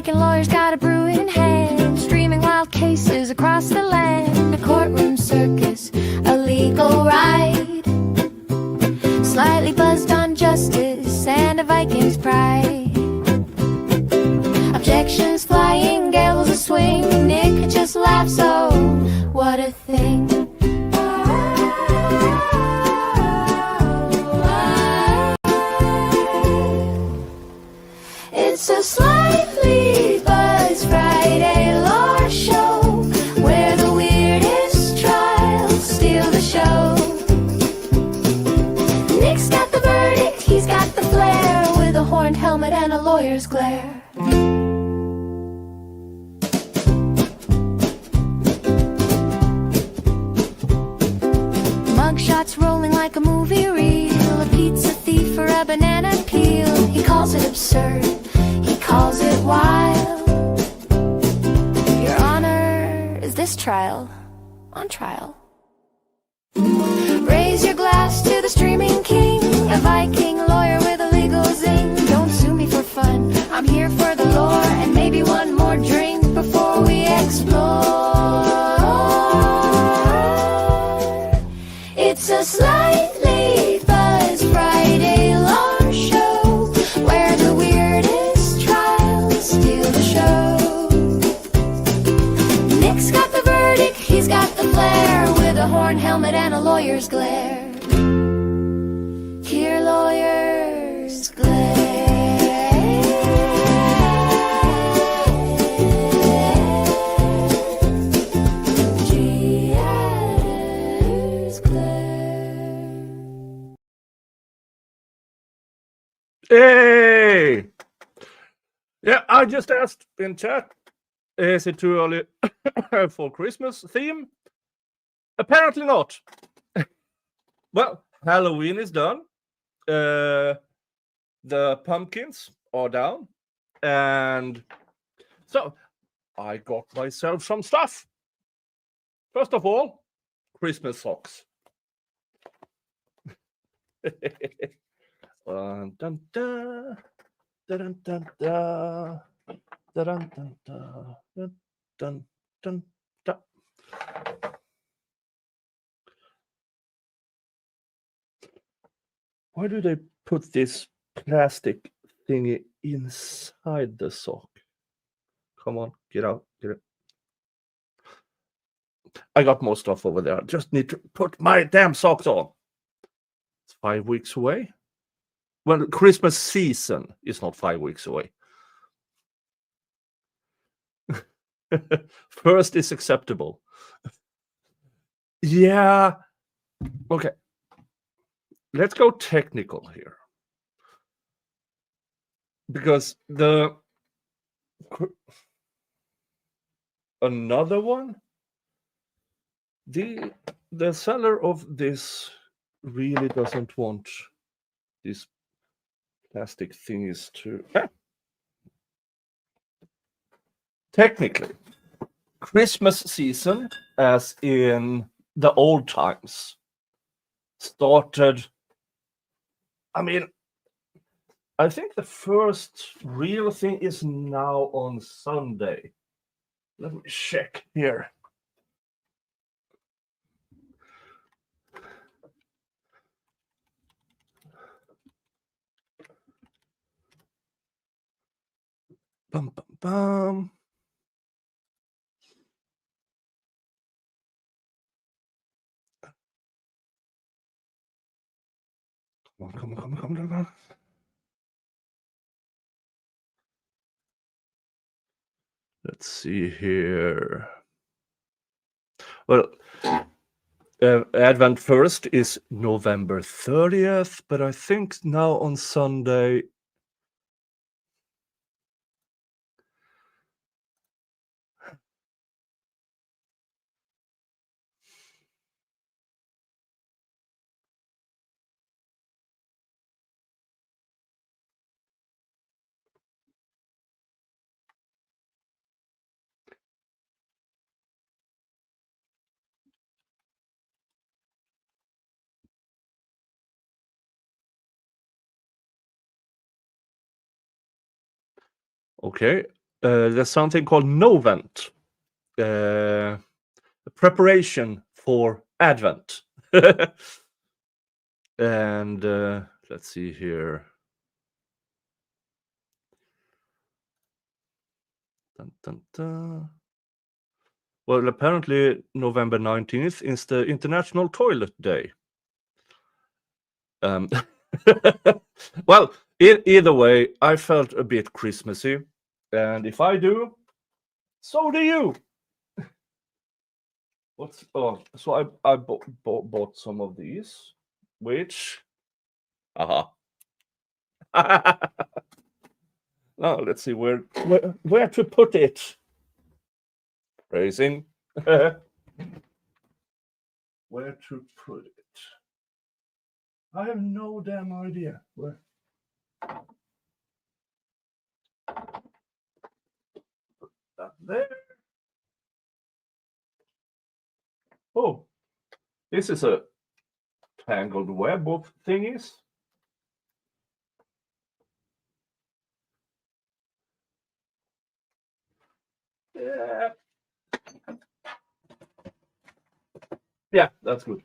Viking lawyer's got a brew in hand, streaming wild cases across the land. A courtroom circus, a legal ride, slightly buzzed on justice and a Viking's pride. Objections flying, gales a swing. Nick just laughs, oh, what a thing. It's a slightly buzz Friday lore show, where the weirdest trials steal the show. Nick's got the verdict, he's got the flair, with a horned helmet and a lawyer's glare. Mugshots rolling like a movie reel, a pizza thief or a banana peel. He calls it absurd, he calls it wild. Your Honor, is this trial on trial? Raise your glass to the streaming king, a Viking lawyer with a legal zing. Don't sue me for fun, I'm here for the lore, and maybe one more drink before we explore. It's a slightly buzz Friday lore show, where the weirdest trials steal the show. Nick's got the verdict, he's got the flair, with a horn helmet and a lawyer's glare. Here lawyers glare. Hey! Yeah, I just asked in chat, is it too early for Christmas theme? Apparently not. Well, Halloween is done. The pumpkins are down. And so I got myself some stuff. First of all, Christmas socks. Dun, dun, dun, dun, dun, dun, dun, dun, dun, dun, dun. Why do they put this plastic thingy inside the sock? Come on, get out, get it. I got more stuff over there. I just need to put my damn socks on. It's 5 weeks away. Well, Christmas season is not 5 weeks away. First is acceptable. Yeah. Okay. Let's go technical here. Because another one, the seller of this really doesn't want these plastic thingies to technically Christmas season, as in the old times, started. I mean, I think the first real thing is now on Sunday. Let me check here. Bum, bum, bum. Come on. Let's see here. Well, Advent first is November 30th, but I think now on Sunday. Okay, There's something called Novent, preparation for Advent. And let's see here. Dun, dun, dun. Well, apparently November 19th is the International Toilet Day. Well, either way, I felt a bit Christmassy, and if I do, so do you. So I bought some of these, which, aha. Now let's see where to put it. Phrasing. Where to put it? I have no damn idea where. Put that there. Oh, this is a tangled web of thingies. Yeah. Yeah, that's good.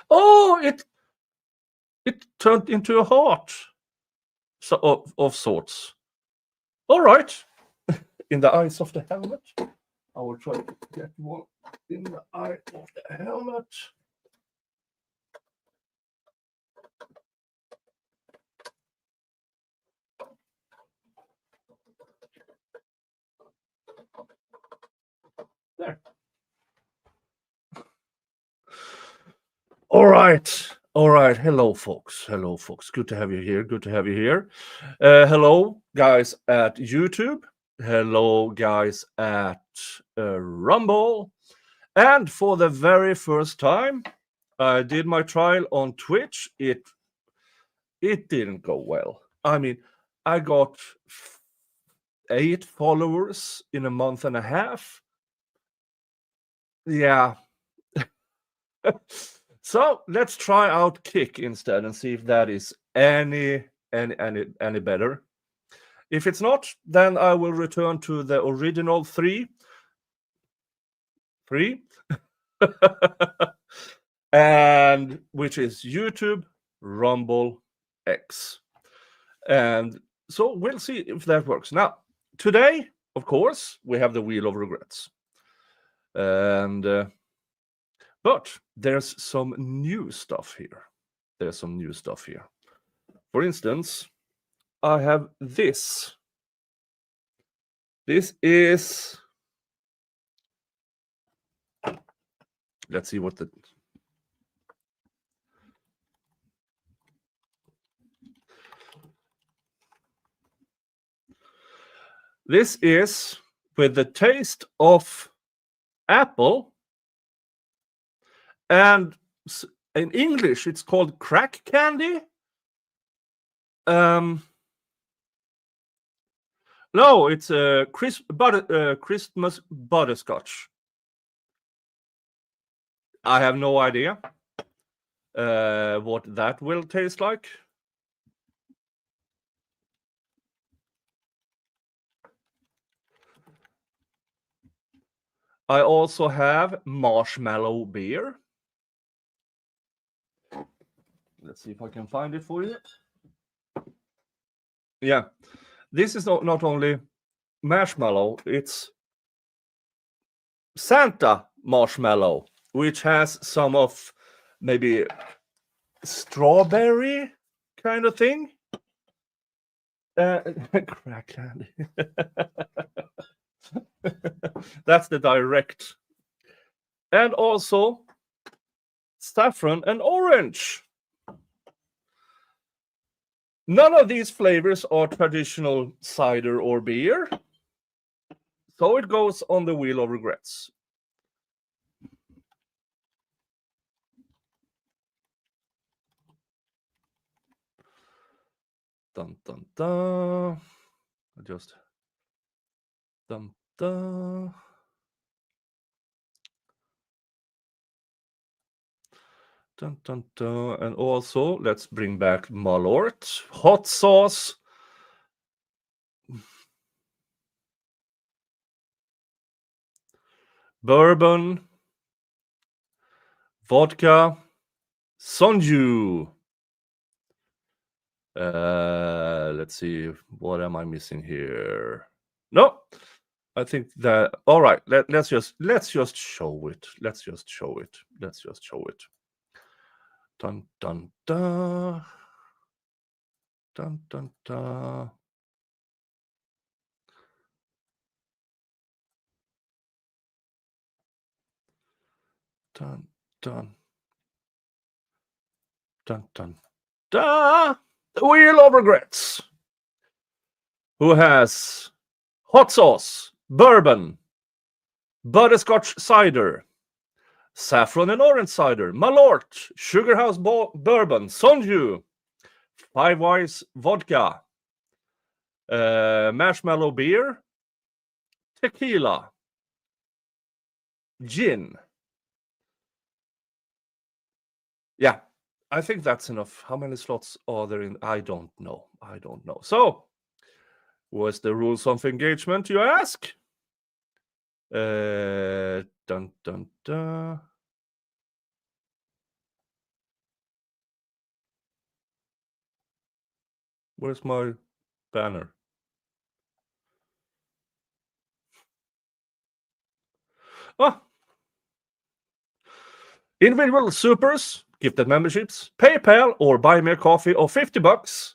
Oh, it turned into a heart, so of sorts. All right. In the eyes of the helmet, I will try to get one in the eye of the helmet. There. All right. All right. Hello, folks. Hello, folks. Good to have you here. Good to have you here. Hello, guys at YouTube. Hello, guys at Rumble. And for the very first time, I did my trial on Twitch. It didn't go well. I mean, I got 8 followers in a month and a half. Yeah. So let's try out Kick instead and see if that is any better. If it's not, then I will return to the original 3. And which is YouTube, Rumble, X. And so we'll see if that works. Now, today, of course, we have the Wheel of Regrets. And but there's some new stuff here. There's some new stuff here. For instance, I have this. This is, let's see what the, this is with the taste of apple, and in English it's called crack candy. No, it's a Christmas butterscotch. I have no idea what that will taste like. I also have marshmallow beer. Let's see if I can find it for you. Yeah, this is not only marshmallow, it's Santa marshmallow, which has some of maybe strawberry kind of thing. Crack candy. That's the direct. And also saffron and orange. None of these flavors are traditional cider or beer. So it goes on the Wheel of Regrets. Dun dun dun. Just dun dun. Dun dun dun. And also let's bring back Malort hot sauce. bourbon, vodka, sonju. Let's see, what am I missing here? No, I think that all right. Let's just show it. Let's just show it. Let's just show it. Dun dun dun. Dun dun dun. Dun dun dun dun dun. The Wheel of Regrets. Who has hot sauce, bourbon, butterscotch cider, saffron and orange cider, Malort, Sugar House bourbon, Sonju, Five Wise vodka, marshmallow beer, tequila, gin. Yeah, I think that's enough. How many slots are there in? I don't know. So, what's the rules of engagement, you ask? Dun dun dun. Where's my banner? Ah, individual supers, gifted memberships, PayPal, or buy me a coffee of $50.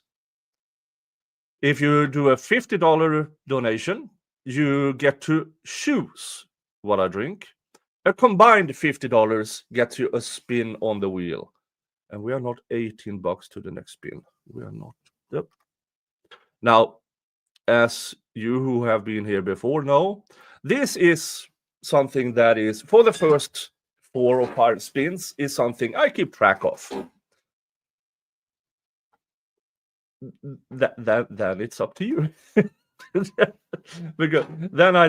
If you do a $50 donation, you get to choose what I drink. A combined $50 gets you a spin on the wheel. And we are not $18 to the next spin. We are not. Yep. Now, as you who have been here before know, this is something that is, for the first 4 or 5 spins, is something I keep track of. Then it's up to you. Because then I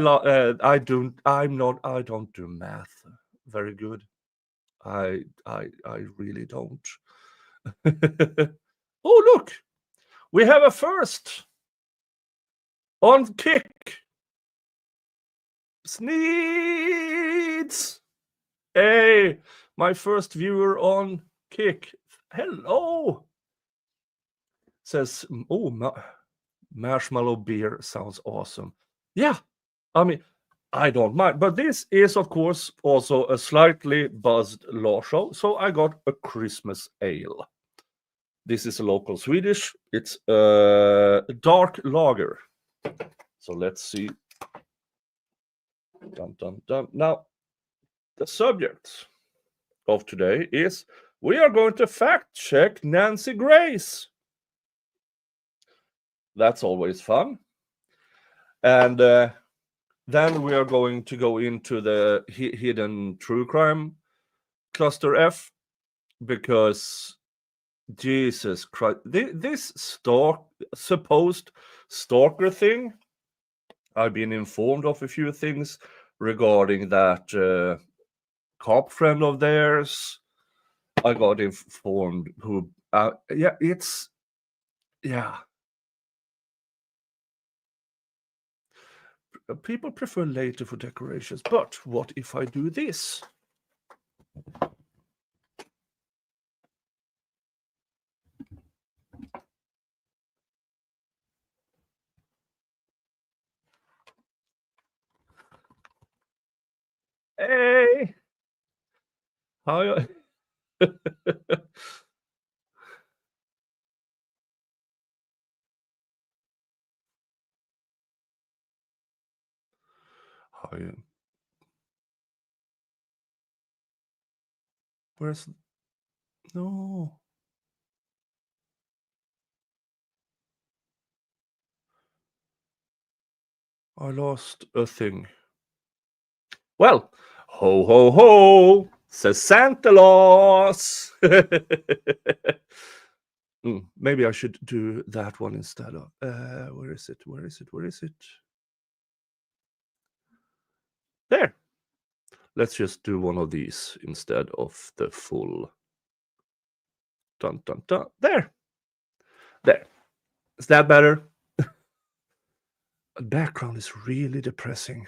don't do math very good. I really don't. Oh, look, we have a first on Kick. Sneeds. Hey, my first viewer on Kick. Hello. Says, oh, marshmallow beer sounds awesome. Yeah, I mean, I don't mind. But this is, of course, also a slightly buzzed law show. So I got a Christmas ale. This is a local Swedish. It's a dark lager. So let's see. Dun, dun, dun. Now, the subject of today is we are going to fact check Nancy Grace. That's always fun. And then we are going to go into the hidden true crime cluster F, because Jesus Christ, this supposed stalker thing, I've been informed of a few things regarding that cop friend of theirs. I got informed who, people prefer later for decorations, but what if I do this? Hey, how you? How you? Where's no? I lost a thing. Well, ho ho ho, says Santa Claus. Maybe I should do that one instead of. Where is it? Where is it? Where is it? There. Let's just do one of these instead of the full. Dun dun dun. There. There. Is that better? The background is really depressing.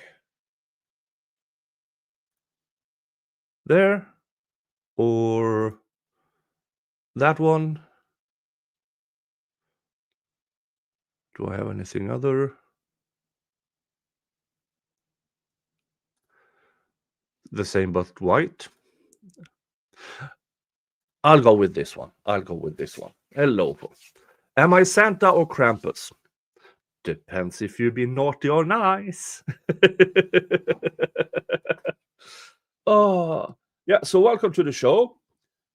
there, or that one. Do I have anything other? The same but white. I'll go with this one. Hello, folks. Am I Santa or Krampus? Depends if you be naughty or nice. Oh, yeah. So welcome to the show.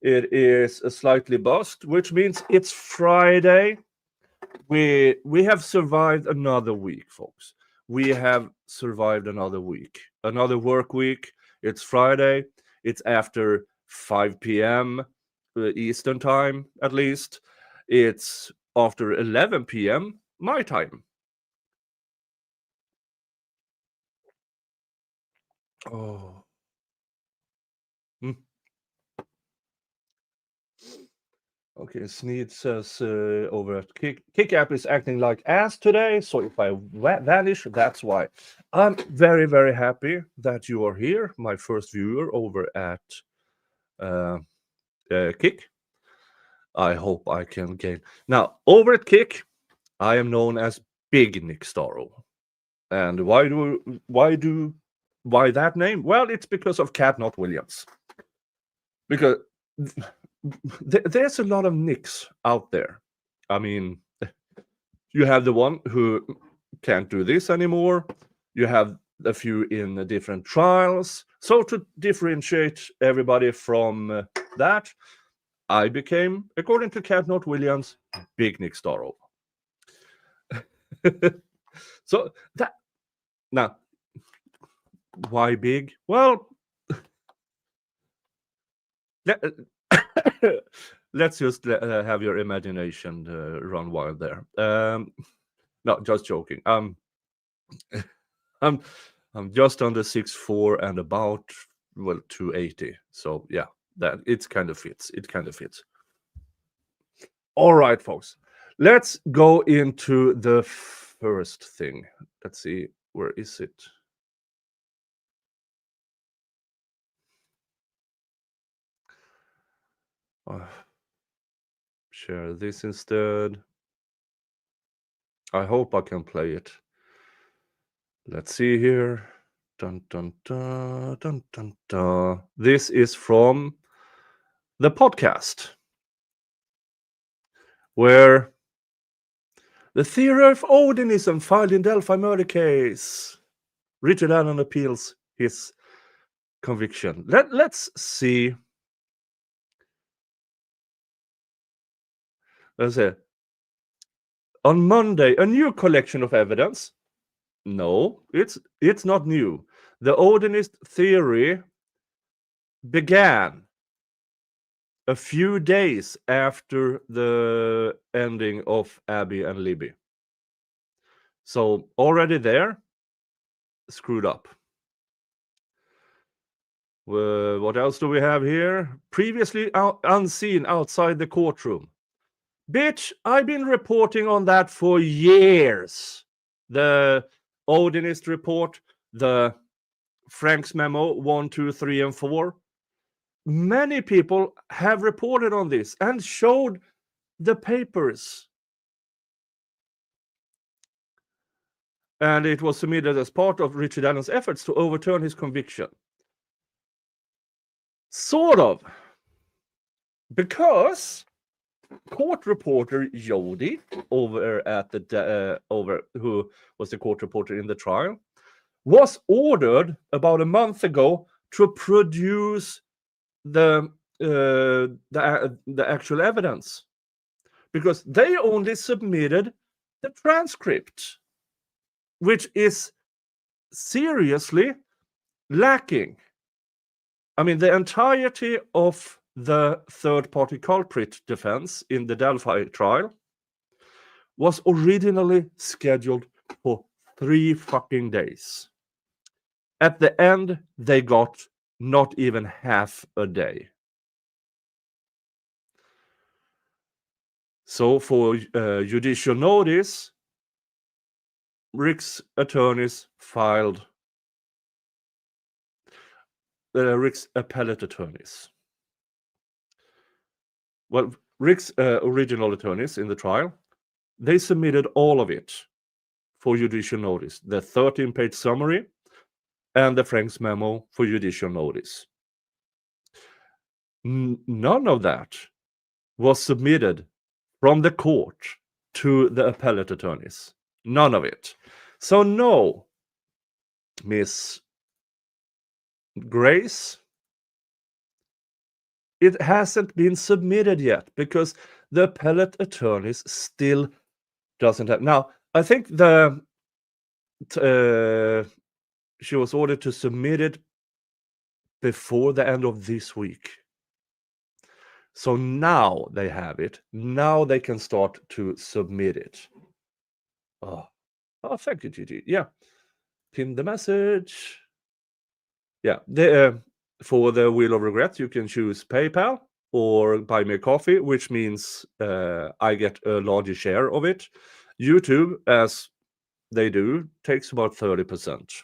It is a slightly buzzed, which means it's Friday. We have survived another week, folks. We have survived another week, another work week. It's Friday. It's after 5 p.m. Eastern time, at least. It's after 11 p.m. my time. Oh. Hmm. Okay, Sneed says over at Kick app is acting like ass today. So if I vanish, that's why. I'm very, very happy that you are here, my first viewer over at uh, Kick. I hope I can gain. Now, over at Kick, I am known as Big Nik Starow. And why that name? Well, it's because of Cat Not Williams. Because there's a lot of Nicks out there. I mean, you have the one who can't do this anymore. You have a few in the different trials. So to differentiate everybody from that, I became, according to Cat Not Williams, Big Nik Starow. So that now, why big? Well, let's just have your imagination run wild there. No, just joking. I'm I'm just under 6'4" and about 280. So yeah, that it kind of fits. It kind of fits. All right, folks. Let's go into the first thing. Let's see, where is it? Share this instead. I hope I can play it. Let's see here. Dun, dun, dun, dun, dun, dun. This is from the podcast where the theory of Odinism filed in Delphi murder case. Richard Allen appeals his conviction. Let's see. Let's see. On Monday, a new collection of evidence. No, it's not new. The Odinist theory began a few days after the ending of Abby and Libby. So already there, screwed up. What else do we have here? Previously unseen outside the courtroom. Bitch, I've been reporting on that for years. The Odinist report, the Frank's memo 1, 2, 3, and 4. Many people have reported on this and showed the papers. And it was submitted as part of Richard Allen's efforts to overturn his conviction. Sort of. Because court reporter Jody over at the who was the court reporter in the trial was ordered about a month ago to produce the actual evidence, because they only submitted the transcript, which is seriously lacking. I mean, the entirety of the third-party culprit defense in the Delphi trial was originally scheduled for 3 fucking days. At the end, they got not even half a day. So for judicial notice, Rick's attorneys filed Rick's appellate attorneys. Well, Rick's original attorneys in the trial, they submitted all of it for judicial notice. The 13-page summary and the Frank's memo for judicial notice. None of that was submitted from the court to the appellate attorneys. None of it. So no, Miss Grace, it hasn't been submitted yet because the appellate attorneys still doesn't have. Now, I think she was ordered to submit it before the end of this week. So now they have it. Now they can start to submit it. Oh, thank you, Gigi. Yeah, pin the message. Yeah, for the Wheel of Regret, you can choose PayPal or buy me a coffee, which means I get a larger share of it. YouTube, as they do, takes about 30%.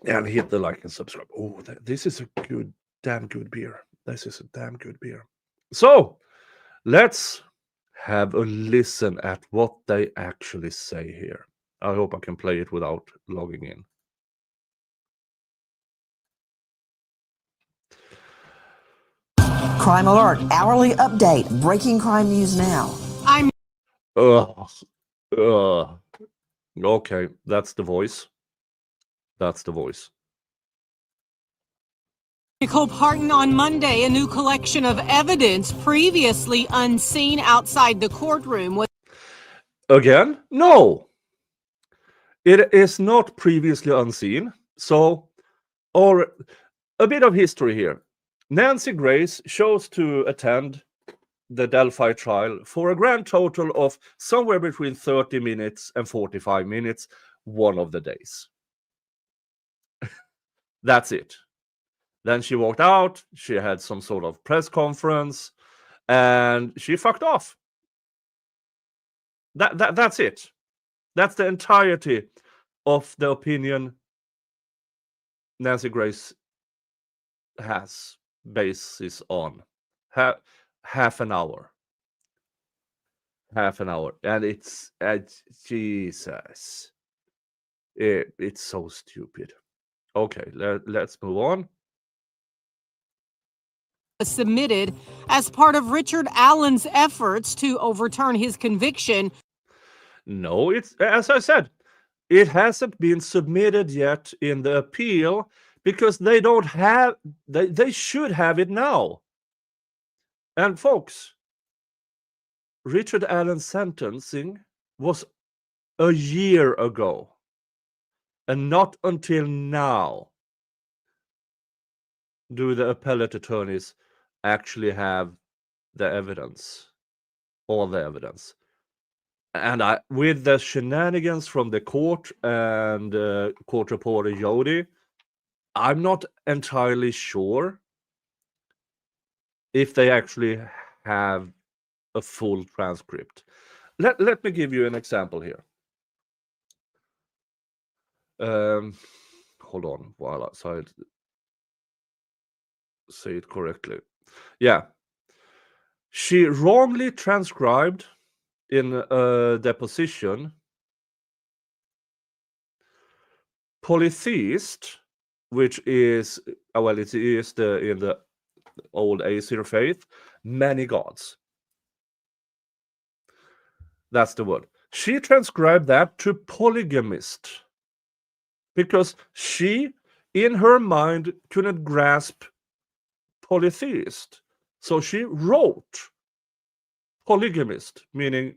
And hit the like and subscribe. Oh, this is a damn good beer. This is a damn good beer. So, let's have a listen at what they actually say here. I hope I can play it without logging in. Crime Alert, hourly update, breaking crime news now. Okay, that's the voice. That's the voice. Nicole Parton on Monday, a new collection of evidence previously unseen outside the courtroom was Again? No. It is not previously unseen. So, or a bit of history here. Nancy Grace chose to attend the Delphi trial for a grand total of somewhere between 30 minutes and 45 minutes one of the days. That's it. Then she walked out, she had some sort of press conference, and she fucked off. That's it. That's the entirety of the opinion Nancy Grace has basis on. Half an hour. And it's Jesus. It's so stupid. Okay, let's move on. submitted as part of Richard Allen's efforts to overturn his conviction. No, it's, as I said, it hasn't been submitted yet in the appeal because they don't have, they should have it now. And folks, Richard Allen's sentencing was a year ago, and not until now do the appellate attorneys actually have the evidence, all the evidence. And with the shenanigans from the court and court reporter Jody, I'm not entirely sure if they actually have a full transcript. Let me give you an example here. Hold on while I say it correctly. Yeah. She wrongly transcribed in a deposition polytheist, which is, well, it is in the old Asir faith, many gods. That's the word. She transcribed that to polygamist because she, in her mind, couldn't grasp polytheist. So she wrote polygamist, meaning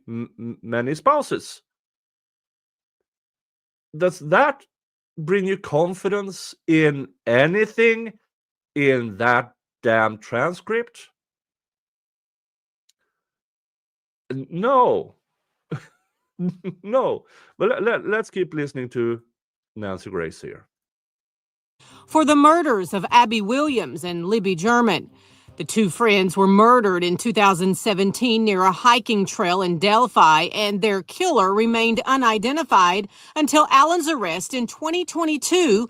many spouses. Does that bring you confidence in anything in that damn transcript? No. No. But let's keep listening to Nancy Grace here. For the murders of Abby Williams and Libby German. The two friends were murdered in 2017 near a hiking trail in Delphi, and their killer remained unidentified until Allen's arrest in 2022.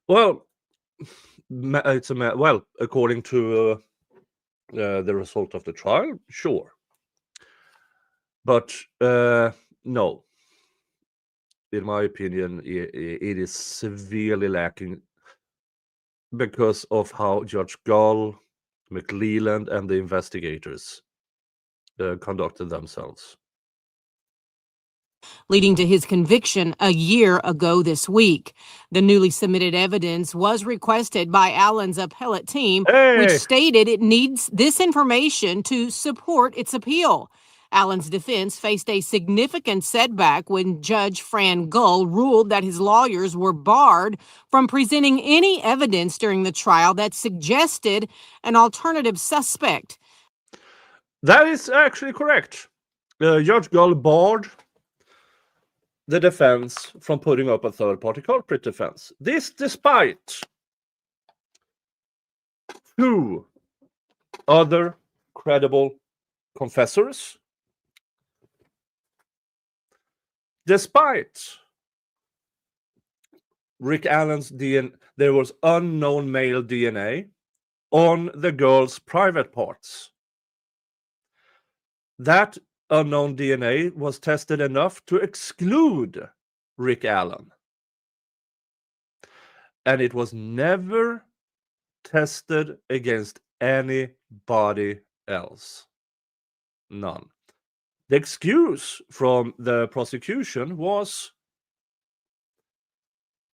Well, well, according to the result of the trial, sure, but no. In my opinion, it is severely lacking because of how Judge Gull, McLeland, and the investigators conducted themselves. Leading to his conviction a year ago this week. The newly submitted evidence was requested by Allen's appellate team, which Hey! stated it needs this information to support its appeal. Allen's defense faced a significant setback when Judge Fran Gull ruled that his lawyers were barred from presenting any evidence during the trial that suggested an alternative suspect. That is actually correct. Judge Gull barred the defense from putting up a third-party culprit defense. This despite two other credible confessors, despite Rick Allen's DNA, there was unknown male DNA on the girl's private parts. That unknown DNA was tested enough to exclude Rick Allen. And it was never tested against anybody else. None. The excuse from the prosecution was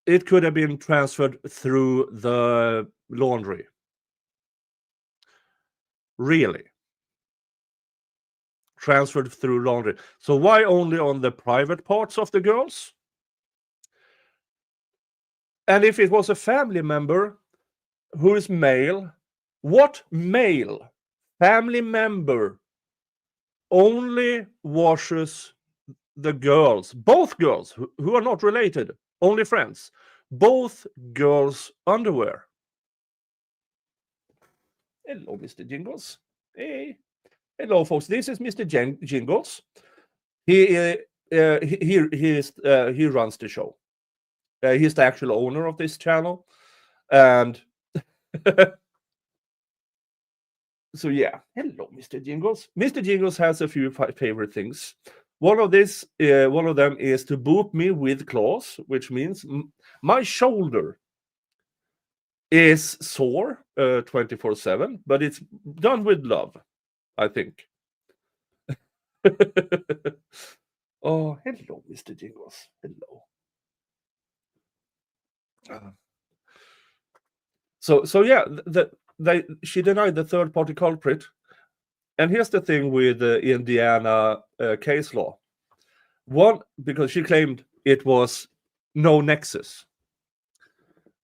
it could have been transferred through the laundry. Really? Transferred through laundry. So why only on the private parts of the girls? And if it was a family member who is male, what male family member only washes the girls, both girls who are not related, only friends, both girls' underwear? Hello, Mr. Jingles. Hey. Hello, folks. This is Mr. Jingles. He runs the show. He's the actual owner of this channel, and so yeah. Hello, Mr. Jingles. Mr. Jingles has a few favorite things. One of them is to boop me with claws, which means my shoulder is sore 24/7, but it's done with love, I think. Oh, hello, Mr. Jingles. Hello. So yeah, she denied the third-party culprit. And here's the thing with Indiana case law. One, because she claimed it was no nexus.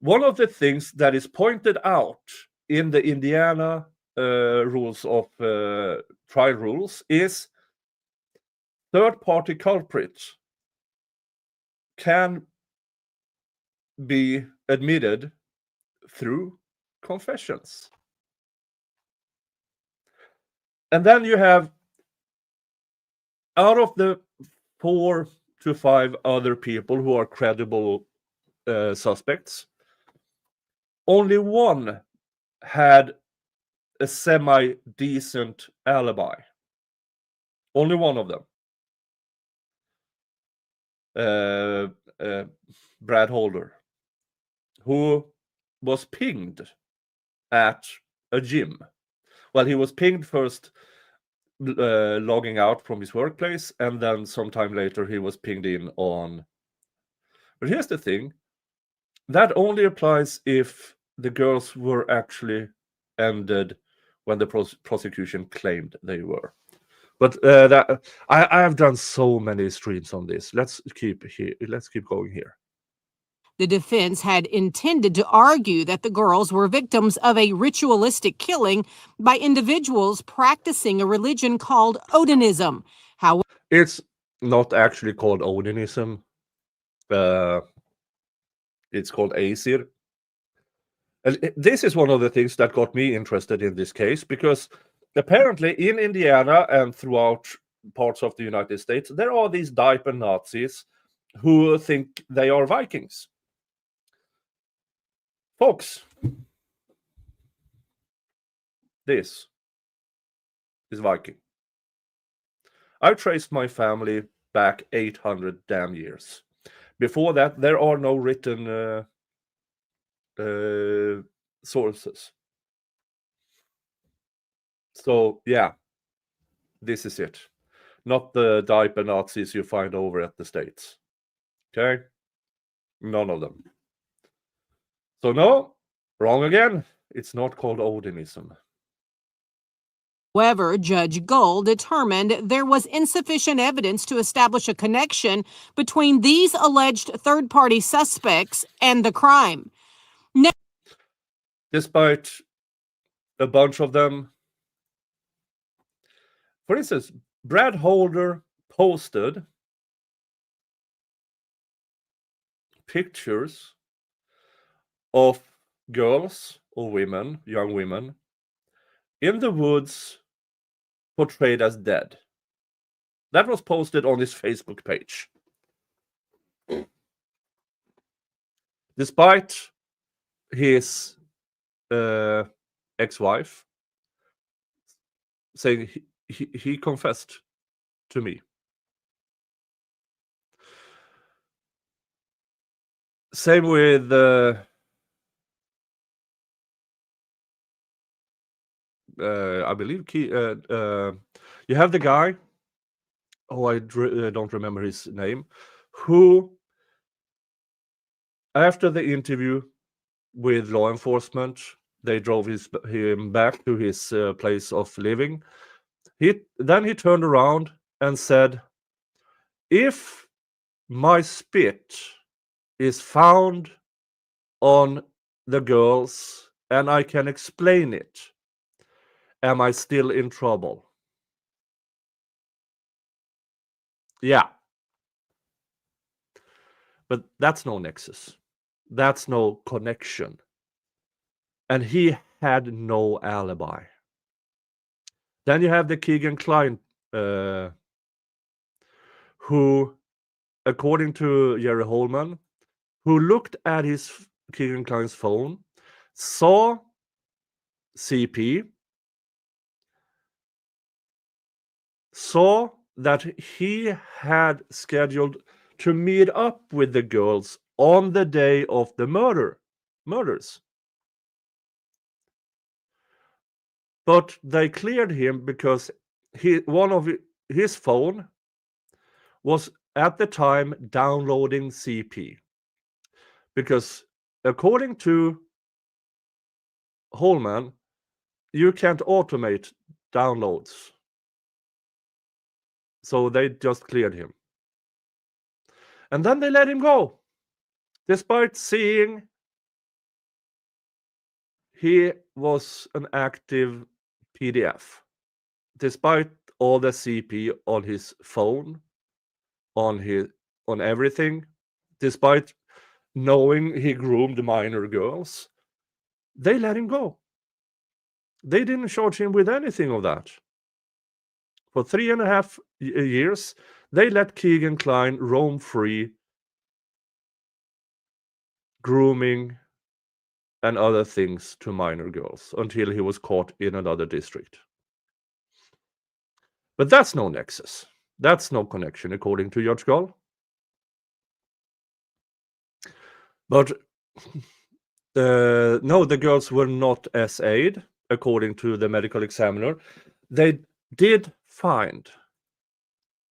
One of the things that is pointed out in the Indiana rules of trial rules is third-party culprit can be admitted through confessions. And then you have, out of the 4 to 5 other people who are credible suspects, only one had a semi-decent alibi. Only one of them. Brad Holder, who was pinged at a gym. Well, he was pinged first logging out from his workplace, and then sometime later he was pinged in on. But here's the thing. That only applies if the girls were actually ended when the prosecution claimed they were. But I have done so many streams on this. Let's keep going here. The defense had intended to argue that the girls were victims of a ritualistic killing by individuals practicing a religion called Odinism. However, it's not actually called Odinism. It's called Aesir. This is one of the things that got me interested in this case, because apparently in Indiana and throughout parts of the United States, there are these diaper Nazis who think they are Vikings. Folks, this is Viking. I traced my family back 800 damn years. Before that, there are no written sources. So, yeah, this is it. Not the diaper Nazis you find over at the States. Okay? None of them. So, no, wrong again. It's not called Odinism. However, Judge Gull determined there was insufficient evidence to establish a connection between these alleged third-party suspects and the crime. Despite a bunch of them. For instance, Brad Holder posted pictures of girls or women, young women, in the woods portrayed as dead. That was posted on his Facebook page. Despite his ex-wife saying he confessed to me. Same with I believe you have the guy, I don't remember his name, who after the interview with law enforcement, they drove him back to his place of living. Then he turned around and said, if my spit is found on the girls and I can explain it, am I still in trouble? Yeah. But that's no nexus. That's no connection. And he had no alibi. Then you have the Keegan Klein, who, according to Jerry Holman, who looked at his Keegan Klein's phone, saw CP, saw that he had scheduled to meet up with the girls on the day of the murders. But they cleared him because one of his phone was at the time downloading CP. Because according to Holman, you can't automate downloads. So they just cleared him. And then they let him go, despite seeing he was an active PDF, despite all the CP on his phone, on everything, despite knowing he groomed minor girls. They let him go. They didn't charge him with anything of that. For 3.5 years, they let Keegan Klein roam free, grooming and other things to minor girls until he was caught in another district. But that's no nexus. That's no connection, according to Judge Gull. But no, the girls were not SA'd, according to the medical examiner. They did find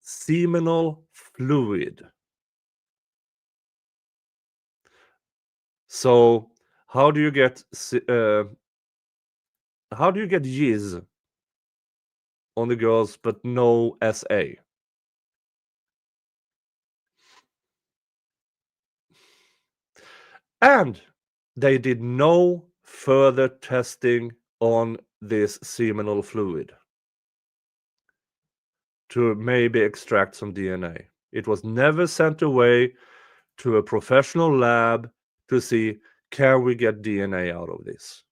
seminal fluid. So how do you get jizz on the girls but no SA? And they did no further testing on this seminal fluid to maybe extract some DNA. It was never sent away to a professional lab to see, Can we get DNA out of this?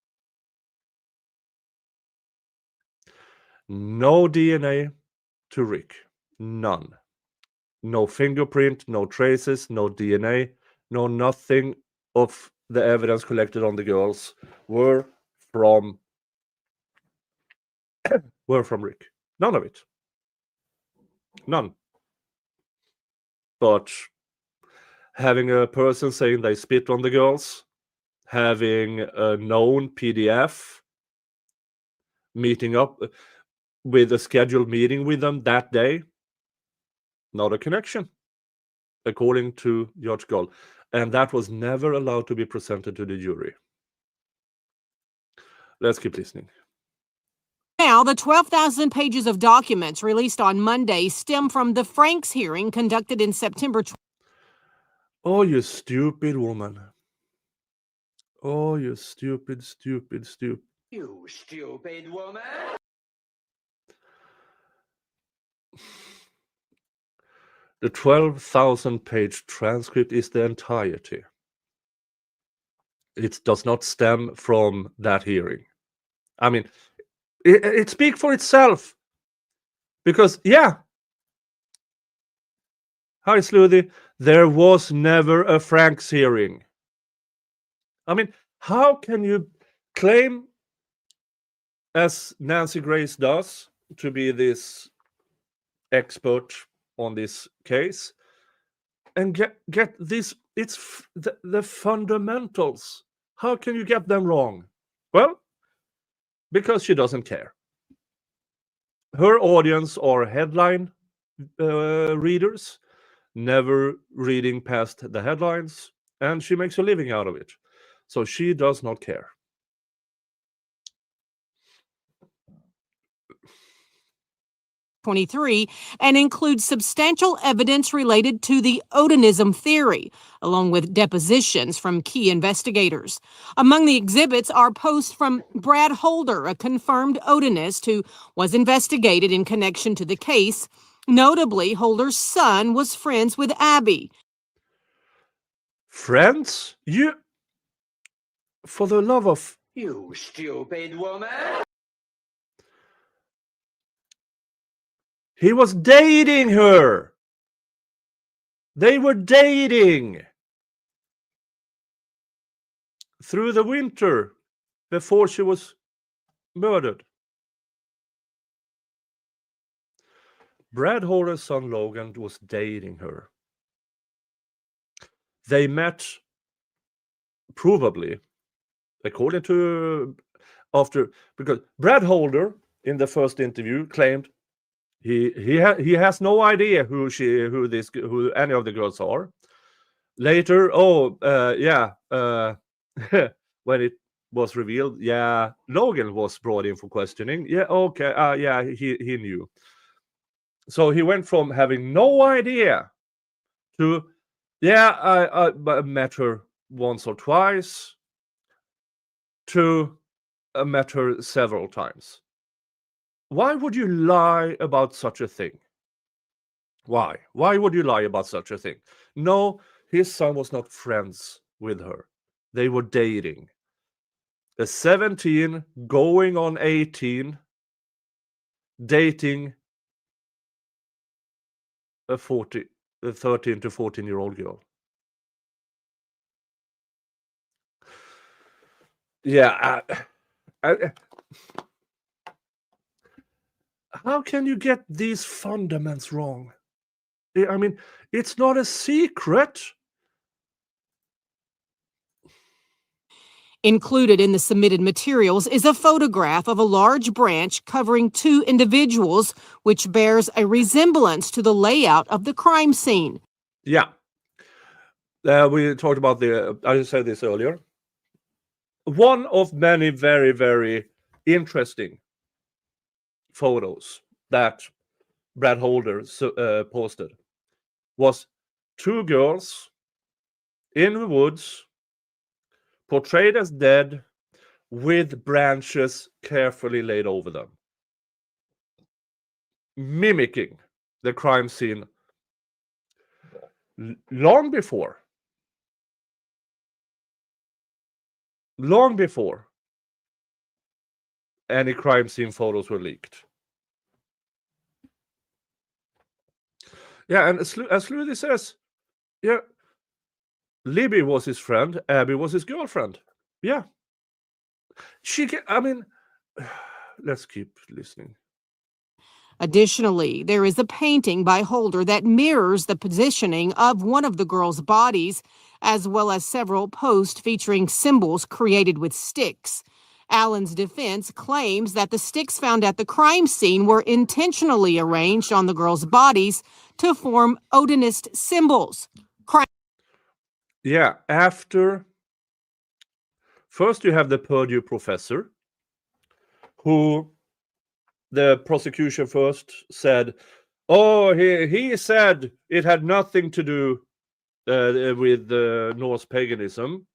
No DNA to Rick. None. No fingerprint, no traces, no DNA, no nothing of the evidence collected on the girls were from Rick. None of it. None. But having a person saying they spit on the girls, having a known PDF, meeting up with a scheduled meeting with them that day, not a connection, according to Judge Gull. And that was never allowed to be presented to the jury. Let's keep listening. Now, the 12,000 pages of documents released on Monday stem from the Franks hearing conducted in September. Oh, you stupid woman. Oh, you stupid. You stupid woman. The 12,000 page transcript is the entirety. It does not stem from that hearing. I mean, it speaks for itself. Because, yeah. Hi, Sluthy. There was never a Franks hearing. I mean, how can you claim, as Nancy Grace does, to be this expert on this case, and get this? It's the fundamentals. How can you get them wrong? Well, because she doesn't care. Her audience are headline readers, never reading past the headlines, and she makes a living out of it. So she does not care. And includes substantial evidence related to the Odinism theory, along with depositions from key investigators. Among the exhibits are posts from Brad Holder, a confirmed Odinist who was investigated in connection to the case. Notably, Holder's son was friends with Abby. Friends? You... For the love of... You stupid woman. He was dating her. They were dating through the winter before she was murdered. Brad Holder's son Logan was dating her. They met, probably, according to because Brad Holder in the first interview claimed he has no idea who any of the girls are. Later, when it was revealed, Logan was brought in for questioning. He knew. So he went from having no idea to, I met her once or twice, to met her several times. Why would you lie about such a thing? Why? Why would you lie about such a thing? No, his son was not friends with her. They were dating. A 17 going on 18, dating a 13 to 14-year-old girl. Yeah. How can you get these fundamentals wrong? I mean, it's not a secret. Included in the submitted materials is a photograph of a large branch covering two individuals, which bears a resemblance to the layout of the crime scene. Yeah. We talked about I said this earlier. One of many very, very interesting photos that Brad Holder posted was two girls in the woods, portrayed as dead, with branches carefully laid over them, mimicking the crime scene long before long before any crime scene photos were leaked. Yeah, and as Ludi says, yeah, Libby was his friend, Abby was his girlfriend. Yeah. Let's keep listening. Additionally, there is a painting by Holder that mirrors the positioning of one of the girls' bodies, as well as several posts featuring symbols created with sticks. Allen's defense claims that the sticks found at the crime scene were intentionally arranged on the girls' bodies to form Odinist symbols. Yeah, first you have the Purdue professor, who the prosecution first said, oh, he said it had nothing to do with Norse paganism,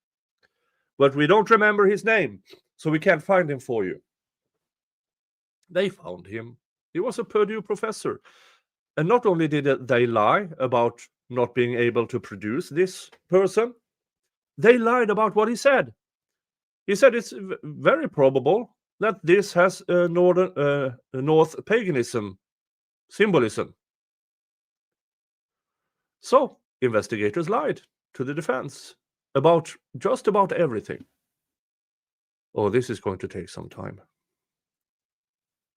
but we don't remember his name, so we can't find him for you. They found him. He was a Purdue professor. And not only did they lie about not being able to produce this person, they lied about what he said. He said it's very probable that this has North paganism symbolism. So investigators lied to the defense about just about everything. Oh, this is going to take some time.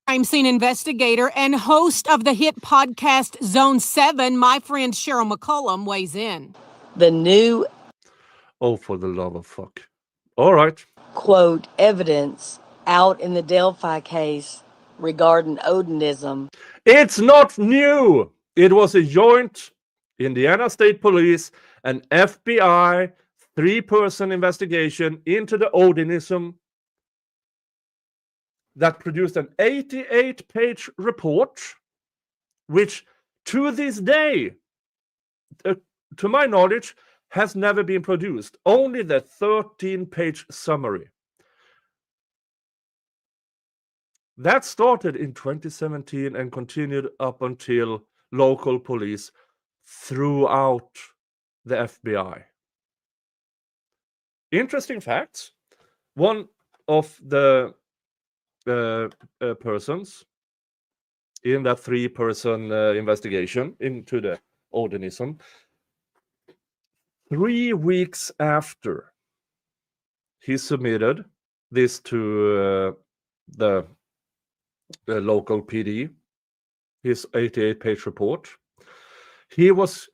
Crime scene investigator and host of the hit podcast Zone 7, my friend Cheryl McCollum weighs in. The new, Oh, for the love of fuck. All right. quote, evidence out in the Delphi case regarding Odinism. It's not new. It was a joint Indiana State Police and FBI 3-person investigation into the Odinism that produced an 88-page report, which to this day, to my knowledge, has never been produced. Only the 13-page summary. That started in 2017 and continued up until local police throughout the FBI. Interesting facts. One of the persons in that 3-person investigation into the Odinism, 3 weeks after he submitted this to the local PD, his 88-page report, he was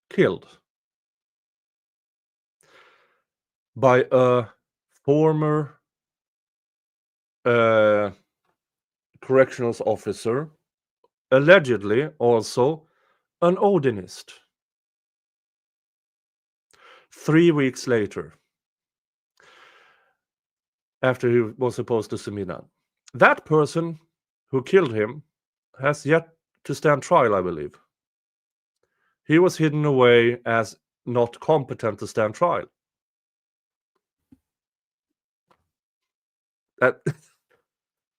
killed by a former correctional officer, allegedly also an Odinist. 3 weeks later, after he was supposed to submit that person who killed him has yet to stand trial, I believe. He was hidden away as not competent to stand trial.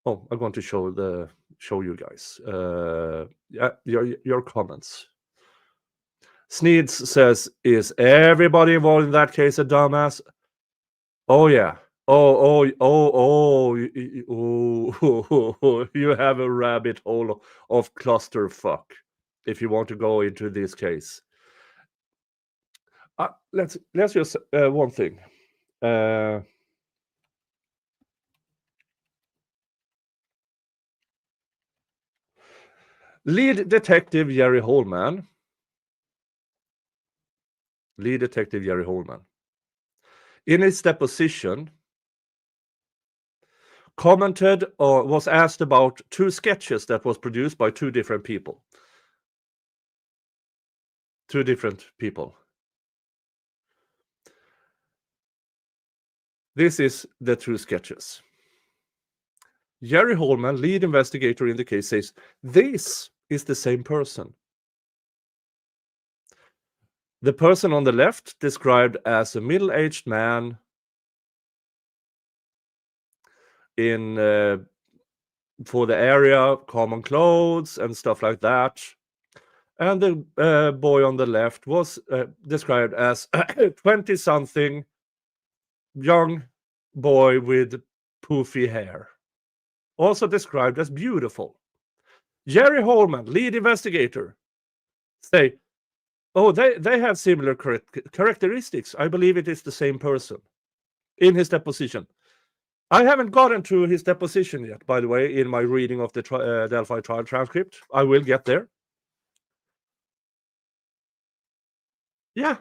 Oh, I'm going to show you guys. Yeah, your comments. Sneeds says, "Is everybody involved in that case a dumbass?" Oh yeah. Oh, you have a rabbit hole of clusterfuck if you want to go into this case. Let's just one thing. Lead Detective Jerry Holman. In his deposition, commented or was asked about 2 sketches that was produced by 2 different people. 2 different people. This is the 2 sketches. Jerry Holman, lead investigator in the case, says this is the same person. The person on the left described as a middle-aged man in for the area, common clothes and stuff like that. And the boy on the left was described as 20-something, young boy with poofy hair, also described as beautiful. Jerry Holman, lead investigator, say, oh, they have similar characteristics. I believe it is the same person in his deposition. I haven't gotten to his deposition yet, by the way, in my reading of the Delphi trial transcript. I will get there. Yeah.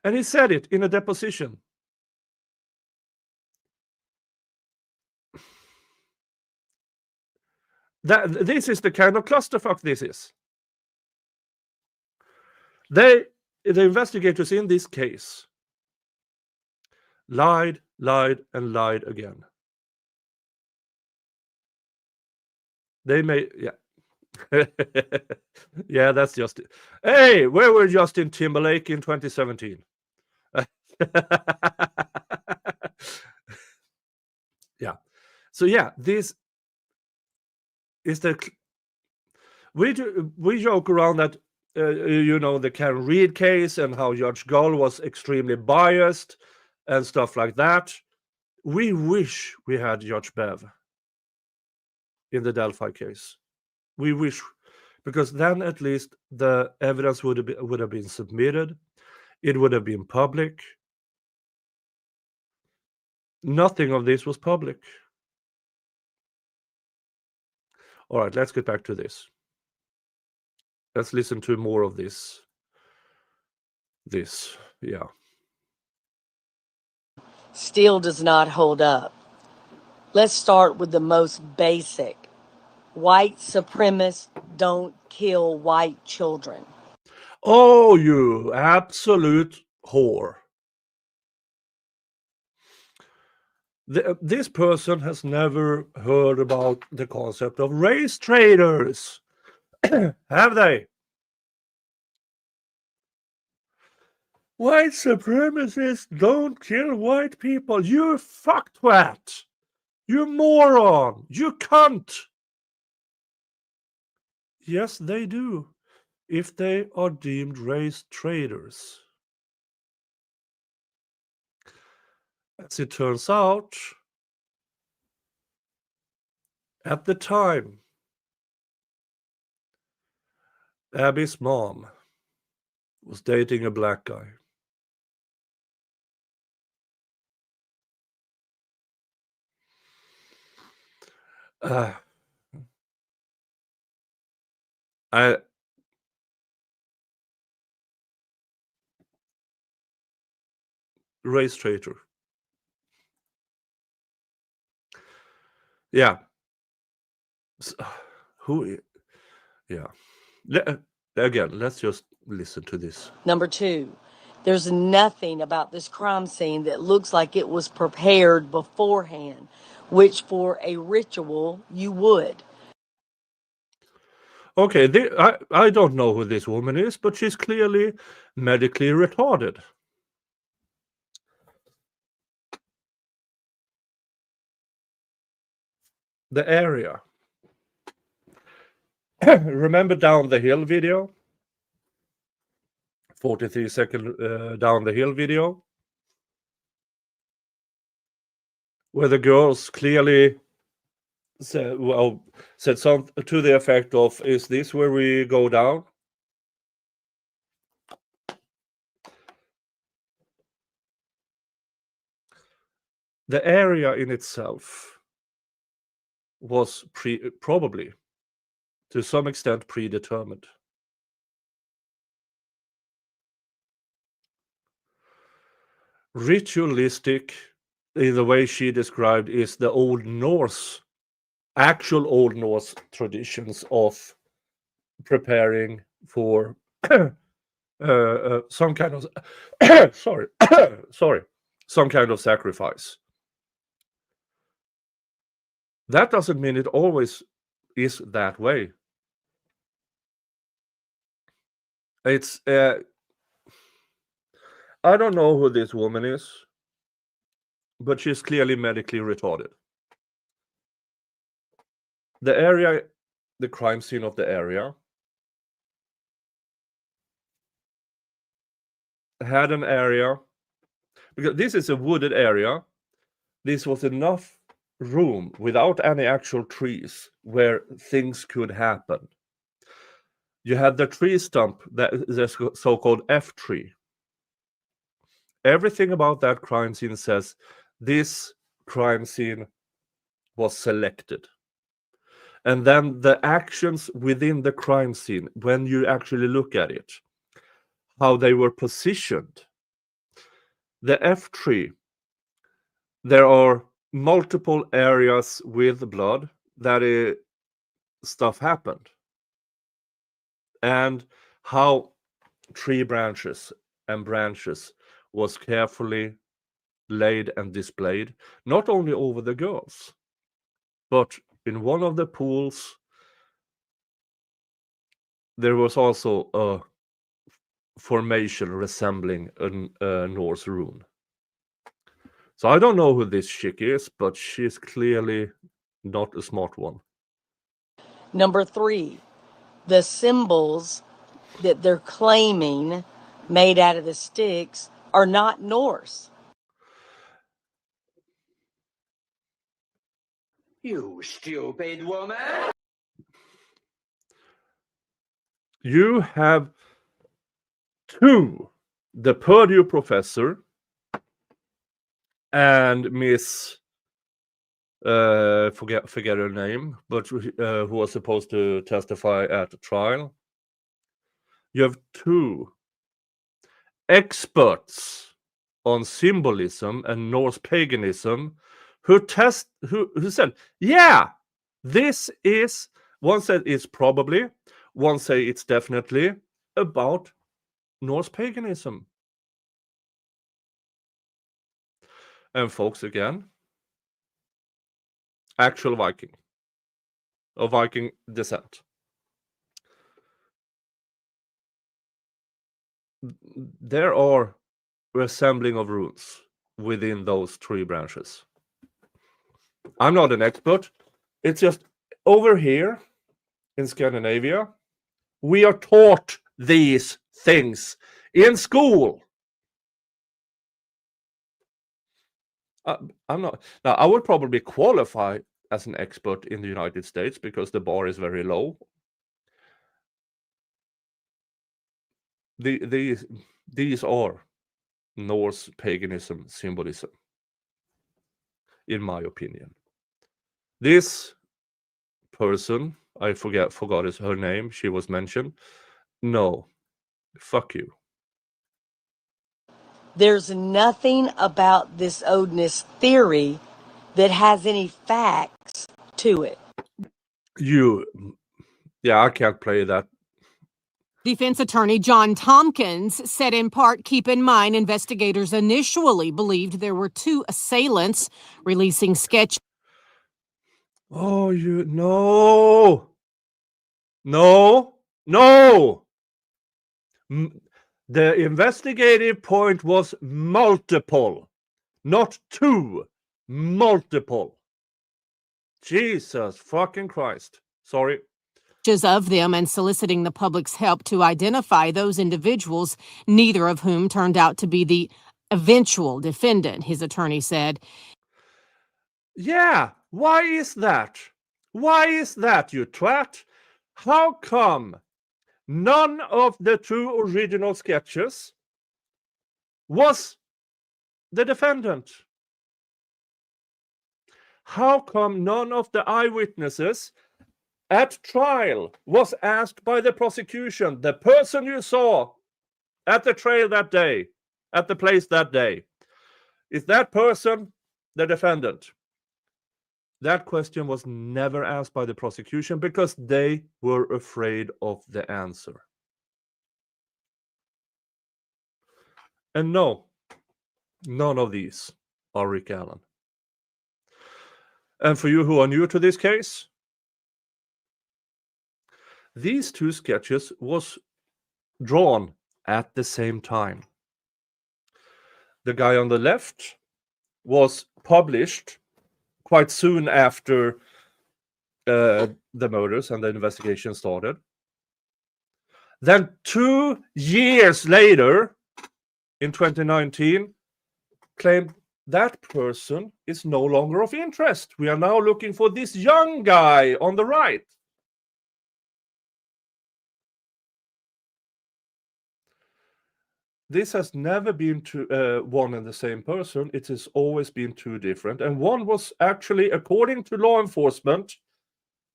And he said it in a deposition. This is the kind of clusterfuck this is. The investigators in this case lied, and lied again. They may, yeah. Yeah, that's just it. Hey, where were Justin Timberlake in 2017? Yeah. So yeah, this is the we joke around that the Karen Reed case and how Judge Gull was extremely biased and stuff like that. We wish we had Judge Bev in the Delphi case. We wish, because then at least the evidence would have been submitted. It would have been public. Nothing of this was public. All right, let's get back to this. Let's listen to more of this. Yeah. Still does not hold up. Let's start with the most basic. White supremacists don't kill white children. Oh, you absolute whore. This person has never heard about the concept of race traders. Have they? White supremacists don't kill white people. You fucktwat. You moron. You cunt. Yes, they do, if they are deemed race traders. As it turns out, at the time, Abby's mom was dating a black guy. Race traitor. Yeah. Yeah. Again, let's just listen to this. Number two, there's nothing about this crime scene that looks like it was prepared beforehand, which for a ritual you would. Okay, I don't know who this woman is, but she's clearly medically retarded. The area. Remember Down the Hill video? 43-second Down the Hill video? Where the girls clearly said something to the effect of, is this where we go down? The area in itself was probably to some extent predetermined. Ritualistic, in the way she described, is the actual Old Norse traditions of preparing for some kind of some kind of sacrifice. That doesn't mean it always is that way. It's I don't know who this woman is, but she's clearly medically retarded. The area, the crime scene of the area, had an area because this is a wooded area. This was enough room without any actual trees where things could happen. You had the tree stump, the so-called F tree. Everything about that crime scene says this crime scene was selected. And then the actions within the crime scene, when you actually look at it, how they were positioned. The F tree, there are multiple areas with blood that stuff happened. And how tree branches was carefully laid and displayed, not only over the girls, but in one of the pools, there was also a formation resembling a Norse rune. So I don't know who this chick is, but she's clearly not a smart one. Number 3, the symbols that they're claiming made out of the sticks are not Norse. You stupid woman! You have two, the Purdue professor and Miss forget her name, but who was supposed to testify at the trial. You have two experts on symbolism and Norse paganism who said, yeah, this is, one said it's probably, one say it's definitely about Norse paganism. And folks, again, actual Viking, of Viking descent. There are resembling of runes within those tree branches. I'm not an expert. It's just over here in Scandinavia, we are taught these things in school. I'm not. Now, I would probably qualify as an expert in the United States because the bar is very low. These are Norse paganism symbolism, in my opinion. This person, I forgot her name, she was mentioned. No, fuck you. There's nothing about this Odinist theory that has any facts to it. I can't play that. Defense attorney John Tompkins said in part, keep in mind, investigators initially believed there were two assailants releasing sketches. Oh, no. The investigative point was multiple, not two, multiple. Jesus fucking Christ. Sorry. Of them and soliciting the public's help to identify those individuals, neither of whom turned out to be the eventual defendant, his attorney said. Yeah, why is that? Why is that, you twat? How come none of the two original sketches was the defendant? How come none of the eyewitnesses at trial was asked by the prosecution, the person you saw at the trail that day, at the place that day, is that person the defendant? That question was never asked by the prosecution because they were afraid of the answer. And no, none of these are Rick Allen. And for you who are new to this case, these two sketches was drawn at the same time. The guy on the left was published quite soon after the murders and the investigation started. Then 2 years later, in 2019, claimed that person is no longer of interest. We are now looking for this young guy on the right. This has never been one and the same person. It has always been two different. And one was actually, according to law enforcement,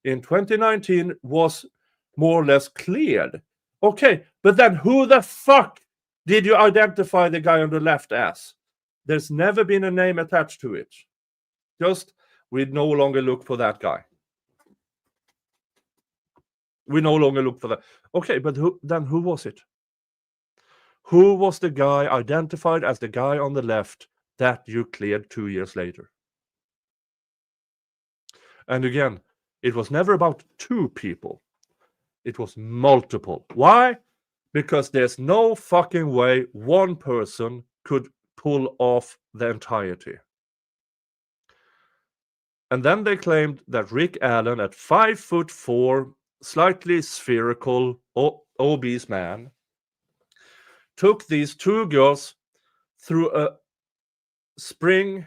in 2019, was more or less cleared. Okay, but then who the fuck did you identify the guy on the left as? There's never been a name attached to it. Just, we no longer look for that guy. We no longer look for that. Okay, but who was it? Who was the guy identified as the guy on the left that you cleared 2 years later? And again, it was never about two people. It was multiple. Why? Because there's no fucking way one person could pull off the entirety. And then they claimed that Rick Allen, at 5'4", slightly spherical, obese man, took these two girls through a spring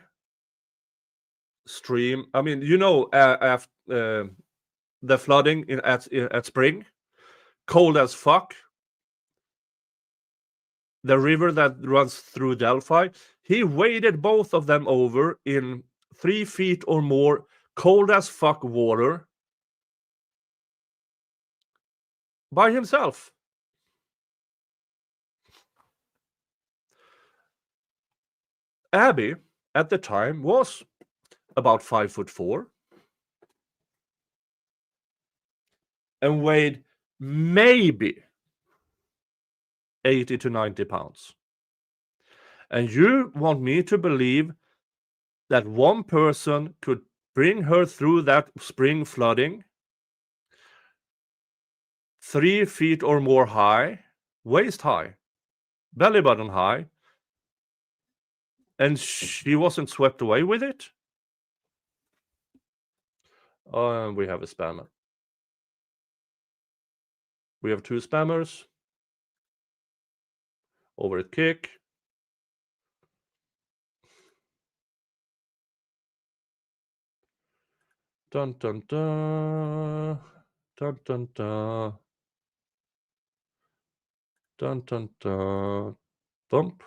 stream. I mean, after the flooding at spring, cold as fuck. The river that runs through Delphi. He waded both of them over in 3 feet or more cold as fuck water by himself. Abby, at the time, was about 5'4" and weighed maybe 80 to 90 pounds. And you want me to believe that one person could bring her through that spring flooding 3 feet or more high, waist high, belly button high, and she wasn't swept away with it? We have a spammer. We have two spammers. Over at Kick. Dun dun dun. Dun dun dun. Dun dun dun. Bump.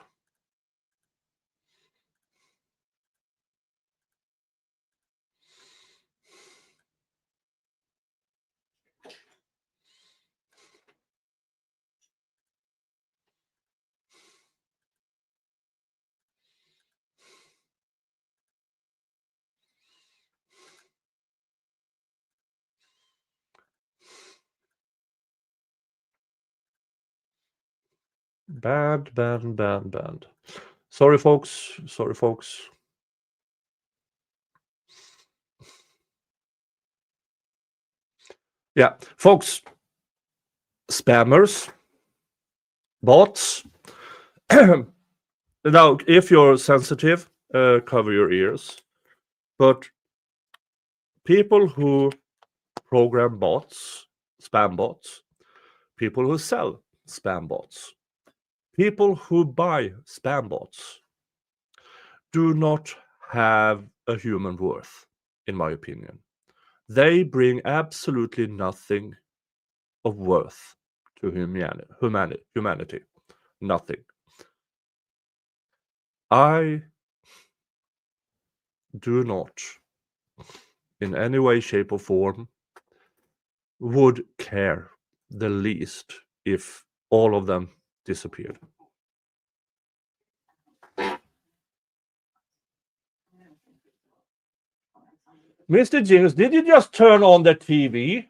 Bad. Sorry, folks. Yeah, folks. Spammers. Bots. Now, if you're sensitive, cover your ears. But people who program bots, spam bots, people who sell spam bots, people who buy spam bots do not have a human worth, in my opinion. They bring absolutely nothing of worth to humanity. Nothing. I do not, in any way, shape, or form, would care the least if all of them disappeared. Mr. Jingles, did you just turn on the TV?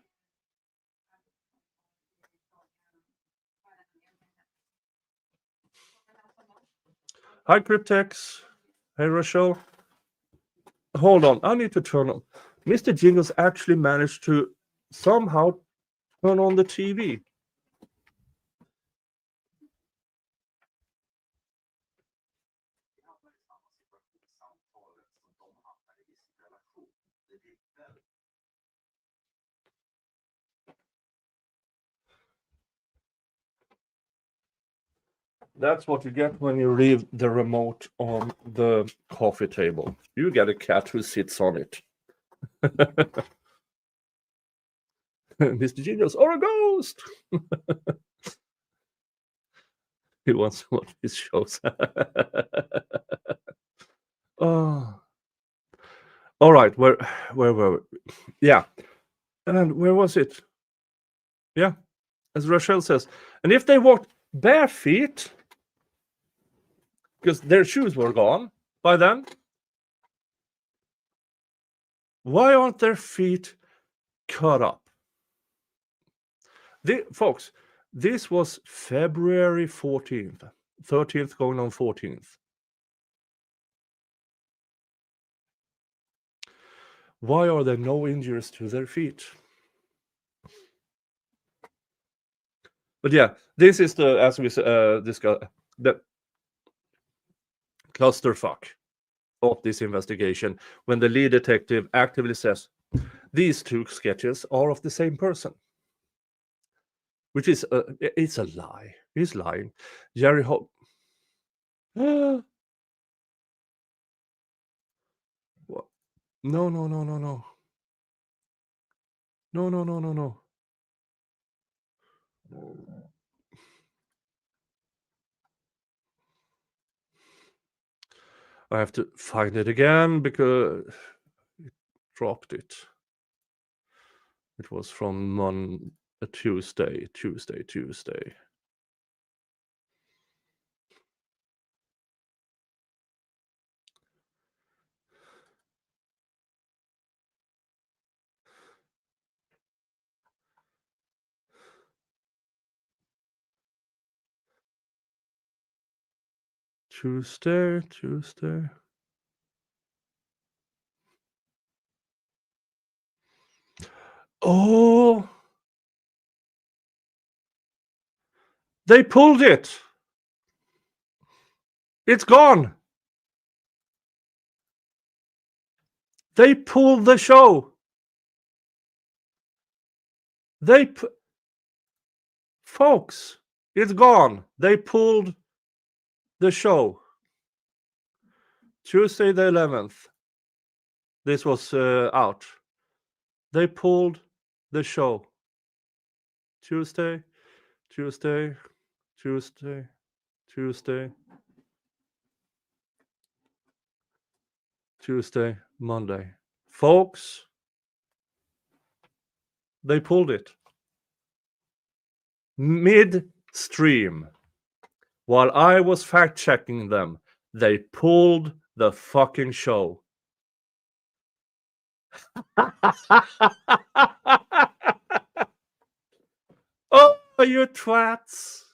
Hi, Cryptex. Hey, Rachel. Hold on, I need to turn on. Mr. Jingles actually managed to somehow turn on the TV. That's what you get when you leave the remote on the coffee table. You get a cat who sits on it. Mr. Genius or a ghost. He wants to watch his shows. Oh. All right, where were we? Yeah. And where was it? Yeah. As Rachel says, and if they walked bare feet, because their shoes were gone by then, why aren't their feet cut up? Folks, this was February 14th, 13th going on 14th. Why are there no injuries to their feet? But yeah, this is the, as we discussed, the clusterfuck of this investigation when the lead detective actively says these two sketches are of the same person, which is it's a lie. He's lying. Jerry Hope. No, no, no, no, no, no, no, no, no, no, no. I have to find it again because it dropped it. It was from a Tuesday. Tuesday. Oh, they pulled it. It's gone. They pulled the show. Folks, it's gone. They pulled the show. Tuesday the 11th. This was out. They pulled the show. Tuesday, Monday. Folks, they pulled it. Midstream. While I was fact checking them, they pulled the fucking show. Oh, you twats.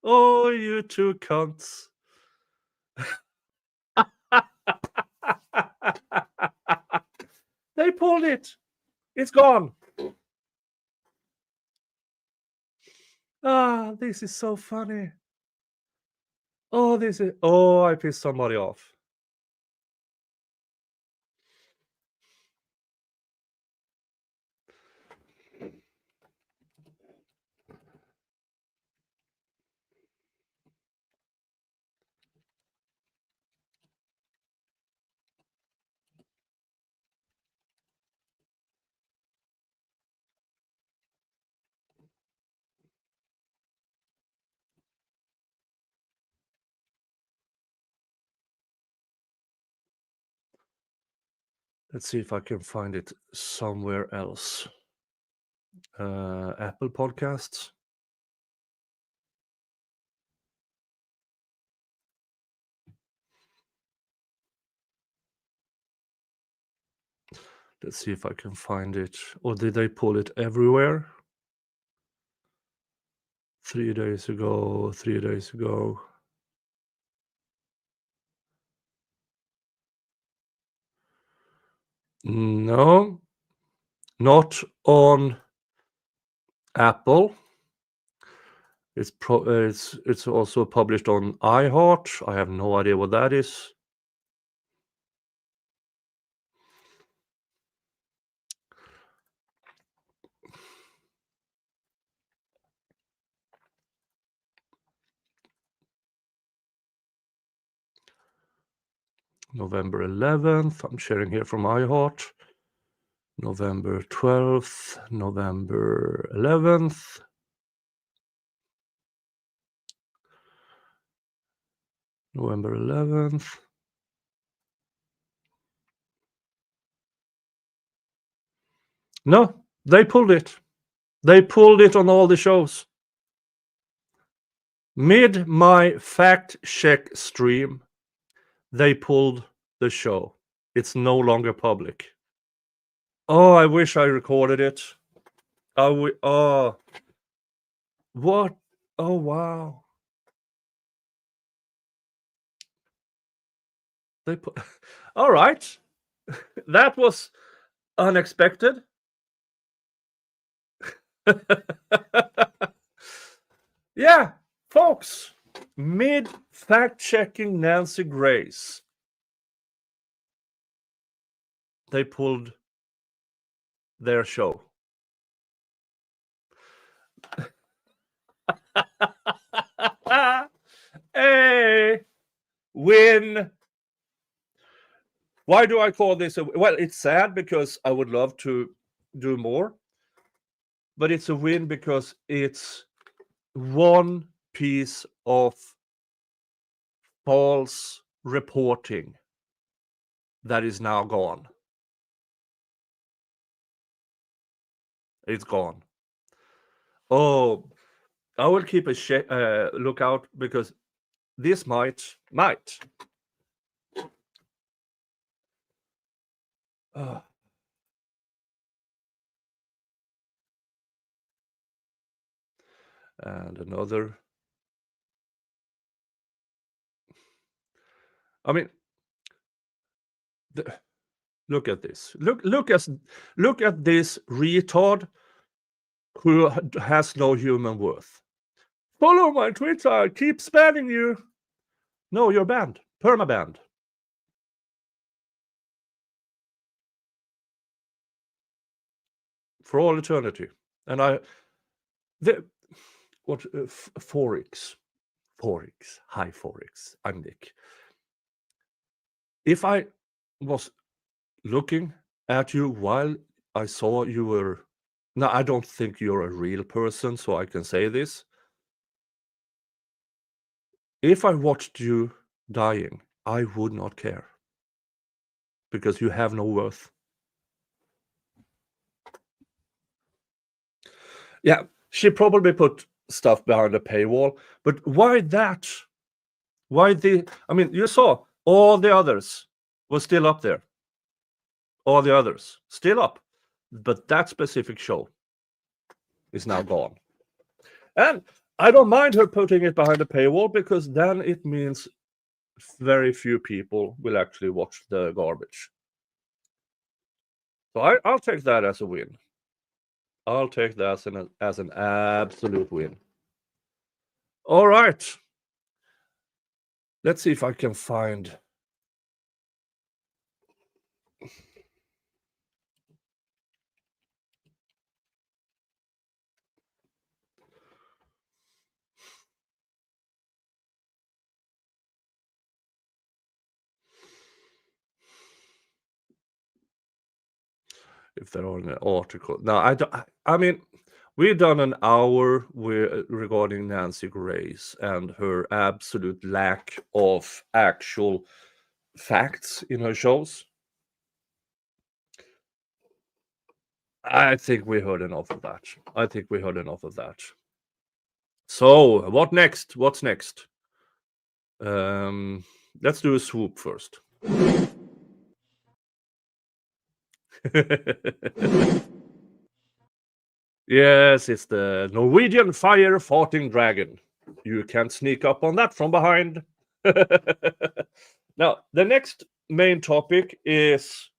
Oh, you two cunts. They pulled it. It's gone. Ah, this is so funny. Oh, I pissed somebody off. Let's see if I can find it somewhere else. Apple Podcasts. Let's see if I can find it. Or did they pull it everywhere? 3 days ago. No, not on Apple. It's also published on iHeart. I have no idea what that is. November 11th. I'm sharing here from my heart. November 12th, November 11th. November 11th. No, they pulled it. They pulled it on all the shows. Mid my fact check stream, they pulled the show. It's no longer public. Oh, I wish I recorded it. Oh, what? Oh, wow. They put. All right. That was unexpected. Yeah, folks. Mid fact checking Nancy Grace, they pulled their show. Hey, win. Why do I call this a well? It's sad because I would love to do more, but it's a win because it's one piece of false reporting that is now gone. It's gone. Oh, I will keep a lookout because this might. And another. I mean, look at this. Look at this retard who has no human worth. Follow my Twitter. I keep spamming you. No, you're banned. Perma-banned. For all eternity. And Forex. Hi, Forex. I'm Nick. If I was looking at you while I saw you were... Now, I don't think you're a real person, so I can say this. If I watched you dying, I would not care. Because you have no worth. Yeah, she probably put stuff behind a paywall, but why that? Why I mean, you saw all the others were still up there. All the others still up, but that specific show is now gone. And I don't mind her putting it behind a paywall because then it means very few people will actually watch the garbage. So I'll take that as a win. I'll take that as an absolute win. All right. Let's see if I can find... if there are an article. Now, I mean, we've done an hour regarding Nancy Grace and her absolute lack of actual facts in her shows. I think we heard enough of that. So, what next? What's next? Let's do a swoop first. Yes, it's the Norwegian fire-farting dragon. You can't sneak up on that from behind. Now, the next main topic is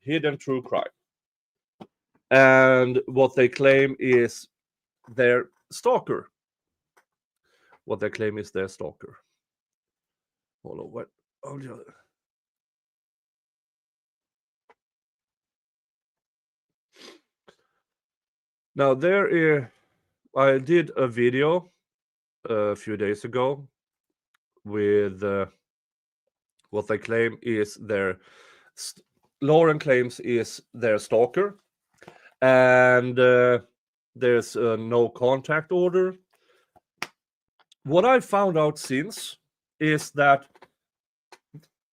hidden true crime. And what they claim is their stalker. Hold on, what? Now, I did a video a few days ago with what they claim is Lauren claims is their stalker, and there's a no contact order. What I found out since is that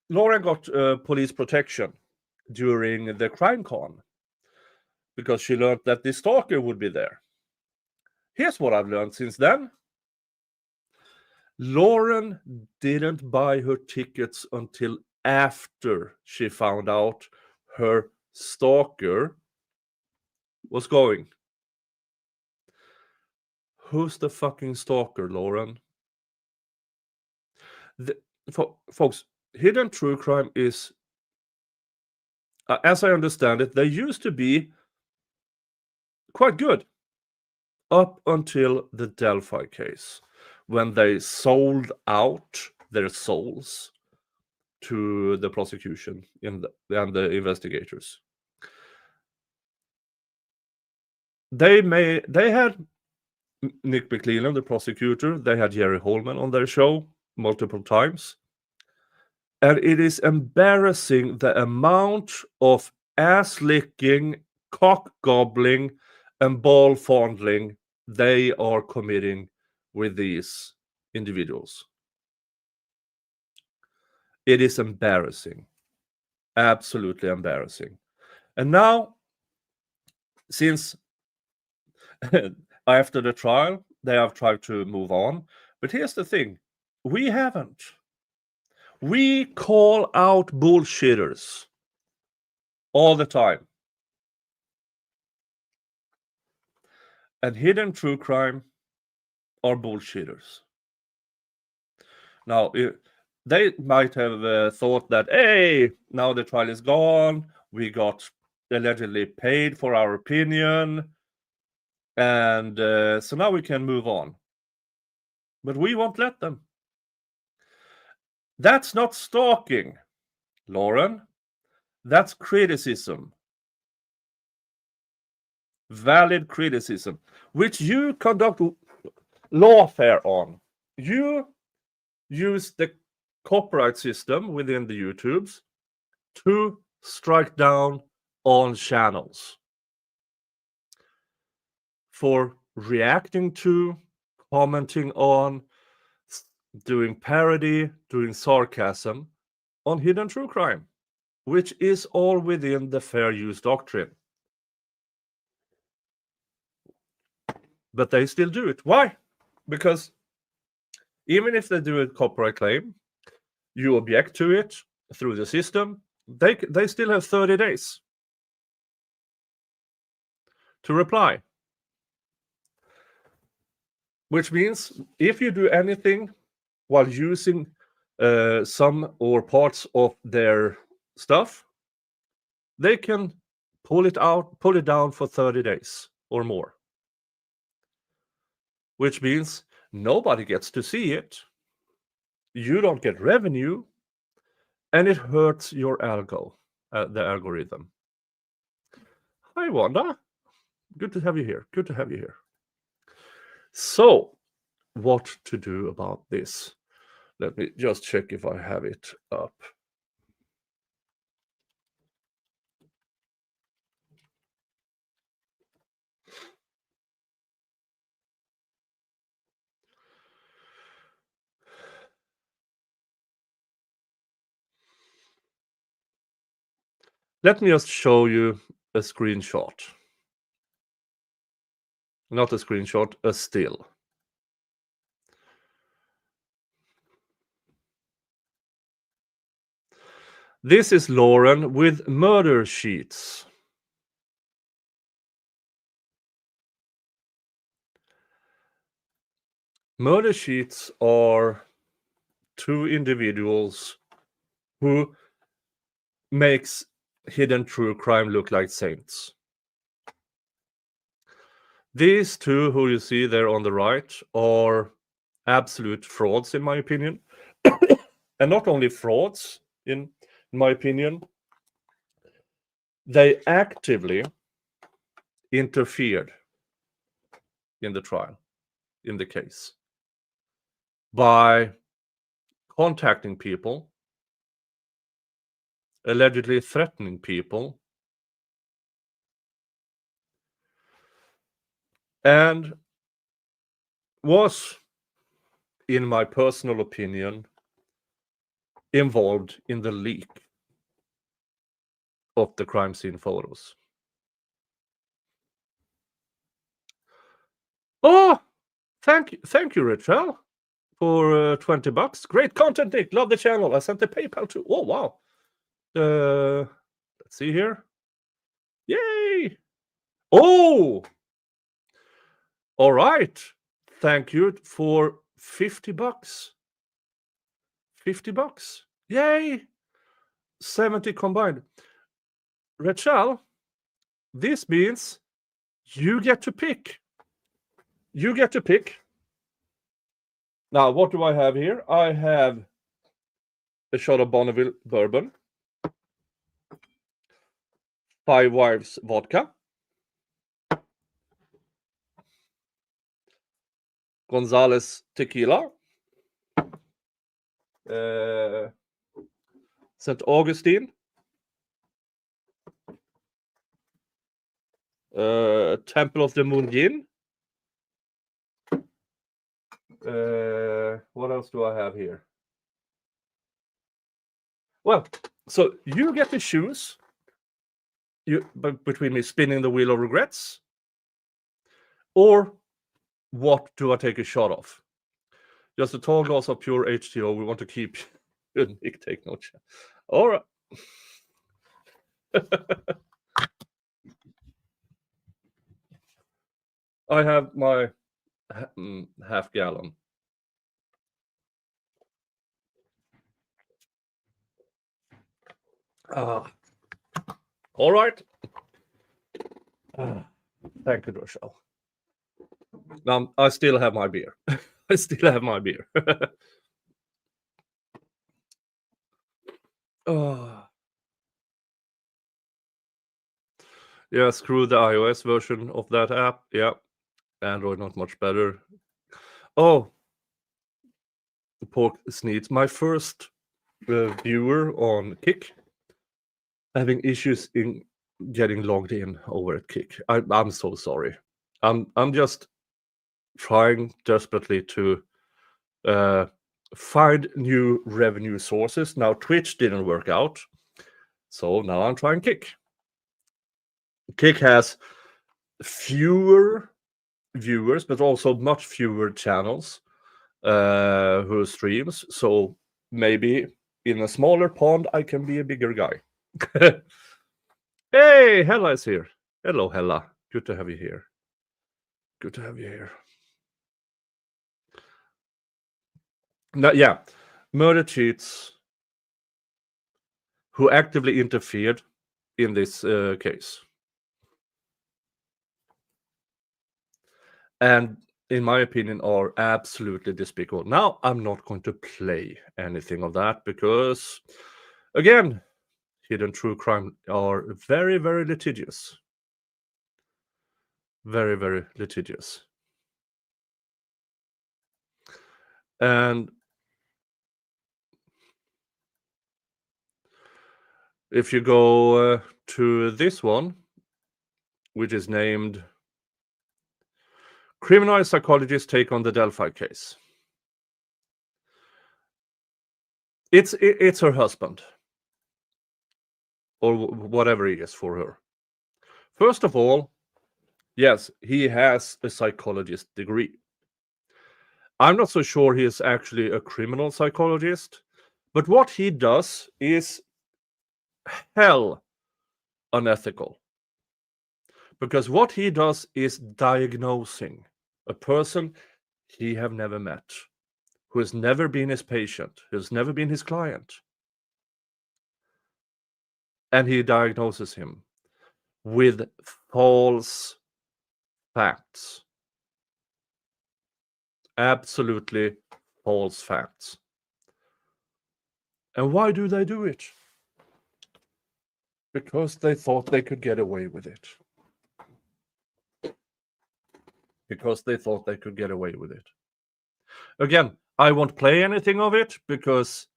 Lauren got police protection during the crime con because she learned that the stalker would be there. Here's what I've learned since then. Lauren didn't buy her tickets until after she found out her stalker was going. Who's the fucking stalker, Lauren? Folks, hidden true crime is, as I understand it, they used to be quite good up until the Delphi case, when they sold out their souls to the prosecution and the investigators. They had Nick McClellan, the prosecutor. They had Jerry Holman on their show multiple times. And it is embarrassing the amount of ass-licking, cock-gobbling, and ball-fondling they are committing with these individuals. It is embarrassing. Absolutely embarrassing. And now, since after the trial, they have tried to move on. But here's the thing. We haven't. We call out bullshitters all the time. And hidden true crime are bullshitters. Now, they might have thought that, hey, now the trial is gone. We got allegedly paid for our opinion. And so now we can move on. But we won't let them. That's not stalking, Lauren. That's criticism. Valid criticism, which you conduct lawfare on. You use the copyright system within the YouTubes to strike down on channels for reacting to, commenting on, doing parody, doing sarcasm on hidden true crime, which is all within the fair use doctrine. But they still do it. Why? Because even if they do a copyright claim, you object to it through the system, they still have 30 days to reply. Which means if you do anything while using some or parts of their stuff, they can pull it down for 30 days or more. Which means nobody gets to see it. You don't get revenue, and it hurts your the algorithm. Hi, Wanda. Good to have you here. Good to have you here. So, what to do about this? Let me just check if I have it up. Let me just show you a screenshot. Not a screenshot, a still. This is Lauren with murder sheets. Murder sheets are two individuals who makes hidden true crime look like saints. These two who you see there on the right are absolute frauds, in my opinion. And not only frauds, in my opinion, they actively interfered in the trial, in the case, by contacting people allegedly threatening people. And was, in my personal opinion, involved in the leak of the crime scene photos. Oh, thank you, Rachel, for $20. Great content, Nick. Love the channel. I sent the PayPal too. Oh, wow. Let's see here. Yay! Oh, all right. Thank you for $50. $50. Yay! 70 combined. Rachel, this means you get to pick. You get to pick. Now, what do I have here? I have a shot of Bonneville bourbon, Five Wives vodka, Gonzales tequila, St. Augustine, Temple of the Moon Gin. What else do I have here? Well, so you get to choose between me spinning the wheel of regrets, or what do I take a shot of? Just a tall glass of pure H2O. We want to keep Nick, take no chance. All right. I have my half gallon. All right. Thank you, Rochelle. Now, I still have my beer. I still have my beer. Yeah, screw the iOS version of that app. Yeah, Android not much better. Oh, pork sneeds. My first viewer on Kick having issues in getting logged in over at Kick. I'm so sorry. I'm just trying desperately to find new revenue sources. Now Twitch didn't work out, so now I'm trying Kick. Kick has fewer viewers, but also much fewer channels who streams. So maybe in a smaller pond, I can be a bigger guy. Hey, Hella is here. Hello, Hella. Good to have you here. Good to have you here. Now, yeah, Murder Cheats, who actively interfered in this case. And in my opinion, are absolutely despicable. Now, I'm not going to play anything of that because, again, hidden true crime are very, very litigious. Very, very litigious. And if you go to this one, which is named Criminal Psychologists Take on the Delphi Case. It's her husband, or whatever he is for her. First of all, yes, he has a psychologist degree. I'm not so sure he is actually a criminal psychologist, but what he does is hell unethical. Because what he does is diagnosing a person he have never met, who has never been his patient, who has never been his client. And he diagnoses him with false facts. Absolutely false facts. And why do they do it? Because they thought they could get away with it. Because they thought they could get away with it. Again, I won't play anything of it because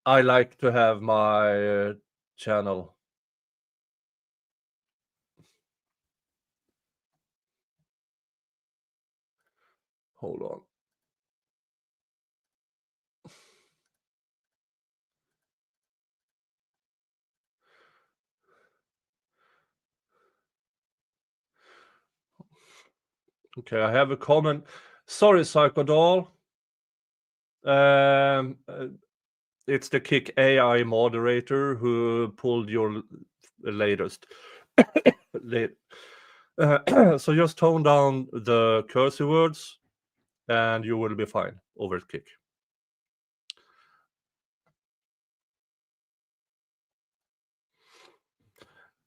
I like to have my channel. Hold on. Okay, I have a comment. Sorry, Psychodoll. It's the Kick AI moderator who pulled your latest. So just tone down the cursive words and you will be fine over Kick.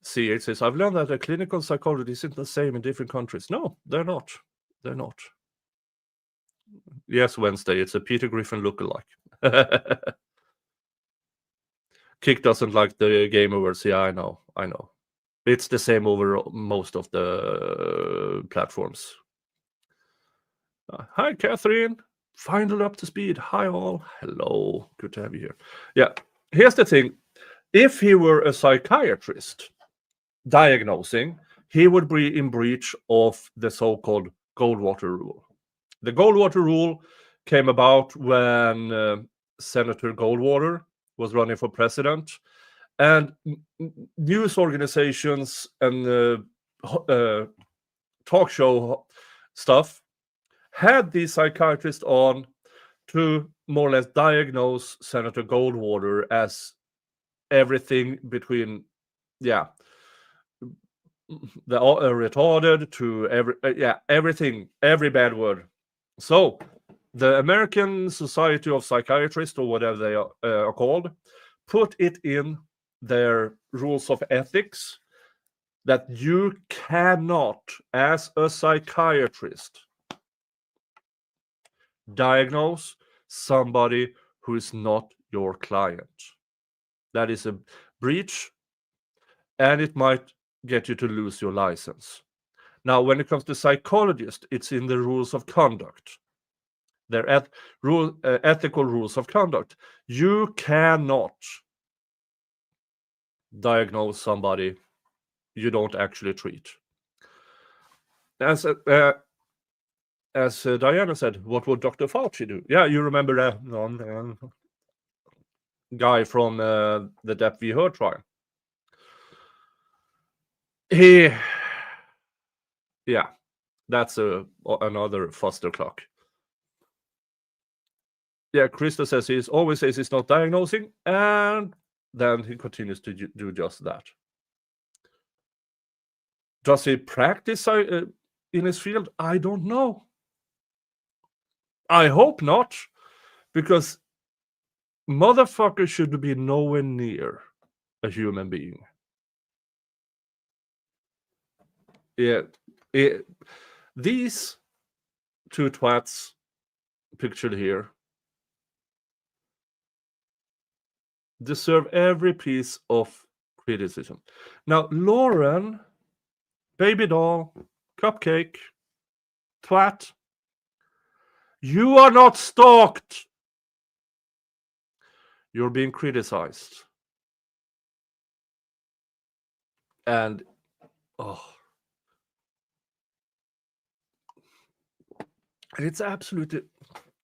See, it says, I've learned that a clinical psychology isn't the same in different countries. No, they're not. They're not. Yes, Wednesday, it's a Peter Griffin lookalike. Kick doesn't like the game awards. Yeah, I know. It's the same over most of the platforms. Hi, Catherine. Finally up to speed. Hi, all. Hello. Good to have you here. Yeah, here's the thing. If he were a psychiatrist diagnosing, he would be in breach of the so-called Goldwater rule. The Goldwater rule came about when Senator Goldwater was running for president, and news organizations and talk show stuff had these psychiatrists on to more or less diagnose Senator Goldwater as everything between, the retarded to everything, every bad word. So the American Society of Psychiatrists, or whatever they are called, put it in their rules of ethics that you cannot, as a psychiatrist, diagnose somebody who is not your client. That is a breach, and it might get you to lose your license. Now, when it comes to psychologists, it's in the rules of conduct. Their ethical rules of conduct. You cannot diagnose somebody you don't actually treat. As Diana said, what would Dr. Fauci do? Yeah, you remember that guy from the Depp v. Heard trial. That's another Foster clock. Yeah, Krista says he always says he's not diagnosing, and then he continues to do just that. Does he practice in his field? I don't know. I hope not, because motherfucker should be nowhere near a human being. Yeah, these two twats pictured here deserve every piece of criticism. Now, Lauren, baby doll, cupcake, twat, you are not stalked. You're being criticized. And, it's absolutely,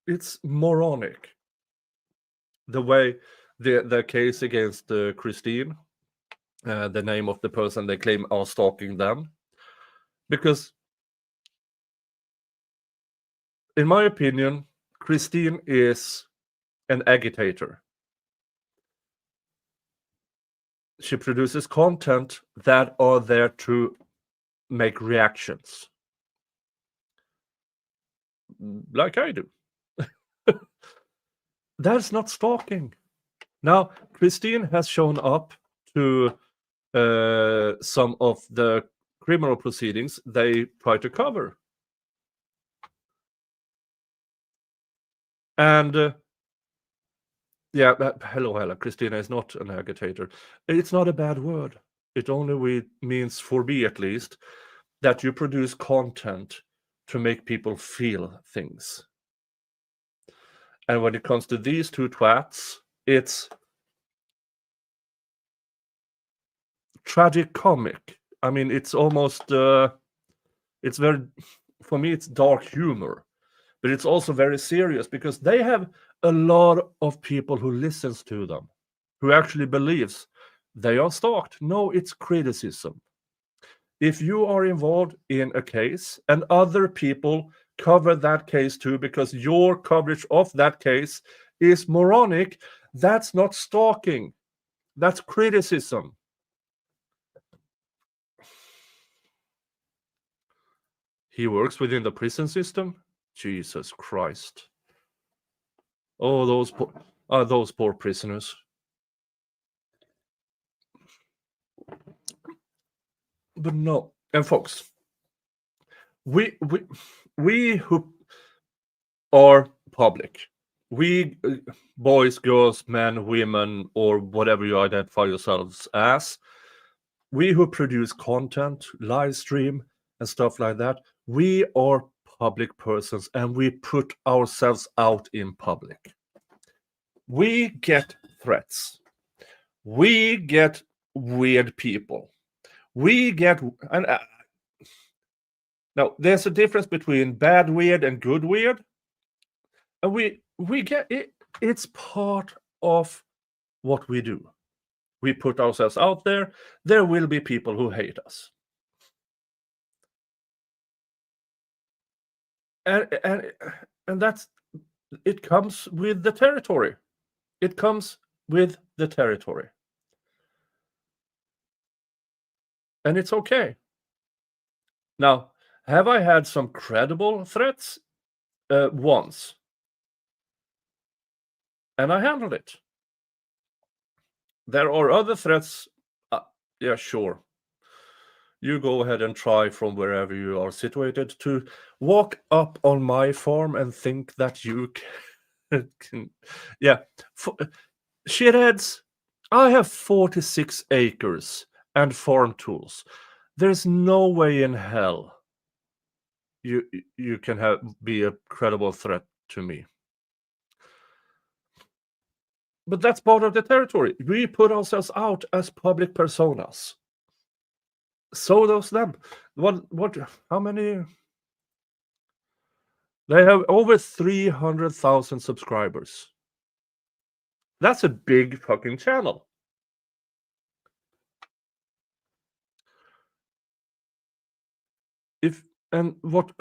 it's moronic. The way the case against Christine, the name of the person they claim are stalking them. Because, in my opinion, Christine is an agitator. She produces content that are there to make reactions. Like I do. That's not stalking. Now, Christine has shown up to some of the criminal proceedings they try to cover. And hello, Hella. Christina is not an agitator. It's not a bad word. It only means, for me at least, that you produce content to make people feel things. And when it comes to these two twats, it's tragic comic. I mean, it's almost it's very, for me, it's dark humor, but it's also very serious because they have a lot of people who listens to them, who actually believes they are stalked. No, it's criticism. If you are involved in a case and other people cover that case too because your coverage of that case is moronic, that's not stalking. That's criticism. He works within the prison system? Jesus Christ. Oh, those poor prisoners. But no, and folks, we who are public, we boys, girls, men, women, or whatever you identify yourselves as, we who produce content, live stream, and stuff like that, we are public persons and we put ourselves out in public. We get threats. We get weird people. We get, and now there's a difference between bad weird and good weird. And we get it. It's part of what we do. We put ourselves out there. There will be people who hate us. And that's, it comes with the territory. It comes with the territory. And it's okay. Now, have I had some credible threats? Once. And I handled it. There are other threats. Yeah, sure. You go ahead and try from wherever you are situated to walk up on my farm and think that you can. Yeah. Shitheads, I have 46 acres and farm tools. There's no way in hell you can be a credible threat to me. But that's part of the territory. We put ourselves out as public personas. So does them. What? How many? They have over 300,000 subscribers. That's a big fucking channel. And what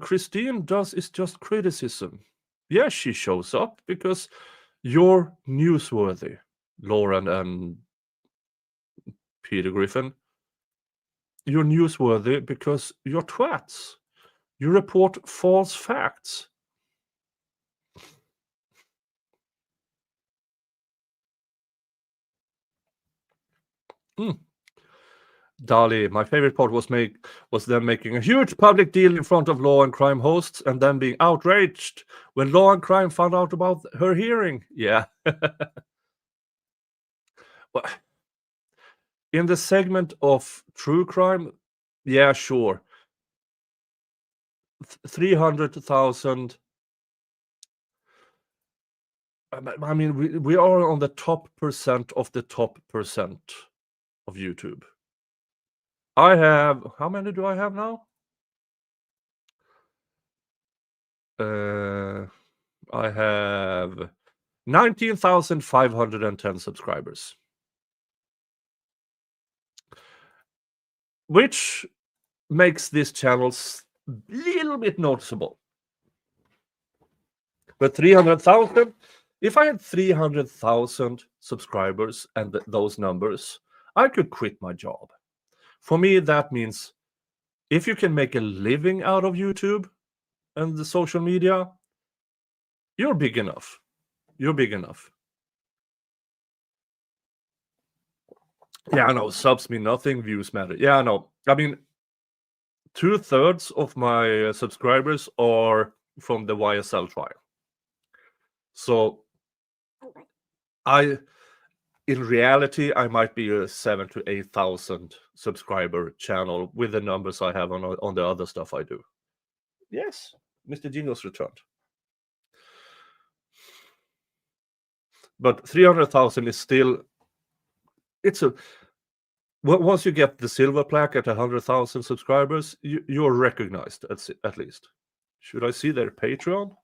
Christine does is just criticism. Yes, she shows up because you're newsworthy, Lauren and Peter Griffin. You're newsworthy because you're twats. You report false facts. Dali, my favorite part was them making a huge public deal in front of Law and Crime hosts and then being outraged when Law and Crime found out about her hearing. Yeah. Well, in the segment of true crime, yeah, sure. 300,000. I mean, we are on the top percent of the top percent of YouTube. I have, how many do I have now? I have 19,510 subscribers. Which makes this channel a little bit noticeable. But 300,000, if I had 300,000 subscribers and those numbers, I could quit my job. For me, that means if you can make a living out of YouTube and the social media, you're big enough. You're big enough. Yeah, I know. Subs mean nothing. Views matter. Yeah, I know. I mean, 2/3 of my subscribers are from the YSL trial. So, in reality, I might be a 7,000 to 8,000 subscriber channel with the numbers I have on the other stuff I do. Yes, Mr. Genius returned. But 300,000 is still, once you get the silver plaque at 100,000 subscribers, you're recognized at least. Should I see their Patreon?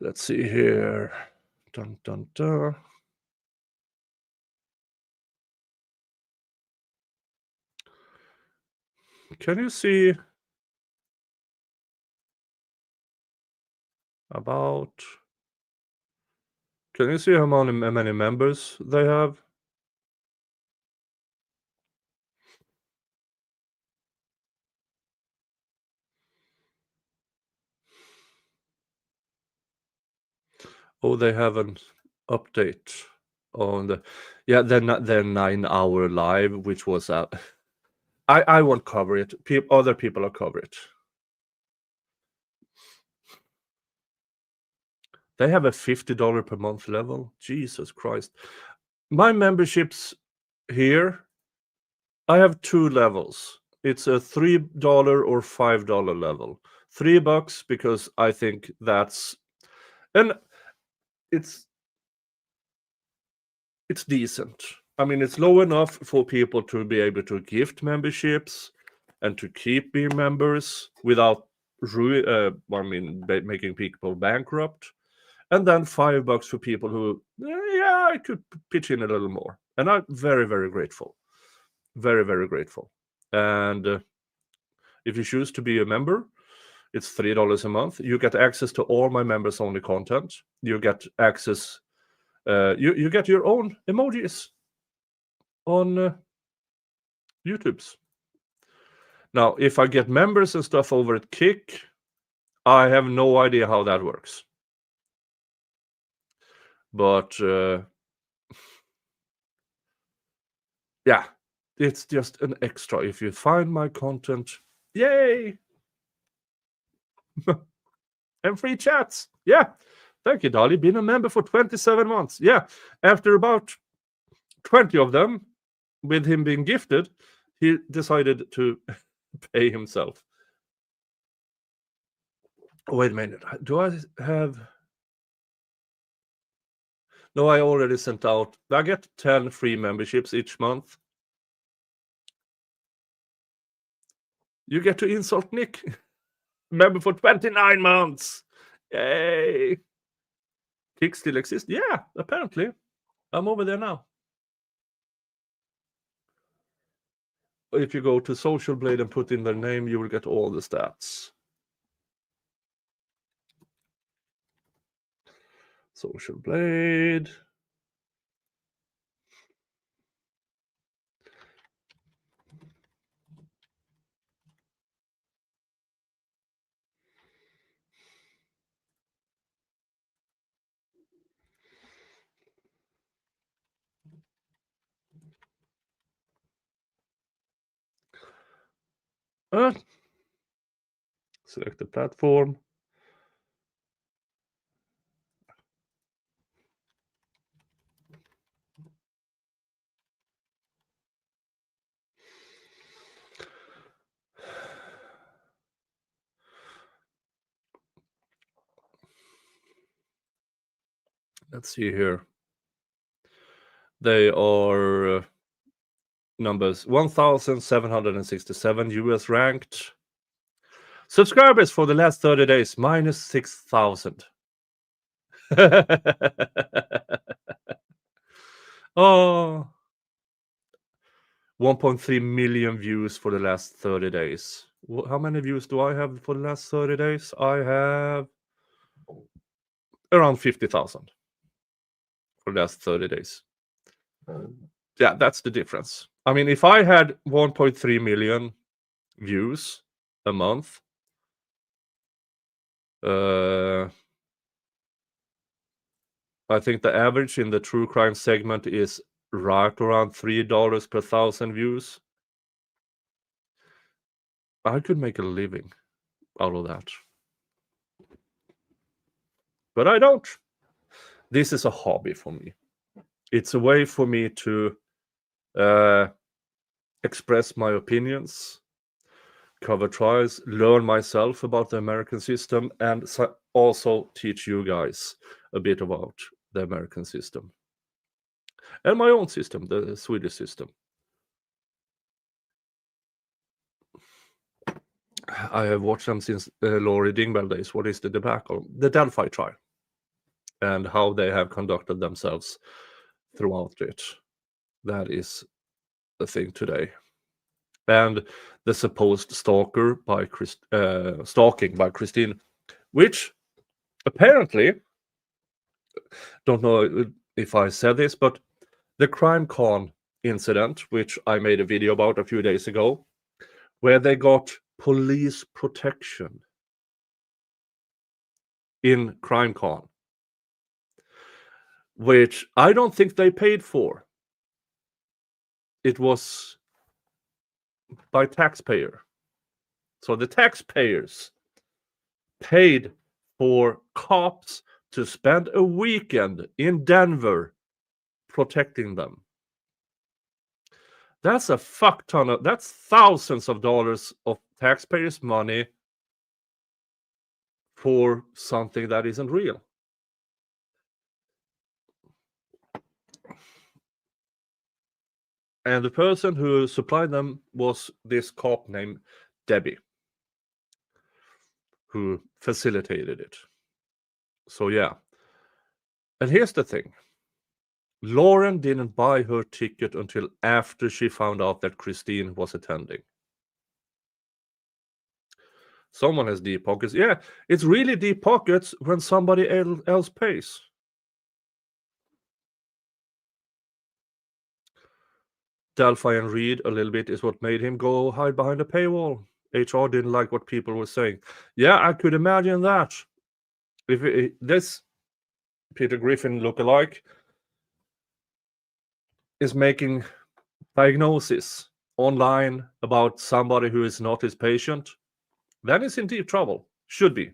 Let's see here. Dun, dun, dun. Can you see about? Can you see how many members they have? Oh, they have an update on the. Yeah, they're 9-hour live, which was I won't cover it. Other people will cover it. They have a $50 per month level. Jesus Christ. My memberships here, I have 2 levels. It's a $3 or $5 level. $3 because I think that's, and it's decent. I mean, it's low enough for people to be able to gift memberships and to keep being members without making people bankrupt. And then $5 for people who, I could pitch in a little more. And I'm very, very grateful. Very, very grateful. And if you choose to be a member, it's $3 a month. You get access to all my members only content. You get access, you get your own emojis on YouTube's. Now, if I get members and stuff over at Kick, I have no idea how that works. But yeah, it's just an extra. If you find my content, yay! And free chats. Yeah. Thank you, Dolly. Been a member for 27 months. Yeah. After about 20 of them, with him being gifted, he decided to pay himself. Wait a minute. Do I have... No, I already sent out. I get 10 free memberships each month. You get to insult Nick. Member for 29 months. Yay. Kick still exists? Yeah, apparently. I'm over there now. If you go to Social Blade and put in their name, you will get all the stats. Social Blade. Select the platform. Let's see here. They are numbers 1,767 US ranked. Subscribers for the last 30 days, minus 6,000. Oh, 1.3 million views for the last 30 days. How many views do I have for the last 30 days? I have around 50,000 for the last 30 days. Yeah, that's the difference. I mean, if I had 1.3 million views a month, I think the average in the true crime segment is right around $3 per 1,000 views. I could make a living out of that. But I don't. This is a hobby for me. It's a way for me to express my opinions, cover trials, learn myself about the American system, and also teach you guys a bit about the American system. And my own system, the Swedish system. I have watched them since Laurie Dingwall days. What is the debacle? The Delphi trial. And how they have conducted themselves throughout it. That is the thing today. And the supposed stalking by Christine, which apparently, don't know if I said this, but the CrimeCon incident, which I made a video about a few days ago, where they got police protection in CrimeCon, which I don't think they paid for. It was by taxpayer. So the taxpayers paid for cops to spend a weekend in Denver protecting them. That's a fuck ton of, that's thousands of dollars of taxpayers' money for something that isn't real. And the person who supplied them was this cop named Debbie, who facilitated it. So yeah. And here's the thing. Lauren didn't buy her ticket until after she found out that Christine was attending. Someone has deep pockets. Yeah, it's really deep pockets when somebody else pays. Delphi and Reed a little bit is what made him go hide behind a paywall. HR didn't like what people were saying. Yeah, I could imagine that. If this Peter Griffin lookalike is making diagnosis online about somebody who is not his patient, then he's in deep trouble. Should be.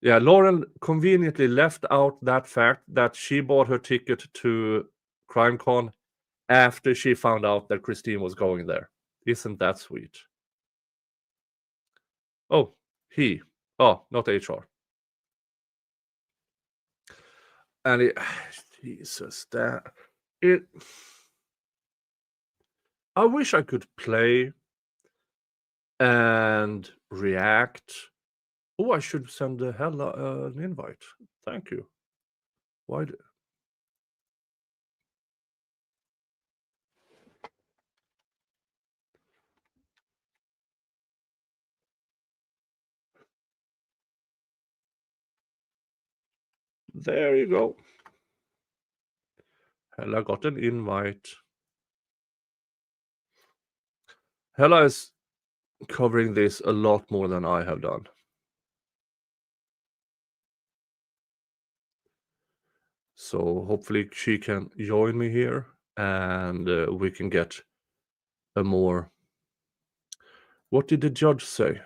Yeah, Lauren conveniently left out that fact that she bought her ticket to CrimeCon after she found out that Christine was going there. Isn't that sweet? Oh, he. Oh, not HR. And it, Jesus, that it. I wish I could play and react. Oh, I should send Hella an invite. Thank you. Why? There you go. Hella got an invite. Hella is covering this a lot more than I have done. So hopefully she can join me here and we can get a more... What did the judge say?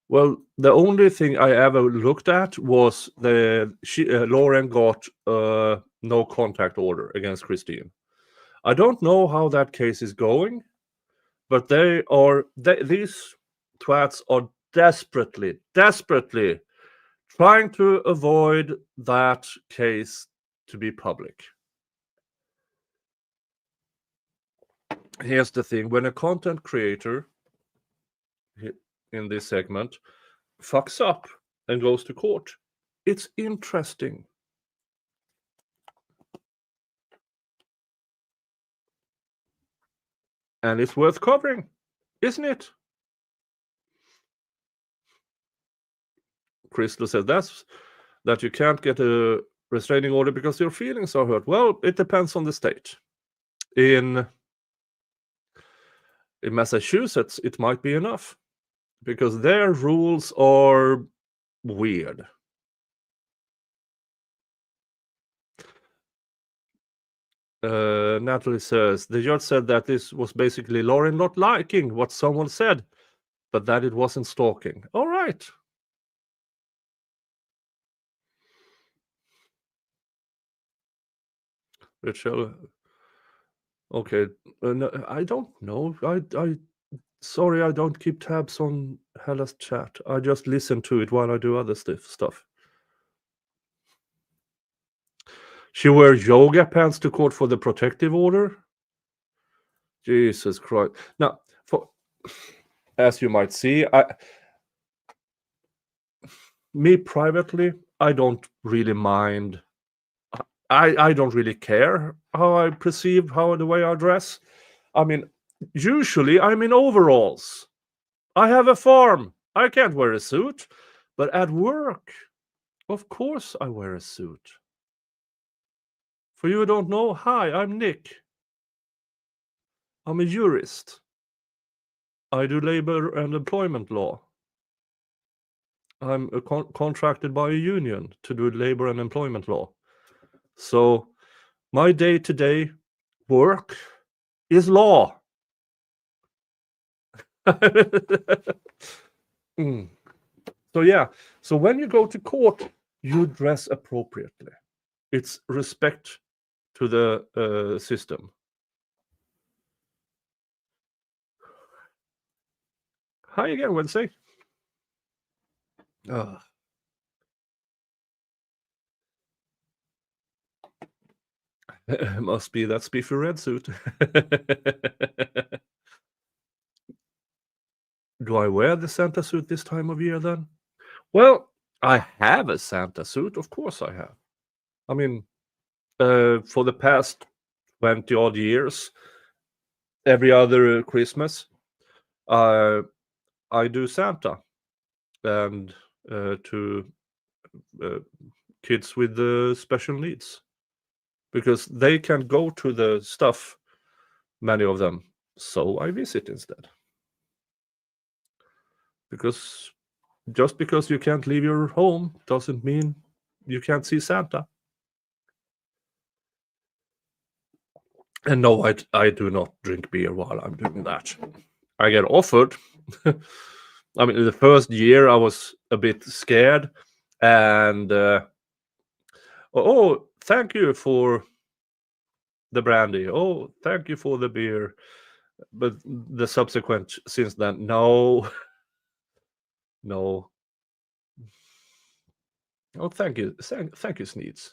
Well, the only thing I ever looked at was Lauren got a no contact order against Christine. I don't know how that case is going, but these twats are desperately trying to avoid that case to be public. Here's the thing. When a content creator in this segment fucks up and goes to court, it's interesting. And it's worth covering, isn't it? Crystal says that you can't get a restraining order because your feelings are hurt. Well, it depends on the state. In Massachusetts, it might be enough because their rules are weird. Natalie says, the judge said that this was basically Lauren not liking what someone said, but that it wasn't stalking. All right. Rachel, Okay. No, I don't know. Sorry, I don't keep tabs on Hella's chat. I just listen to it while I do other stuff. She wears yoga pants to court for the protective order. Jesus Christ! Now, as you might see, me privately, I don't really mind. I don't really care how I perceive how the way I dress. I mean, usually I'm in overalls. I have a farm. I can't wear a suit. But at work, of course I wear a suit. For you who don't know, hi, I'm Nick. I'm a jurist. I do labor and employment law. I'm contracted by a union to do labor and employment law. So my day-to-day work is law. Mm. So yeah, so when you go to court, you dress appropriately. It's respect to the system. Hi again, Wednesday. Must be that spiffy red suit. Do I wear the Santa suit this time of year then? Well, I have a Santa suit. Of course I have. I mean, for the past 20 odd years, every other Christmas, I do Santa. And to kids with special needs. Because they can go to the stuff, many of them. So I visit instead. Because just because you can't leave your home doesn't mean you can't see Santa. And no, I do not drink beer while I'm doing that. I get offered. I mean, the first year I was a bit scared. And, oh, thank you for the brandy. Oh, thank you for the beer. But the subsequent, since then, no. No. Oh, thank you. Thank you, Sneeds.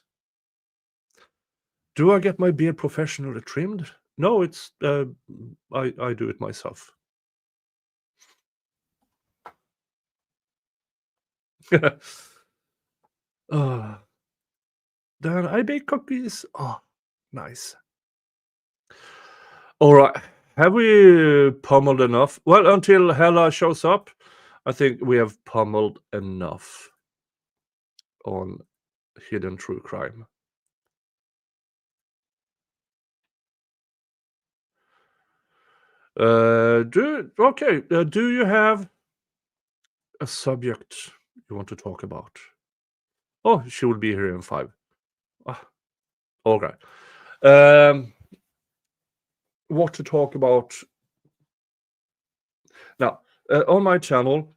Do I get my beard professionally trimmed? No, it's I do it myself. Then I bake cookies. Oh, nice. All right. Have we pummeled enough? Well, until Hella shows up, I think we have pummeled enough on hidden true crime. Do you have a subject you want to talk about? Oh, she will be here in 5. Okay. What to talk about now? On my channel,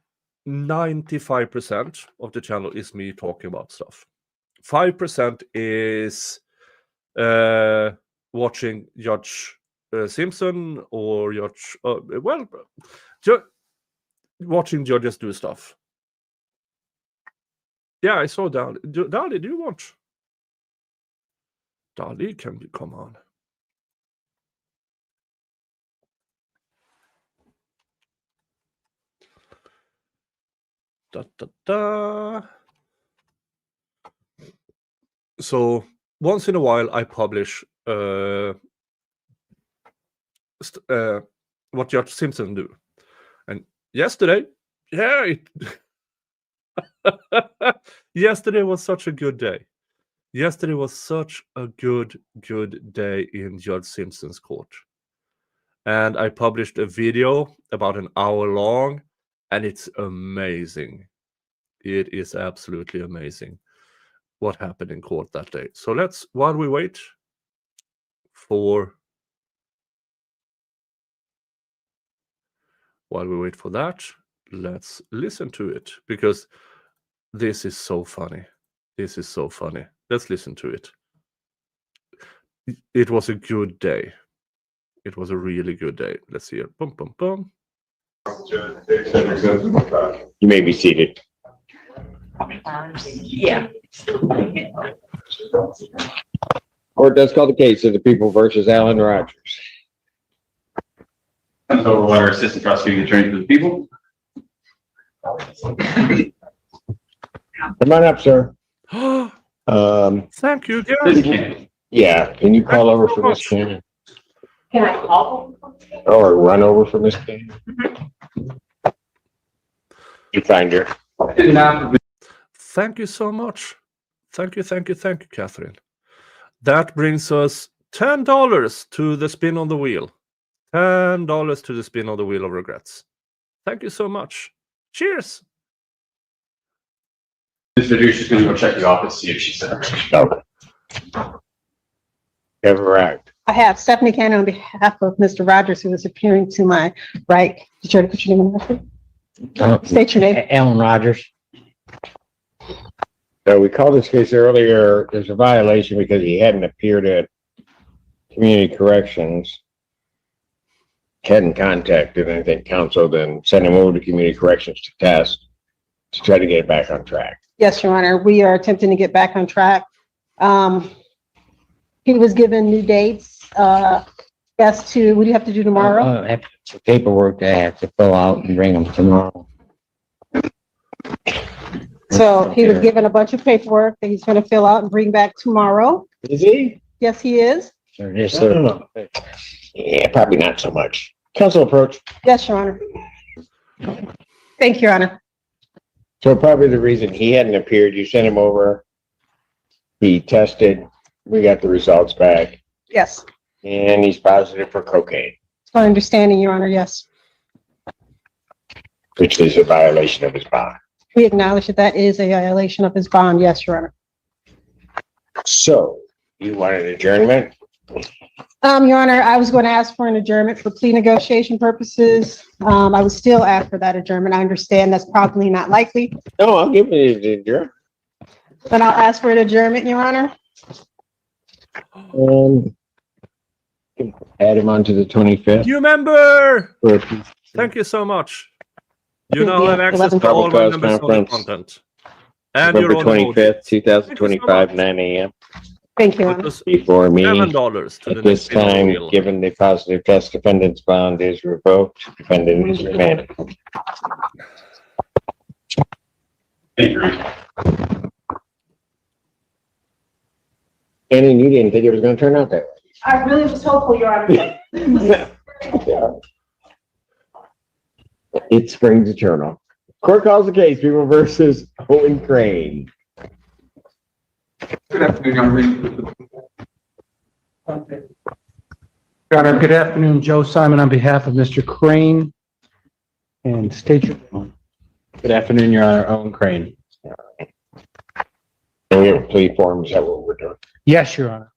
95% of the channel is me talking about stuff. 5% is watching Judge Simpson or Judge. Watching judges do stuff. Yeah, I saw Dali. Dali, do you watch? Dali, can you come on? Da, da, da. So once in a while, I publish what Judge Simpson do. And yesterday, yesterday was such a good day. Yesterday was such a good day in Judge Simpson's court. And I published a video about an hour long, and it's amazing. It is absolutely amazing what happened in court that day. So while we wait for that, let's listen to it, because this is so funny. This is so funny. Let's listen to it. It was a good day. It was a really good day. Let's see it. Boom, boom, boom. You may be seated. Yeah. Court does call the case of the people versus Alan Rogers. Overwater Assistant Prosecuting Attorney for the People. Come on up, sir. Thank you again. This can. Yeah, can you call over for Miss Cannon? Can I call? Or run over for Miss Cannon? You find her. Thank you so much. Thank you, Catherine. That brings us $10 to the spin on the wheel. $10 to the spin on the wheel of regrets. Thank you so much. Cheers. Ms. Vidu, she's going to go check the office, see if she's there. Okay. Have arrived. I have Stephanie Cannon on behalf of Mr. Rogers, who is appearing to my right. Did you put your name in the record? State your name. Alan Rogers. So we called this case earlier. There's a violation because he hadn't appeared at community corrections. Hadn't contacted anything counsel, then sent him over to community corrections to test to try to get it back on track. Yes, Your Honor. We are attempting to get back on track. He was given new dates as to what do you have to do tomorrow? Have some paperwork that I have to fill out and bring them tomorrow. So he was given a bunch of paperwork that he's going to fill out and bring back tomorrow. Is he? Yes, he is. So just I don't know. Yeah, probably not so much. Counsel approach. Yes, Your Honor. Thank you, Your Honor. So probably the reason he hadn't appeared, you sent him over. He tested. We got the results back. Yes. And he's positive for cocaine, It's my understanding, Your Honor. Yes. which is a violation of his bond. We acknowledge that that is a violation of his bond. Yes, Your Honor. So you want an adjournment? Your Honor, I was going to ask for an adjournment for plea negotiation purposes. I would still ask for that adjournment. I understand that's probably not likely, No, I'll give you the adjournment. but I'll ask for an adjournment, Your Honor. Add him on to the 25th. New member. Thank you so much. You now have access to all my members only content. And November you're on the 25th, 2025, 9 a.m. Thank you, Your Honor. Before me. $7 to the At this next spin on the time, wheel. given the positive test, defendant's bond is revoked. Defendant is remanded. Annie, you didn't think it was going to turn out that way. I really was hopeful, Your Honor. Yeah. It springs eternal. Court calls the case, People versus Owen Crane. Good afternoon, Your Honor. Your Honor, good afternoon. Joe Simon on behalf of Mr. Crane. And state your name. Good afternoon, Your Honor. Owen Crane. And we have a plea form, is that what we're doing? Yes, Your Honor.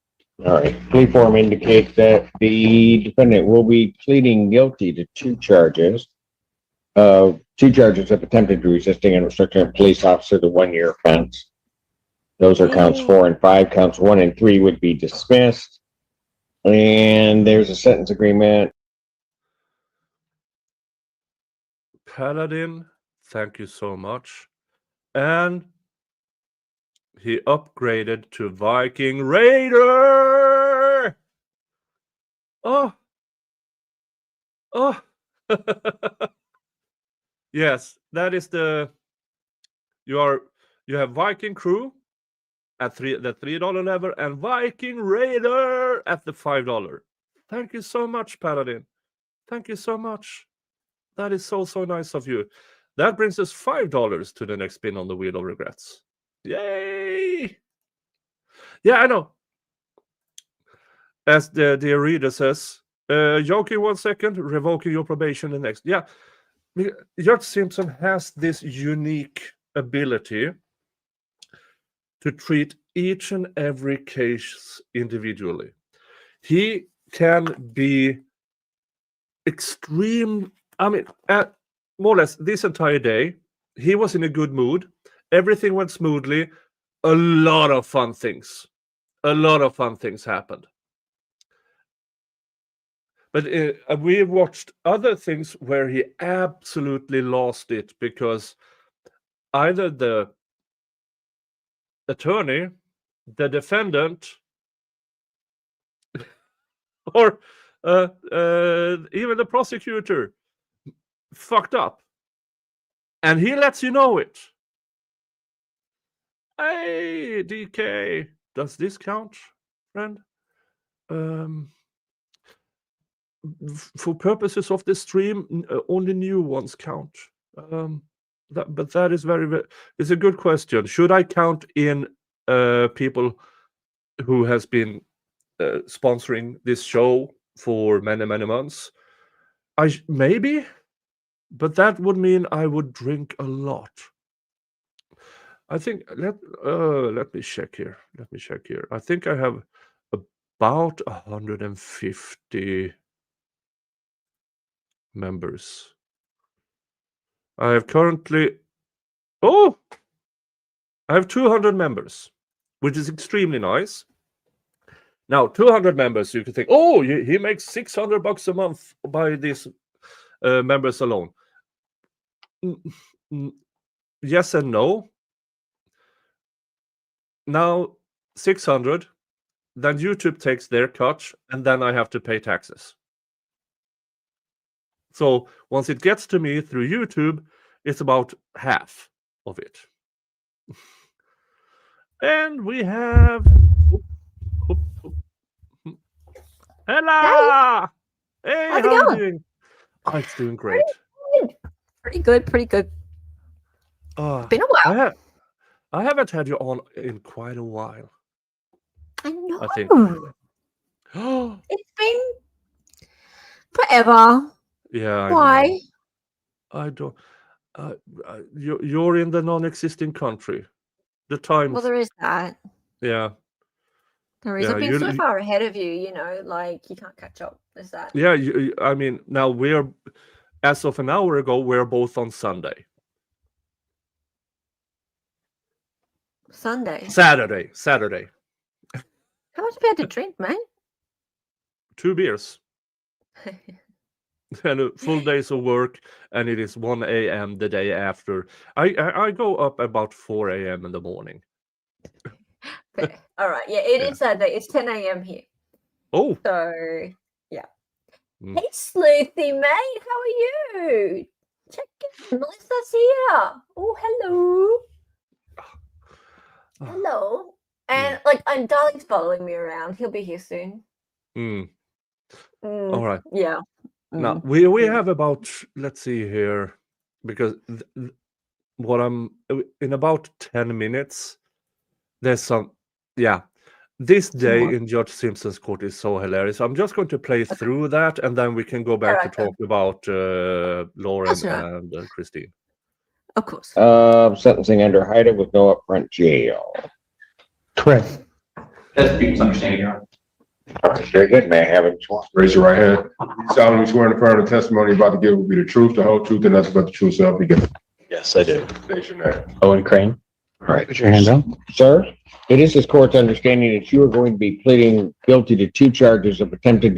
All right, plea form indicates that the defendant will be pleading guilty to two charges of attempted resisting and restricting a police officer to 1 year offense. Those are counts 4 and 5. Counts 1 and 3 would be dismissed. And there's a sentence agreement. Paladin, thank you so much. And he upgraded to Viking Raider. Oh. Yes, that is the you have Viking Crew at the $3 level and Viking Raider at the $5. Thank you so much, Paladin. Thank you so much. That is so nice of you. That brings us $5 to the next spin on the wheel of regrets. Yay! Yeah, I know. As the dear reader says, joking 1 second, revoking your probation the next. Yeah, Judge Simpson has this unique ability to treat each and every case individually. He can be extreme. I mean, more or less this entire day, he was in a good mood. Everything went smoothly. A lot of fun things happened. But we watched other things where he absolutely lost it because either the attorney, the defendant, or even the prosecutor fucked up. And he lets you know it. Hey, DK, does this count, friend? For purposes of the stream, only new ones count. But that is it's a good question. Should I count in people who has been sponsoring this show for many, many months? Maybe, but that would mean I would drink a lot. I think let me check here. I think I have about 150 members. I have currently I have 200 members, which is extremely nice. Now, 200 members, you can think, oh, he makes $600 a month by these members alone. Yes and no. Now 600, then YouTube takes their cut, and then I have to pay taxes. So once it gets to me through YouTube, it's about half of it. And we have Ella! Hey, How's it how are you going? doing? Oh, it's doing great. Pretty good. Oh, Been a while. I haven't had you on in quite a while. I know. I think. It's been forever. Yeah. I Why? know. I don't. You're in the non-existing country. The times. Well, there is that. Yeah. There is. Yeah, I've been so far ahead of you, like you can't catch up. There's that. Yeah. I mean, now as of an hour ago, we're both on Sunday. Saturday. How much have you had to drink, man? 2 beers. And a full days of work, and it is 1 a.m. the day after. I go up about 4 a.m. in the morning. Fair. All right. Yeah, it is Saturday. It's 10 a.m. here. Oh. So, yeah. Hey, Sleuthy, mate. How are you? Check in. Melissa's here. Oh, hello. Hello. And, and Darling's following me around. He'll be here soon. All right. Yeah. Now we have about, let's see here, because in about 10 minutes, there's some, this day in Judge Simpson's court is so hilarious. I'm just going to play through that, and then we can go back to talk about Lauren and Christine. Of course. Sentencing under HIDA with no upfront jail. Correct. That's people's understanding, Your Honor. All right, very good. May I have it? Raise your right hand. Solemnly swear in the affirmative testimony you're about to give will be the truth, the whole truth, and nothing but the truth, so help you God. Yes, I do. State your name. Owen Crane. All right. Put your hand up. Sir, it is this court's understanding that you are going to be pleading guilty to 2 charges of attempted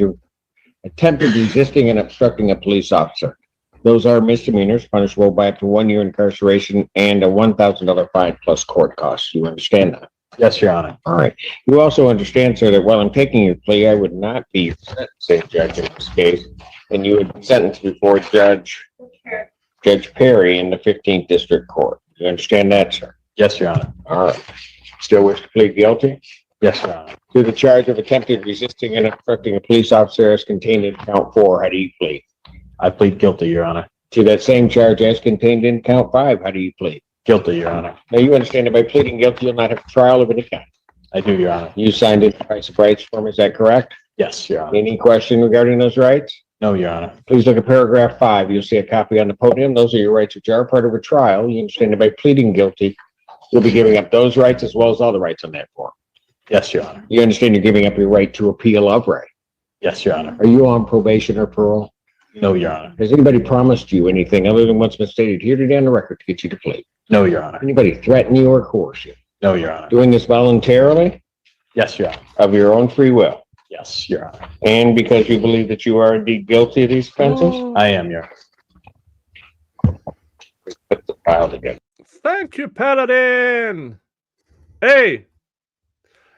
resisting and obstructing a police officer. Those are misdemeanors, punishable by up to 1 year incarceration and a $1,000 fine plus court costs. You understand that? Yes, Your Honor. All right. You also understand, sir, that while I'm taking your plea, I would not be your sentencing judge in this case, and you would be sentenced before Judge Perry in the 15th District Court. You understand that, sir? Yes, Your Honor. All right. Still wish to plead guilty? Yes, Your Honor. To the charge of attempted resisting and obstructing a police officer as contained in count 4, how do you plead? I plead guilty, Your Honor. To that same charge as contained in count 5, how do you plead? Guilty, Your Honor. Now, you understand that by pleading guilty, you'll not have a trial of any kind. I do, Your Honor. You signed in the Price of Rights form, is that correct? Yes, Your Honor. Any question regarding those rights? No, Your Honor. Please look at paragraph 5. You'll see a copy on the podium. Those are your rights which are part of a trial. You understand that by pleading guilty, you'll be giving up those rights as well as all the rights on that form. Yes, Your Honor. You understand you're giving up your right to appeal of right. Yes, Your Honor. Are you on probation or parole? No, Your Honor. Has anybody promised you anything other than what's been stated here today on the record to get you to plead? No, Your Honor. Anybody threaten you or coerce you? No, Your Honor. Doing this voluntarily? Yes, Your Honor. Of your own free will? Yes, Your Honor. And because you believe that you are indeed guilty of these offenses? I am, Your Honor. Put the file together. Thank you, Paladin. Hey,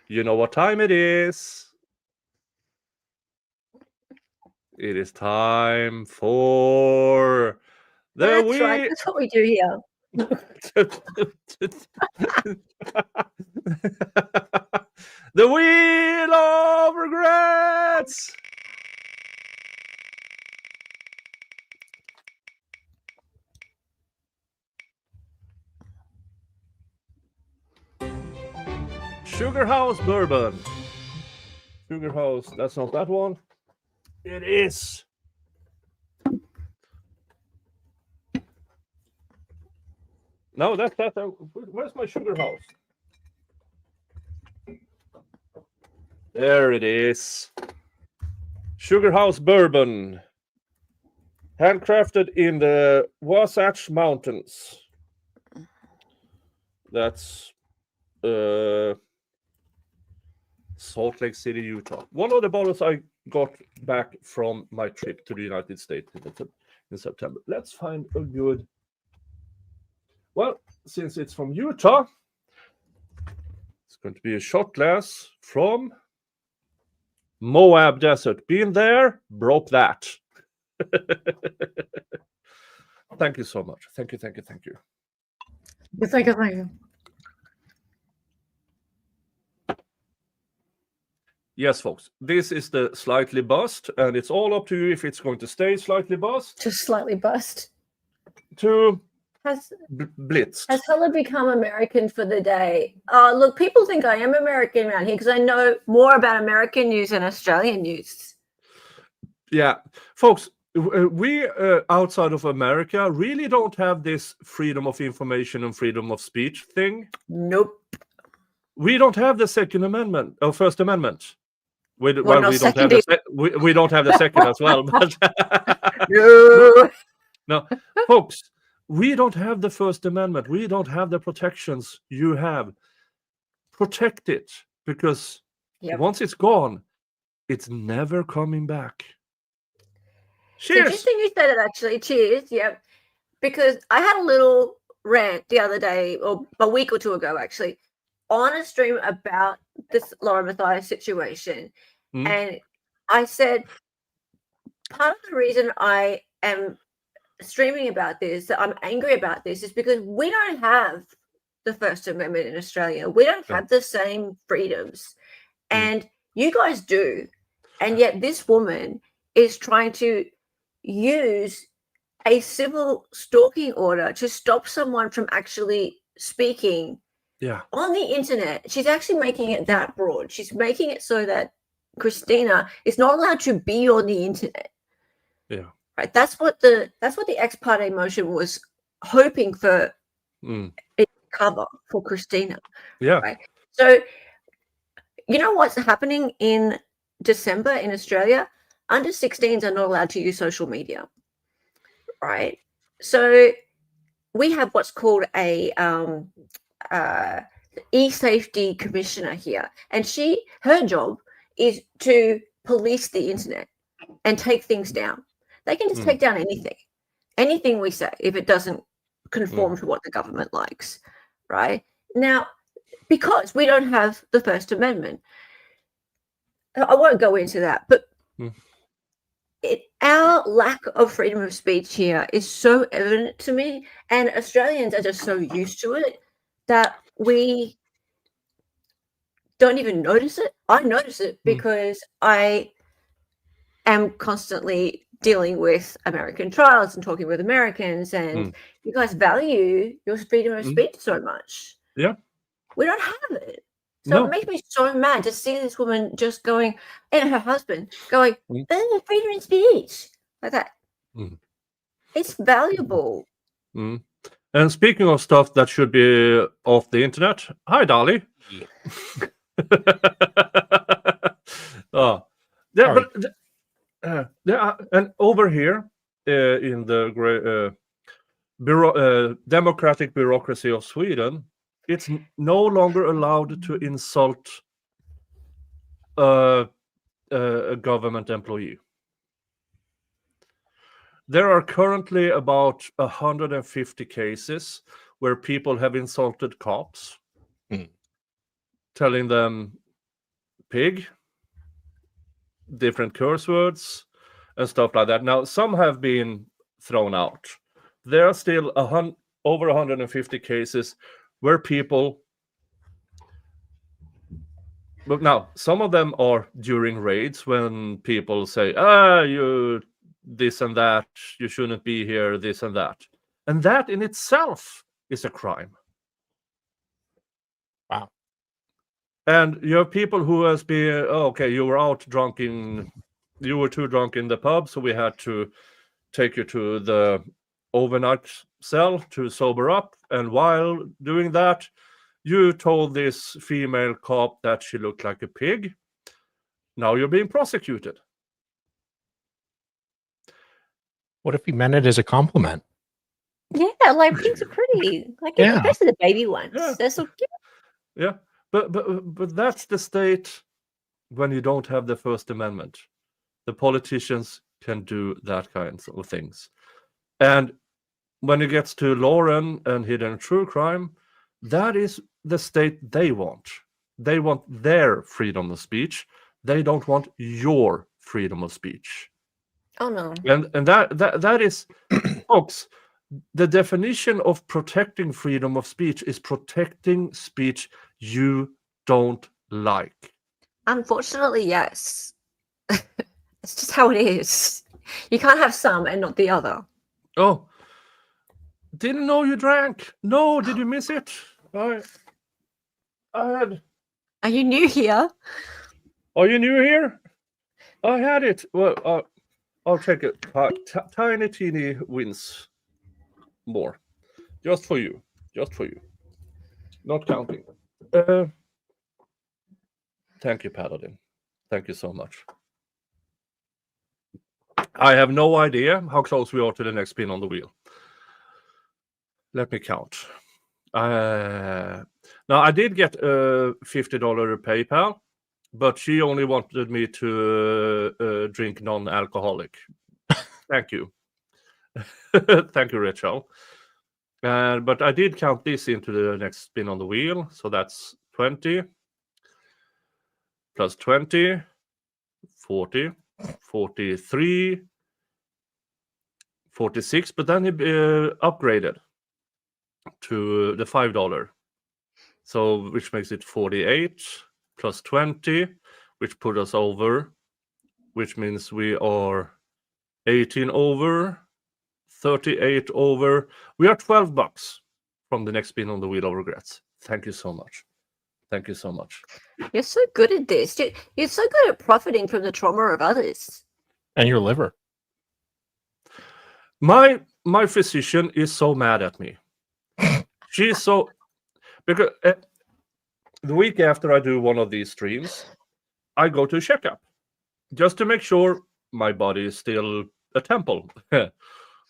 you know what time it is? It is time for the That's right. That's what we do here. The Wheel of Regrets. Sugar House Bourbon. Sugar House, that's not that one. It is. No, that's that. Where's my Sugar House? There it is. Sugar House Bourbon. Handcrafted in the Wasatch Mountains. That's Salt Lake City, Utah. One of the bottles I got back from my trip to the United States in September. Let's find a good. Well, since it's from Utah, it's going to be a shot glass from Moab Desert. Been there, broke that. Thank you so much. Thank you. Thank you. Yes, folks, this is the slightly bust, and it's all up to you if it's going to stay slightly bust. Just slightly bust. To Has blitz. Has Hella become American for the day? Look, people think I am American around here because I know more about American news than Australian news. Yeah, folks, we outside of America really don't have this freedom of information and freedom of speech thing. Nope. We don't have the Second Amendment or First Amendment. We don't have the second as well. But no, folks, we don't have the First Amendment. We don't have the protections you have. Protect it, because once it's gone, it's never coming back. Cheers. It's interesting you said it, actually. Cheers. Yep. Because I had a little rant the other day, or a week or two ago, actually, on a stream about this Laura Mathias situation. And I said, part of the reason I am streaming about this, that I'm angry about this, is because we don't have the First Amendment in Australia. We don't have the same freedoms. And you guys do. And yet this woman is trying to use a civil stalking order to stop someone from actually speaking on the internet. She's actually making it that broad. She's making it so that Christina is not allowed to be on the internet. Yeah. Right. That's what the ex parte motion was hoping for it cover for Christina. Yeah. Right. So you know what's happening in December in Australia? Under 16s are not allowed to use social media. Right. So we have what's called a e-safety commissioner here, and her job is to police the internet and take things down. They can just take down anything we say if it doesn't conform to what the government likes, right? Now, because we don't have the First Amendment, I won't go into that, but our lack of freedom of speech here is so evident to me, and Australians are just so used to it that we don't even notice it. I notice it because I am constantly dealing with American trials and talking with Americans, and you guys value your freedom of speech so much. Yeah. We don't have it. So it makes me so mad to see this woman just going, and her husband going, freedom of speech, like that. It's valuable. And speaking of stuff that should be off the internet, hi, Dolly. And over here in the democratic bureaucracy of Sweden, it's no longer allowed to insult a government employee. There are currently about 150 cases where people have insulted cops, telling them pig, different curse words, and stuff like that. Now, some have been thrown out. There are still over 150 cases where people. But now, some of them are during raids when people say, you this and that, you shouldn't be here, this and that. And that in itself is a crime. Wow. And you have people who has been, okay, you were out drunk you were too drunk in the pub, so we had to take you to the overnight cell to sober up. And while doing that, you told this female cop that she looked like a pig. Now you're being prosecuted. What if he meant it as a compliment? Yeah, like pigs are pretty. Like especially the baby ones. Yeah. They're so cute. Yeah, but that's the state when you don't have the First Amendment. The politicians can do that kinds of things. And when it gets to Lauren and hidden true crime, that is the state they want. They want their freedom of speech. They don't want your freedom of speech. Oh no. And that is, folks, the definition of protecting freedom of speech is protecting speech you don't like. Unfortunately, yes. It's just how it is. You can't have some and not the other. Oh, didn't know you drank. No, did you miss it? I had. Are you new here? Are you new here? I had it. Well, I'll take it. Tiny, teeny wins more. Just for you. Just for you. Not counting. Thank you, Paladin. Thank you so much. I have no idea how close we are to the next spin on the wheel. Let me count. Now, I did get a $50 PayPal, but she only wanted me to drink non-alcoholic. Thank you. Thank you, Rachel. But I did count this into the next spin on the wheel. So that's 20 plus 20, 40, 43, 46. But then he upgraded to the $5. So which makes it 48 plus 20, which put us over, which means we are 18 over, 38 over. We are $12 from the next spin on the wheel of regrets. Thank you so much. Thank you so much. You're so good at this. You're so good at profiting from the trauma of others. And your liver. My physician is so mad at me. She's so, because the week after I do one of these streams, I go to a checkup just to make sure my body is still a temple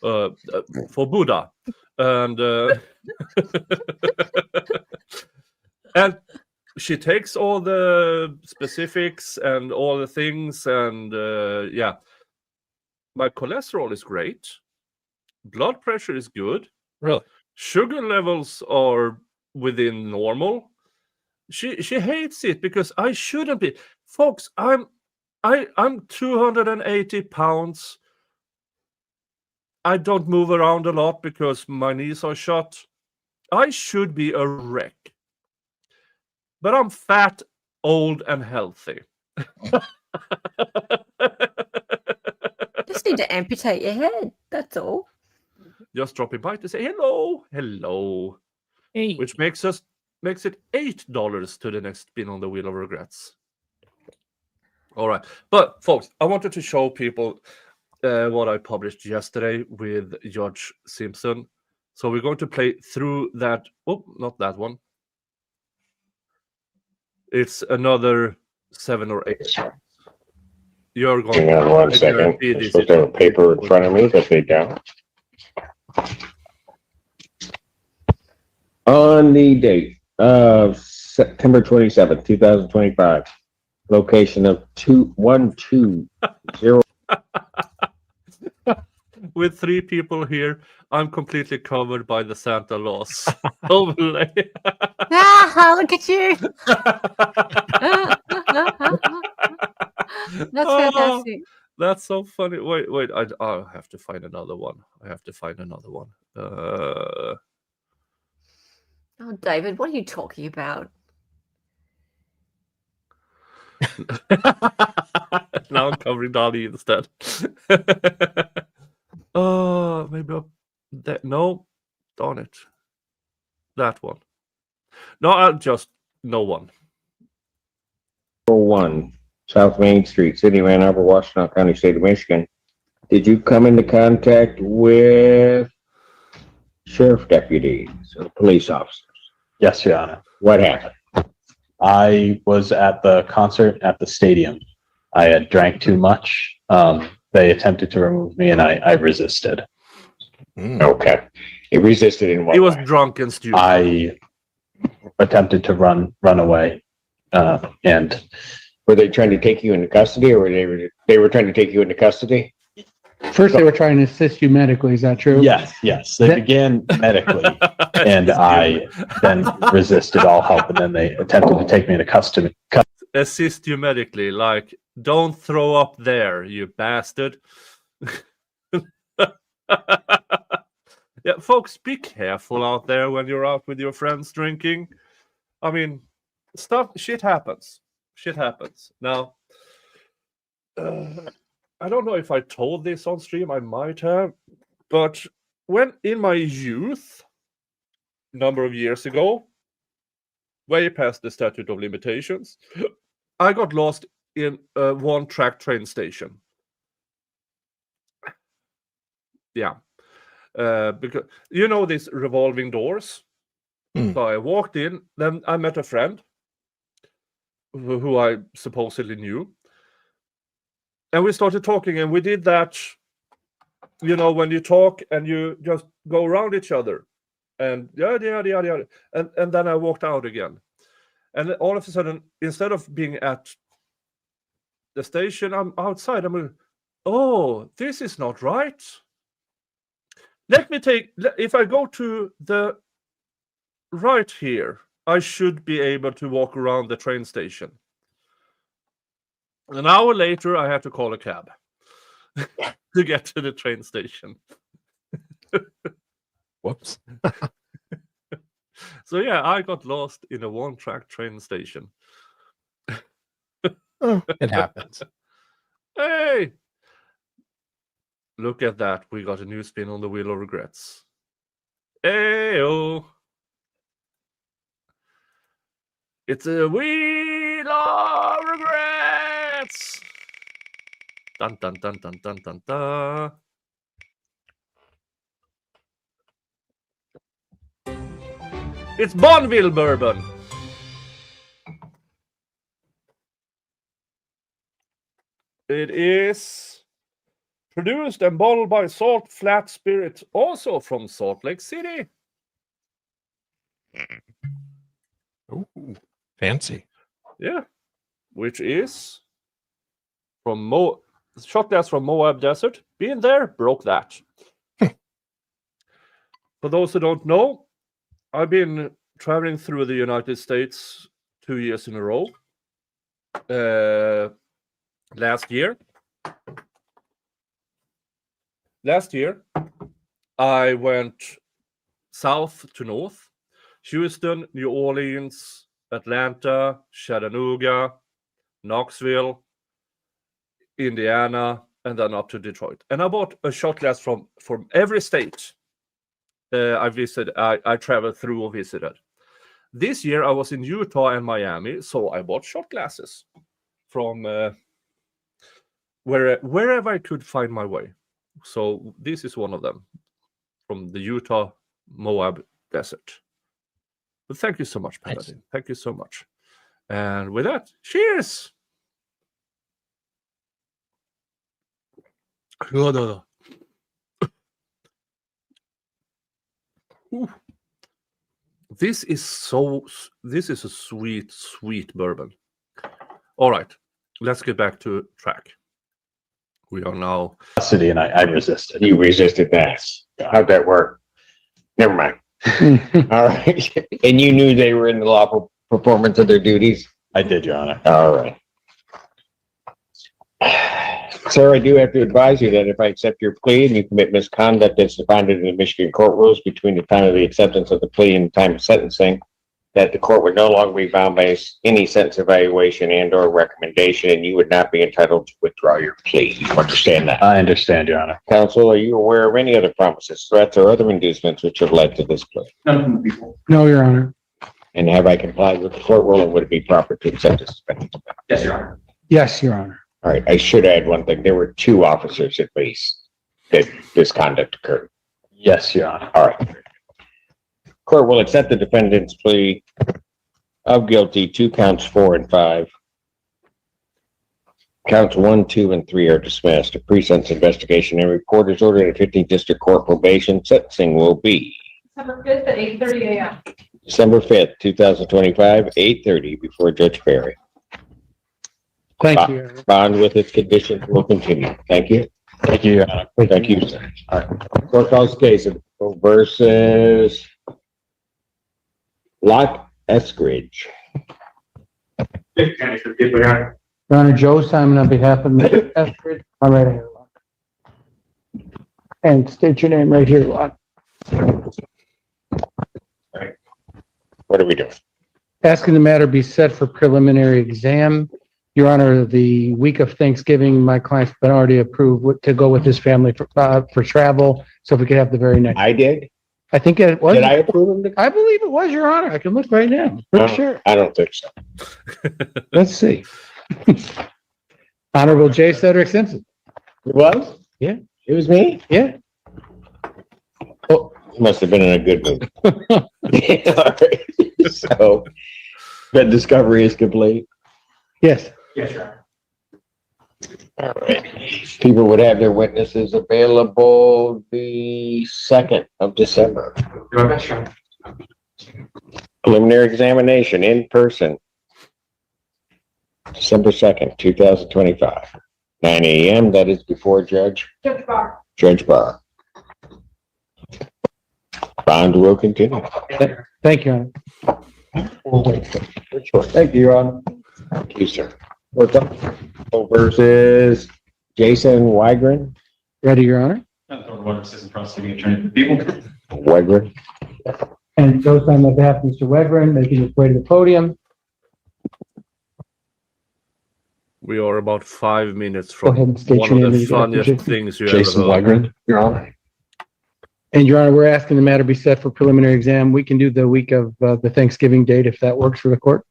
for Buddha. And and she takes all the specifics and all the things, and yeah, my cholesterol is great, blood pressure is good, really, sugar levels are within normal. She hates it because I shouldn't be. Folks, I'm 280 pounds. I don't move around a lot because my knees are shut. I should be a wreck. But I'm fat, old, and healthy. Just need to amputate your head. That's all. Just dropping by to say hello, hello. Hey. Which makes it $8 to the next spin on the wheel of regrets. All right, but folks, I wanted to show people what I published yesterday with Judge Simpson. So we're going to play through that. Oh, not that one. It's another 7 or 8. You're going. Hang on 1 second. I'm supposed to have a paper in front of me that they don't. On the date of September 27th, 2025, location of 2120. With 3 people here, I'm completely covered by the Santa Laws overlay. Look at you. That's Oh, fantastic. that's so funny. Wait, I have to find another one. Oh, David, what are you talking about? Now I'm covering Dali instead. Oh, maybe no, darn it. That one. No, I'll just no one. 1 South Main Street, City of Ann Arbor, Washington County, State of Michigan. Did you come into contact with sheriff deputies or police officers? Yes, Your Honor. What happened? I was at the concert at the stadium. I had drank too much. They attempted to remove me and I resisted. Okay. You resisted in what He was way? drunk and stupid. I attempted to run away. And were they trying to take you into custody, or they were trying to take you into custody? First, they were trying to assist you medically. Is that true? Yes. They began medically, and I then resisted all help, and then they attempted to take me into custody. Assist you medically, like, don't throw up there, you bastard. Yeah, folks, be careful out there when you're out with your friends drinking. I mean, shit happens. Now, I don't know if I told this on stream, I might have, but when in my youth, a number of years ago, way past the statute of limitations, I got lost in a one-track train station. Yeah. Because you know these revolving doors. So I walked in, then I met a friend who I supposedly knew. And we started talking, and we did that, you know, when you talk and you just go around each other. And yada. And then I walked out again. And all of a sudden, instead of being at the station, I'm outside. I'm like, oh, this is not right. If I go to the right here, I should be able to walk around the train station. An hour later, I had to call a cab to get to the train station. Whoops. So yeah, I got lost in a one-track train station. It happens. Hey! Look at that. We got a new spin on the Wheel of Regrets. Hey-oh! It's a Wheel of Regrets! Dun dun dun dun dun dun dun. It's Bonneville bourbon. It is produced and bottled by Salt Flat Spirit, also from Salt Lake City. Ooh, fancy. Yeah, which is from shot glass from Moab Desert. Been there, broke that. For those who don't know, I've been traveling through the United States 2 years in a row. Last year, I went south to north. Houston, New Orleans, Atlanta, Chattanooga, Knoxville, Indiana, and then up to Detroit. And I bought a shot glass from every state I traveled through or visited. This year I was in Utah and Miami, so I bought shot glasses from wherever I could find my way. So this is one of them from the Utah Moab Desert. But thank you so much, Paladin. Nice. Thank you so much. And with that, cheers! This is a sweet bourbon. All right, let's get back to track. We are now. Custody, and I resisted. You resisted that. How'd that work? Never mind. All right. And you knew they were in the lawful performance of their duties? I did, Your Honor. All right. Sir, I do have to advise you that if I accept your plea and you commit misconduct as defined in the Michigan court rules between the time of the acceptance of the plea and the time of sentencing, that the court would no longer be bound by any sentence evaluation and or recommendation, and you would not be entitled to withdraw your plea. You understand that? I understand, Your Honor. Counsel, are you aware of any other promises, threats, or other inducements which have led to this plea? No, Your Honor. And have I complied with the court rule, and would it be proper to accept this suspension? Yes, Your Honor. Yes, Your Honor. All right, I should add one thing. There were 2 officers at least that this conduct occurred. Yes, Your Honor. All right. Court will accept the defendant's plea of guilty to counts 4 and 5. Counts 1, 2, and 3 are dismissed. A pre-sentence investigation and report is ordered at 15th District Court probation. Sentencing will be December 5th at 8:30 a.m. December 5th, 2025, 8:30 before Judge Perry. Thank you. Bond with its conditions will continue. Thank you. Thank you, Your Honor. Thank you, sir. All right. Court calls case of versus Lock Eskridge. Your Honor, Joe Simon on behalf of Mr. Eskridge. I'm right here, Locke. And state your name right here, Locke. What are we doing? Asking the matter be set for preliminary exam. Your Honor, the week of Thanksgiving, my client's been already approved to go with his family for travel. So if we could have the very next. I did? I think it was. Did I approve him? I believe it was, Your Honor. I can look right now. Pretty sure. I don't think so. Let's see. Honorable J. Cedric Simpson. It was? Yeah. It was me? Yeah. Oh, you must have been in a good mood. All right. So, that discovery is complete? Yes. Yes, Your Honor. All right. People would have their witnesses available the 2nd of December. Do my best, Your Honor. Preliminary examination in person. December 2nd, 2025. 9 a.m. That is before Judge Barr. Judge Barr. Bond will continue. Thank you, Your Honor. Thank you, Your Honor. Thank you, sir. What's up? Versus Jason Wygren. Ready, Your Honor? Assistant Prosecuting Attorney for the People. Wygren. And Joe Simon on behalf of Mr. Wegren, making his way to the podium. We are about 5 minutes Go from ahead and state one your of name the and get funniest up, things you Jason ever heard. Wegren, Your Honor. And Your Honor, we're asking the matter be set for preliminary exam. We can do the week of the Thanksgiving date if that works for the court.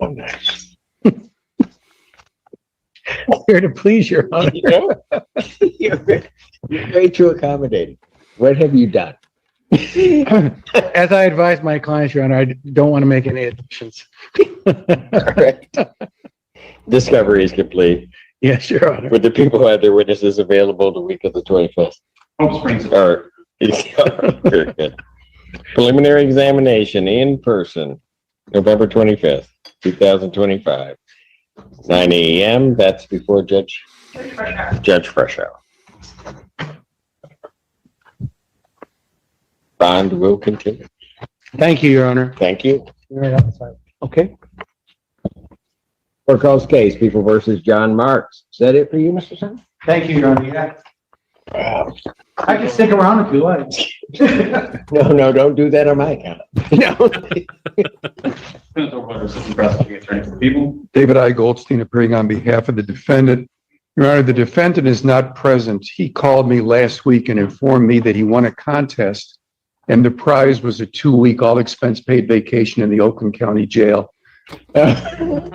Oh, nice. Here to please, Your Honor. You know, you're way too accommodating. What have you done? As I advise my clients, Your Honor, I don't want to make any additions. All right. Discovery is complete. Yes, Your Honor. Would the people who had their witnesses available the week of the 25th? Home Springs. Or, very good. Preliminary examination in person, November 25th, 2025. 9 a.m. That's before Judge Freshow. Bond will continue. Thank you, Your Honor. Thank you. You're right outside. Okay. Court calls case, People versus John Marks. Is that it for you, Mr. Son? Thank you, Your Honor. Yeah. I can stick around if you like. No, don't do that on my account. No. Assistant Prosecuting Attorney for the People. David I. Goldstein appearing on behalf of the defendant. Your Honor, the defendant is not present. He called me last week and informed me that he won a contest and the prize was a 2-week all expense paid vacation in the Oakland County Jail. Cool.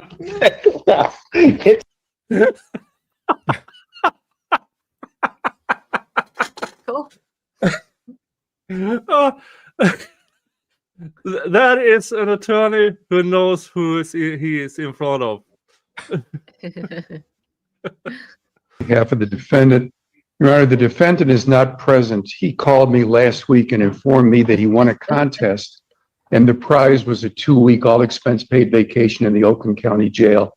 That is an attorney who knows who he is in front of. Behalf of the defendant. Your Honor, the defendant is not present. He called me last week and informed me that he won a contest and the prize was a 2-week all expense paid vacation in the Oakland County Jail.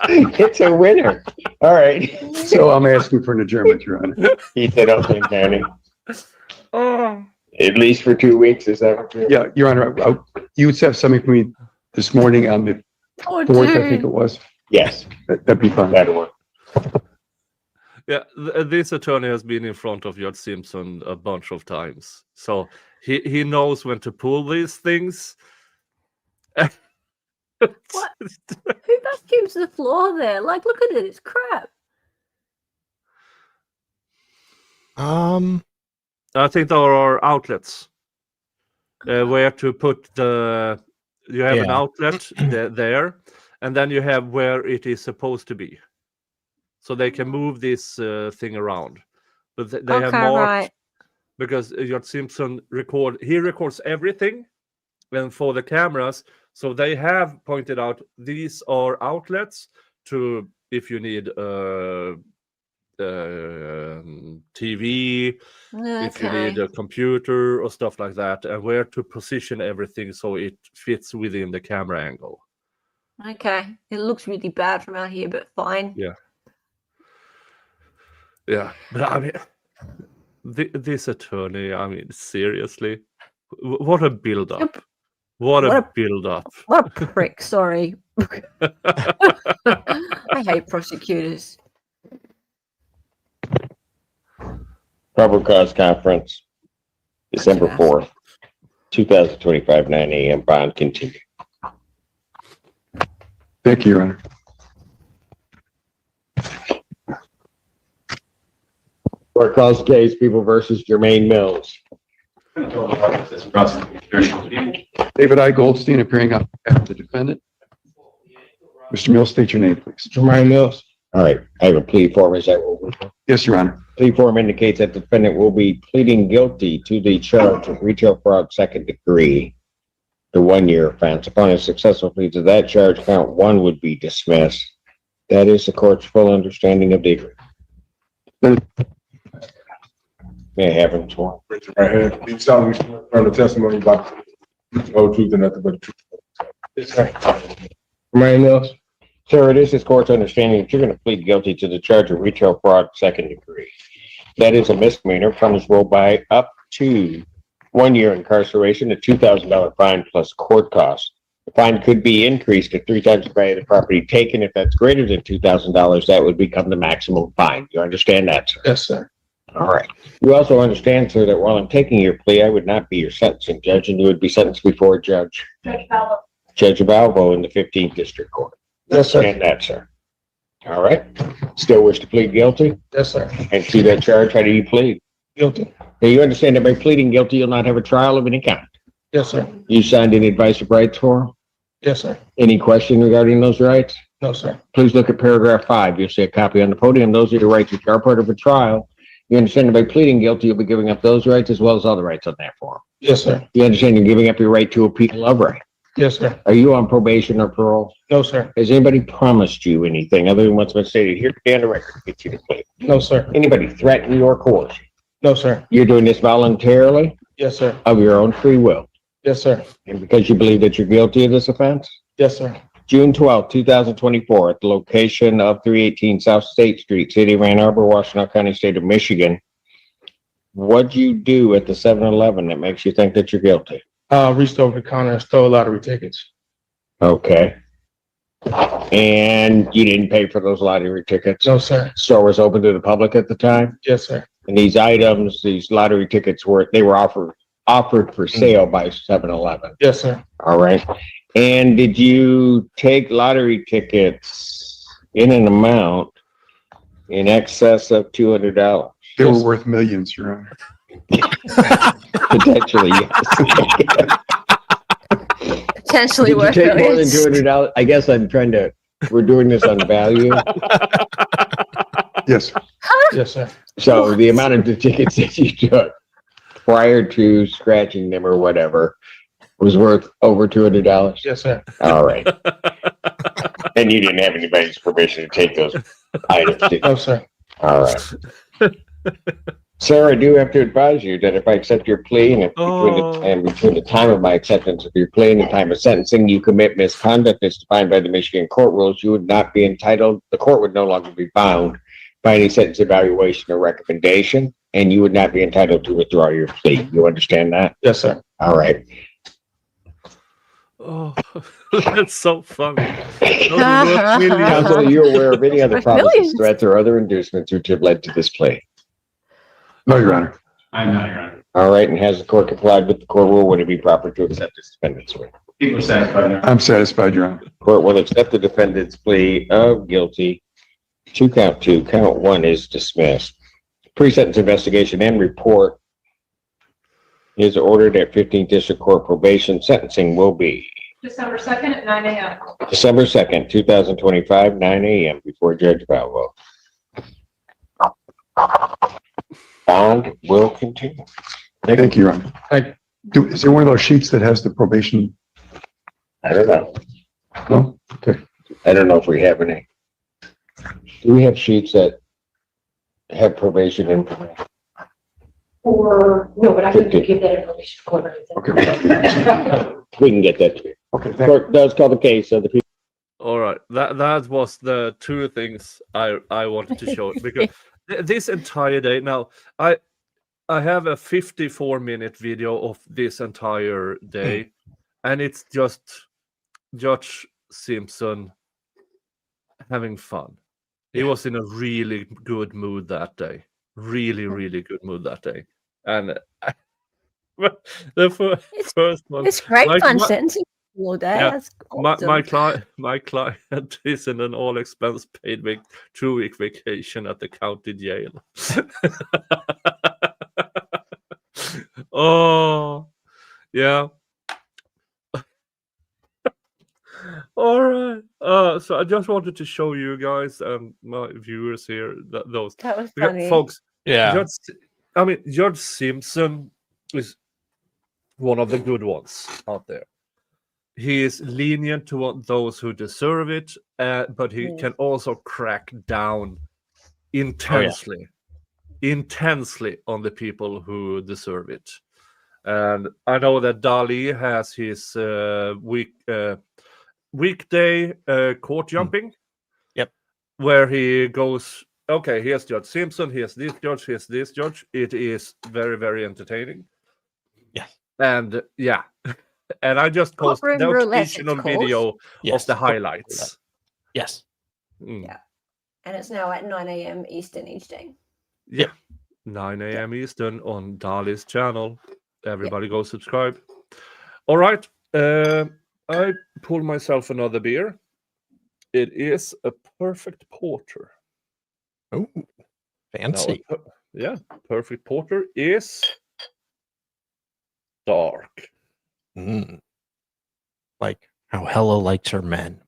It's a winner. All right. So I'm asking for an adjournment, Your Honor. He said Oakland County. Oh. At least for 2 weeks, is that what you're? Yeah, Your Honor, you would have something for me this morning on the 4th, I think it was. Yes, That'd be fine. that'll work. Yeah, this attorney has been in front of Judge Simpson a bunch of times, so he knows when to pull these things. What? Who vacuums the floor there? Like, look at it. It's crap. I think there are outlets where to put the. You have an Yeah. outlet there, and then you have where it is supposed to be, so they can move this thing around. But they have Okay, marked right. because Judge Simpson records everything, and for the cameras, so they have pointed out these are outlets to if you need TV, if you need a computer or stuff like that, and where to position everything so it fits within the camera angle. Okay. It looks really bad from out here, but fine. Yeah. But I mean, this attorney, I mean, seriously, what a build-up. What a build-up. What a prick, sorry. I hate prosecutors. Probable cause conference, December 4th, 2025, 9 a.m. Bond continued. Thank you, Your Honor. Court calls the case, People versus Jermaine Mills. David I. Goldstein appearing on behalf of the defendant. Mr. Mills, state your name, please. Jermaine Mills. All right, I have a plea form. Is that what we're doing? Yes, Your Honor. Plea form indicates that the defendant will be pleading guilty to the charge of retail fraud second degree, the 1-year offense. Upon a successful plea to that charge, count 1 would be dismissed. That is the court's full understanding of the agreement. May I have him sworn? Raise your right hand. You solemnly swear affirm the testimony about the whole truth and nothing but the truth. Yes, sir. Jermaine Mills. Sir, it is this court's understanding that you're going to plead guilty to the charge of retail fraud second degree. That is a misdemeanor, punishable by up to 1 year incarceration, a $2,000 fine plus court costs. The fine could be increased to 3 times the value of the property taken. If that's greater than $2,000, that would become the maximum fine. You understand that, sir? Yes, sir. All right. You also understand, sir, that while I'm taking your plea, I would not be your sentencing judge, and you would be sentenced before Judge Balvo in the 15th District Court. Yes, sir. Understand that, sir? All right. Still wish to plead guilty? Yes, sir. And to that charge, how do you plead? Guilty. Now, you understand that by pleading guilty, you'll not have a trial of any kind. Yes, sir. You signed any advice of rights form? Yes, sir. Any question regarding those rights? No, sir. Please look at paragraph 5. You'll see a copy on the podium. Those are your rights which are part of a trial. You understand that by pleading guilty, you'll be giving up those rights as well as other rights on that form. Yes, sir. You understand you're giving up your right to appeal of right. Yes, sir. Are you on probation or parole? No, sir. Has anybody promised you anything other than what's been stated here today on the record to get you to plead? No, sir. Anybody threaten you or coerce you? No, sir. You're doing this voluntarily Yes, sir. of your own free will, Yes, sir. and because you believe that you're guilty of this offense? Yes, sir. June 12, 2024, at the location of 318 South State Street, City of Ann Arbor, Washtenaw County, State of Michigan. What'd you do at the 7-Eleven that makes you think that you're guilty? Reached over the counter and stole lottery tickets. Okay. And you didn't pay for those lottery tickets? No, sir. Store was open to the public at the time? Yes, sir. And these items, these lottery tickets were offered for sale by 7-Eleven. Yes, sir. All right. And did you take lottery tickets in an amount in excess of $200? They were worth millions, Your Honor. Potentially, yes. Potentially Did you worth take more than millions. $200? I guess we're doing this on value. Yes, sir. Yes, sir. So the amount of the tickets that you took prior to scratching them or whatever was worth over $200? Yes, sir. All right. And you didn't have anybody's permission to take those items, did you? No, sir. All right. Sir, I do have to advise you that if I accept your plea and if Oh. between the time of my acceptance of your plea and the time of sentencing, you commit misconduct as defined by the Michigan court rules, you would not be entitled, the court would no longer be bound by any sentence evaluation or recommendation, and you would not be entitled to withdraw your plea. You understand that? Yes, sir. All right. Oh, that's so funny. Not worth millions. Counsel, are you aware of any other promises, Millions. threats, or other inducements which have led to this plea? No, Your Honor. I'm not, Your Honor. All right, and has the court complied with the court rule? Would it be proper to accept this defendant's plea? People are satisfied, Your Honor. I'm satisfied, Your Honor. Court will accept the defendant's plea of guilty to count 2. Count 1 is dismissed. Pre-sentence investigation and report is ordered at 15th District Court probation. Sentencing will be December 2nd at 9 a.m. December 2nd, 2025, 9 a.m. before Judge Valvo. Bond will continue. Thank you, Your Honor. Is there one of those sheets that has the probation? I don't know. No? Okay. I don't know if we have any. Do we have sheets that have probation information? Or, no, but I can 50. give that information to court. Okay. We can get that to you. Okay, thank you. Court does call the case of the people. All right, that was the two things I wanted to show because this entire day. Now I have a 54-minute video of this entire day, and it's just Judge Simpson having fun. He was in a really good mood that day. Really good mood that day, and the first one. It's great like, fun my- sentencing all day. Yeah, That's my awesome. client is in an all expense paid 2-week vacation at the county jail. Oh, yeah. All right. So I just wanted to show you guys and my viewers here those. That was Because, funny. folks. Yeah. Judge Simpson is one of the good ones out there. He is lenient to those who deserve it, but he can also crack down intensely on the people who deserve it. And I know that Dali has his weekday court jumping. Yep. Where he goes, okay, here's Judge Simpson, here's this judge. It is very, very entertaining. Yeah. And yeah. And I just posted Courtroom the roulette, it's occasional called. video Yes. of the highlights. Yes. Mm. Yeah. And it's now at 9 a.m. Eastern each day. Yeah. 9 a.m. Eastern on Dali's channel. Everybody go subscribe. All right. I pulled myself another beer. It is a perfect porter. Oh, fancy. Now, perfect porter is dark. Mm. Like how Hella likes her men.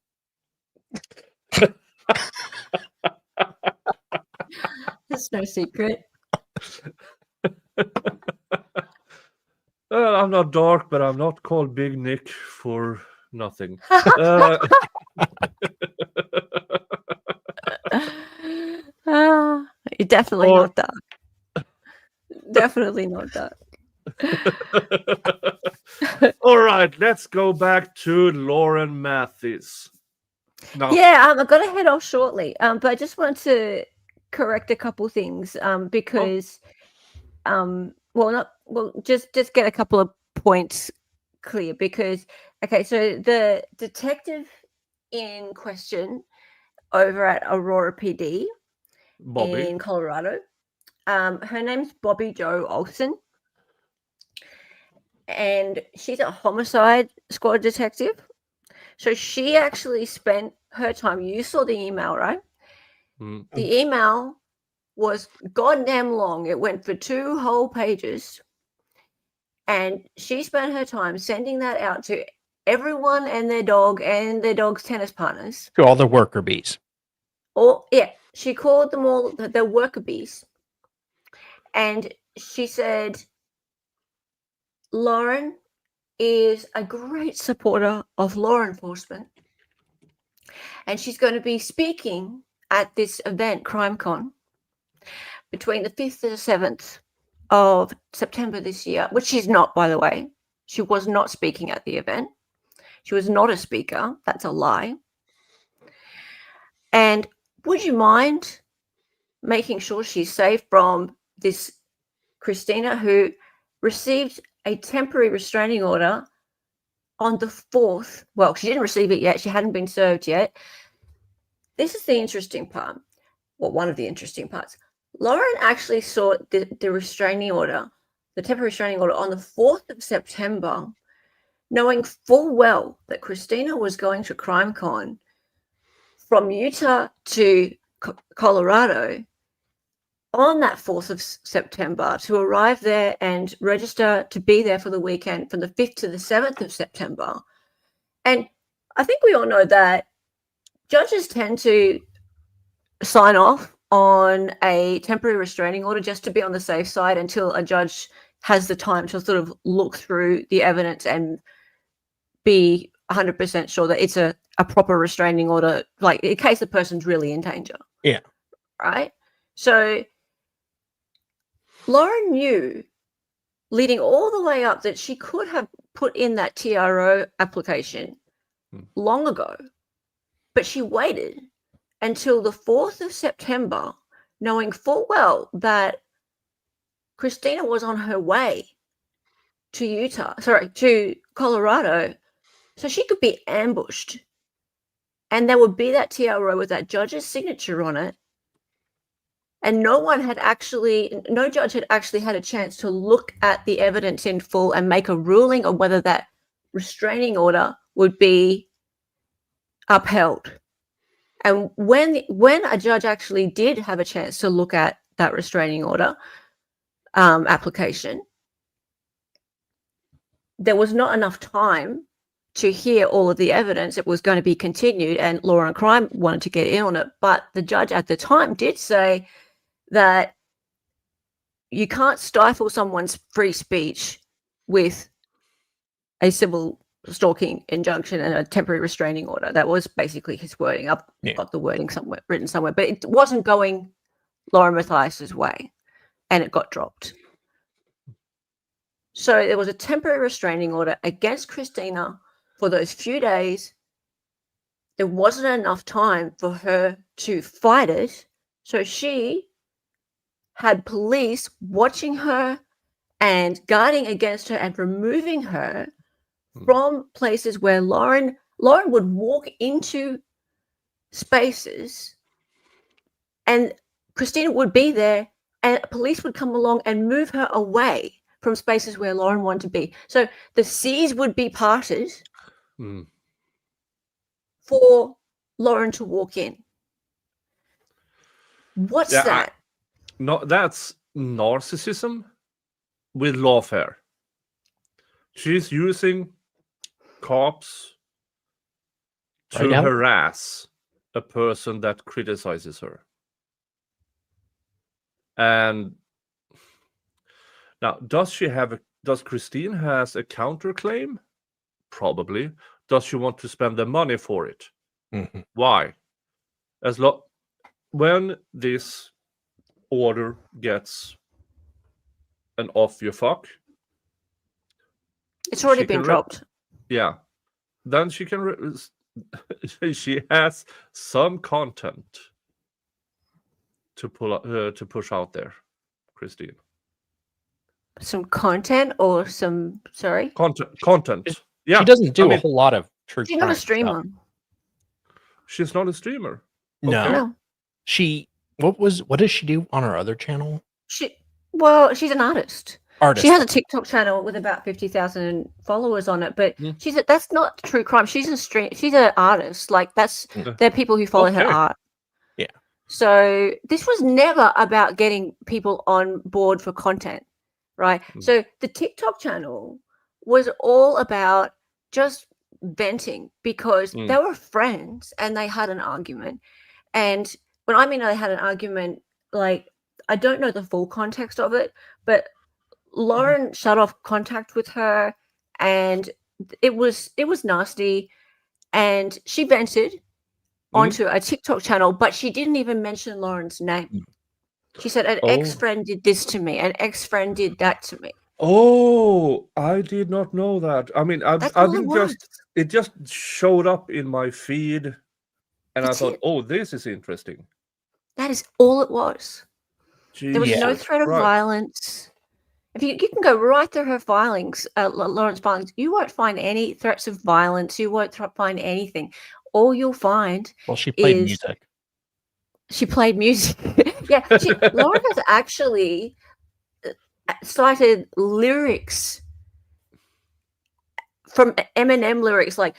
That's no secret. I'm not dark, but I'm not called Big Nick for nothing. You're definitely not dark. Definitely not dark. All right, let's go back to Lauren Mathis. Now, Yeah, I've got to head off shortly. But I just wanted to correct a couple things because just get a couple of points clear because so the detective in question over at Aurora PD Bobby. in Colorado, her name's Bobby Jo Olson, and she's a homicide squad detective. So she actually spent her time. You saw the email, right? Mm. The email was goddamn long. It went for 2 whole pages. And she spent her time sending that out to everyone and their dog and their dog's tennis partners. To all the worker bees. She called them all the worker bees. And she said, Lauren is a great supporter of law enforcement. And she's going to be speaking at this event, CrimeCon, between the 5th and the 7th of September this year, which she's not, by the way. She was not speaking at the event. She was not a speaker. That's a lie. And would you mind making sure she's safe from this Christina, who received a temporary restraining order on the 4th? Well, she didn't receive it yet. She hadn't been served yet. This is the interesting part. Well, one of the interesting parts. Lauren actually sought the restraining order, the temporary restraining order, on the 4th of September, knowing full well that Christina was going to CrimeCon from Utah to Colorado on that 4th of September, to arrive there and register to be there for the weekend from the 5th to the 7th of September. And I think we all know that judges tend to sign off on a temporary restraining order just to be on the safe side until a judge has the time to sort of look through the evidence and be 100% sure that it's a proper restraining order, like in case the person's really in danger. Yeah. Right? So Lauren knew leading all the way up that she could have put in that TRO application long ago, but she waited until the 4th of September, knowing full well that Christina was on her way to Colorado, so she could be ambushed. And there would be that TRO with that judge's signature on it. And no judge had actually had a chance to look at the evidence in full and make a ruling on whether that restraining order would be upheld. And when a judge actually did have a chance to look at that restraining order application, there was not enough time to hear all of the evidence. It was going to be continued, and Law and Crime wanted to get in on it. But the judge at the time did say that you can't stifle someone's free speech with a civil stalking injunction and a temporary restraining order. That was basically his wording. I've got the wording written somewhere, but it wasn't going Lauren Mathias's way, and it got dropped. So there was a temporary restraining order against Christina for those few days. There wasn't enough time for her to fight it, so she had police watching her and guarding against her and removing her from places where Lauren would walk into spaces and Christina would be there, and police would come along and move her away from spaces where Lauren wanted to be. So the seas would be parted for Lauren to walk in. What's that? No, that's narcissism with lawfare. She's using cops to harass a person that criticizes her. And now, does Christine has a counterclaim? Probably. Does she want to spend the money for it? Mm-hmm. Why? When this order gets an off your fuck, it's already been dropped. Yeah, then she can. She has some content to push out there, Christine. Some content or some content. Yeah, she doesn't do a whole lot of true. She's not a streamer. Stuff. She's not a streamer. No. Okay. No. She what does she do on her other channel? She's an artist. She has a TikTok channel with about 50,000 followers on it, but that's not true crime. She's an artist. Like they're people who follow her art. Yeah. So this was never about getting people on board for content, right? So the TikTok channel was all about just venting because they were friends and they had an argument. And when I mean they had an argument, like I don't know the full context of it, but Lauren shut off contact with her and it was nasty, and she vented onto a TikTok channel, but she didn't even mention Lauren's name. She said, an Oh. ex-friend did this to me, an ex-friend did that to me. Oh, I did not know that. I mean, That's I all it didn't was. it just showed up in my feed, and That's I thought, it. oh, this is interesting. That is all it was. There was no Jesus threat of Christ. violence. If you can go right through her filings, Lawrence filings, you won't find any threats of violence. You won't find anything. All you'll find Well, she played is music. she played music. Yeah, Lauren has actually cited lyrics from Eminem lyrics like,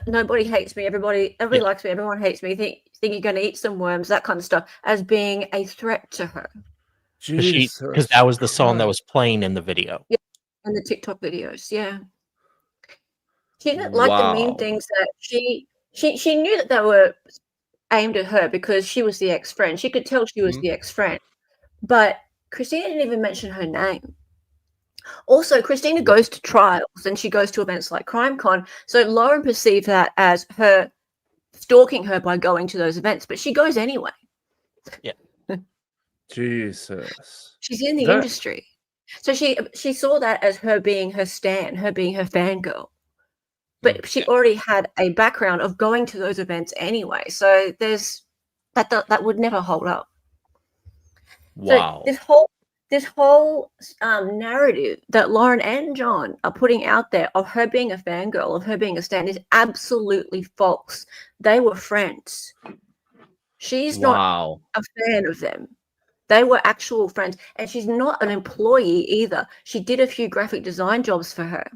nobody hates me, everybody likes me, everyone hates me, think you're going to eat some worms, that kind of stuff, as being a threat to her. Because that was the song that was playing in the video. Yeah, in the TikTok videos, yeah. She didn't like the mean things that she knew that they were aimed at her because she was the ex-friend. She could tell she was the ex-friend. But Christina didn't even mention her name. Also, Christina goes to trials and she goes to events like CrimeCon. So Lauren perceived that as her stalking her by going to those events, but she goes anyway. Yeah. Jesus. She's in the industry. So she saw that as her being her stan, her being her fangirl. But she already had a background of going to those events anyway. So there's that would never hold up. Wow. So this whole narrative that Lauren and John are putting out there of her being a fangirl, of her being a stan, is absolutely false. They were friends. She's not a fan of them. They were actual friends. And she's not an employee either. She did a few graphic design jobs for her.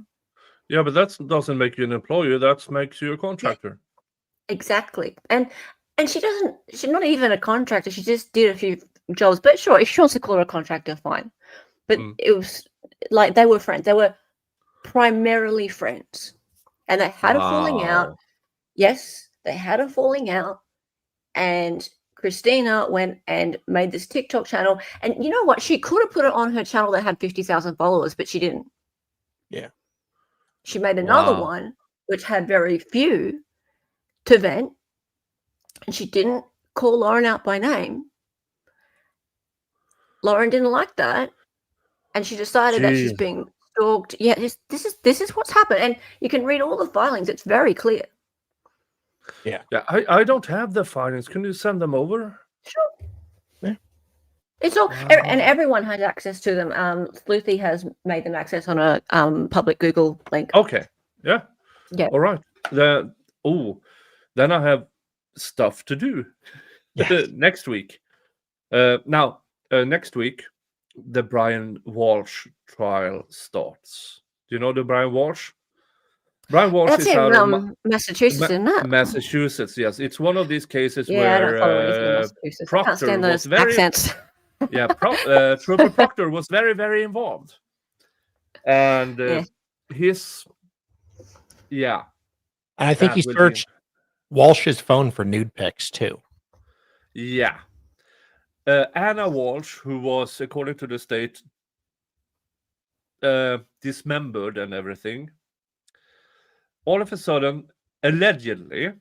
Yeah, but that doesn't make you an employee. That makes you a contractor. Yeah, exactly. And she's not even a contractor. She just did a few jobs. But sure, if she wants to call her a contractor, fine. But it was like they were friends. They were primarily friends. And they had a falling out. Yes, they had a falling out. And Christina went and made this TikTok channel. And you know what? She could have put it on her channel that had 50,000 followers, but she didn't. Yeah. She made another one, which had very few, to vent. And she didn't call Lauren out by name. Lauren didn't like that. And she decided that she's being stalked. Yeah, this is what's happened. And you can read all the filings. It's very clear. Yeah. I don't have the filings. Can you send them over? Sure. Yeah. It's all and everyone has access to them. Sleuthy has made them access on a public Google link. Okay. Yeah. Yeah. All right. Then I have stuff to do next week. Next week, the Brian Walsh trial starts. Do you know the Brian Walsh? Brian Walsh That's is out in of Massachusetts, isn't it? Massachusetts, yes. It's one of these cases I where don't follow anything in Massachusetts. I can't stand those accents. Trooper Proctor was very, very involved. And I think he searched Walsh's phone for nude pics too. Yeah. Anna Walsh, who was, according to the state, dismembered and everything, all of a sudden, allegedly,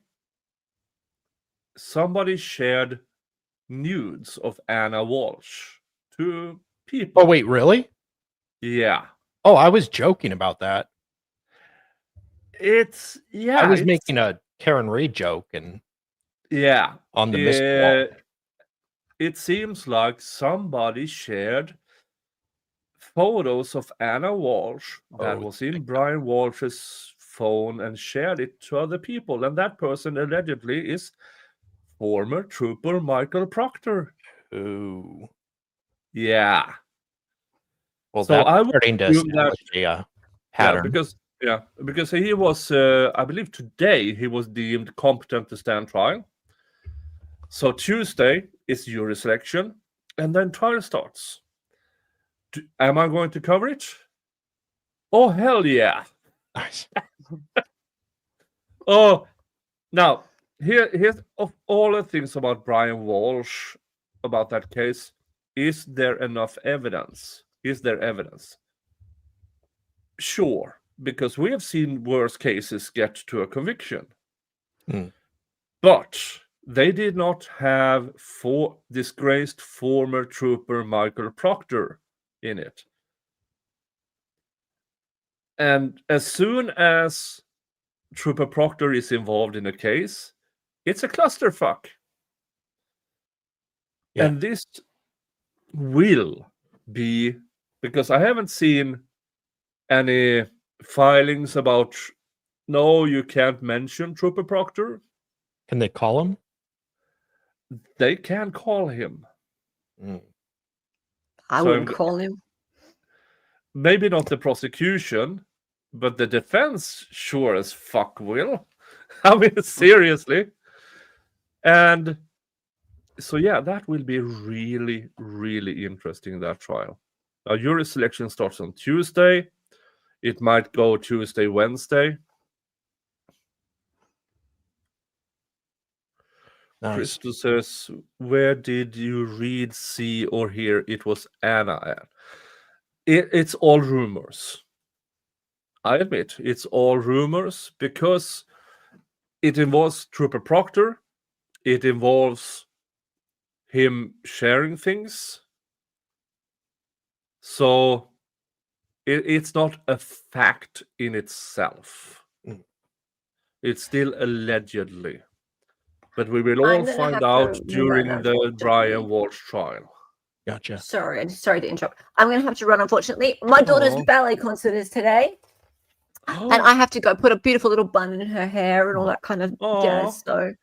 somebody shared nudes of Anna Walsh to people. Oh, wait, really? Yeah. Oh, I was joking about that. I was making a Karen Reed joke and on the missed wall. It seems like somebody shared photos of Anna Walsh that was in Brian Walsh's phone and shared it to other people, and that person allegedly is former Trooper Michael Proctor. Ooh. Yeah. Well, so that's I would starting to establish a pattern. Because he was, I believe today he was deemed competent to stand trial. So Tuesday is jury selection, and then trial starts. Am I going to cover it? Oh, hell yeah. Nice. Now, here's of all the things about Brian Walsh, about that case. Is there enough evidence? Is there evidence? Sure, because we have seen worse cases get to a conviction. But they did not have disgraced former trooper Michael Proctor in it. And as soon as Trooper Proctor is involved in a case, it's a clusterfuck. Yeah. And this will be, because I haven't seen any filings about, no, you can't mention Trooper Proctor. Can they call him? They can call him. I wouldn't call him. Maybe not the prosecution, but the defense sure as fuck will. I mean, seriously. And so, yeah, that will be really, really interesting, that trial. Now, jury selection starts on Tuesday. It might go Tuesday, Wednesday. Nice. Crystal says, where did you read, see, or hear it was Anna? It's all rumors. I admit, it's all rumors because it involves Trooper Proctor. It involves him sharing things. So it's not a fact in itself. It's still allegedly. But we will all find out during the Brian Walsh trial. Gotcha. Sorry to interrupt. I'm going to have to run, unfortunately. My daughter's ballet concert is today. And I have to go put a beautiful little bun in her hair and all that kind of jazz. So,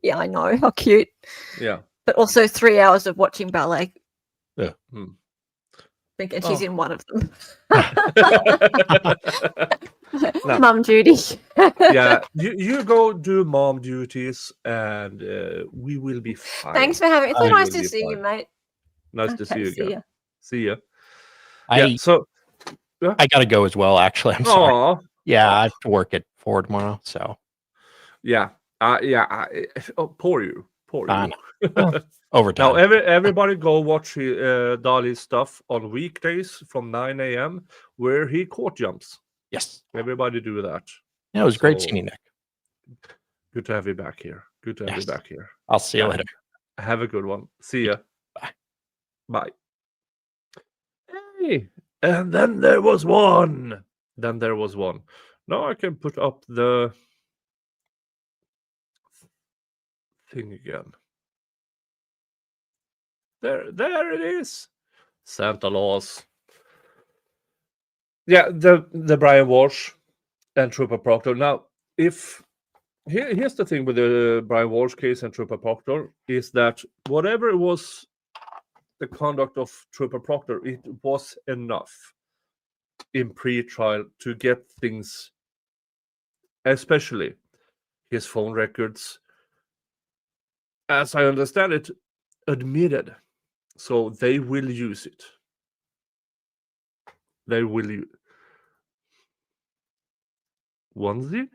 yeah, I know. How cute. Yeah. But also 3 hours of watching ballet. Yeah. And she's in one of them. No. Mum duty. Yeah, you go do mom duties, and we will be fine. Thanks for having me. It's so nice to see you, mate. Nice to see you see again. ya. See ya. I gotta go as well. Actually, I'm sorry. Aw. Yeah, I have to work at 4 tomorrow. So Yeah. Poor you. I know. Overtime. Now, everybody go watch Dali's stuff on weekdays from 9 a.m. where he court jumps. Yes. Everybody do that. Yeah, it was great seeing you, Nick. Good to have you back here. Good to have you back here. I'll see you later. Have a good one. See ya. Bye. Bye. Hey, and then there was one. Now I can put up the thing again. There it is. Santa Laws. Yeah, the Brian Walsh and Trooper Proctor. Now, here's the thing with the Brian Walsh case and Trooper Proctor is that whatever was the conduct of Trooper Proctor, it was enough in pre-trial to get things, especially his phone records, as I understand it, admitted. So they will use it. They will use onesie.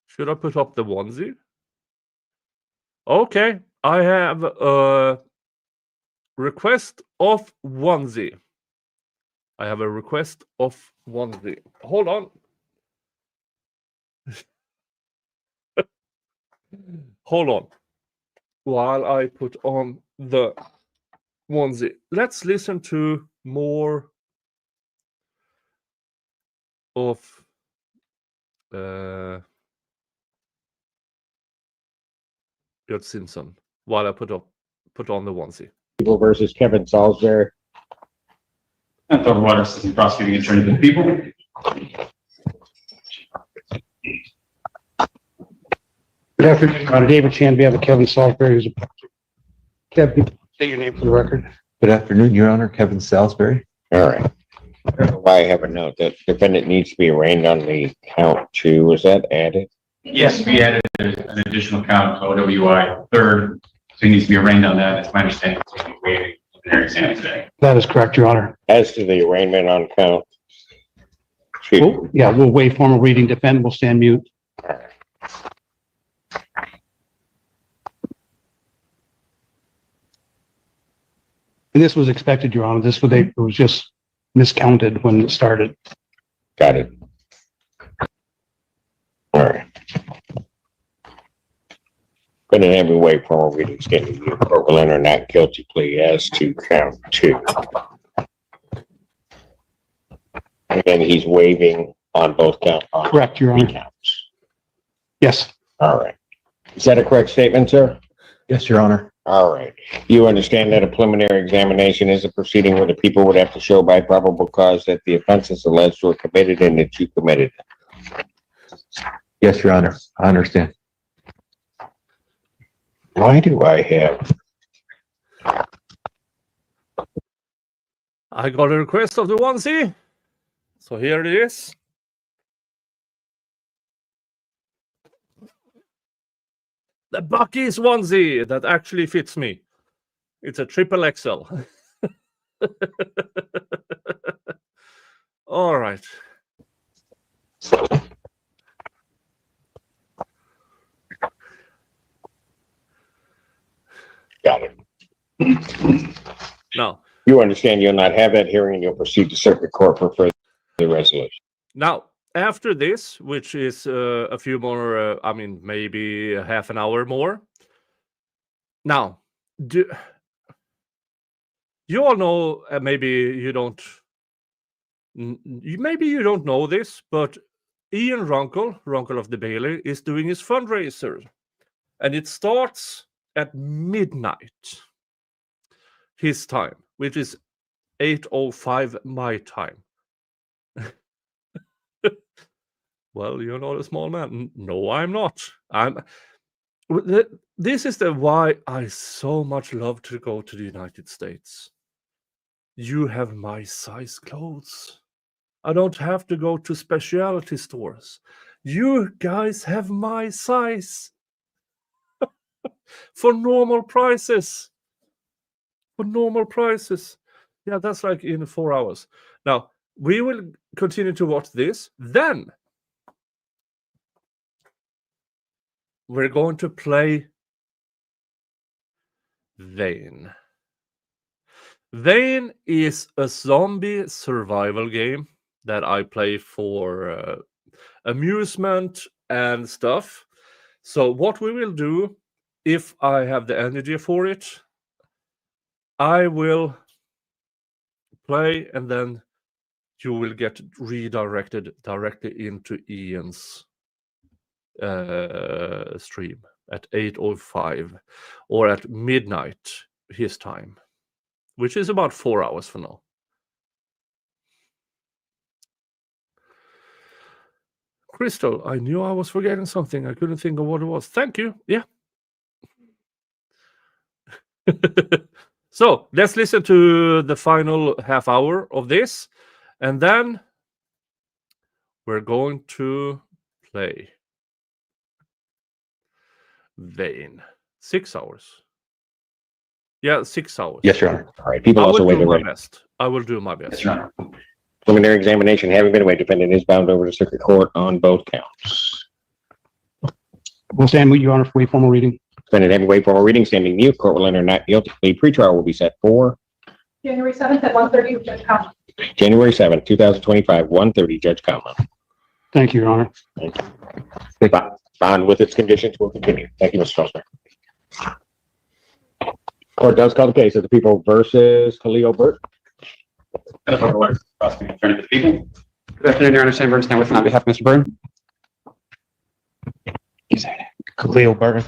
Should I put up the onesie? Okay, I have a request of onesie. Hold on. Hold on. While I put on the onesie. Let's listen to more of Björn Simpson while I put on the onesie. People versus Kevin Salisbury. And the water assistant prosecuting attorney for the people. Good afternoon, Your Honor. David Chan, behalf of Kevin Salisbury, who's a Kevin, state your name for the record. Good afternoon, Your Honor. Kevin Salisbury. All right. I don't know why I have a note that defendant needs to be arraigned on the count 2. Was that added? Yes, we added an additional count, OWI third, so he needs to be arraigned on that. That's my understanding. He's going to be waiving their exam today. That is correct, Your Honor. As to the arraignment on count 2. Yeah, we'll waive formal reading. Defendant will stand mute. All right. And this was expected, Your Honor. It was just miscounted when it started. Got it. All right. But in every way, formal reading stating the court will enter not guilty plea as to count 2. And he's waiving on both counts. Correct, Your Honor. Counts. Yes. All right. Is that a correct statement, sir? Yes, Your Honor. All right. You understand that a preliminary examination is a proceeding where the people would have to show by probable cause that the offenses alleged were committed and that you committed them. Yes, Your Honor. I understand. Why do I have? I got a request of the onesie. So here it is. The Bucky's onesie that actually fits me. It's a triple XL. All right. Got it. Now, you understand you'll not have that hearing and you'll proceed to circuit court for further resolution. Now, after this, which is a few more, I mean, maybe a half an hour more. Now, you all know, maybe you don't know this, but Ian Runkle of the Bailey, is doing his fundraiser. And it starts at midnight, his time, which is 8:05 my time. Well, you're not a small man. No, I'm not. This is the why I so much love to go to the United States. You have my size clothes. I don't have to go to specialty stores. You guys have my size. For normal prices. For normal prices. Yeah, that's like in 4 hours. Now, we will continue to watch this. Then we're going to play Vane. Vane is a zombie survival game that I play for amusement and stuff. So what we will do, if I have the energy for it, I will play and then you will get redirected directly into Ian's stream at 8:05 or at midnight his time, which is about 4 hours from now. Crystal, I knew I was forgetting something. I couldn't think of what it was. Thank you. Yeah. So let's listen to the final half hour of this, and then we're going to play Vane. 6 hours. Yeah, 6 hours. Yes, Your Honor. All right. People also waive the right. I will do my best. Yes, Your Honor. Preliminary examination having been waived, defendant is bound over to circuit court on both counts. We'll stand with Your Honor for a formal reading. Defendant having waived formal reading, standing mute. Court will enter not guilty plea. Pretrial will be set for January 7th at 1:30 with Judge Conlon. January 7th, 2025, 1:30, Judge Conlon. Thank you, Your Honor. Thank you. Bond with its conditions will continue. Thank you, Mr. Strasberg. Court does call the case of the people versus Khalil Burt. Prosecuting attorney for the people. Good afternoon, Your Honor. Sam Bernstein with on behalf of Mr. Byrne. Khalil Burton.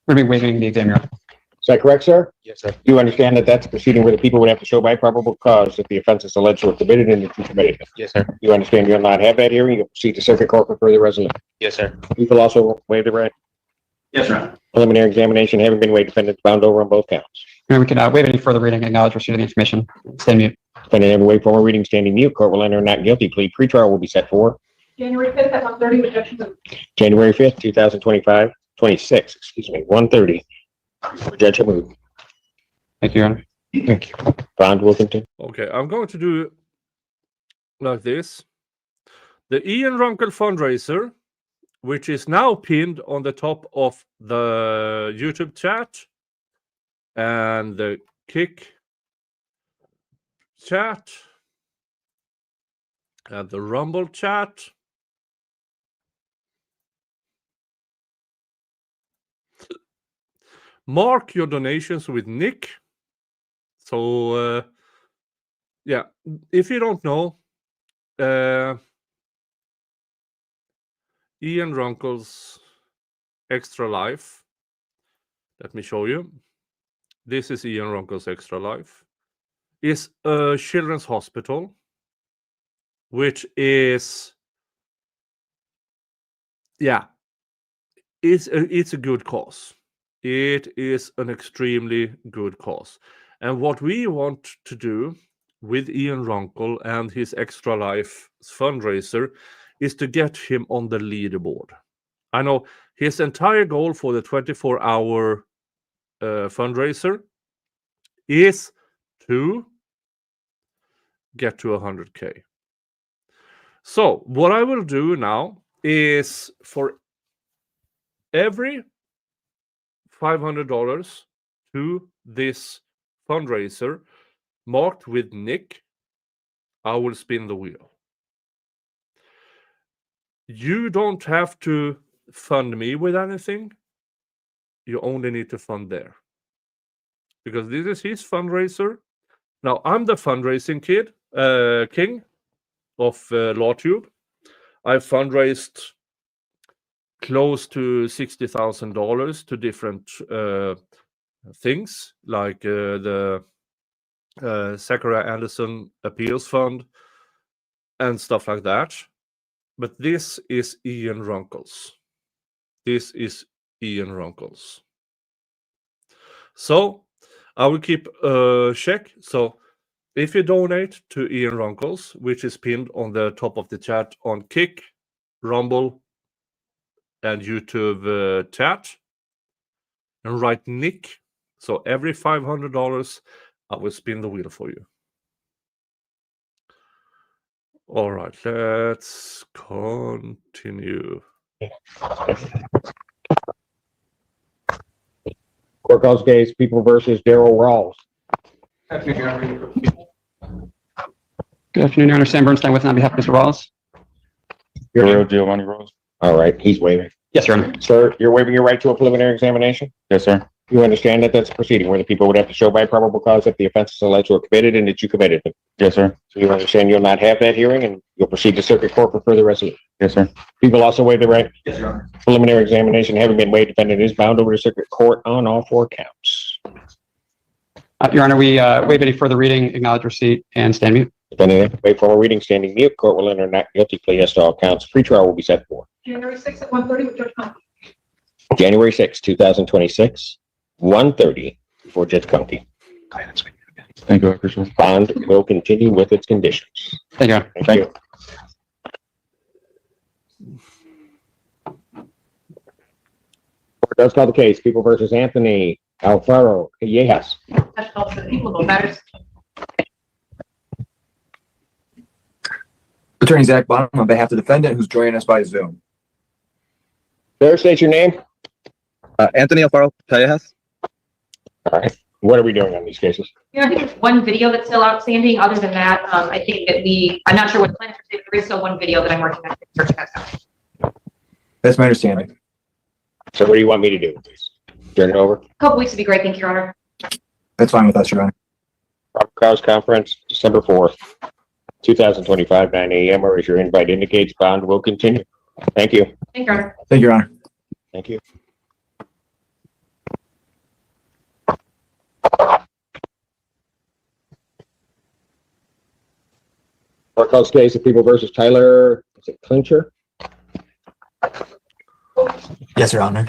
We're going to be waiving the exam, Your Honor. Is that correct, sir? Yes, sir. You understand that that's a proceeding where the people would have to show by probable cause that the offenses alleged were committed and that you committed them. Yes, sir. You understand you'll not have that hearing. You'll proceed to circuit court for further resolution. Yes, sir. People also waive the right. Yes, Your Honor. Preliminary examination having been waived, defendant bound over on both counts. Your Honor, we can waive any further reading, acknowledge receipt of the information. Stand mute. Defendant having waived formal reading, standing mute. Court will enter not guilty plea. Pretrial will be set for January 5th at 1:30 with Judge Conlon. January 5th, 2025, 26, excuse me, 1:30. Judge Hammoud. Thank you, Your Honor. Thank you. Bond will continue. Okay, I'm going to do like this. The Ian Runkle fundraiser, which is now pinned on the top of the YouTube chat and the Kick chat and the Rumble chat. Mark your donations with Nik. So, yeah, if you don't know, Ian Runkle's Extra Life. Let me show you. This is Ian Runkle's Extra Life. It's a children's hospital, which is, yeah, it's a good cause. It is an extremely good cause. And what we want to do with Ian Runkle and his Extra Life fundraiser is to get him on the leaderboard. I know his entire goal for the 24-hour fundraiser is to get to 100K. So what I will do now is for every $500 to this fundraiser marked with Nik, I will spin the wheel. You don't have to fund me with anything. You only need to fund there. Because this is his fundraiser. Now, I'm the fundraising king of LawTube. I've fundraised close to $60,000 to different things, like the Zachariah Anderson Appeals Fund and stuff like that. But this is Ian Runkle's. This is Ian Runkle's. So I will keep a check. So if you donate to Ian Runkle's, which is pinned on the top of the chat on Kick, Rumble, and YouTube chat, and write Nik. So every $500, I will spin the wheel for you. All right, let's continue. Courthouse case, People versus Daryl Rawls. Good afternoon, Your Honor. Sam Bernstein with on behalf of Mr. Rawls. You're Giovanni Rose. All right, he's waiving. Yes, Your Honor. Sir, you're waiving your right to a preliminary examination? Yes, sir. You understand that that's a proceeding where the people would have to show by probable cause that the offenses alleged were committed and that you committed them. Yes, sir. So you understand you'll not have that hearing and you'll proceed to circuit court for further resolution. Yes, sir. People also waive the right. Yes, Your Honor. Preliminary examination having been waived, defendant is bound over to circuit court on all 4 counts. Your Honor, we waive any further reading, acknowledge receipt, and stand mute. Defendant, wait for a reading, standing mute. Court will enter not guilty plea as to all counts. Pretrial will be set for January 6th at 1:30 with Judge Conte. January 6, 2026, 1:30 before Judge Conte. Thank you, officer. Bond will continue with its conditions. Thank you, Your Honor. Thank you. Court does call the case, People versus Anthony Alfaro. Yes. Judge calls for the people vote matters. Attorney Zach Bonham on behalf of the defendant who's joining us by Zoom. Sir, state your name. Anthony Alfaro Callejas. All right. What are we doing on these cases? Yeah, I think there's one video that's still outstanding. Other than that, I think that I'm not sure what the plans are, but there is still one video that I'm working on. That's my understanding. So what do you want me to do? Turn it over? A couple weeks would be great. Thank you, Your Honor. That's fine with us, Your Honor. Proper cause conference, December 4th, 2025, 9 a.m. or as your invite indicates, bond will continue. Thank you. Thank you, Your Honor. Thank you, Your Honor. Thank you. Court calls case of People versus Tyler, is it Clincher? Yes, Your Honor.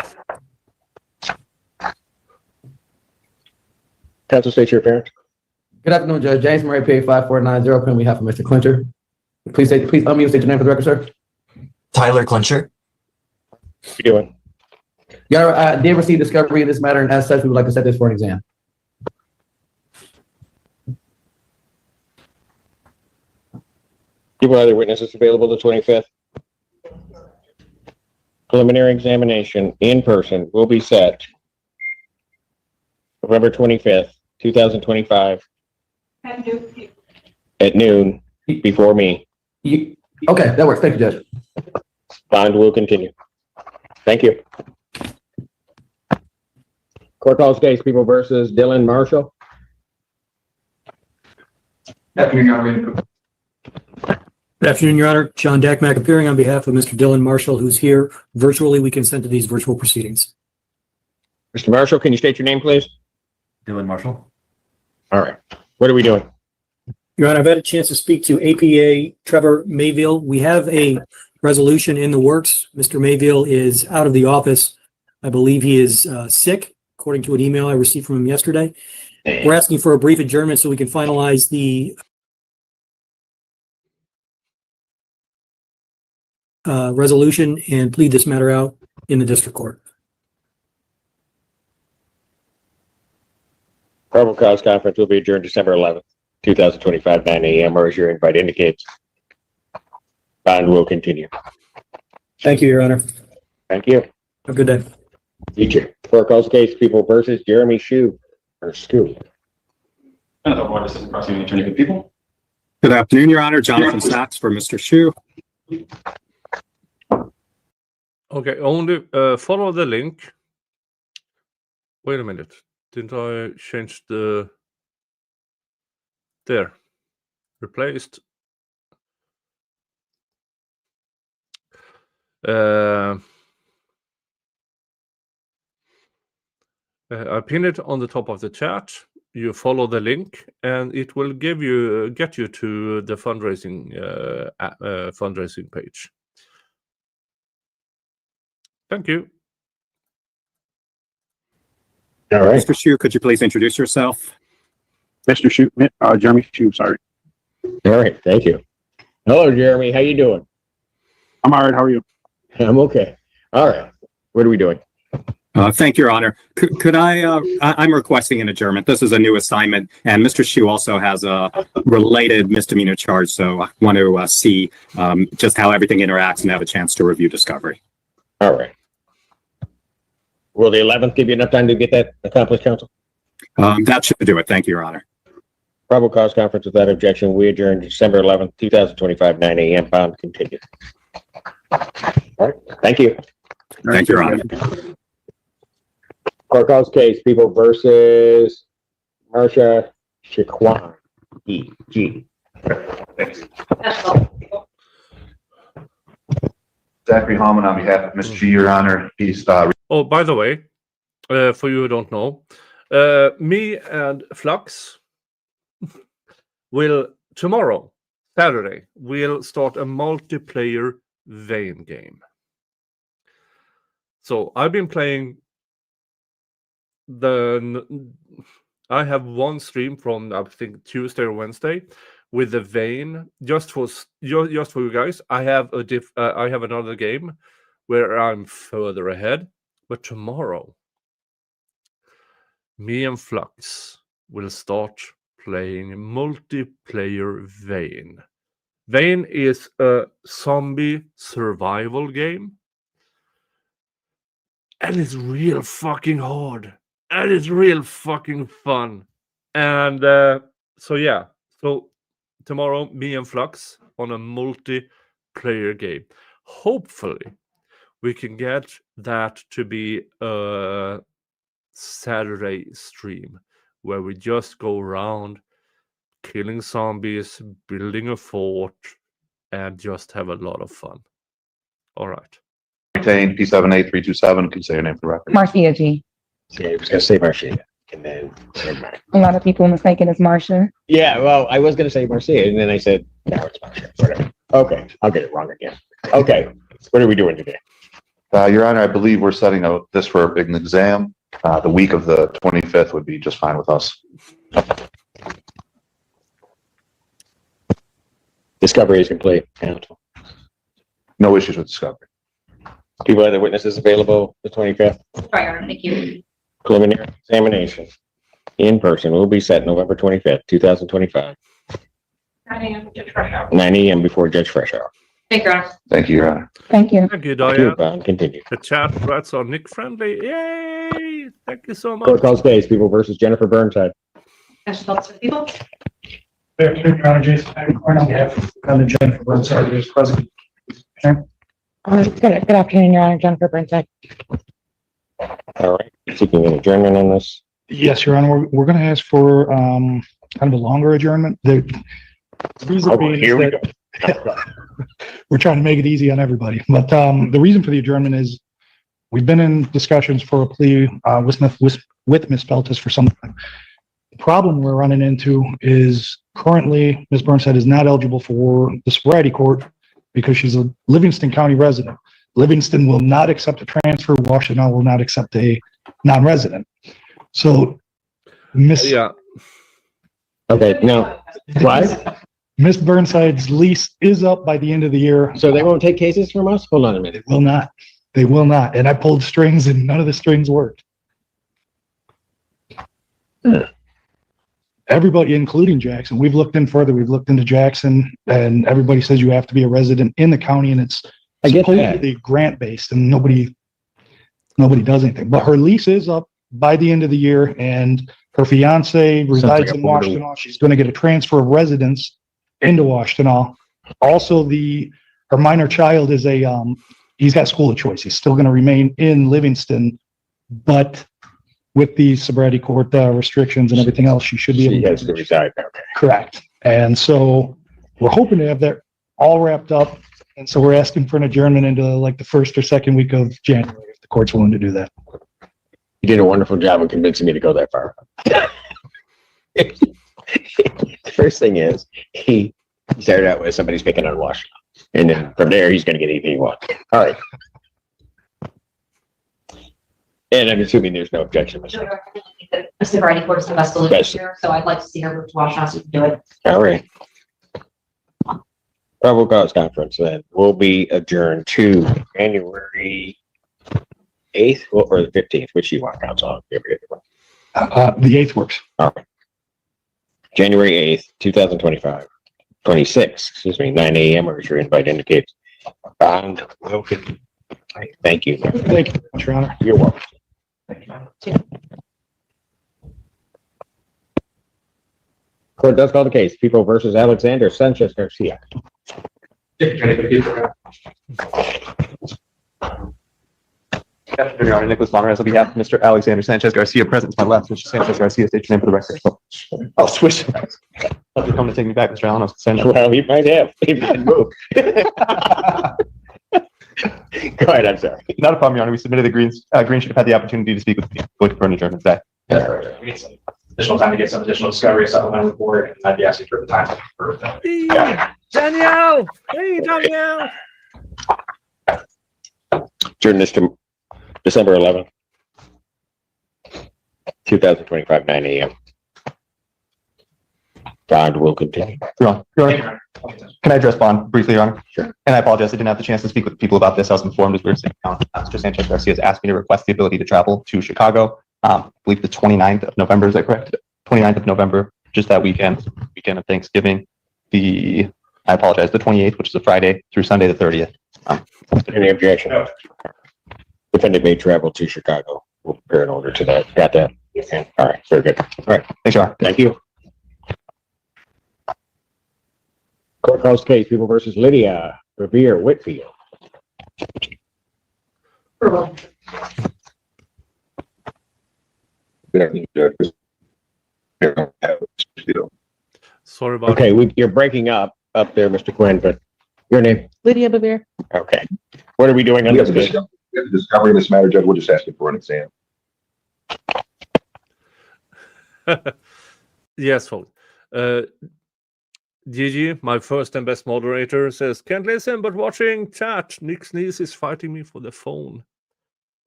Counsel, state your appearance. Good afternoon, Judge. James Murray, PA 5490, on behalf of Mr. Clincher. Please unmute, state your name for the record, sir. Tyler Clincher. What are you doing? Your Honor, I did receive discovery in this matter, and as such, we would like to set this for an exam. People, other witnesses available the 25th. Preliminary examination in person will be set November 25th, 2025 at noon before me. Okay, that works. Thank you, Judge. Bond will continue. Thank you. Court calls case People versus Dylan Marshall. Good afternoon, Your Honor. John Dackmack appearing on behalf of Mr. Dylan Marshall, who's here virtually. We consent to these virtual proceedings. Mr. Marshall, can you state your name, please? Dylan Marshall. All right. What are we doing? Your Honor, I've had a chance to speak to APA Trevor Mayville. We have a resolution in the works. Mr. Mayville is out of the office. I believe he is sick, according to an email I received from him yesterday. We're asking for a brief adjournment so we can finalize the resolution and plead this matter out in the district court. Probable cause conference will be adjourned December 11th, 2025, 9 a.m. or as your invite indicates. Bond will continue. Thank you, Your Honor. Thank you. Have a good day. You too. Court calls case People versus Jeremy Shue or Scoop. Prosecuting attorney for the people. Good afternoon, Your Honor. Jonathan Sachs for Mr. Shue. Okay, only follow the link. Wait a minute. Didn't I change the... There. Replaced. I pin it on the top of the chat. You follow the link, and it will get you to the fundraising page. Thank you. All right. Mr. Shue, could you please introduce yourself? Mr. Shue, Jeremy Shue, sorry. All right. Thank you. Hello, Jeremy. How you doing? I'm all right. How are you? I'm okay. All right. What are we doing? Thank you, Your Honor. Could I'm requesting an adjournment. This is a new assignment, and Mr. Shue also has a related misdemeanor charge, so I want to see just how everything interacts and have a chance to review discovery. All right. Will the 11th give you enough time to get that accomplished, counsel? That should do it. Thank you, Your Honor. Probable cause conference without objection. We adjourn December 11th, 2025, 9 a.m. Bound continue. All right. Thank you. Thank you, Your Honor. Court calls case People versus Marsha Chiquan. E.G. Zachary Hallman on behalf of Mr. G, Your Honor. He's Oh, by the way, for you who don't know, me and Flux will tomorrow, Saturday, we'll start a multiplayer Vane game. So I've been playing I have one stream from I think Tuesday or Wednesday with the Vane just for you guys. I have I have another game where I'm further ahead, but tomorrow me and Flux will start playing multiplayer Vane. Vane is a zombie survival game, and it's real fucking hard. And it's real fucking fun. And so yeah, so tomorrow me and Flux on a multiplayer game. Hopefully we can get that to be a Saturday stream where we just go around killing zombies, building a fort, and just have a lot of fun. All right. retained P78327. Can you say your name for the record? Marcia G. Yeah, I was going to say Marcia, and then A lot of people mistake it as Marcia. yeah, well, I was going to say Marcia, and then I said, no, it's Marcia. Whatever. Okay, I'll get it wrong again. Okay, what are we doing today? Your Honor, I believe we're setting this for an exam. The week of the 25th would be just fine with us. Discovery is complete. Counsel. No issues with discovery. People other witnesses available the 25th? Right, thank you. Preliminary examination in person will be set November 25th, 2025. 9 a.m. Judge Freshour. 9 a.m. before Judge Freshour. Thank you, Your Honor. Thank you, Your Honor. Thank you. Thank you, Thank you, Diane. Bond. Continue. The chat threads are Nick friendly. Yay! Thank you so much. Court calls case People versus Jennifer Burnside. National Officer of the People. Your Honor, Jason Acorn on behalf of the Jennifer Burnside, who is present. Good afternoon, Your Honor. Jennifer Burnside. All right, seeking an adjournment on this. Yes, Your Honor, we're going to ask for kind of a longer adjournment. The reason being Here we is that we're trying to make it easy on everybody. But the reason for the adjournment is we've been in discussions for a plea with Ms. Feltus for some time. The problem we're running into is currently Ms. Burnside is not eligible for the sobriety court because she's a Livingston County resident. Livingston will not accept a transfer. Washington will not accept a non-resident. So, Yeah. Okay, now, what? Ms. Burnside's lease is up by the end of the year. So they won't take cases from us? Hold on a minute. They will not. They will not. And I pulled strings and none of the strings worked. Everybody, including Jackson, we've looked in further. We've looked into Jackson, and everybody says you have to be a resident in the county, and it's supposedly grant-based, and nobody does anything. But her lease is up by the end of the year, and her fiance resides in Washington. She's going to get a transfer of residence into Washington. Also, her minor child is he's got school of choice. He's still going to remain in Livingston, but with the sobriety court restrictions and everything else, she should be able She has to reside there. Okay. Correct. And so we're hoping to have that all wrapped up. And so we're asking for an adjournment into like the first or second week of January, if the court's willing to do that. You did a wonderful job of convincing me to go that far. The first thing is, he started out with somebody's picking on Washington. And then from there, he's going to get anything he wants. All right. And I'm assuming there's no objection. The sobriety court is the best solution here, so I'd like to see her move to Washington so we can do it. All right. Probable cause conference then will be adjourned to January 8th or the 15th, which you want, counsel? The 8th works. All right. January 8th, 2025, 9 a.m. or as your invite indicates. Bond Wilkin. Thank you. Thank you, Your Honor. You're welcome. Court does call the case. People versus Alexander Sanchez Garcia. Your Honor, Nicholas Monrez on behalf of Mr. Alexander Sanchez Garcia, present to my left. Mr. Sanchez Garcia, state your name for the record. I'll switch. I'll be coming to take me back, Mr. Allen. Well, he might have. He didn't move. Go ahead, I'm sorry. Not a problem, Your Honor. We submitted the Greens. Green should have had the opportunity to speak with me. Going for an adjournment today. We need some additional time to get some additional discovery, supplemental report, and I'd be asking for the time for that. Danielle! Hey, Danielle! Adjourn this to December 11th, 2025, 9 a.m. Bond will continue. Your Honor, can I address Bond briefly, Your Honor? Sure. And I apologize, I didn't have the chance to speak with people about this. I was informed as we were sitting down. Mr. Sanchez Garcia has asked me to request the ability to travel to Chicago. I believe the 29th of November, is that correct? 29th of November, just that weekend of Thanksgiving. I apologize, the 28th, which is a Friday, through Sunday the 30th. Any objection? No. Defendant may travel to Chicago. We'll prepare an order to that. Got that? Okay. All right. Very good. All right. Thanks, Your Honor. Thank you. Court calls case People versus Lydia Revere Whitfield. Sorry about Okay, you're breaking up there, Mr. Quinn, but your name? Lydia Bevere. Okay. What are we doing on We this have to case? discovery this matter, Judge. We're just asking for an exam. Yes, folks. Gigi, my first and best moderator, says, can't listen but watching chat. Nick's niece is fighting me for the phone.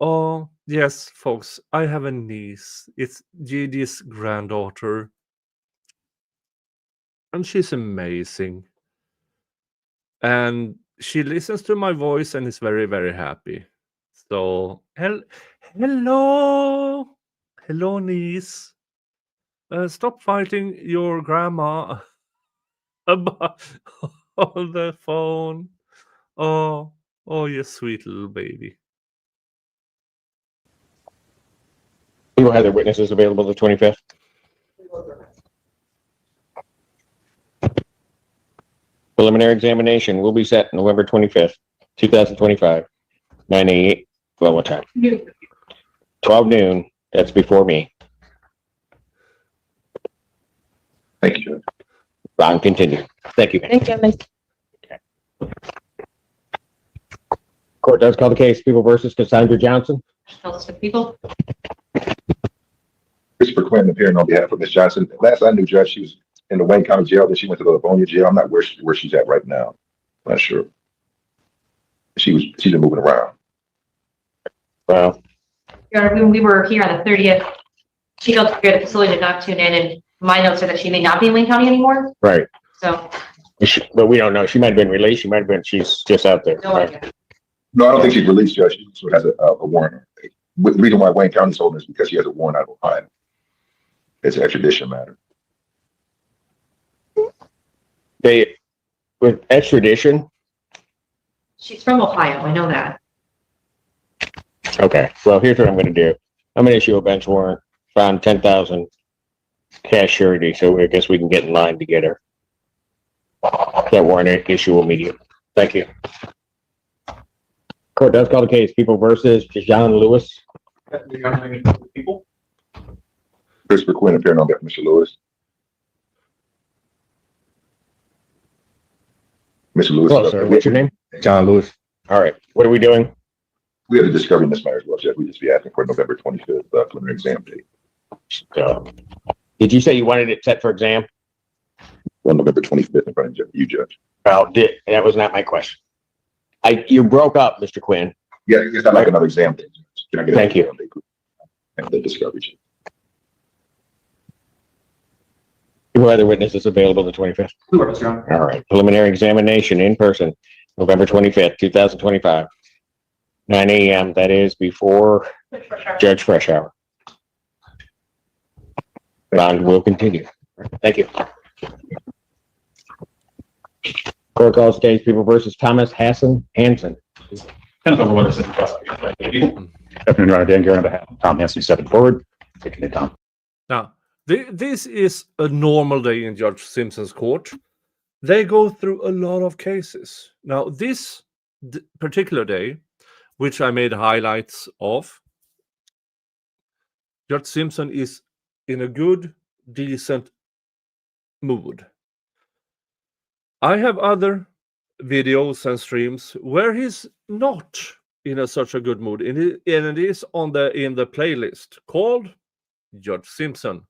Oh, yes, folks. I have a niece. It's Gigi's granddaughter. And she's amazing. And she listens to my voice and is very, very happy. So, hello. Hello, niece. Stop fighting your grandma about on the phone. Oh, you sweet little baby. We will have the witnesses available the 25th. Preliminary examination will be set November 25th, 2025, 9 a.m. Well, what time? 12 noon. That's before me. Thank you, Judge. Ron, continue. Thank you. Thank you. Court does call the case People versus Cassandra Johnson. List of people. Christopher Quinn appearing on behalf of Ms. Johnson. Last I knew, Judge, she was in the Wayne County Jail. Then she went to the Livonia Jail. I'm not where she's at right now. I'm not sure. She's been moving around. Well, When we were here on the 30th, she felt here at the facility did not tune in, and my notes are that she may not be in Wayne County anymore. right. So But we don't know. She might have been released. She might have been, she's just out there. no idea. No, I don't think she's released, Judge. She also has a warrant. The reason why Wayne County's holding is because she has a warrant out of Ohio. It's an extradition matter. They, with extradition. She's from Ohio. I know that. Okay. Well, here's what I'm going to do. I'm going to issue a bench warrant, found 10,000 cash surety. So I guess we can get in line to get her. That warrant issue immediately. Thank you. Court does call the case People versus John Lewis. People. Christopher Quinn appearing on behalf of Mr. Lewis. Mr. Lewis. Hello, sir. What's your name? John Lewis. All right. What are we doing? We have a discovery in this matter as well, Judge. We just be asking for November 25th preliminary exam date. Did you say you wanted it set for exam? On November 25th in front of you, Judge. Well, that was not my question. You broke up, Mr. Quinn. Yeah, it's not like another exam date. Can I get Thank you. And the discovery. Who other witnesses available the 25th? All right. Preliminary examination in person, November 25th, 2025. 9 a.m. That is before Judge Fresh Hour. Bond will continue. Thank you. Court calls case People versus Thomas Hansen. Afternoon, Your Honor. Dan Gary on behalf of Tom Hansen, stepping forward. Taking it down. Now, this is a normal day in Judge Simpson's court. They go through a lot of cases. Now, this particular day, which I made highlights of, Judge Simpson is in a good, decent mood. I have other videos and streams where he's not in such a good mood, and it is in the playlist called Judge Simpson.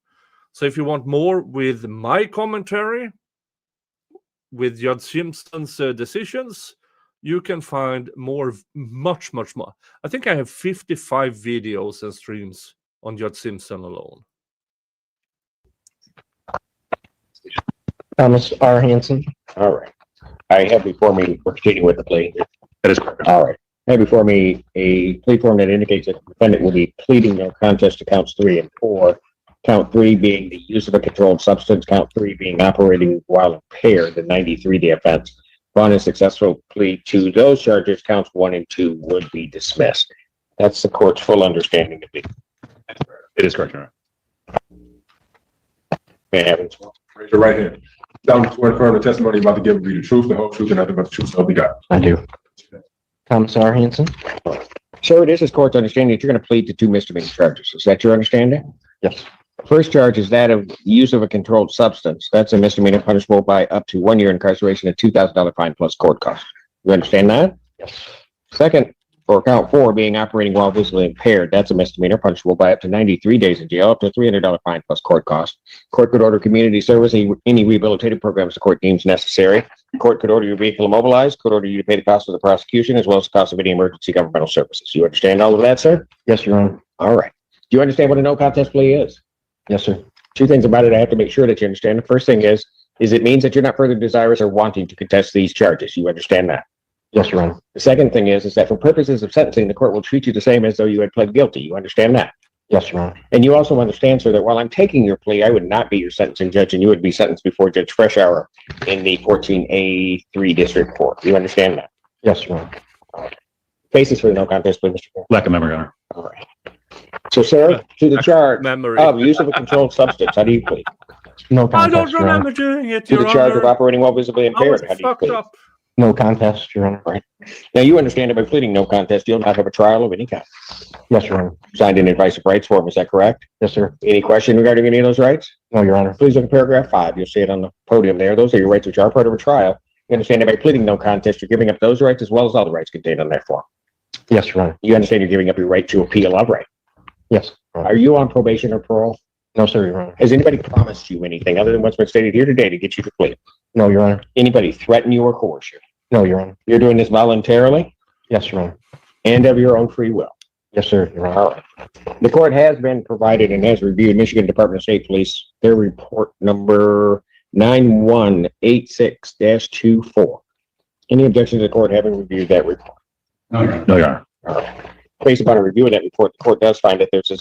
So if you want more with my commentary, with Judge Simpson's decisions, you can find much more. I think I have 55 videos and streams on Judge Simpson alone. Thomas R. Hansen. All right. I have before me, we're continuing with the plea. That is correct. All right. I have before me a plea form that indicates that the defendant will be pleading no contest to counts 3 and 4. Count 3 being the use of a controlled substance, count 3 being operating while impaired, the 93-day offense. Upon a successful plea to those charges, counts 1 and 2 would be dismissed. That's the court's full understanding of it. It is correct, Your Honor. May I have it? Raise your right hand. Down to swear affirm the testimony you're about to give will be the truth, the whole truth, and nothing but the truth, so be God. I do. Thomas R. Hansen. Sir, it is this court's understanding that you're going to plead to 2 misdemeanor charges. Is that your understanding? Yes. First charge is that of use of a controlled substance. That's a misdemeanor punishable by up to 1 year incarceration and $2,000 fine plus court costs. You understand that? Yes. Second, for count 4 being operating while visibly impaired, that's a misdemeanor punishable by up to 93 days in jail, up to $300 fine plus court costs. Court could order community service, any rehabilitative programs the court deems necessary. Court could order your vehicle immobilized, could order you to pay the cost of the prosecution as well as the cost of any emergency governmental services. You understand all of that, sir? Yes, Your Honor. All right. Do you understand what a no contest plea is? Yes, sir. 2 things about it I have to make sure that you understand. The first thing is it means that you're not further desirous or wanting to contest these charges. You understand that? Yes, Your Honor. The second thing is that for purposes of sentencing, the court will treat you the same as though you had pled guilty. You understand that? Yes, Your Honor. And you also understand, sir, that while I'm taking your plea, I would not be your sentencing judge and you would be sentenced before Judge Fresh Hour in the 14A3 District Court. You understand that? Yes, Your Honor. Basis for the no contest plea, Mr. Court. Lack of memory, Your Honor. All right. So, sir, to the charge Memory. of use of a controlled substance, how do you plead? No I contest, don't Your Honor. remember doing it, To Your the charge of Honor. operating while visibly I was impaired, how do you fucked plead? up. No contest, Your Honor. Right. Now, you understand that by pleading no contest, you'll not have a trial of any kind. Yes, Your Honor. Signed an advice of rights form, is that correct? Yes, sir. Any question regarding any of those rights? No, Your Honor. Please look at paragraph 5. You'll see it on the podium there. Those are your rights which are part of a trial. You understand that by pleading no contest, you're giving up those rights as well as all the rights contained on that form. Yes, Your Honor. You understand you're giving up your right to appeal of right? Yes. Are you on probation or parole? No, sir, Your Honor. Has anybody promised you anything other than what's been stated here today to get you to plead? No, Your Honor. Anybody threaten you or coerce you? No, Your Honor. You're doing this voluntarily? Yes, Your Honor. And of your own free will? Yes, sir, Your Honor. All right. The court has been provided and has reviewed Michigan Department of State Police, their report number 9186-24. Any objection to the court having reviewed that report? No, Your Honor. No, Your Honor. All right. Based upon a review of that report, the court does find that there's a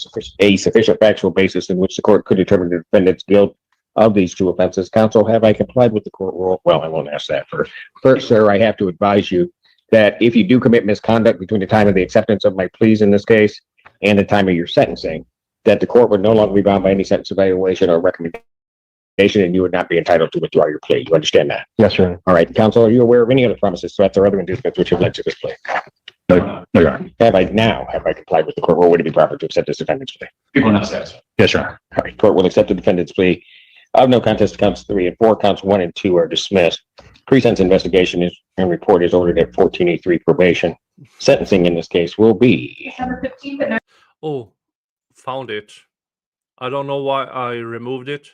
sufficient factual basis in which the court could determine the defendant's guilt of these two offenses. Counsel, have I complied with the court rule? Well, I won't ask that first. First, sir, I have to advise you that if you do commit misconduct between the time of the acceptance of my pleas in this case and the time of your sentencing, that the court would no longer be bound by any sentence evaluation or recommendation, and you would not be entitled to withdraw your plea. You understand that? Yes, sir. All right. Counsel, are you aware of any other promises, threats, or other inducements which have led to this plea? No, Your Honor. Have I complied with the court rule? Would it be proper to accept this defendant's plea? People are not satisfied. Yes, Your Honor. All right. Court will accept the defendant's plea of no contest to counts 3 and 4. Counts 1 and 2 are dismissed. Pre-sentence investigation and report is ordered at 14E3 probation. Sentencing in this case will be December 15th. Oh, found it. I don't know why I removed it,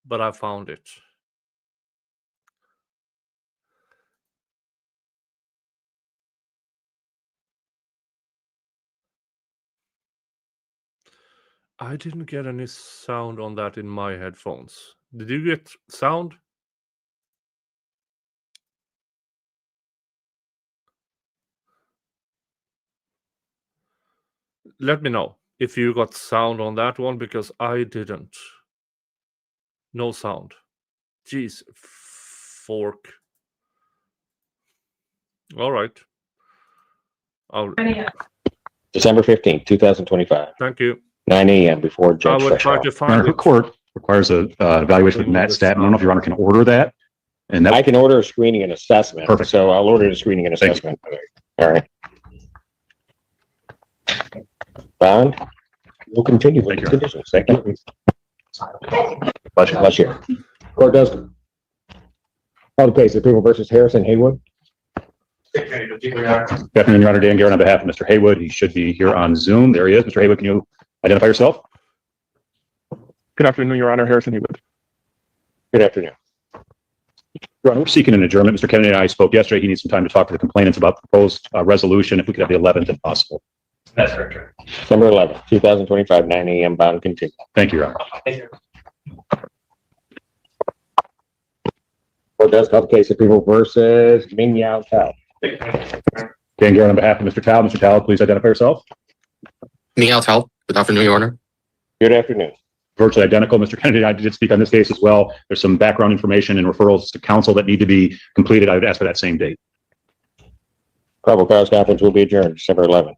but I found it. I didn't get any sound on that in my headphones. Did you get sound? Let me know if you got sound on that one, because I didn't. No sound. Jeez, fork. All right. December 15th, 2025. Thank you. 9 a.m. before Judge I would try Threshold. to find Your it. court requires a evaluation with Matt Stat. I don't know if Your Honor can order that. And that I can order a screening and assessment. Perfect. So I'll order the screening and Thank assessment. All right. Bond, we'll continue with the conditions. Thank you. Bless you. Court does call the case of People versus Harrison Haywood. Good afternoon, Your Honor. Dan Garrett on behalf of Mr. Haywood. He should be here on Zoom. There he is. Mr. Haywood, can you identify yourself? Good afternoon, Your Honor. Harrison Haywood. Good afternoon. Your Honor, we're seeking an adjournment. Mr. Kennedy and I spoke yesterday. He needs some time to talk to the complainants about the proposed resolution. If we could have the 11th if possible. That's correct. December 11th, 2025, 9 a.m. Bound continue. Thank you, Your Honor. Thank you. Court does call the case of People versus Ming Yao Tao. Dan Garrett on behalf of Mr. Tao. Mr. Tao, please identify yourself. Miguel Tal. Good afternoon, Your Honor. Good afternoon. Virtually identical. Mr. Kennedy and I did speak on this case as well. There's some background information and referrals to counsel that need to be completed. I would ask for that same date. Probable cause conference will be adjourned December 11th,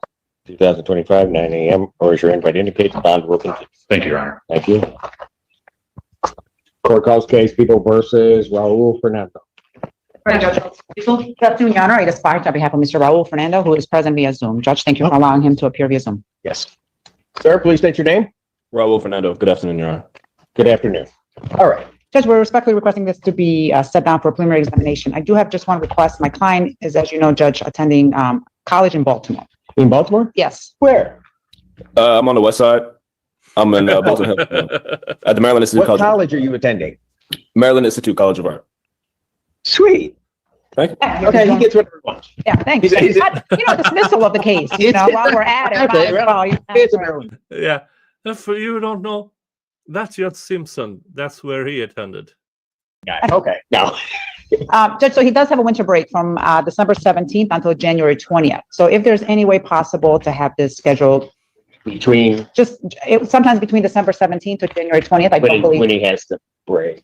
2025, 9 a.m. Or as your invite indicates, bond will continue. Thank you, Your Honor. Thank you. Court calls case People versus Raul Fernando. Good afternoon, Your Honor. I dispatched on behalf of Mr. Raul Fernando, who is present via Zoom. Judge, thank you for allowing him to appear via Zoom. Yes. Sir, please state your name. Raul Fernando. Good afternoon, Your Honor. Good afternoon. All right. Judge, we're respectfully requesting this to be set down for a preliminary examination. I do have just one request. My client is, as you know, Judge, attending college in Baltimore. In Baltimore? Yes. Where? I'm on the west side. I'm in Bolton Hill at the Maryland Institute. What college are you attending? Maryland Institute College of Art. Sweet. Thank you. Yeah, Okay, he gets whatever he wants. Yeah, thanks. Dismissal of the case, while we're at it. Okay, might as well, you know. It's a Maryland. Yeah. If you don't know, that's Judge Simpson. That's where he attended. Okay. Now. Judge, so he does have a winter break from December 17th until January 20th. So if there's any way possible to have this scheduled between sometimes between December 17th to January 20th, I don't believe when he has to break.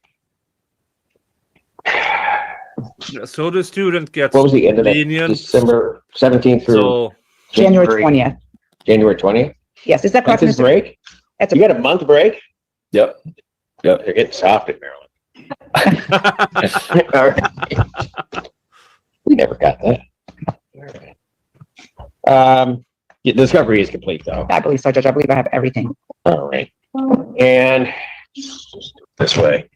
So the student gets What was the end of that? lenient. December 17th through So January 20th. January 20th? Yes, is that correct? That's his Mr. break? That's You got a month break? Yep. They're getting soft in Maryland. All right. I've got that. Yeah, discovery is complete though. I believe so, Judge. I believe I have everything. All right. And this way.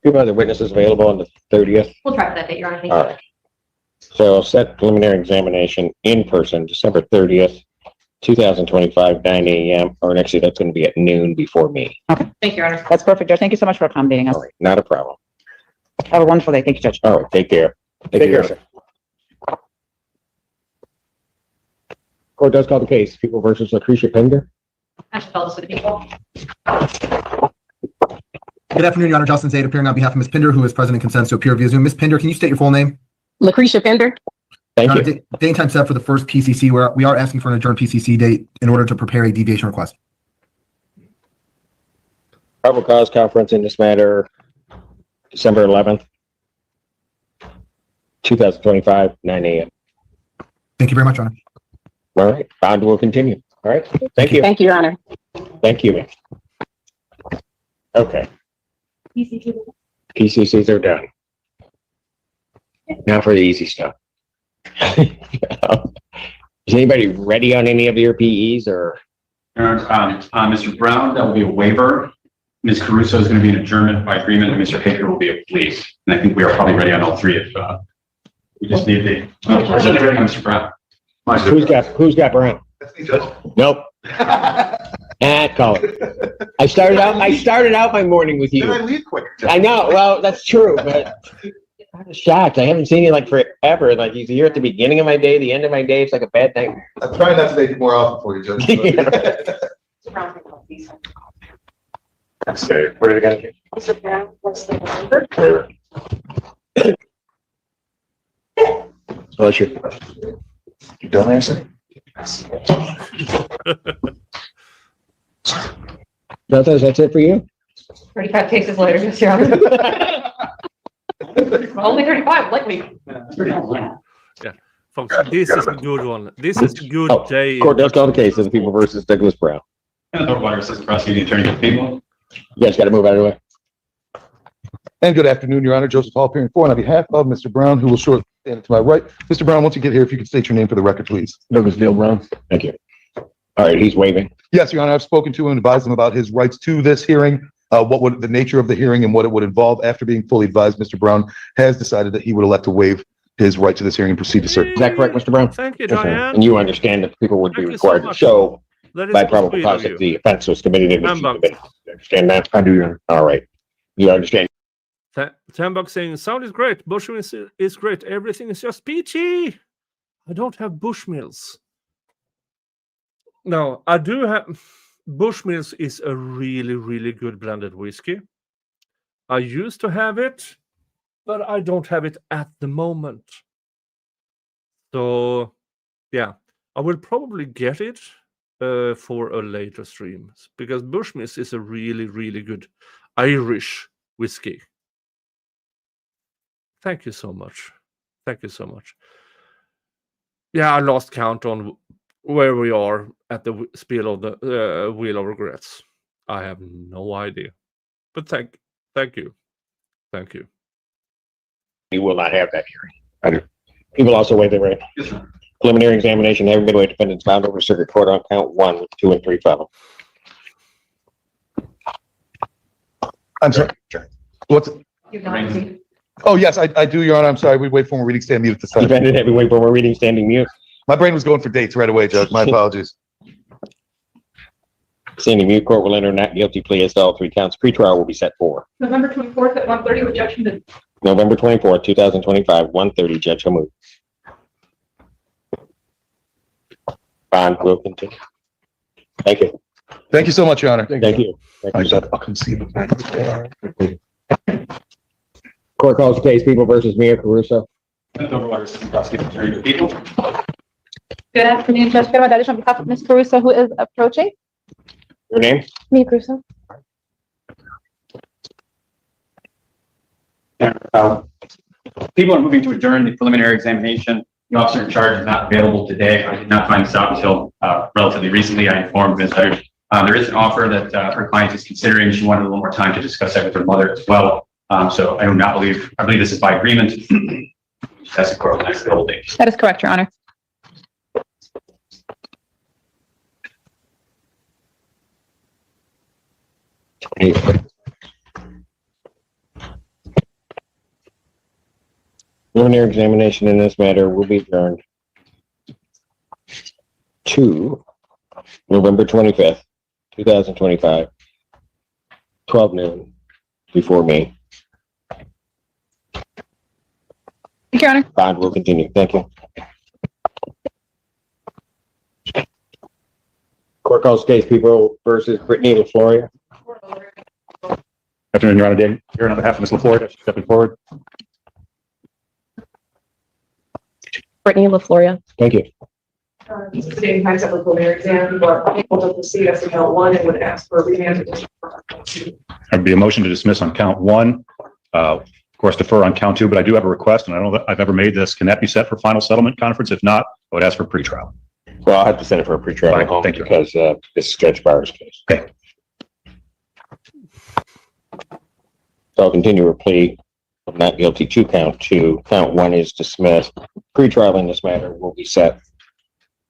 Two other witnesses available on the 30th. We'll try for that date, Your Honor. Thank All you. right. So set preliminary examination in person, December 30th, 2025, 9 a.m. Or actually, that's going to be at noon before me. Okay. Thank you, Your Honor. That's perfect, Judge. Thank you so much for accommodating us. All right. Not a problem. Have a wonderful day. Thank you, Judge. All right. Take care. Take care, sir. Court does call the case. People versus Lucretia Pender. I should tell this to the people. Good afternoon, Your Honor. Justin Zaid appearing on behalf of Ms. Pinder, who is present and consents to appear via Zoom. Ms. Pinder, can you state your full name? Lucretia Pender. Thank Your you. Honor, date and time set for the first PCC, where we are asking for an adjourned PCC date in order to prepare a deviation request. Probable cause conference in this matter, December 11th, 2025, 9 a.m. Thank you very much, Your Honor. All right. Bond will continue. All right. Thank you. Thank you, Your Honor. Thank you. Okay. PCCs are done. Now for the easy stuff. Is anybody ready on any of your PEs or? Mr. Brown, that will be a waiver. Ms. Caruso is going to be an adjournment by agreement, and Mr. Baker will be a plea. And I think we are probably ready on all three if we just need the. Ready on Mr. Brown. Who's got Brown? Nope. Call it. I started out my morning with you. Then I leave quicker. I know. Well, that's true, but I was shocked. I haven't seen you like forever. Like he's here at the beginning of my day, the end of my day. It's like a bad thing. I'm trying not to make it more often for you, Judge. Okay. What are we gonna do? Mr. Brown, what's the number? What's your? You done answering? That's it for you? 35 cases later, yes, Your Honor. Only 35, likely. Yeah, folks, this is a good one. This is a good day. Court does call the case of the people versus Douglas Brown. Water Assistant Prosecuting Attorney for the people. You guys got to move out of the way. And good afternoon, Your Honor. Joseph Hall appearing for and on behalf of Mr. Brown, who will shortly stand to my right. Mr. Brown, once you get here, if you could state your name for the record, please. Douglas Dale Brown. Thank you. All right, he's waving. Yes, Your Honor, I've spoken to him and advised him about his rights to this hearing, what would the nature of the hearing and what it would involve. After being fully advised, Mr. Brown has decided that he would elect to waive his right to this hearing and proceed to cert. Is that correct, Mr. Brown? Thank you, Diane. And you understand that people would be required to show by probable cause that the offense was committed in which you committed. You understand that? I do, Your Honor. All right. You understand? Tambok saying, sound is great. Bushmills is great. Everything is just peachy. I don't have Bushmills. No, I do have. Bushmills is a really, really good blended whiskey. I used to have it, but I don't have it at the moment. So, yeah, I will probably get it for a later stream because Bushmills is a really, really good Irish whiskey. Thank you so much. Thank you so much. Yeah, I lost count on where we are at the spiel of the Wheel of Regrets. I have no idea. But thank you. Thank you. You will not have that hearing. I do. He will also waive the right. Yes, sir. Preliminary examination, having midway defendants bound over circuit court on count 1 with 2 and 3 fellow. I'm sorry. What's Oh, yes, I do, Your Honor. I'm sorry. We wait for more reading, stand mute at this time. Defendant having wait for more reading, standing mute. My brain was going for dates right away, Judge. My apologies. Standing mute, court will enter not guilty plea as to all 3 counts. Pretrial will be set for November 24th at 1:30 with Judge Hamid. November 24th, 2025, 1:30, Judge Hamud. Bond will continue. Thank you. Thank you so much, Your Honor. Thank you. I'll concede. Court calls the case People versus Mia Caruso. Water Assistant Prosecuting Attorney for the people. Good afternoon, Judge Bernadette on behalf of Ms. Caruso, who is approaching. Your name? Mia Caruso. People are moving to adjourn the preliminary examination. The officer in charge is not available today. I did not find this out until relatively recently. I informed Ms. Hutter. There is an offer that her client is considering. She wanted a little more time to discuss that with her mother as well. So I do not believe, I believe this is by agreement. That's the court next available date. That is correct, Your Honor. Preliminary examination in this matter will be adjourned to November 25th, 2025, 12 noon, before me. Thank you, Your Honor. Bond will continue. Thank you. Court calls case People versus Brittany LaFloria. Afternoon, Your Honor. Dan, here on behalf of Ms. LaFleur, stepping forward. Brittany LaFloria. Thank you. Same times of the preliminary exam, but unable to proceed as to count one and would ask for a remand. There'd be a motion to dismiss on count one. Of course, defer on count two, but I do have a request, and I don't know that I've ever made this. Can that be set for final settlement conference? If not, I would ask for pretrial. Well, I'll have to send it for a pretrial Fine, home thank you. because this is Judge Barr's case. Okay. So I'll continue a plea of not guilty to count two. Count one is dismissed. Pretrial in this matter will be set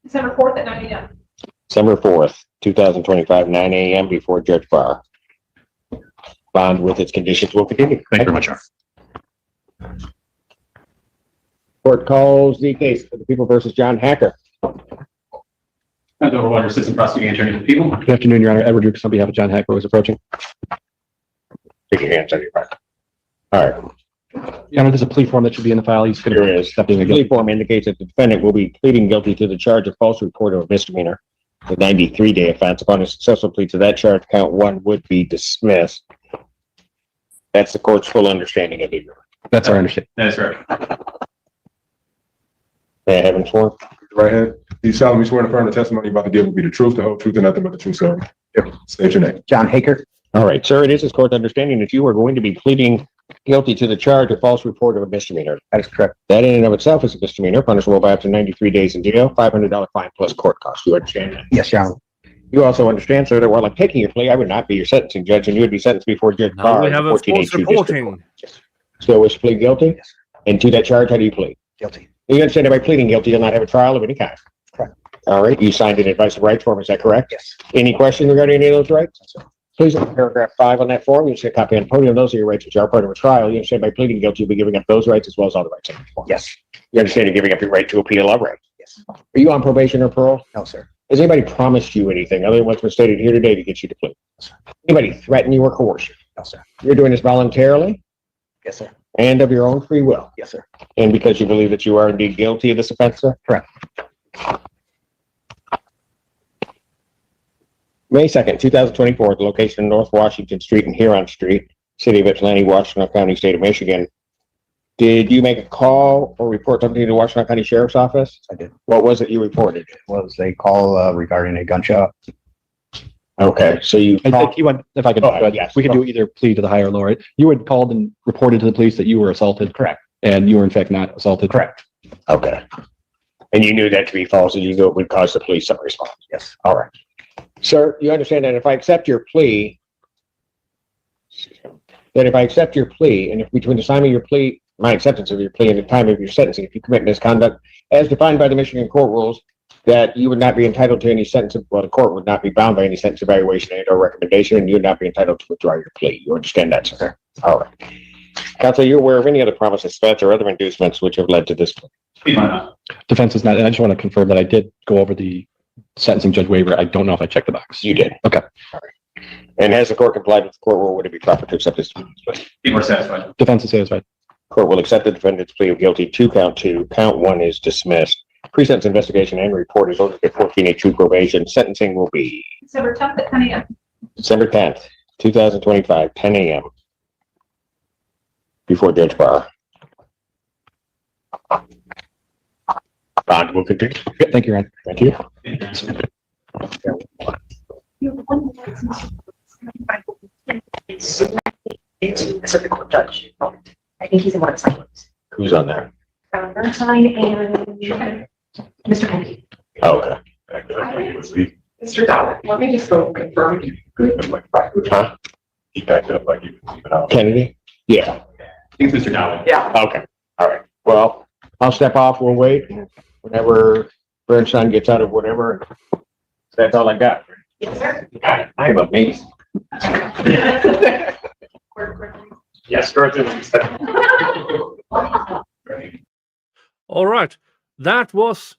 December 4th at 9 a.m. December 4th, 2025, 9 a.m. before Judge Barr. Bond with its conditions will continue. Thank you very much, Your Honor. Court calls the case of the People versus John Hacker. Under Assistant Prosecuting Attorney for the People. Good afternoon, Your Honor. Edward Dukes on behalf of John Hacker was approaching. Take your hands on your back. All right. Your Honor, there's a plea form that should be in the file. He's going to There be is. accepting The a plea guilty. form indicates that the defendant will be pleading guilty to the charge of false report of a misdemeanor. The 93-day offense. Upon a successful plea to that charge, count one would be dismissed. That's the court's full understanding of it. That's our understanding. That is right. May I have him sworn? Right hand. Do you solemnly swear to affirm the testimony you're about to give will be the truth, the whole truth, and nothing but the truth, sir? Yep. State your name. John Haker. All right, sir, it is this court's understanding that you are going to be pleading guilty to the charge of false report of a misdemeanor. That is correct. That in and of itself is a misdemeanor, punishable by up to 93 days in jail, $500 fine plus court costs. You understand that? Yes, Your Honor. You also understand, sir, that while I'm taking your plea, I would not be your sentencing judge, and you would be sentenced before Judge Now Barr. we have a false 14H2 reporting. So wish to plead guilty? And to that charge, how do you plead? Guilty. You understand that by pleading guilty, you'll not have a trial of any kind? Correct. All right, you signed an advice of rights form, is that correct? Yes. Any question regarding any of those rights? Please, in paragraph 5 on that form, you see a copy on the podium. Those are your rights which are part of a trial. You understand by pleading guilty, you'll be giving up those rights as well as all the rights on the form. Yes. You understand you're giving up your right to appeal all right? Yes. Are you on probation or parole? No, sir. Has anybody promised you anything other than what's been stated here today to get you to plead? Anybody threaten you or coerce you? No, sir. You're doing this voluntarily Yes, sir. and of your own free will? Yes, sir. And because you believe that you are indeed guilty of this offense, sir? Correct. May 2nd, 2024, the location of North Washington Street and Huron Street, City of Ypsilanti, Washington County, State of Michigan. Did you make a call or report something to the Washington County Sheriff's Office? I did. What was it you reported? Was a call regarding a gunshot. Okay, so you I think you went, if I could, yes. we could do either plea to the higher or lower. You had called and reported to the police that you were assaulted. Correct. And you were in fact not assaulted. Correct. Okay. And you knew that to be false and you knew it would cause the police some response? Yes. All right. Sir, you understand that if I accept your plea, and if between the time of your plea, my acceptance of your plea and the time of your sentencing, if you commit misconduct as defined by the Michigan court rules, that you would not be entitled to any sentence, well, the court would not be bound by any sentence evaluation and or recommendation, and you would not be entitled to withdraw your plea. You understand that, sir? All right. Counsel, are you aware of any other promises, threats, or other inducements which have led to this plea? Defense is not, and I just want to confirm that I did go over the sentencing judge waiver. I don't know if I checked the box. You did. Okay. All right. And has the court complied with the court rule? Would it be proper to accept this plea? People are satisfied. Defense is satisfied. Court will accept the defendant's plea of guilty to count two. Count one is dismissed. Pre-sentence investigation and report is ordered at 14H2 probation. Sentencing will be December 10th at 10 a.m. December 10th, 2025, 10 a.m. before Judge Barr. Bond will continue. Thank you, Ryan. Thank you. Judge. I think he's in one side. Who's on there? Bernstein and Mr. Kennedy. Oh, okay. Mr. Dowd, let me just go confirm. Huh? He backed up like you. Kennedy? Yeah. I think it's Mr. Dowling. Yeah. Okay. All right. Well, I'll step off. We'll wait. Whenever Bernstein gets out of whatever. That's all I got. Yes, sir. I am amazing. Yes, correct. All right. That was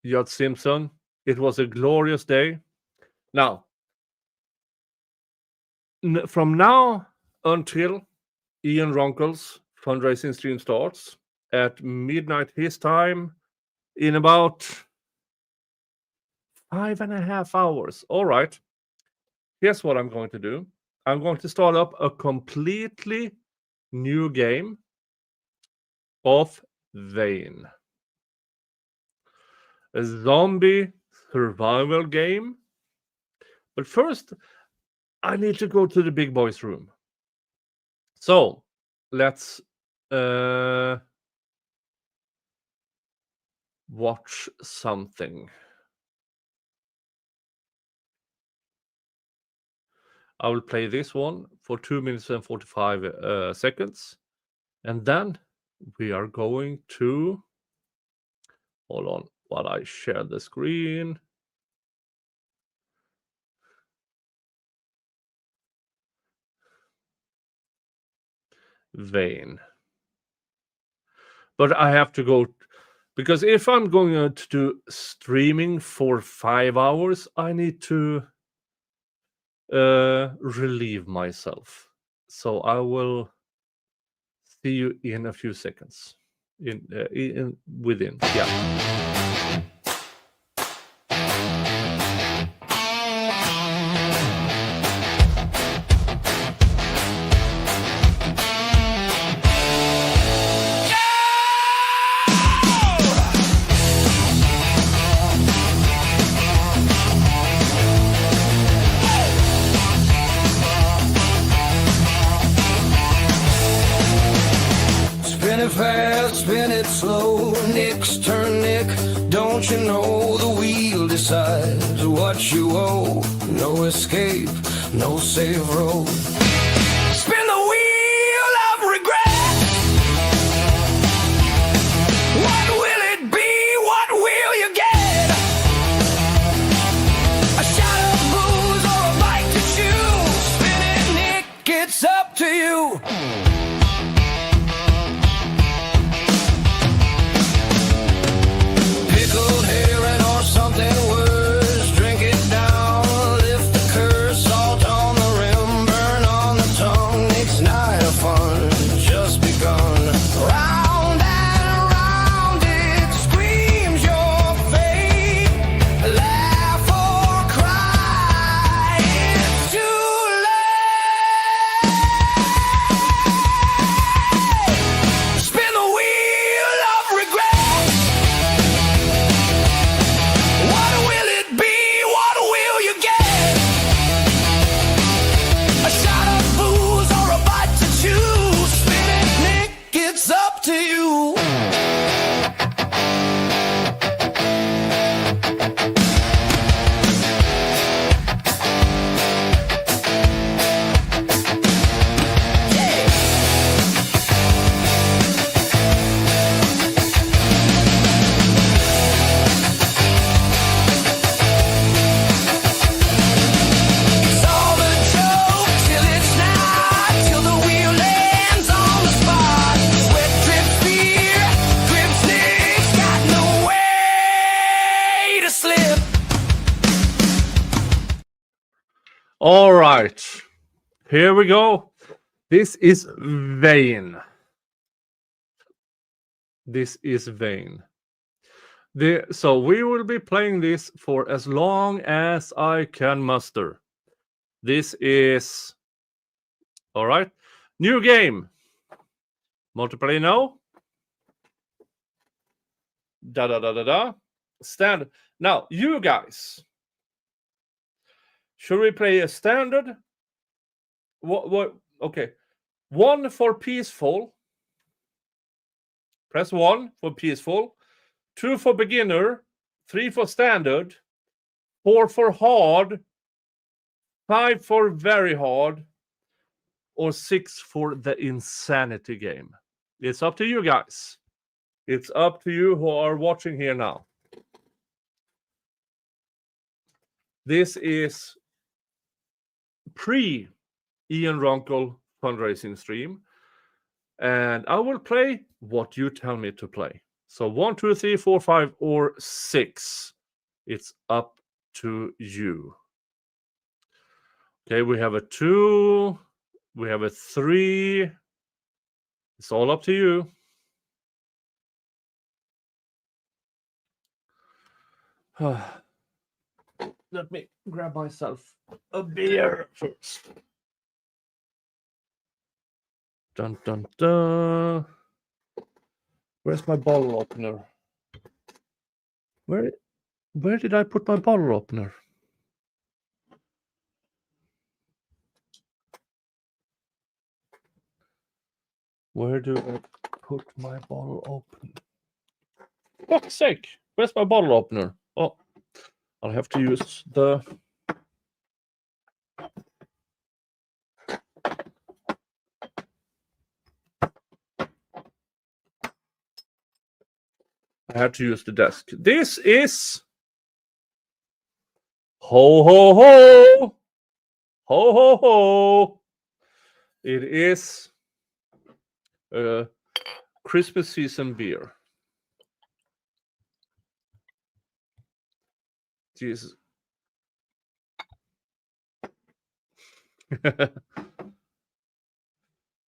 Judge Simpson. It was a glorious day. Now, from now until Ian Ronkel's fundraising stream starts at midnight his time in about 5.5 hours. All right. Here's what I'm going to do. I'm going to start up a completely new game of Vane. A zombie survival game. But first, I need to go to the big boys' room. So, let's watch something. I will play this one for 2 minutes and 45 seconds. And then we are going to, hold on while I share the screen. Vane. But I have to go, because if I'm going to do streaming for 5 hours, I need to relieve myself. So I will see you in a few seconds. Within. Spin it fast, spin it slow. Nick's turn, Nick. Don't you know the wheel decides what you owe? No escape, no safe road. Spin the wheel of regret. What will it be? What will you get? A shot of booze or a bite to chew? Spin it, Nick. It's up to you. Pickled herring or something worse. Drink it down, lift the curse. Salt on the rim, burn on the tongue. It's night of fun, just begun. Round and round it screams your fate. Laugh or cry, it's too late. Spin the wheel of regret. What will it be? What will you get? A shot of booze or a bite to chew? Spin it, Nick, it's up to you. Solve a joke till it's not, till the wheel lands on the spot. Sweat drips, fear grips, Nick's got no way to slip. All right. Here we go. This is Vane. This is Vane. So we will be playing this for as long as I can muster. This is, all right. New game. Multiplayer no. Standard. Now, you guys. Should we play a standard? What? Okay. 1 for peaceful. Press 1 for peaceful. 2 for beginner. 3 for standard. 4 for hard. 5 for very hard. or 6 for the insanity game? It's up to you guys. It's up to you who are watching here now. This is pre-Ian Runkle fundraising stream. And I will play what you tell me to play. So 1, 2, 3, 4, 5, or 6. It's up to you. Okay, we have a 2. We have a 3. It's all up to you. Let me grab myself a beer first. Dun dun dun. Where's my bottle opener? Where did I put my bottle opener? Where do I put my bottle opener? Fuck's sake! Where's my bottle opener? Oh, I'll have to use the. I had to use the desk. This is ho ho ho, ho ho ho. It is Christmas season beer. Jesus.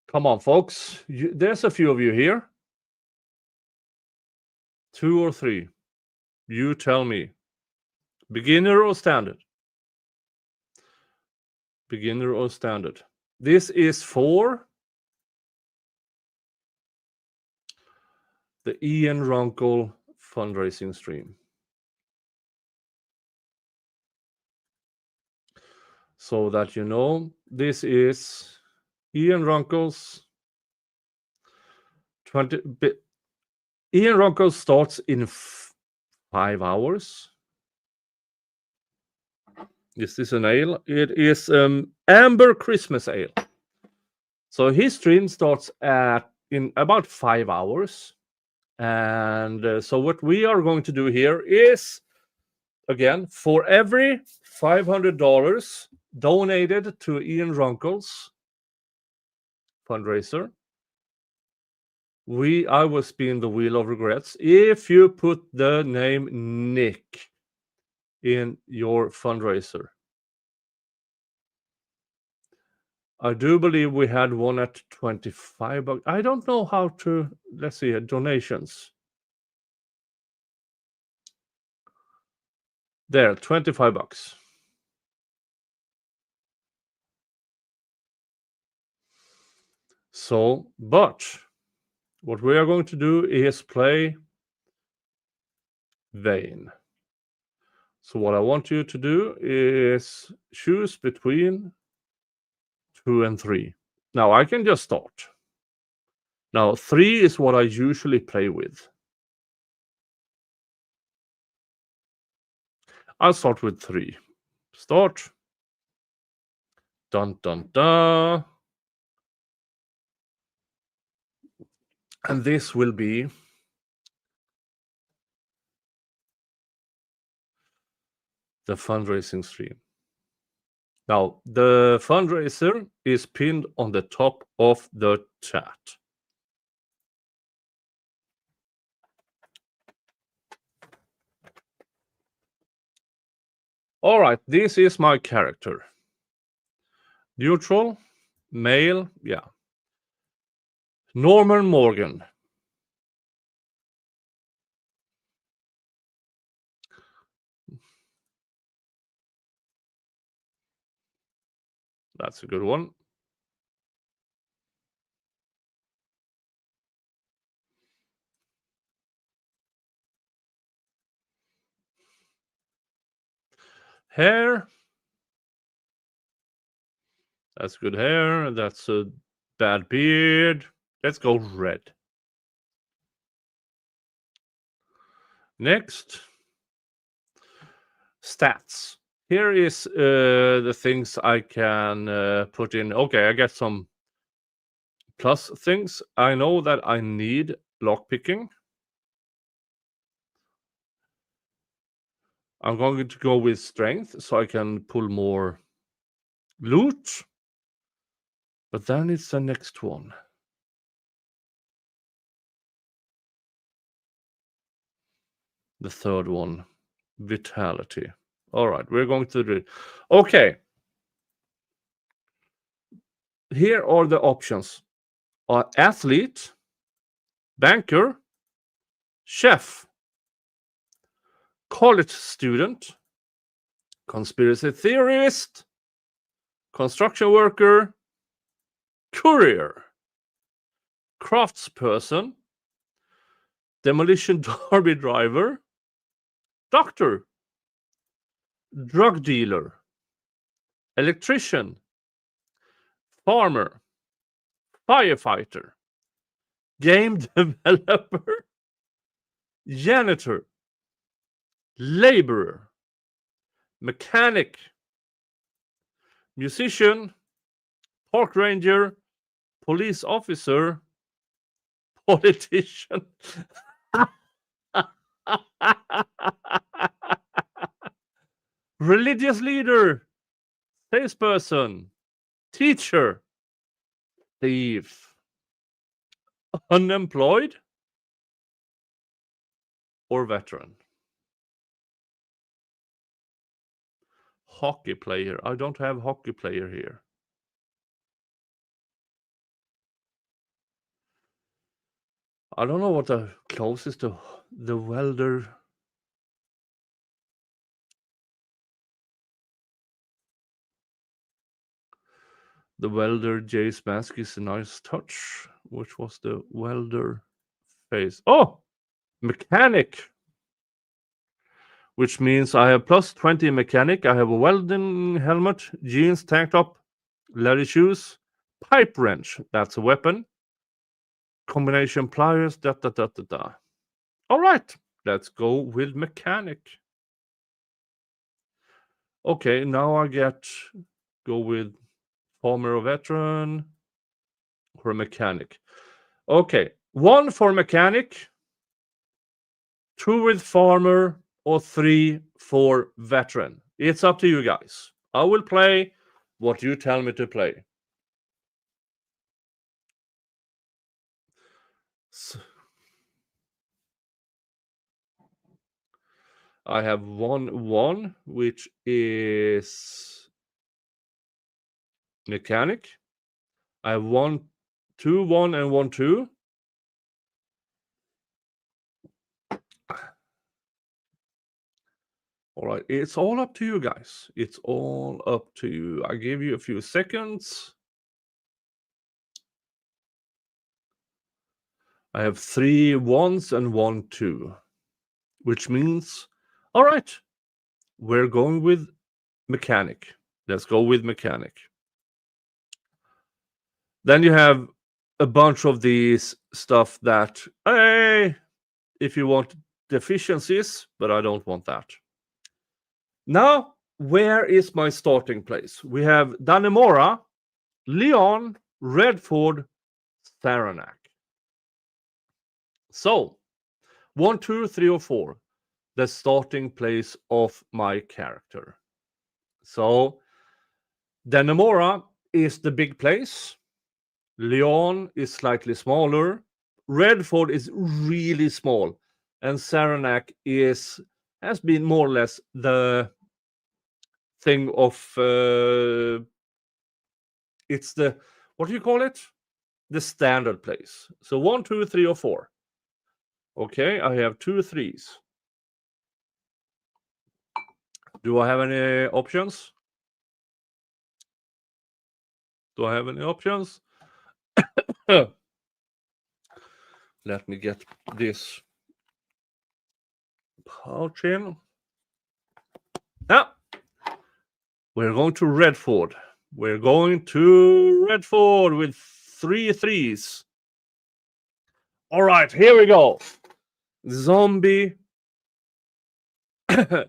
Come on, folks. There's a few of you here. 2 or 3. You tell me. Beginner or standard? Beginner or standard? This is for the Ian Runkle fundraising stream. So that you know, this is Ian Runkle's 20. Ian Runkle starts in 5 hours. Is this an ale? It is Amber Christmas Ale. So his stream starts in about 5 hours. And so what we are going to do here is, again, for every $500 donated to Ian Runkle's fundraiser, I will spin the wheel of regrets if you put the name Nick in your fundraiser. I do believe we had one at 25 bucks. I don't know how to, let's see, donations. There, 25 bucks. So, but what we are going to do is play Vane. So what I want you to do is choose between 2 and 3. Now I can just start. Now 3 is what I usually play with. I'll start with 3. Start. Dun dun dun. And this will be the fundraising stream. Now, the fundraiser is pinned on the top of the chat. All right, this is my character. Neutral, male, yeah. Norman Morgan. That's a good one. Hair. That's good hair. That's a bad beard. Let's go red. Next. Stats. Here is the things I can put in. Okay, I get some plus things. I know that I need lockpicking. I'm going to go with strength so I can pull more loot. But then it's the next one. The third one, vitality. All right, we're going to do. Okay. Here are the options: athlete, banker, chef, college student, conspiracy theorist, construction worker, courier, craftsperson, demolition derby driver, doctor, drug dealer, electrician, farmer, firefighter, game developer, janitor, laborer, mechanic, musician, park ranger, police officer, politician. Religious leader, salesperson, teacher, thief, unemployed, or veteran. Hockey player. I don't have hockey player here. I don't know what the closest to the welder. The welder Jay's mask is a nice touch. Which was the welder face? Oh, mechanic. Which means I have plus 20 mechanic. I have a welding helmet, jeans, tank top, leather shoes, pipe wrench. That's a weapon. Combination pliers. All right, let's go with mechanic. Okay, now I go with farmer or veteran or mechanic. Okay, 1 for mechanic, 2 with farmer, or 3 for veteran. It's up to you guys. I will play what you tell me to play. I have 1-1, which is mechanic. I have 1-2-1 and 1-2. All right, it's all up to you guys. It's all up to you. I give you a few seconds. I have 3 1s and 1 2, which means, all right, we're going with mechanic. Let's go with mechanic. Then you have a bunch of these stuff that, hey, if you want deficiencies, but I don't want that. Now, where is my starting place? We have Dannemora, Leon, Redford, Saranac. So, 1, 2, 3, or 4, the starting place of my character. So, Dannemora is the big place. Leon is slightly smaller. Redford is really small. And Saranac has been more or less the thing of it's the, what do you call it? The standard place. So 1, 2, 3, or 4. Okay, I have 2 3s. Do I have any options? Do I have any options? Let me get this pouch in. Yeah. We're going to Redford. We're going to Redford with 3 3s. All right, here we go. Zombie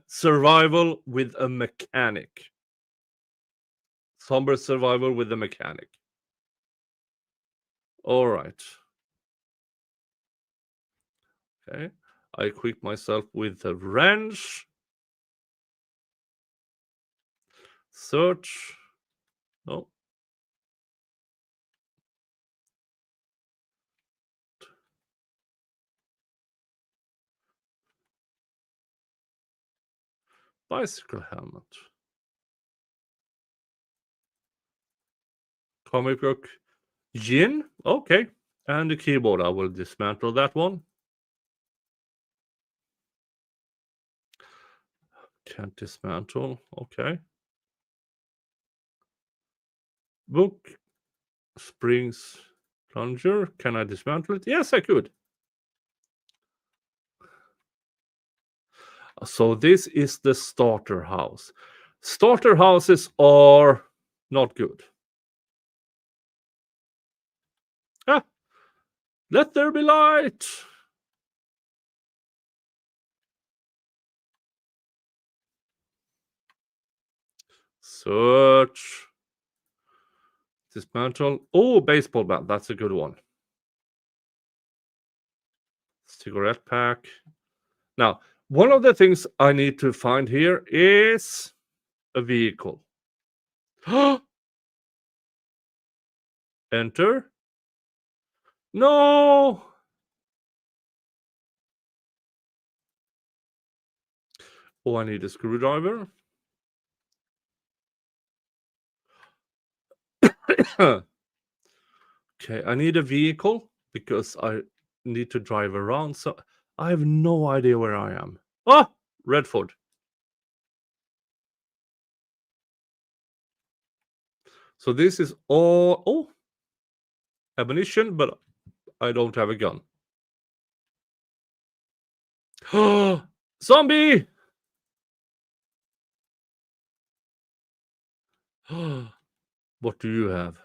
survival with a mechanic. Zombie survival with a mechanic. All right. Okay. I equip myself with a wrench. Search. No. Bicycle helmet. Comic book. Gin. Okay. And the keyboard. I will dismantle that one. Can't dismantle. Okay. Book. Springs. Plunger. Can I dismantle it? Yes, I could. So this is the starter house. Starter houses are not good. Ah, let there be light. Search. Dismantle. Oh, baseball bat. That's a good one. Cigarette pack. Now, one of the things I need to find here is a vehicle. Enter. No. Oh, I need a screwdriver. Okay, I need a vehicle because I need to drive around. So I have no idea where I am. Ah, Redford. So this is all ammunition, but I don't have a gun. Zombie! What do you have?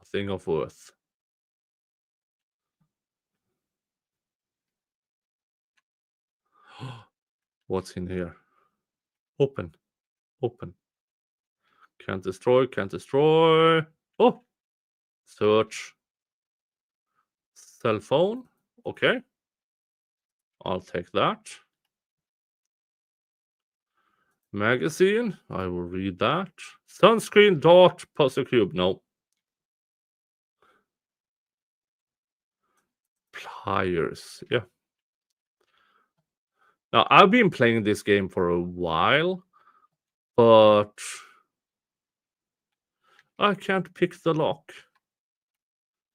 A thing of worth. What's in here? Open. Open. Can't destroy. Can't destroy. Oh! Search. Cell phone. Okay. I'll take that. Magazine. I will read that. Sunscreen, dart, puzzle cube. No. Pliers. Yeah. Now, I've been playing this game for a while, but I can't pick the lock.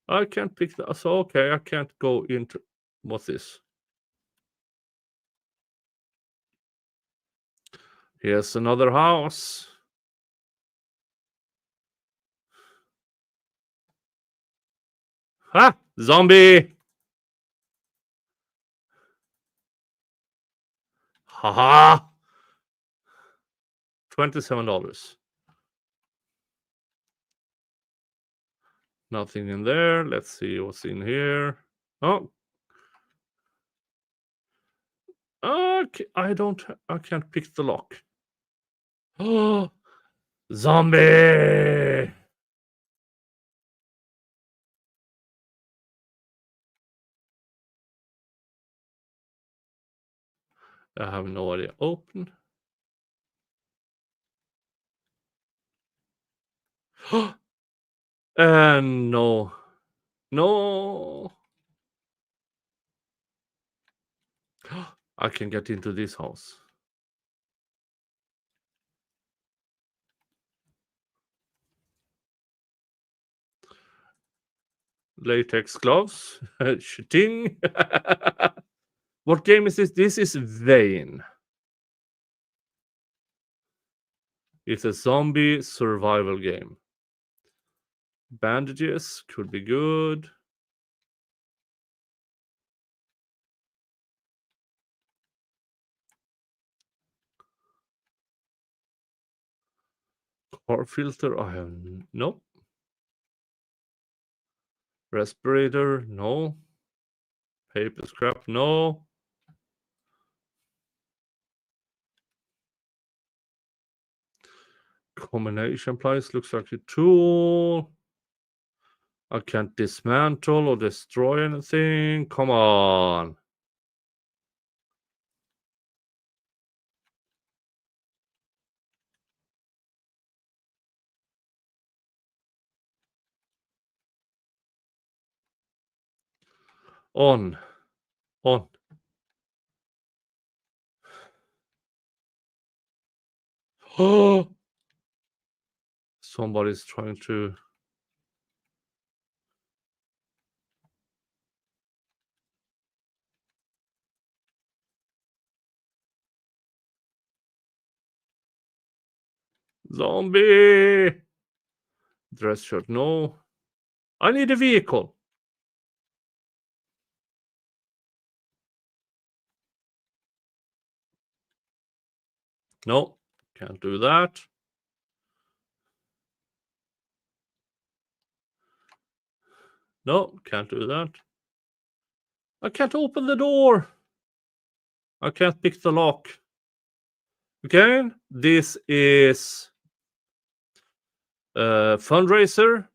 I can't pick the... So, okay, I can't go into... What's this? Here's another house. Ah! Zombie! Haha! $27. Nothing in there. Let's see what's in here. Oh. Okay, I can't pick the lock. Oh, zombie! I have no idea. Open. And no. No. I can get into this house. Latex gloves. Shitting. What game is this? This is Vane. It's a zombie survival game. Bandages could be good. Car filter, I have no. Respirator, no. Paper scrap, no. Combination pliers looks like a tool. I can't dismantle or destroy anything. Come on. On. Oh, somebody's trying to. Zombie! Dress shirt, no. I need a vehicle. No, can't do that. No, can't do that. I can't open the door. I can't pick the lock. Okay, this is fundraiser.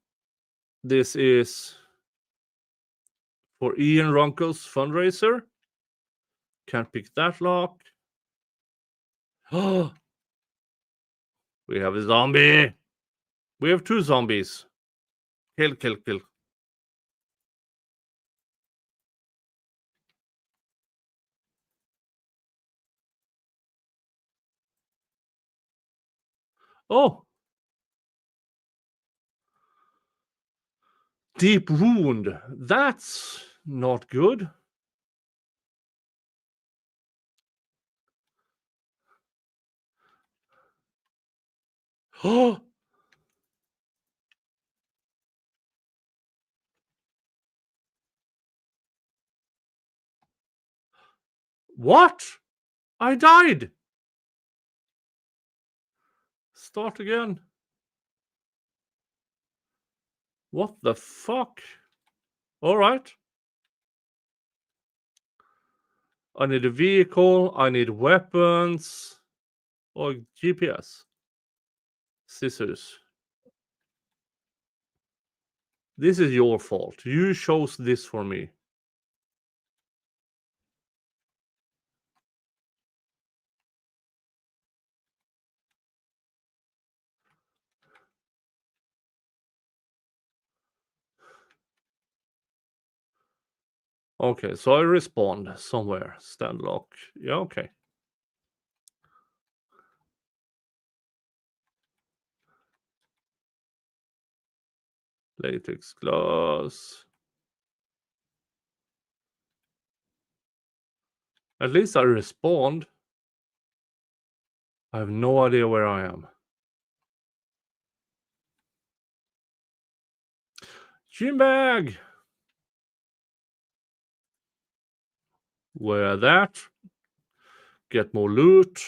This is for Ian Ronco's fundraiser. Can't pick that lock. Oh, we have a zombie. We have 2 zombies. Kill. Oh. Deep wound. That's not good. Oh. What? I died. Start again. What the fuck? All right. I need a vehicle. I need weapons. Or GPS. Scissors. This is your fault. You chose this for me. Okay, so I respawned somewhere. Stand lock. Yeah, okay. Latex glass. At least I respawned. I have no idea where I am. Gym bag. Wear that. Get more loot.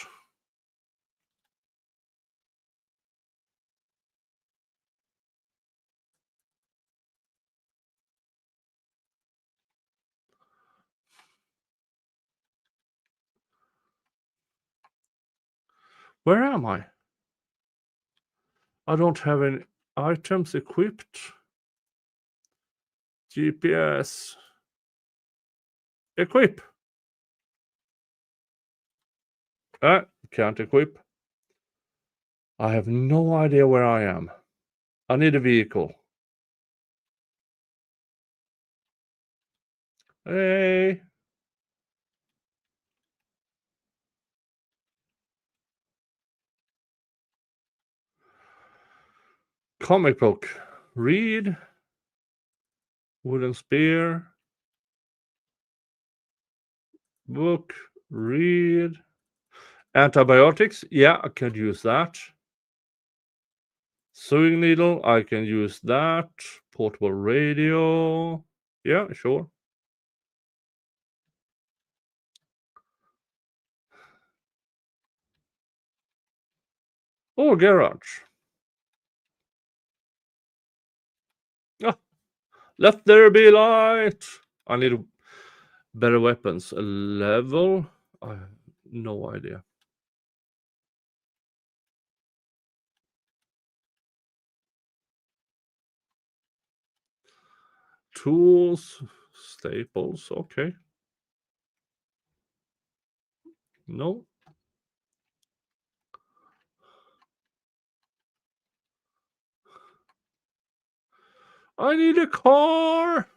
Where am I? I don't have any items equipped. GPS. Equip. Can't equip. I have no idea where I am. I need a vehicle. Hey. Comic book. Read. Wooden spear. Book. Read. Antibiotics. Yeah, I can use that. Sewing needle. I can use that. Portable radio. Yeah, sure. Oh, garage. Ah, let there be light. I need better weapons. A level. I have no idea. Tools, staples, okay. No. I need a car.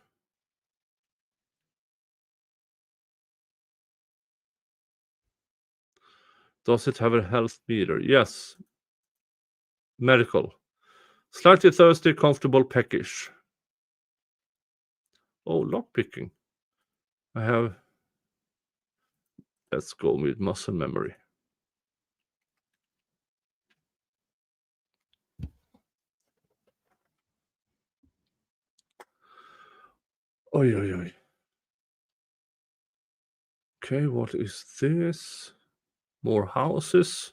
Does it have a health meter? Yes. Medical. Slightly thirsty, comfortable, peckish. Oh, lockpicking. I have. Let's go with muscle memory. Oi, oi, oi. Okay, what is this? More houses.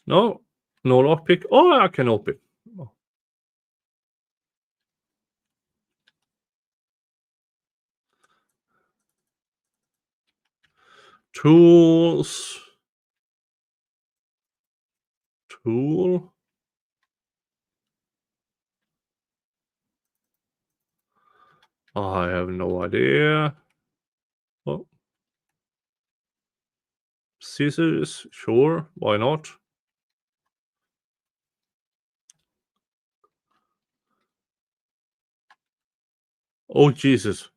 No, no lockpick. Oh, I can open. Oh. Tools. Tool. I have no idea. Oh. Scissors, sure, why not? Oh, Jesus.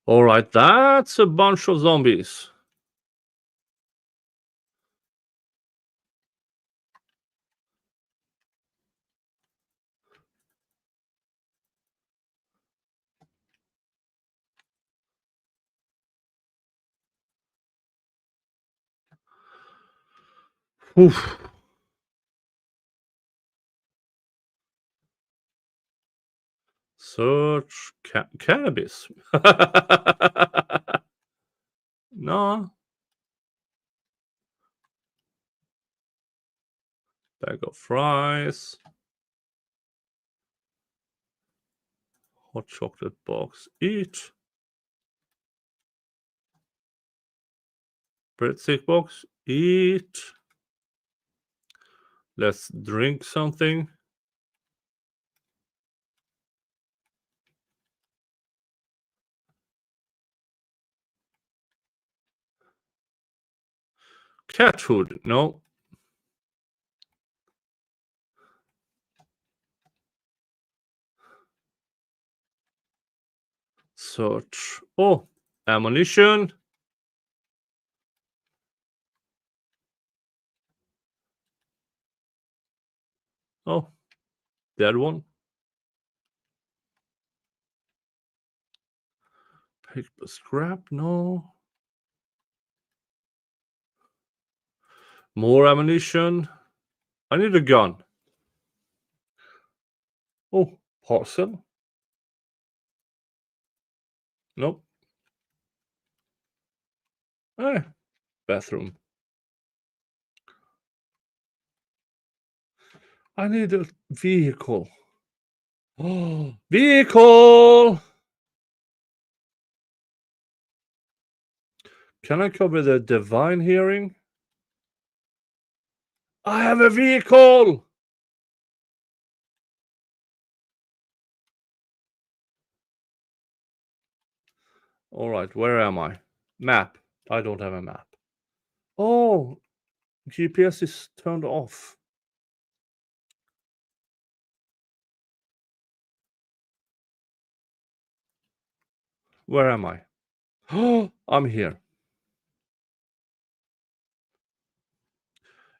All right, that's a bunch of zombies. Oof. Search cannabis. No. Bag of fries. Hot chocolate box. Eat. Breadstick box. Eat. Let's drink something. Cat food. No. Search. Oh, ammunition. Oh, dead one. Paper scrap. No. More ammunition. I need a gun. Oh, parcel. Nope. Bathroom. I need a vehicle. Oh, vehicle! Can I cover the divine hearing? I have a vehicle! All right, where am I? Map. I don't have a map. Oh, GPS is turned off. Where am I? Oh, I'm here.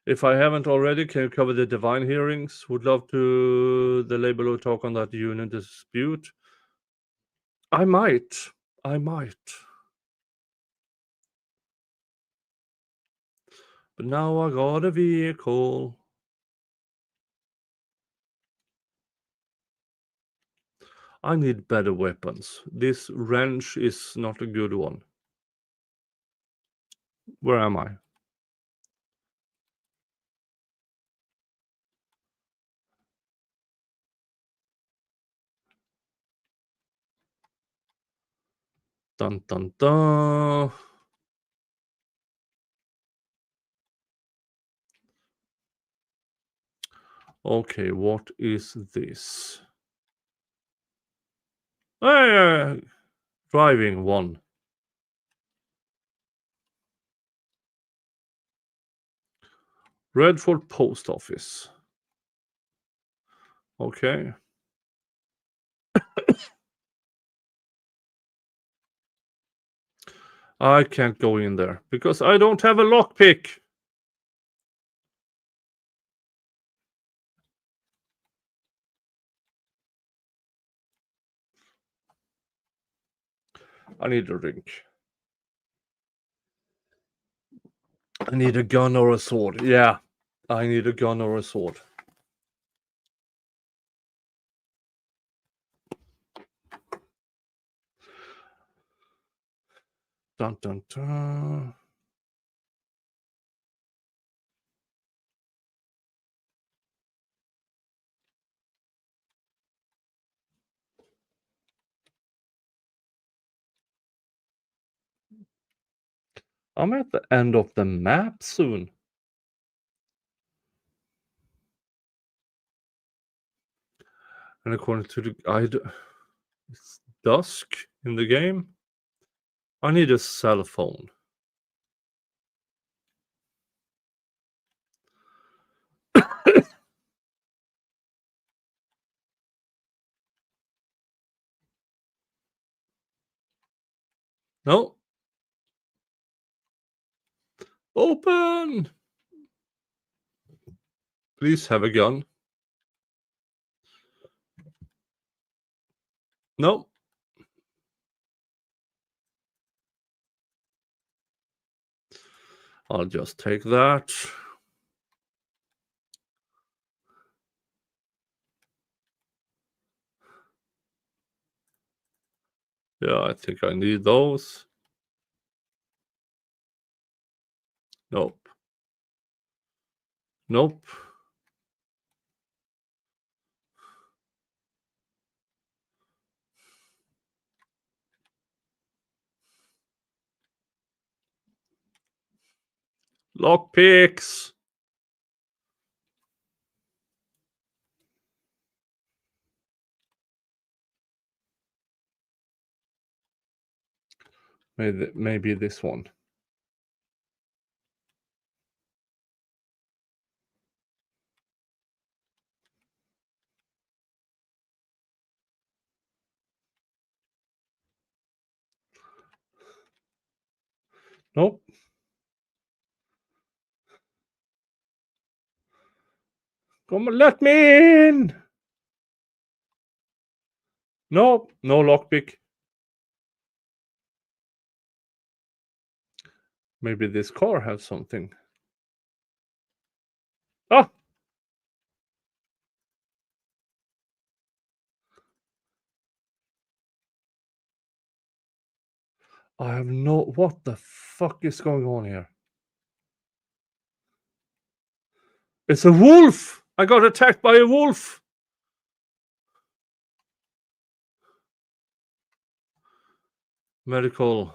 If I haven't already, can you cover the divine hearings? Would love to the label or talk on that union dispute. I might. But now I got a vehicle. I need better weapons. This wrench is not a good one. Where am I? Dun dun dun. Okay, what is this? Driving one. Redford Post Office. Okay. I can't go in there because I don't have a lockpick. I need a drink. I need a gun or a sword. Yeah, I need a gun or a sword. Dun dun dun. I'm at the end of the map soon. And according to the guide, it's dusk in the game. I need a cell phone. No. Open. Please have a gun. No. I'll just take that. Yeah, I think I need those. Nope. Nope. Lockpicks. Maybe this one. Nope. Come on, let me in. Nope, no lockpick. Maybe this car has something. Ah! I have no... What the fuck is going on here? It's a wolf! I got attacked by a wolf! Medical.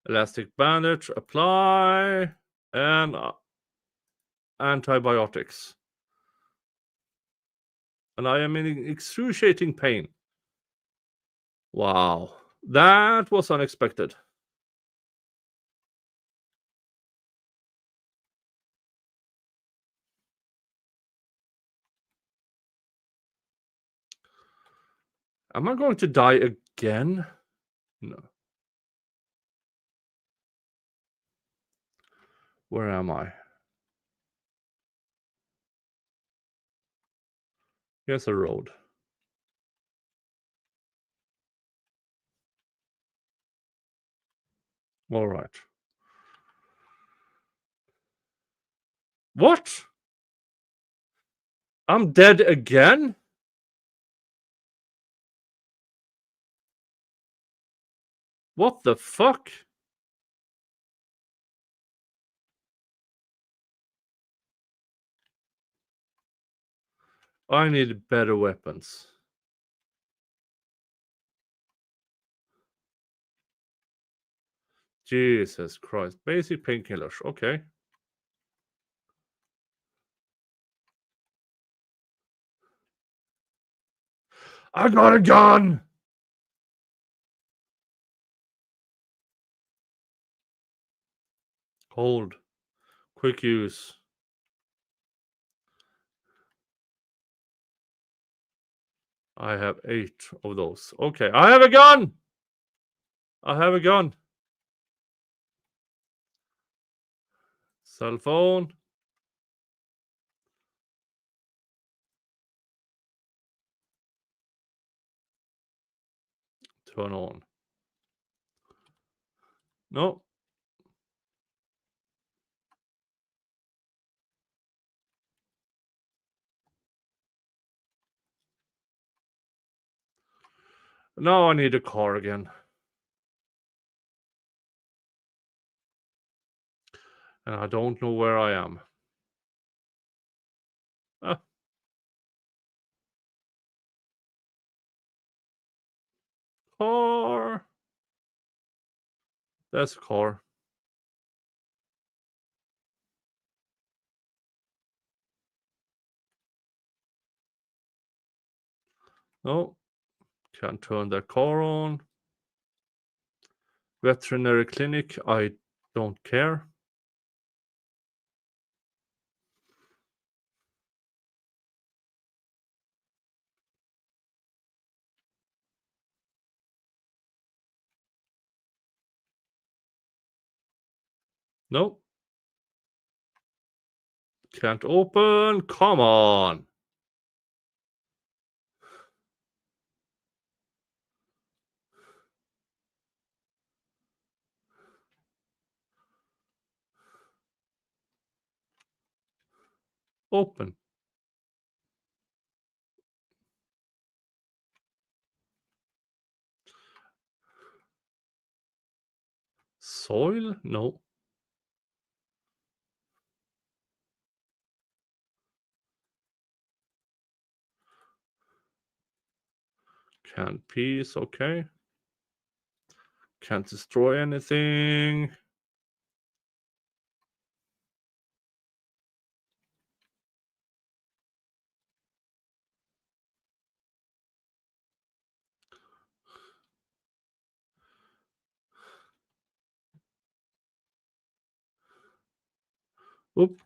Elastic bandage, apply, and antibiotics. And I am in excruciating pain. Wow, that was unexpected. Am I going to die again? No. Where am I? Here's a road. All right. What? I'm dead again? What the fuck? I need better weapons. Jesus Christ. Basic painkillers. Okay. I got a gun! Hold. Quick use. I have 8 of those. Okay, I have a gun! I have a gun. Cell phone. Turn on. No. Now I need a car again. And I don't know where I am. Ah. Car. That's a car. No. Can't turn that car on. Veterinary clinic. I don't care. No. Can't open. Come on. Open. Soil? No. Can't piece. Okay. Can't destroy anything. Oop.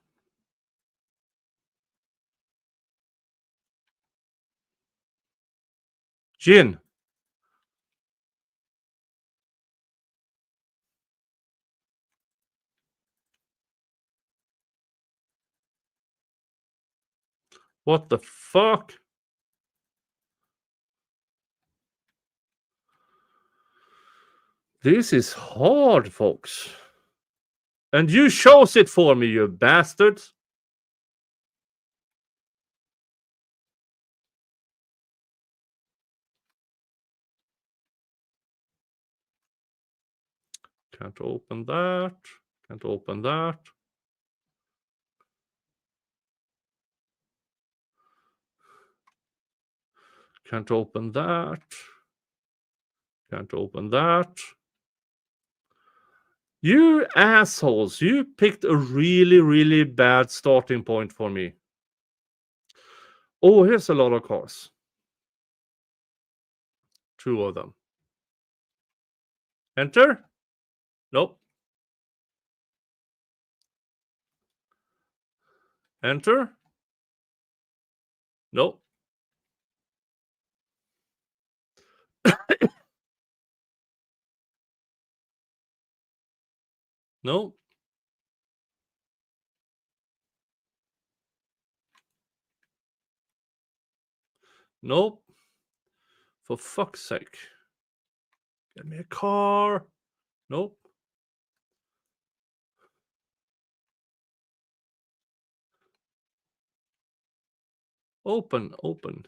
Gin. What the fuck? This is hard, folks. And you chose it for me, you bastards. Can't open that. Can't open that. Can't open that. Can't open that. You assholes, you picked a really, really bad starting point for me. Oh, here's a lot of cars. 2 of them. Enter? Nope. Enter? Nope. Nope. Nope. For fuck's sake. Get me a car. Nope. Open, open.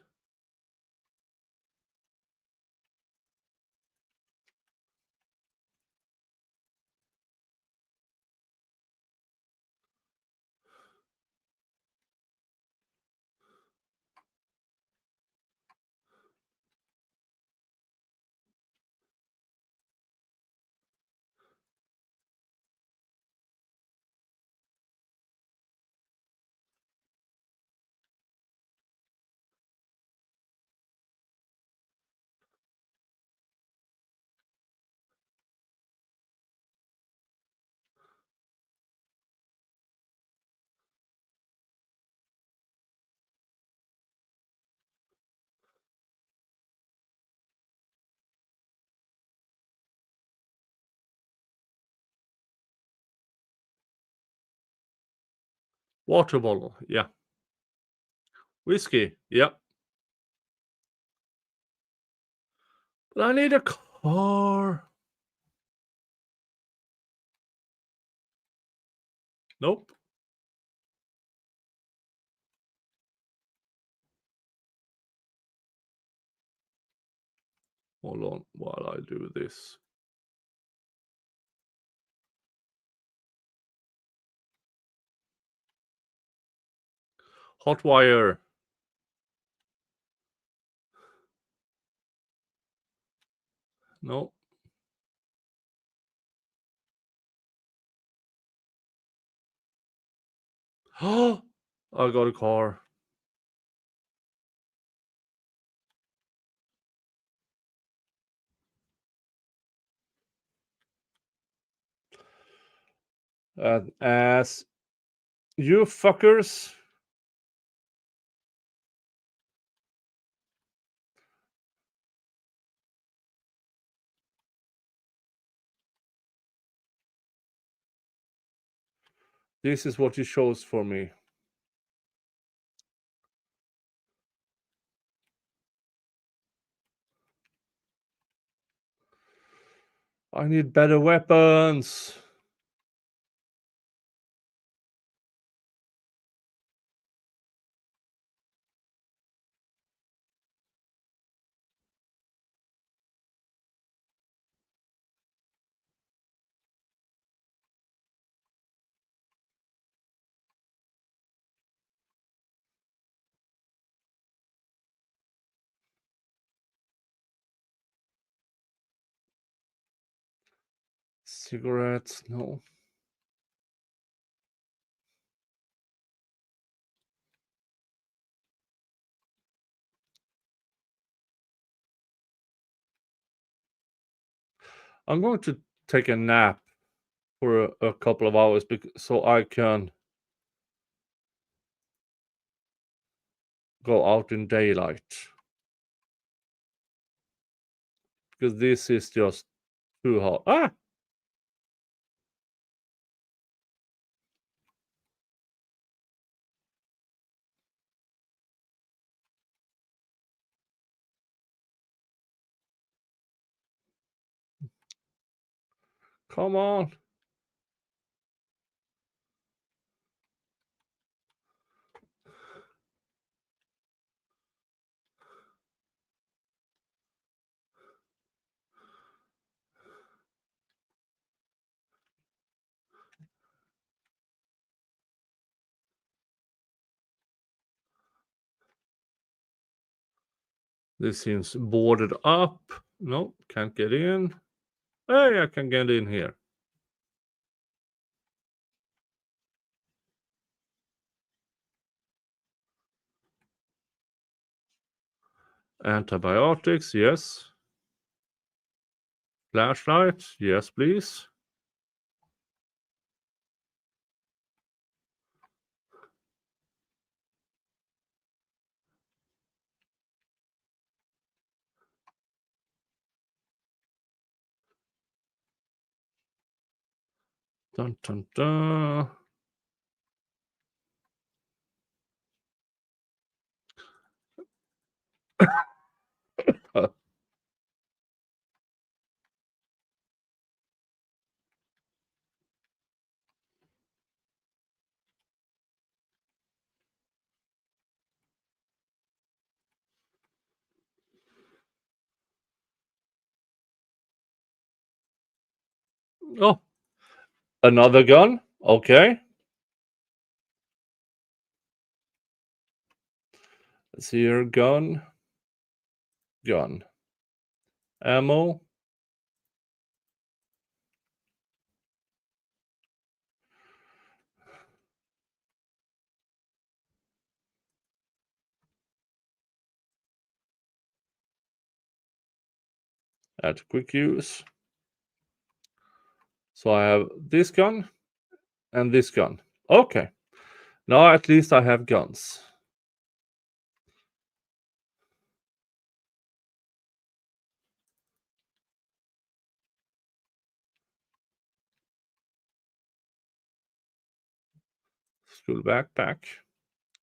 Water bottle, yeah. Whiskey, yeah. But I need a car. Nope. Hold on while I do this. Hot wire. No. Oh, I got a car. As you fuckers. This is what you chose for me. I need better weapons. Cigarettes, no. I'm going to take a nap for a couple of hours so I can go out in daylight. Because this is just too hot. Ah! Come on. This seems boarded up. No, can't get in. Hey, I can get in here. Antibiotics, yes. Flashlight, yes, please. Dun dun dun. Oh, another gun. Okay. Let's see here. Gun. Gun. Ammo. At quick use. So I have this gun and this gun. Okay. Now at least I have guns. School backpack.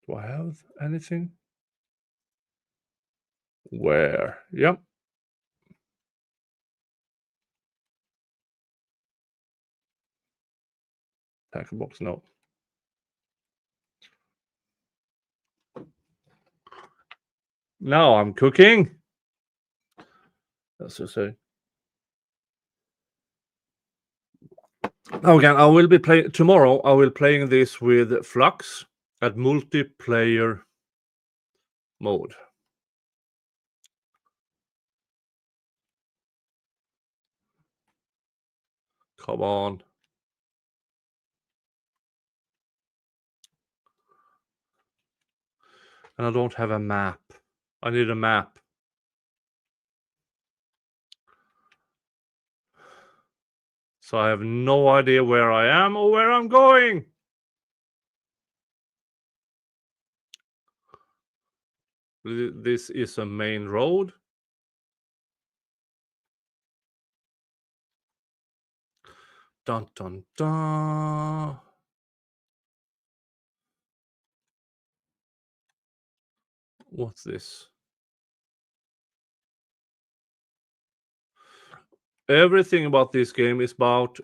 Do I have anything? Where? Yep. Tackle box, no. Now I'm cooking. That's to say. Again, I will be playing tomorrow. I will playing this with Flux at multiplayer mode. Come on. And I don't have a map. I need a map. So I have no idea where I am or where I'm going. This is a main road. Dun dun dun. What's this? Everything about this game is about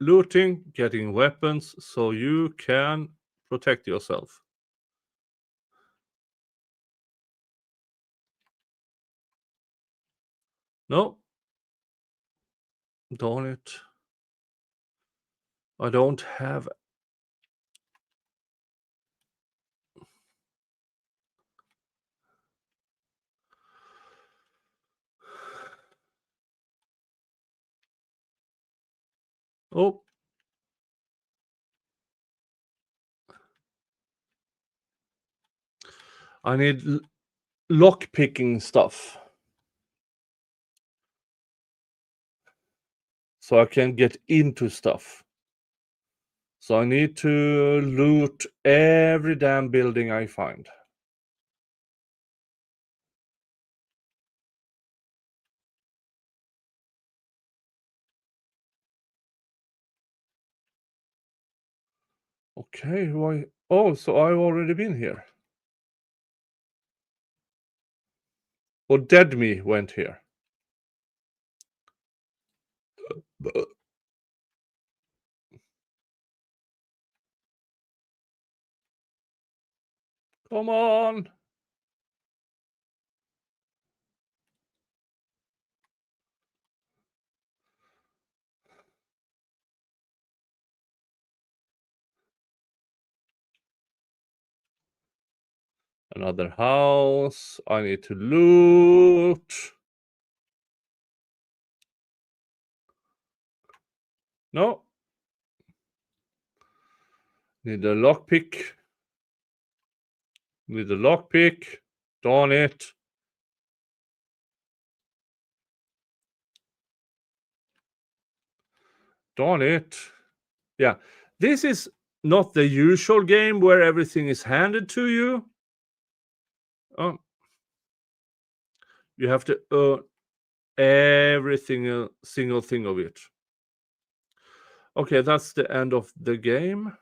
looting, getting weapons, so you can protect yourself. No. Darn it. I don't have. Oh. I need lock picking stuff. So I can get into stuff. So I need to loot every damn building I find. Okay, why? Oh, so I've already been here. Or Dead Me went here. Come on. Another house. I need to loot. No. Need a lockpick. Need a lockpick. Darn it. Darn it. Yeah. This is not the usual game where everything is handed to you. Oh. You have to earn every single thing of it. Okay, that's the end of the game.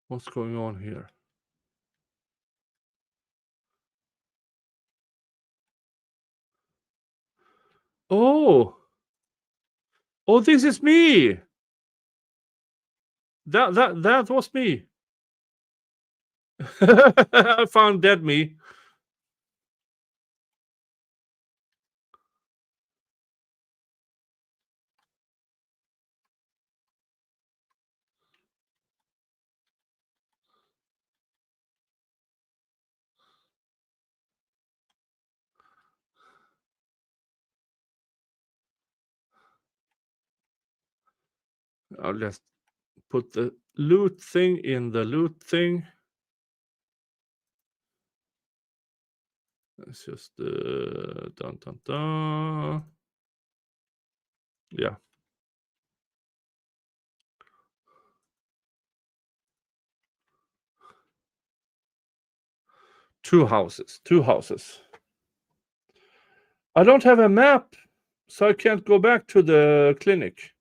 What's going on here? Oh. Oh, this is me. That was me. I found Dead Me. I'll just put the loot thing in the loot thing. Let's just dun dun dun. Yeah. Two houses. I don't have a map, so I can't go back to the clinic.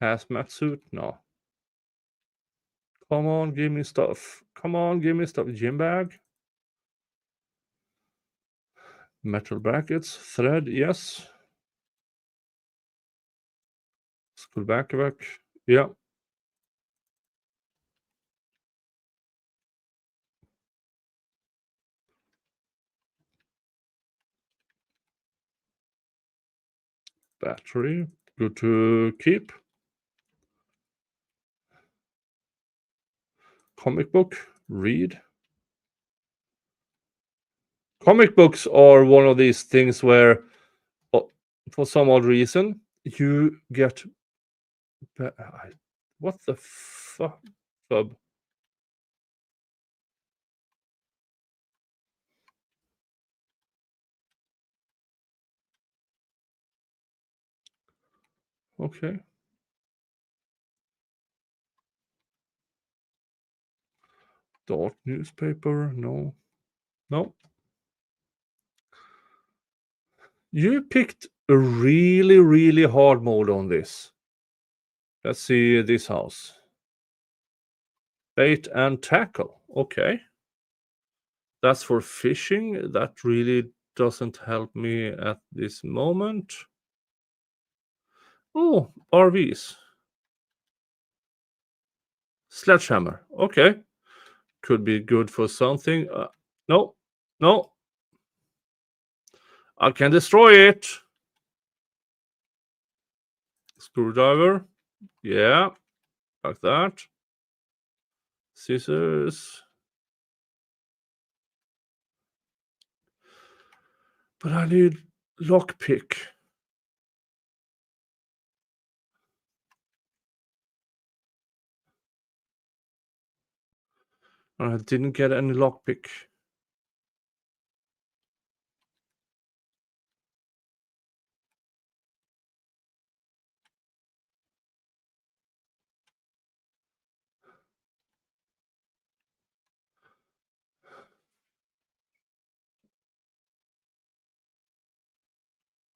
Hazmat suit? No. Come on, give me stuff. Come on, give me stuff. Gym bag? Metal brackets. Thread, yes. School backpack. Yeah. Battery. Good to keep. Comic book. Read. Comic books are one of these things where, for some odd reason, you get... What the fuck? Sub. Okay. Dart newspaper? No. No. You picked a really, really hard mode on this. Let's see this house. Bait and tackle. Okay. That's for fishing. That really doesn't help me at this moment. Oh, RVs. Sledgehammer. Okay. Could be good for something. No. No. I can destroy it. Screwdriver. Yeah. Like that. Scissors. But I need lockpick. I didn't get any lockpick.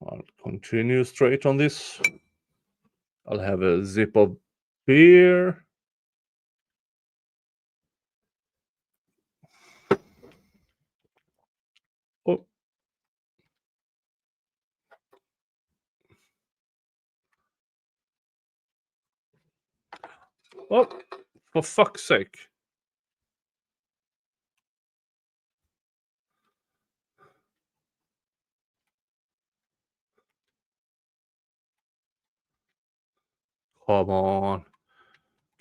I'll continue straight on this. I'll have a zip of beer. Oh. Oh, for fuck's sake. Come on.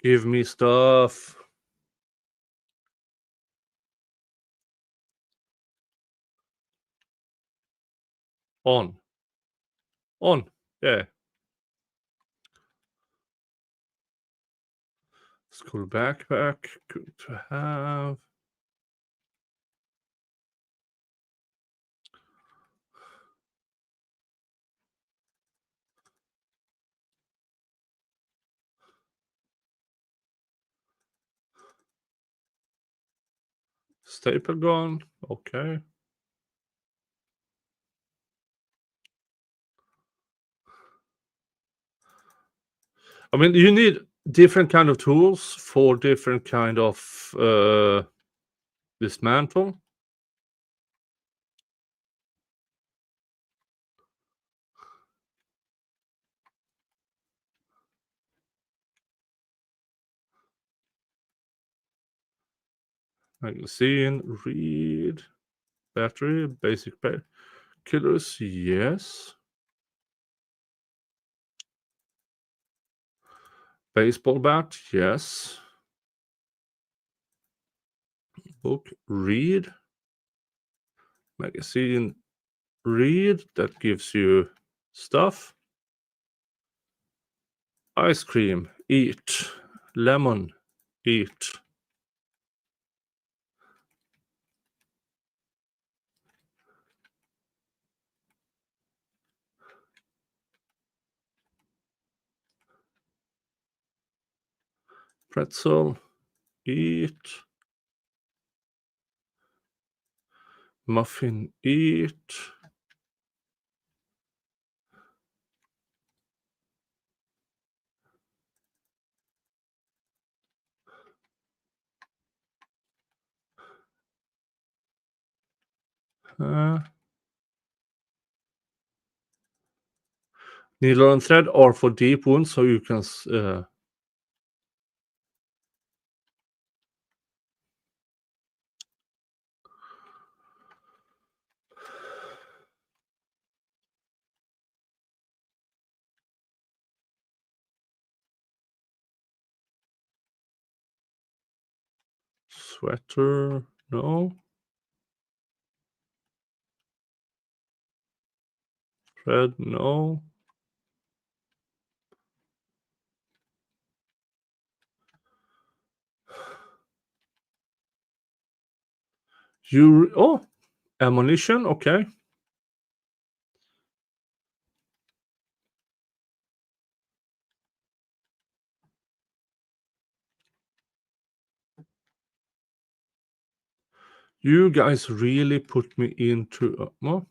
Give me stuff. On. Yeah. School backpack. Good to have. Staple gun. Okay. I mean, you need different kind of tools for different kind of dismantle. Magazine, read, battery, basic killers, yes. Baseball bat, yes. Book, read. Magazine, read, that gives you stuff. Ice cream, eat. Lemon, eat. Pretzel, eat. Muffin, eat. Needle and thread are for deep wounds, so you can sweater, no. Thread, no. Ammunition, okay. You guys really put me into no?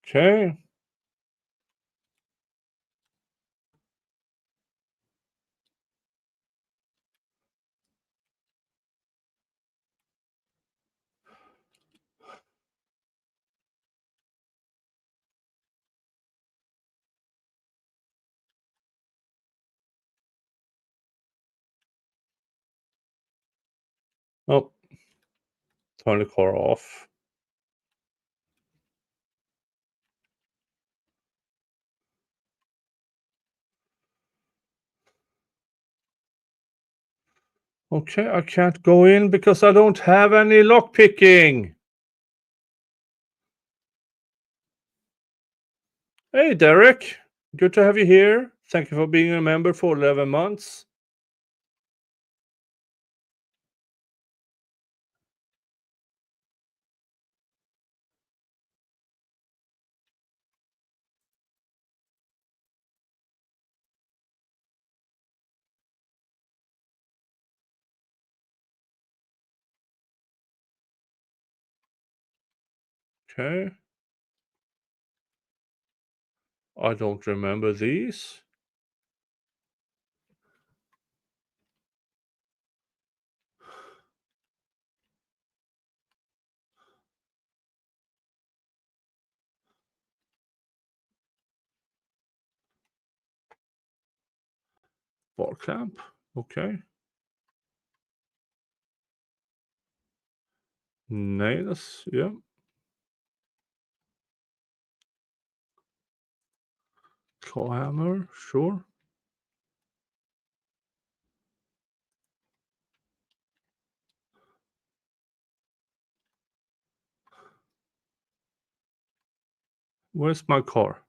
Okay. Oh, turn the car off. Okay, I can't go in because I don't have any lock picking. Hey, Derek. Good to have you here. Thank you for being a member for 11 months. Okay. I don't remember these. Ball clamp. Okay. Nails. Yeah. Claw hammer. Sure. Where's my car?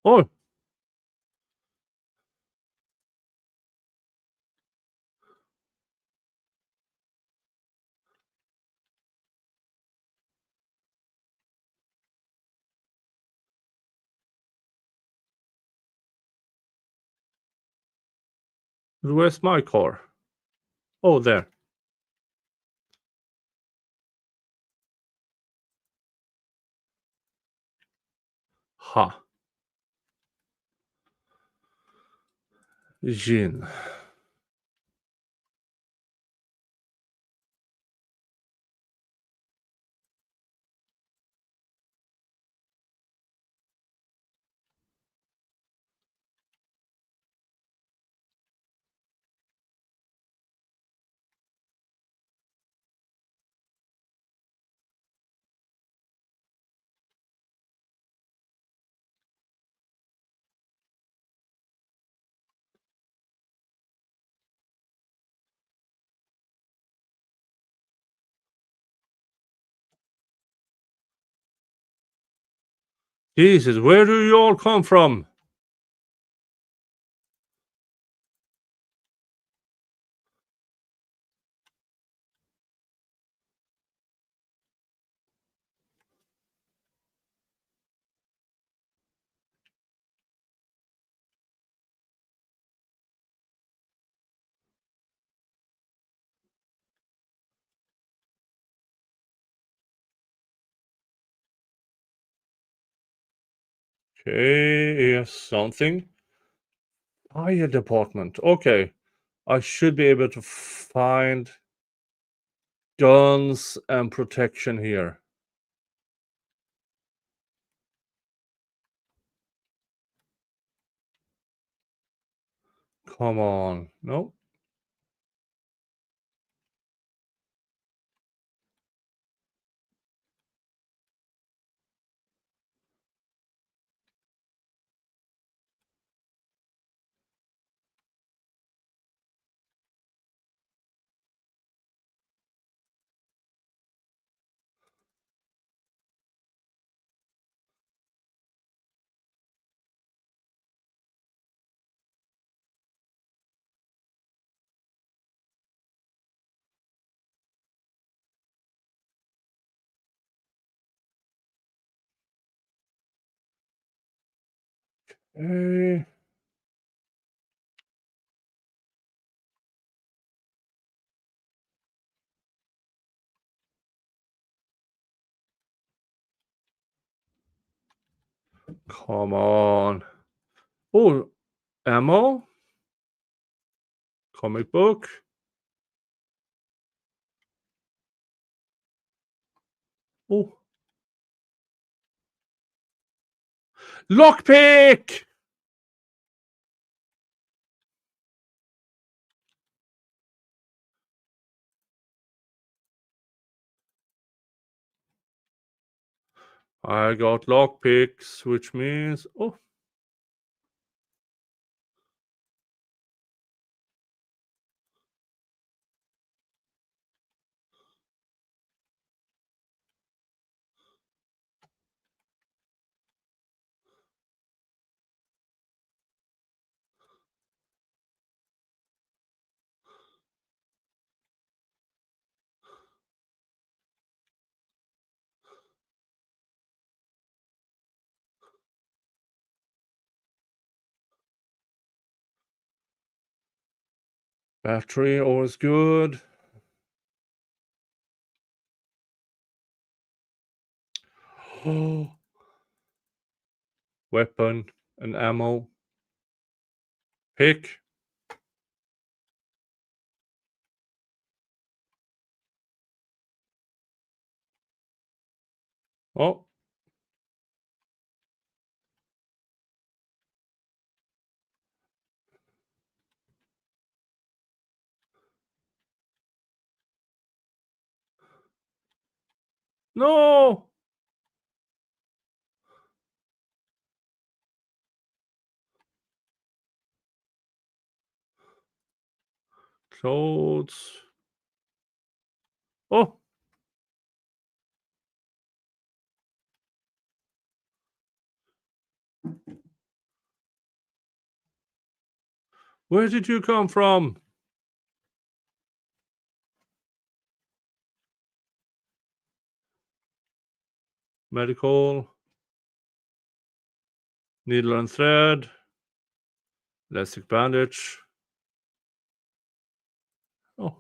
Oh. Where's my car? Oh, there. Ha. Gin. Jesus, where do you all come from? Okay, yes, something. Fire department. Okay. I should be able to find guns and protection here. Come on. No. Hey. Come on. Oh, ammo? Comic book? Oh. Lockpick! I got lockpicks, which means... Oh. Battery, always good. Oh. Weapon and ammo. Pick. Oh. No! Clothes. Oh. Where did you come from? Medical. Needle and thread. Elastic bandage. Oh.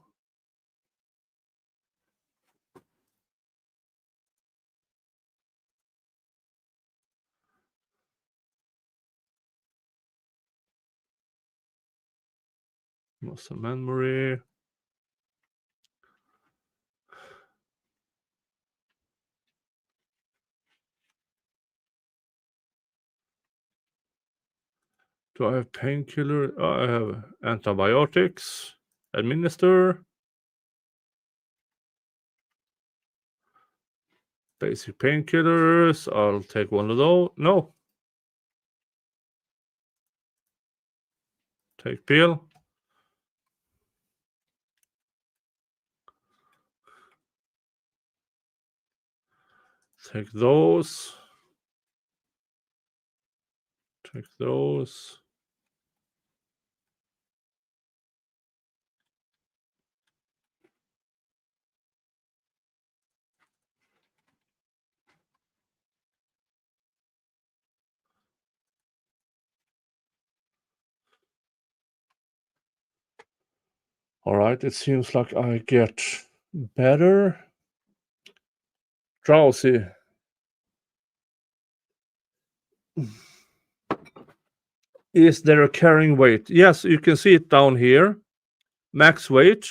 Muscle memory. Do I have painkiller? I have antibiotics. Administer. Basic painkillers. I'll take one of those. No. Take pill. Take those. Check those. All right, it seems like I get better. Drowsy. Is there a carrying weight? Yes, you can see it down here. Max weight.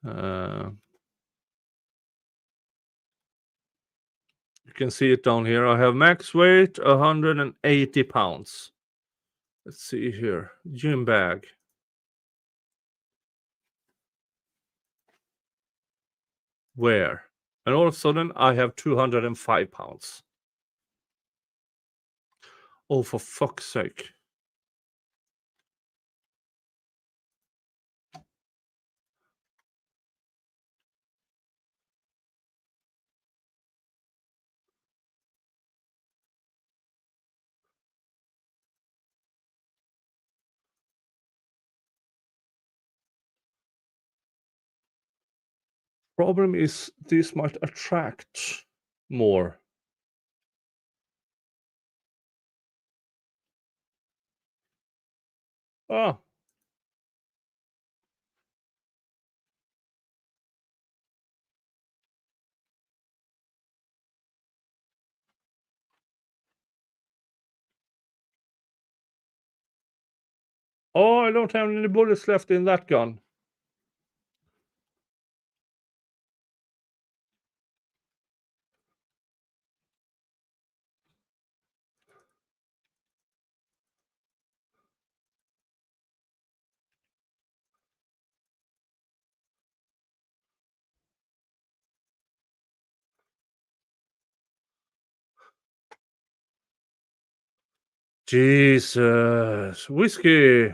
You can see it down here. I have max weight 180 pounds. Let's see here. Gym bag. Where? And all of a sudden I have 205 pounds. Oh, for fuck's sake. Problem is this might attract more. Ah. Oh, I don't have any bullets left in that gun. Jesus. Whiskey.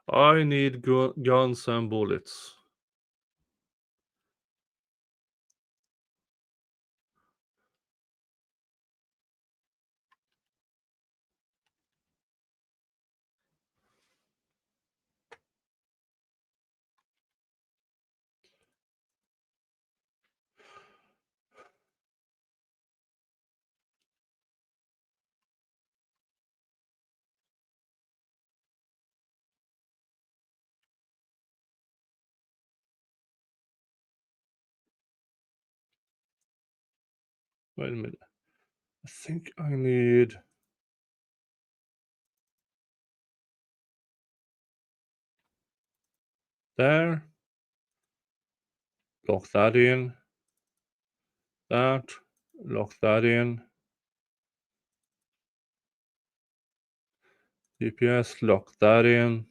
I need guns and bullets. Wait a minute. I think I need... There. Lock that in. That. Lock that in. GPS, lock that in.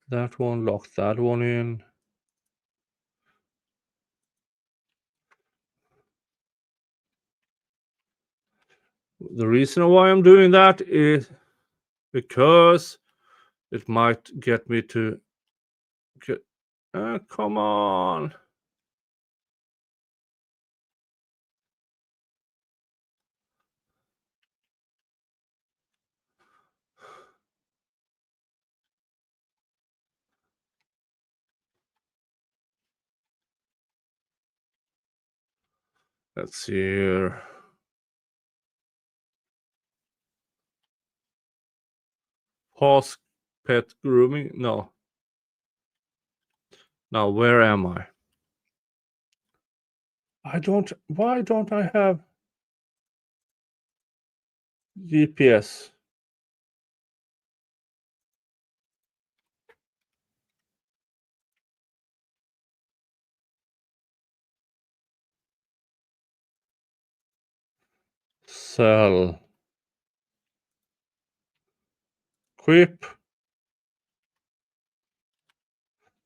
That one, lock that one in. The reason why I'm doing that is because it might get me to get... come on. Let's see here. Pause pet grooming. No. Now, where am I? Why don't I have GPS? Sell. Equip.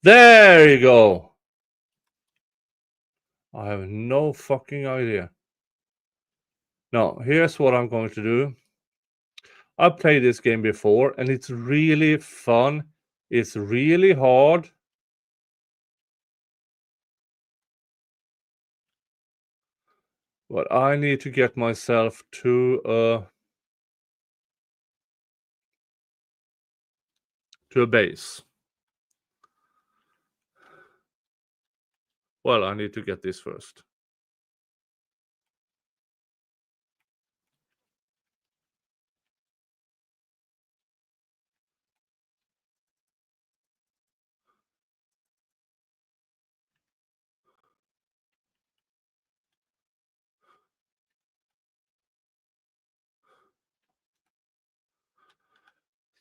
There you go. I have no fucking idea. Now, here's what I'm going to do. I've played this game before, and it's really fun. It's really hard. But I need to get myself to a base. Well, I need to get this first.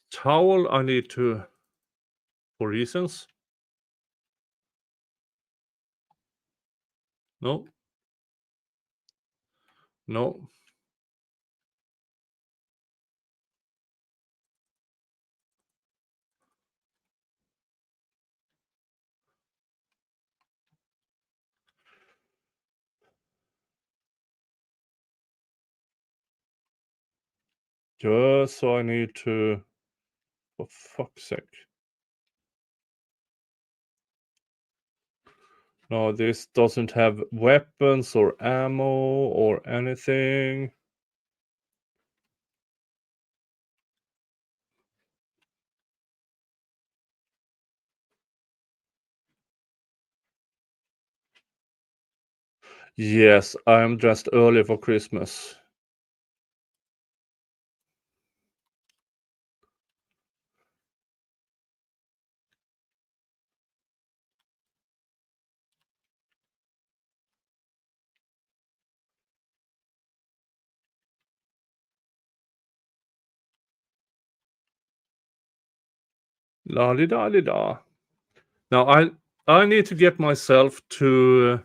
Towel, I need to, for reasons. No. No. Just so I need to, for fuck's sake. No, this doesn't have weapons or ammo or anything. Yes, I'm dressed early for Christmas. La-di-da-di-da. Now, I need to get myself to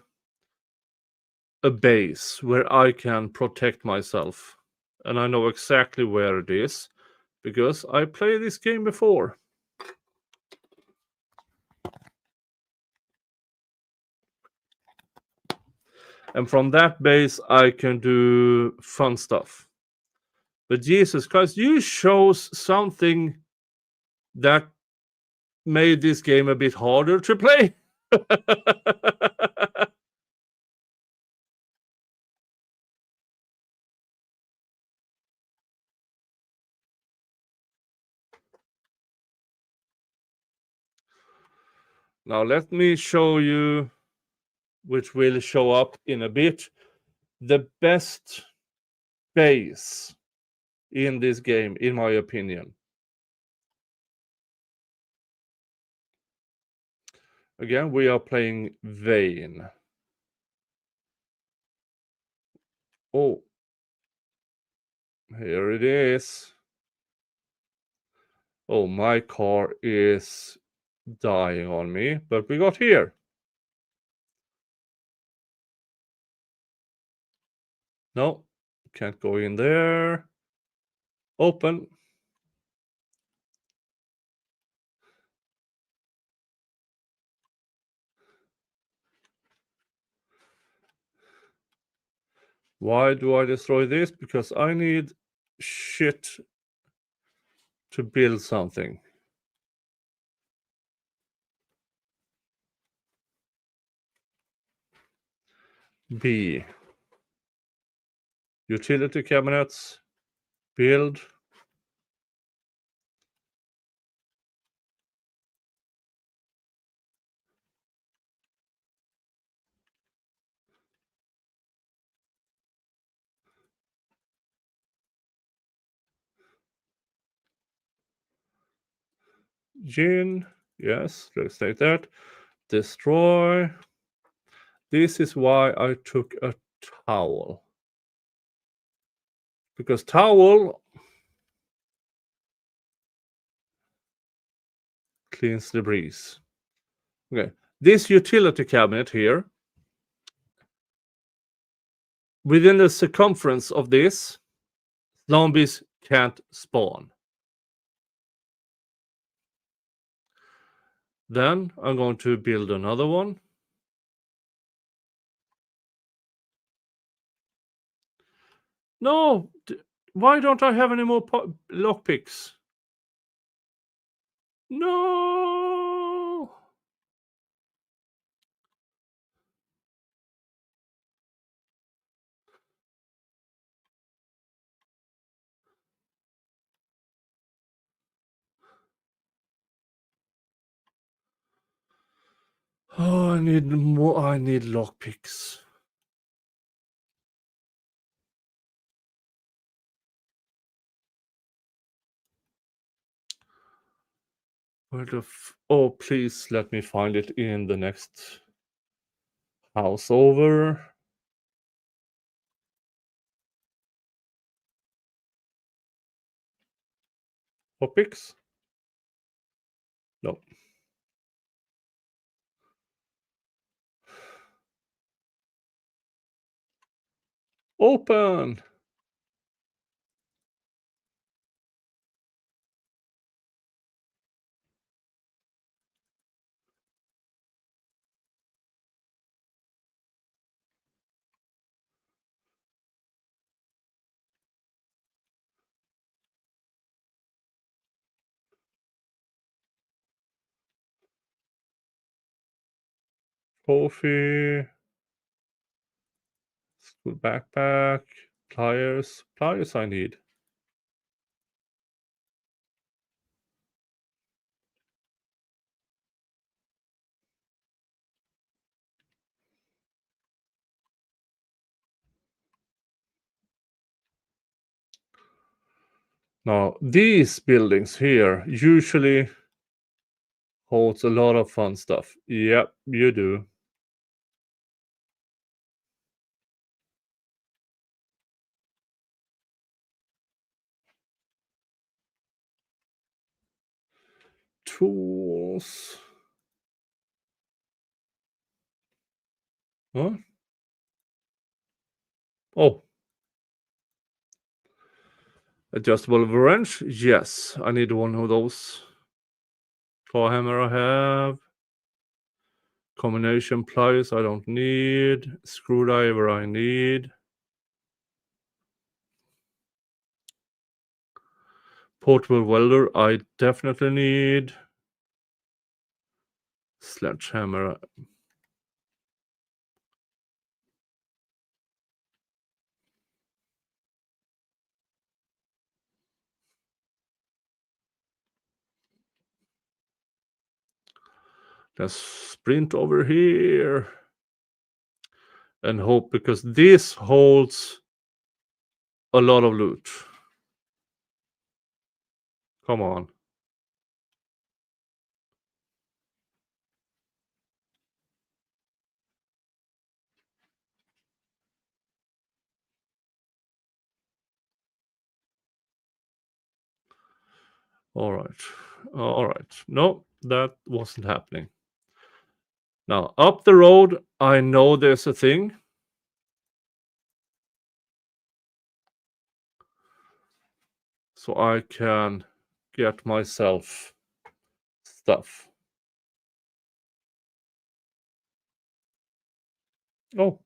a base where I can protect myself. And I know exactly where it is because I played this game before. And from that base, I can do fun stuff. But Jesus Christ, you chose something that made this game a bit harder to play. Now let me show you, which will show up in a bit, the best base in this game, in my opinion. Again, we are playing Vane. Oh, here it is. Oh, my car is dying on me, but we got here. No, can't go in there. Open. Why do I destroy this? Because I need shit to build something. B. Utility cabinets. Build. Gin. Yes, let's take that. Destroy. This is why I took a towel. Because towel cleans debris. Okay, this utility cabinet here, within the circumference of this, zombies can't spawn. Then I'm going to build another one. No, why don't I have any more lockpicks? No. Oh, I need more. I need lockpicks. Where the oh, please let me find it in the next house over. Lockpicks? No. Open. Coffee. School backpack. Pliers. Pliers I need. Now, these buildings here usually holds a lot of fun stuff. Yep, you do. Tools. Huh? Oh. Adjustable wrench? Yes, I need one of those. Claw hammer I have. Combination pliers I don't need. Screwdriver I need. Portable welder I definitely need. Sledgehammer. Let's sprint over here and hope, because this holds a lot of loot. Come on. All right. All right. No, that wasn't happening. Now, up the road, I know there's a thing. So I can get myself stuff. Oh,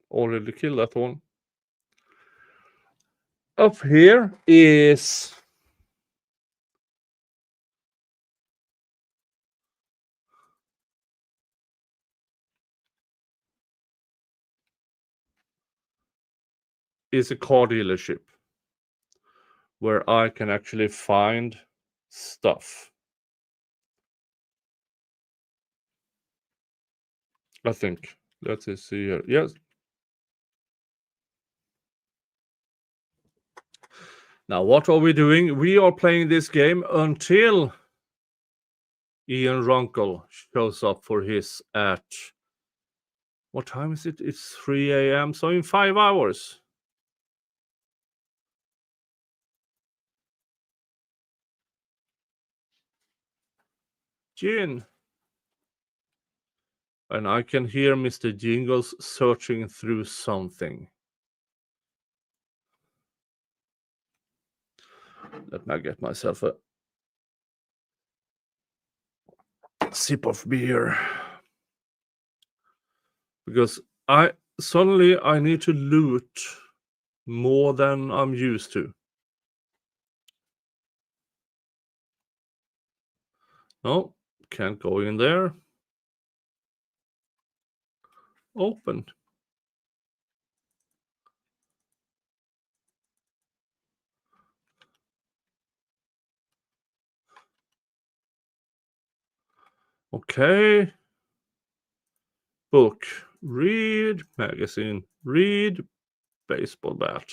already killed that one. Up here is a car dealership where I can actually find stuff. I think. Let's see here. Yes. Now, what are we doing? We are playing this game until Ian Runkle shows up for his at... What time is it? It's 3 a.m. So in 5 hours. Gin. And I can hear Mr. Jingles searching through something. Let me get myself a sip of beer. Because I need to loot more than I'm used to. No, can't go in there. Open. Okay. Book. Read. Magazine. Read. Baseball bat.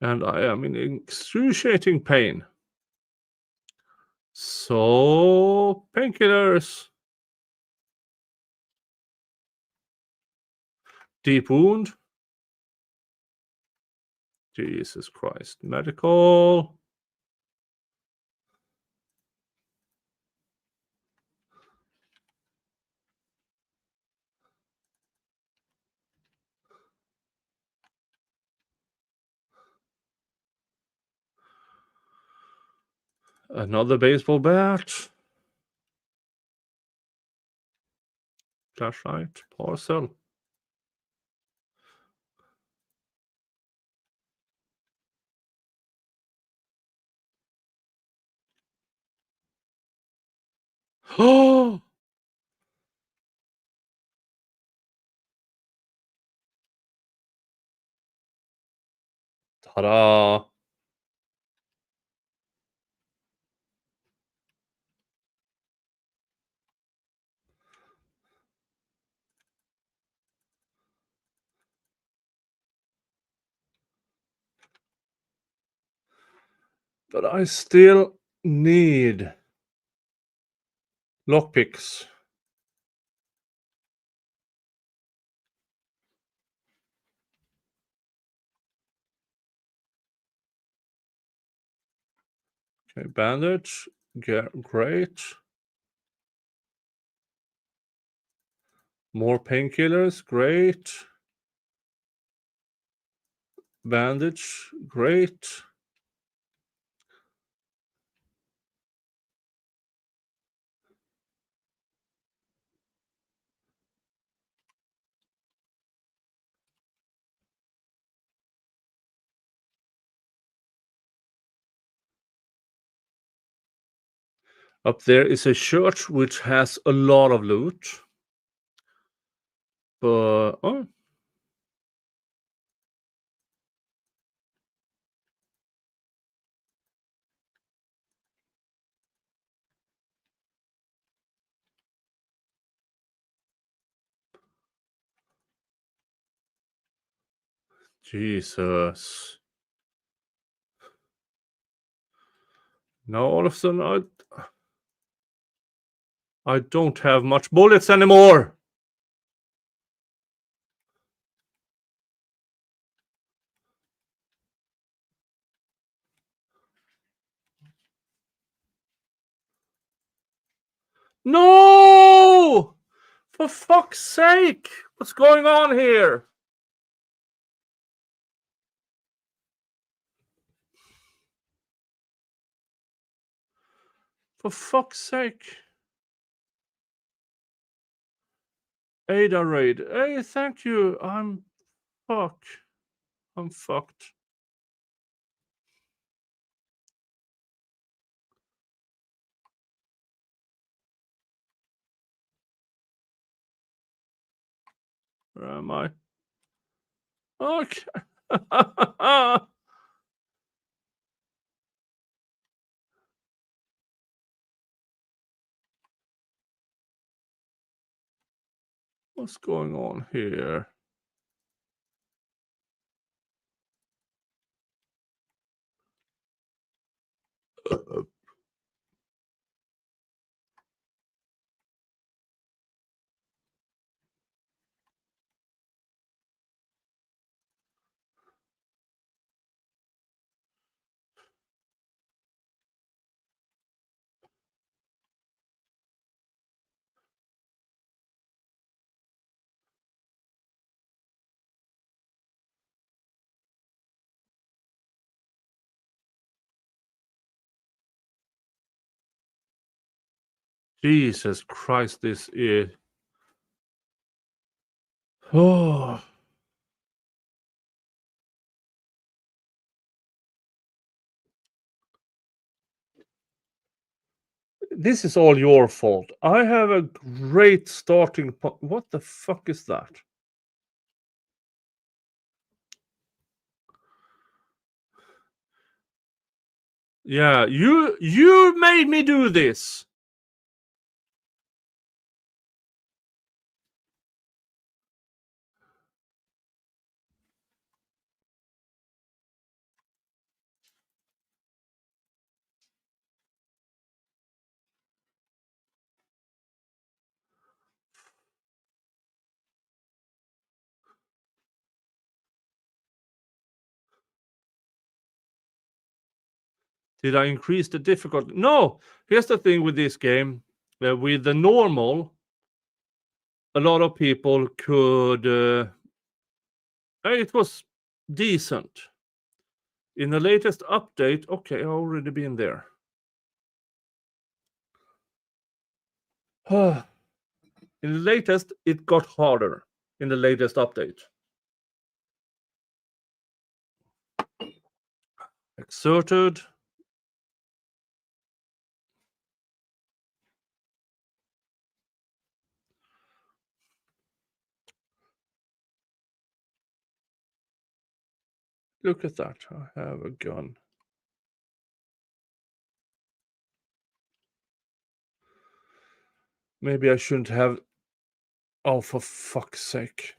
And I am in excruciating pain. So, painkillers. Deep wound. Jesus Christ. Medical. Another baseball bat. Flashlight. Parcel. Oh! Ta-da! But I still need lockpicks. Okay, bandage. Great. More painkillers. Great. Bandage. Great. Up there is a church which has a lot of loot. But, oh. Jesus. Now all of a sudden I don't have much bullets anymore. No! For fuck's sake! What's going on here? For fuck's sake. Ada raid. Hey, thank you. I'm fucked. Where am I? Okay. What's going on here? Jesus Christ, this is. Oh. This is all your fault. I have a great starting point. What the fuck is that? Yeah, you made me do this. Did I increase the difficulty? No. Here's the thing with this game. With the normal, a lot of people could. It was decent. In the latest update, okay, I've already been there. In the latest, it got harder. In the latest update. Exerted. Look at that. I have a gun. Maybe I shouldn't have. Oh, for fuck's sake.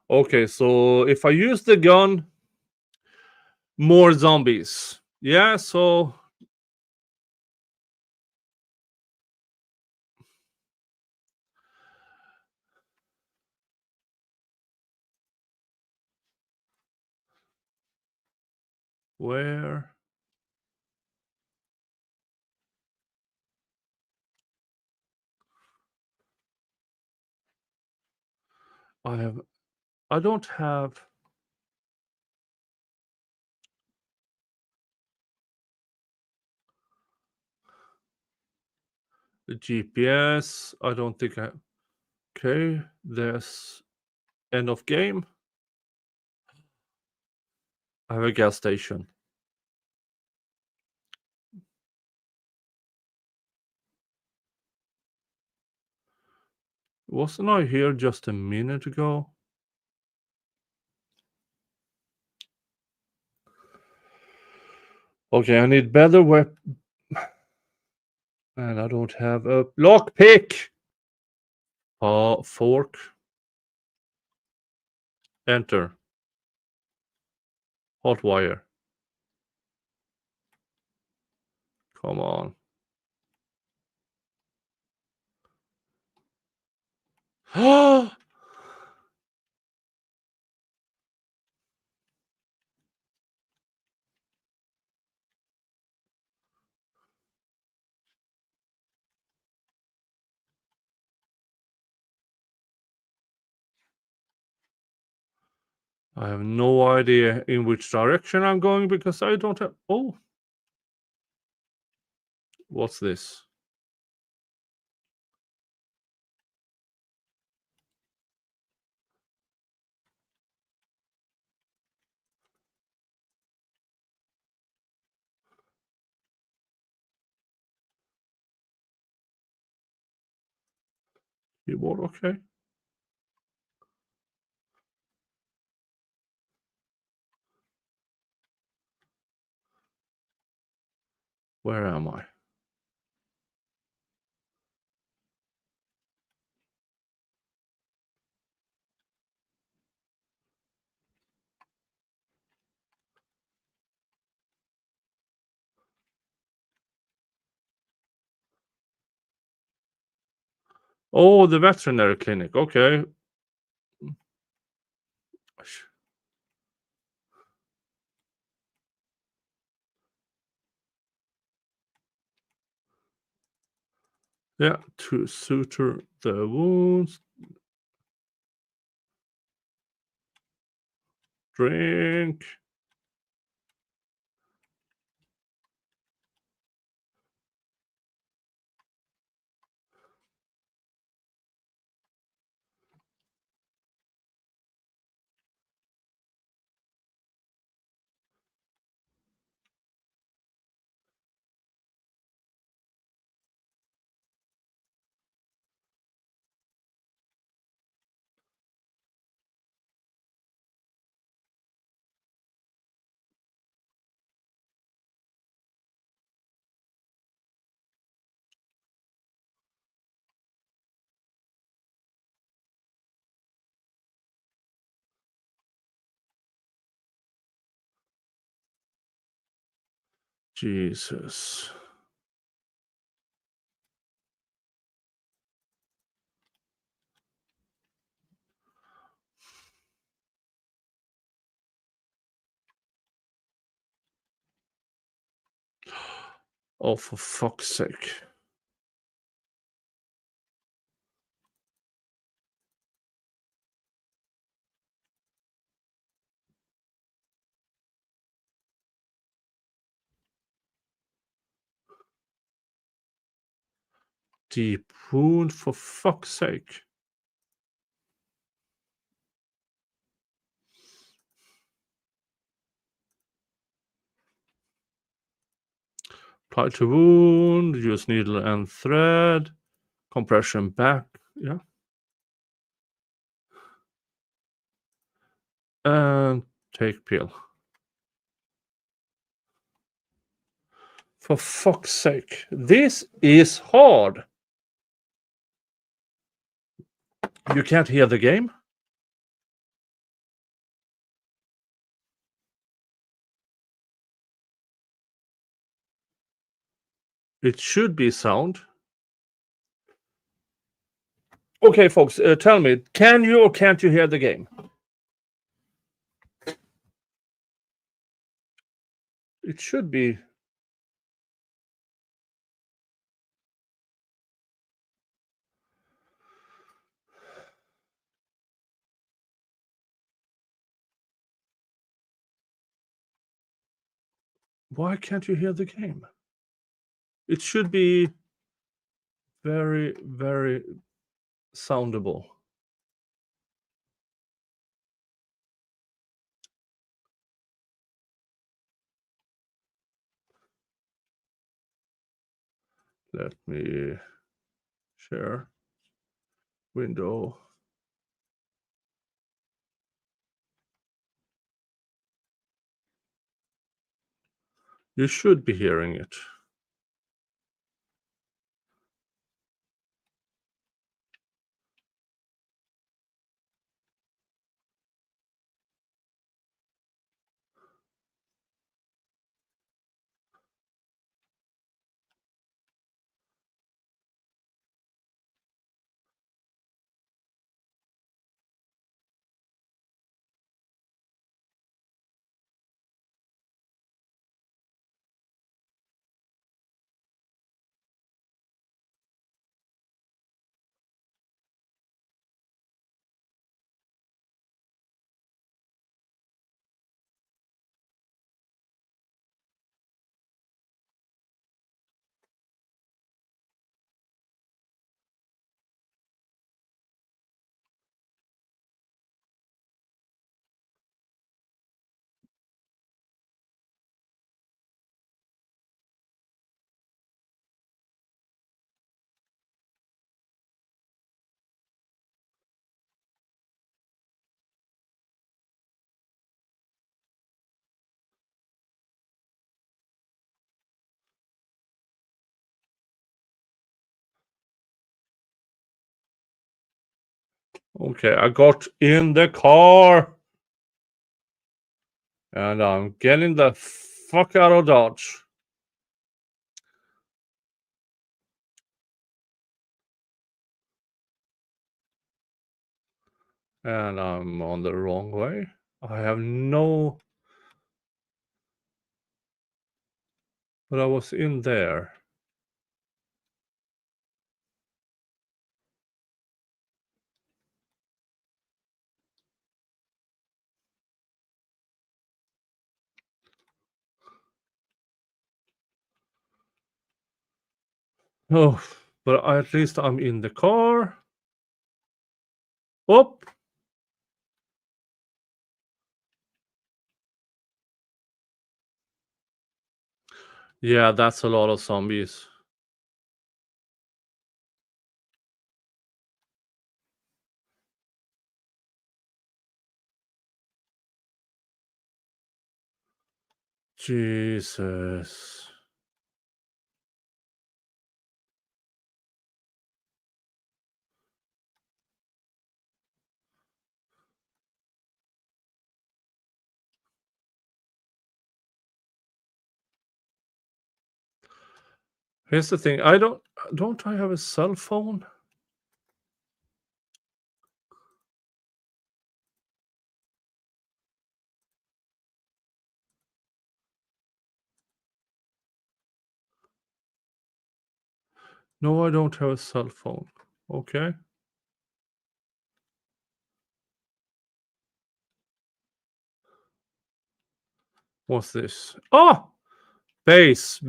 Okay, so if I use the gun, more zombies. Yeah, so. Where? I don't have. The GPS. I don't think I. Okay, there's end of game. I have a gas station. Wasn't I here just a minute ago? Okay, I need better weapon. And I don't have a lockpick. Fork. Enter. Hot wire. Come on. I have no idea in which direction I'm going because I don't have. Oh. What's this? Keyboard, okay. Where am I? Oh, the veterinary clinic. Okay. Yeah, to suture the wounds. Drink. Jesus. Oh, for fuck's sake. Deep wound, for fuck's sake. Apply to wound, use needle and thread, compression back, yeah. And take pill. For fuck's sake, this is hard. You can't hear the game? It should be sound. Okay, folks, tell me, can you or can't you hear the game? It should be. Why can't you hear the game? It should be very, very soundable. Let me share window. You should be hearing it. Okay, I got in the car. And I'm getting the fuck out of Dodge. And I'm on the wrong way. I have no... But I was in there. Oh, but at least I'm in the car. Whoop. Yeah, that's a lot of zombies. Jesus. Here's the thing. Don't I have a cell phone? No, I don't have a cell phone. Okay. What's this? Oh! Base!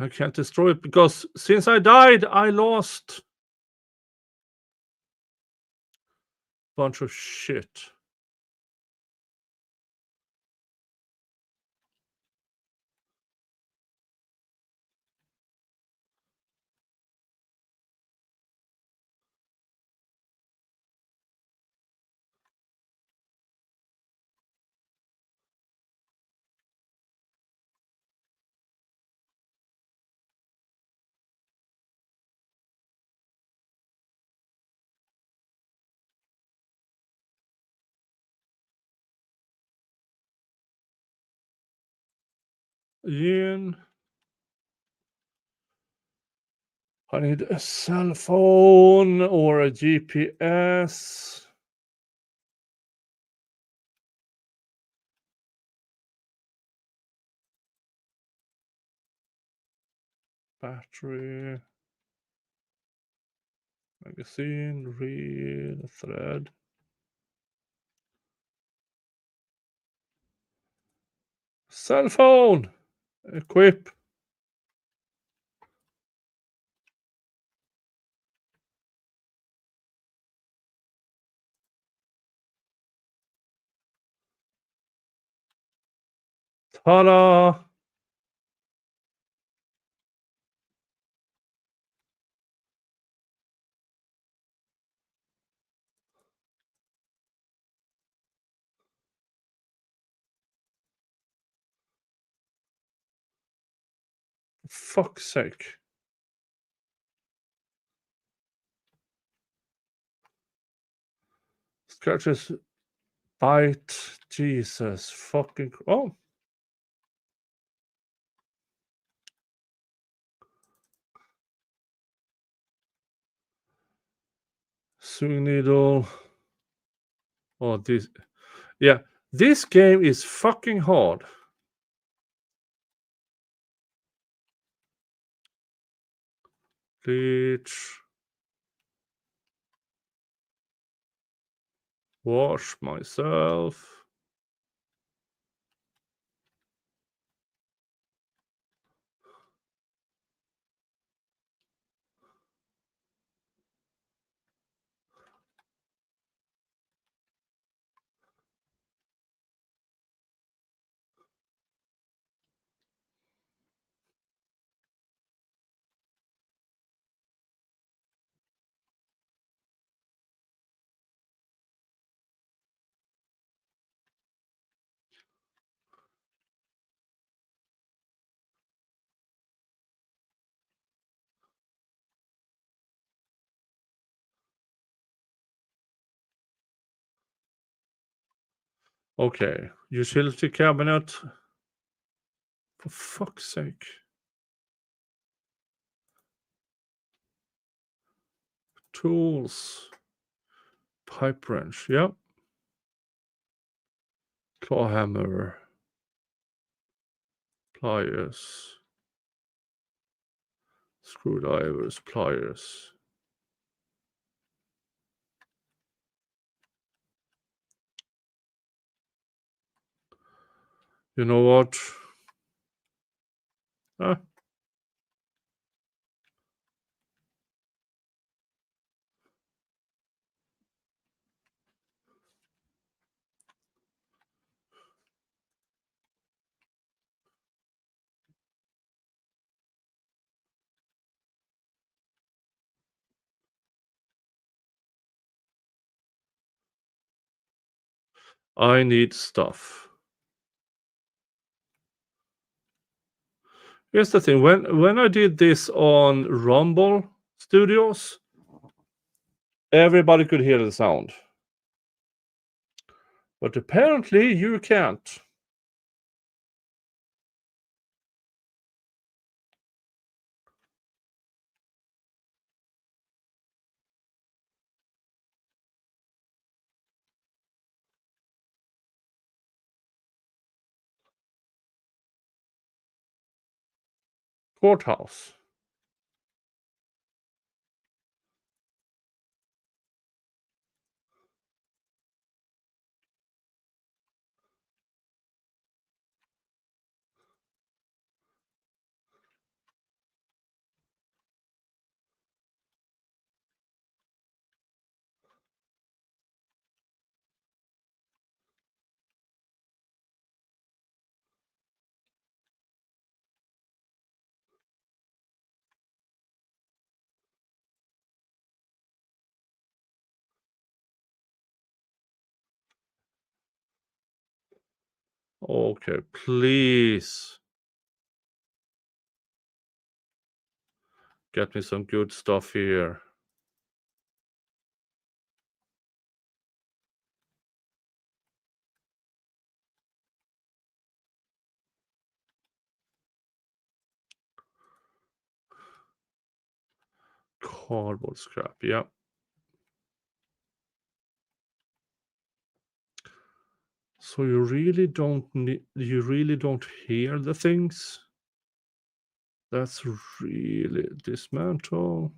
I can't destroy it because since I died, I lost bunch of shit. Ian. I need a cell phone or a GPS. Battery. Magazine. Read. Thread. Cell phone. Equip. Ta-da! For fuck's sake. Scratches. Bite. Jesus fucking. Oh. Swing needle. Oh, this. Yeah. This game is fucking hard. Bleach. Wash myself. Okay, utility cabinet. For fuck's sake. Tools. Pipe wrench, yep. Claw hammer. Pliers. Screwdrivers, pliers. You know what? I need stuff. Here's the thing. When I did this on Rumble Studios, everybody could hear the sound. But apparently you can't. Courthouse. Okay, please. Get me some good stuff here. Cardboard scrap, yeah. So you really don't hear the things? That's really dismantle.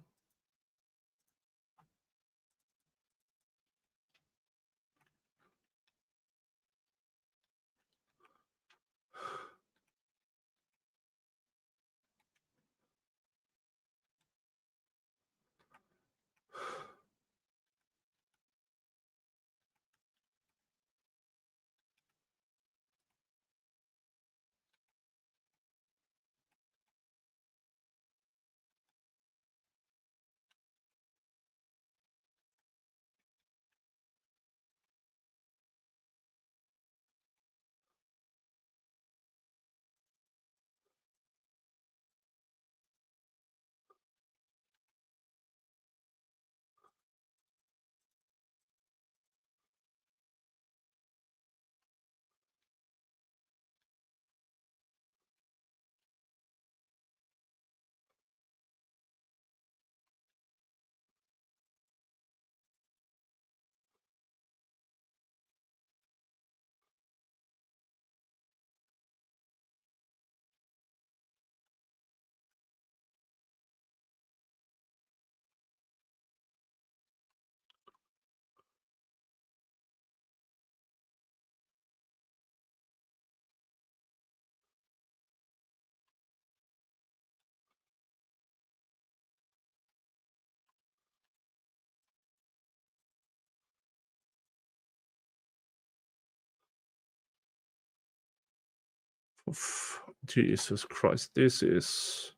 Jesus Christ, this is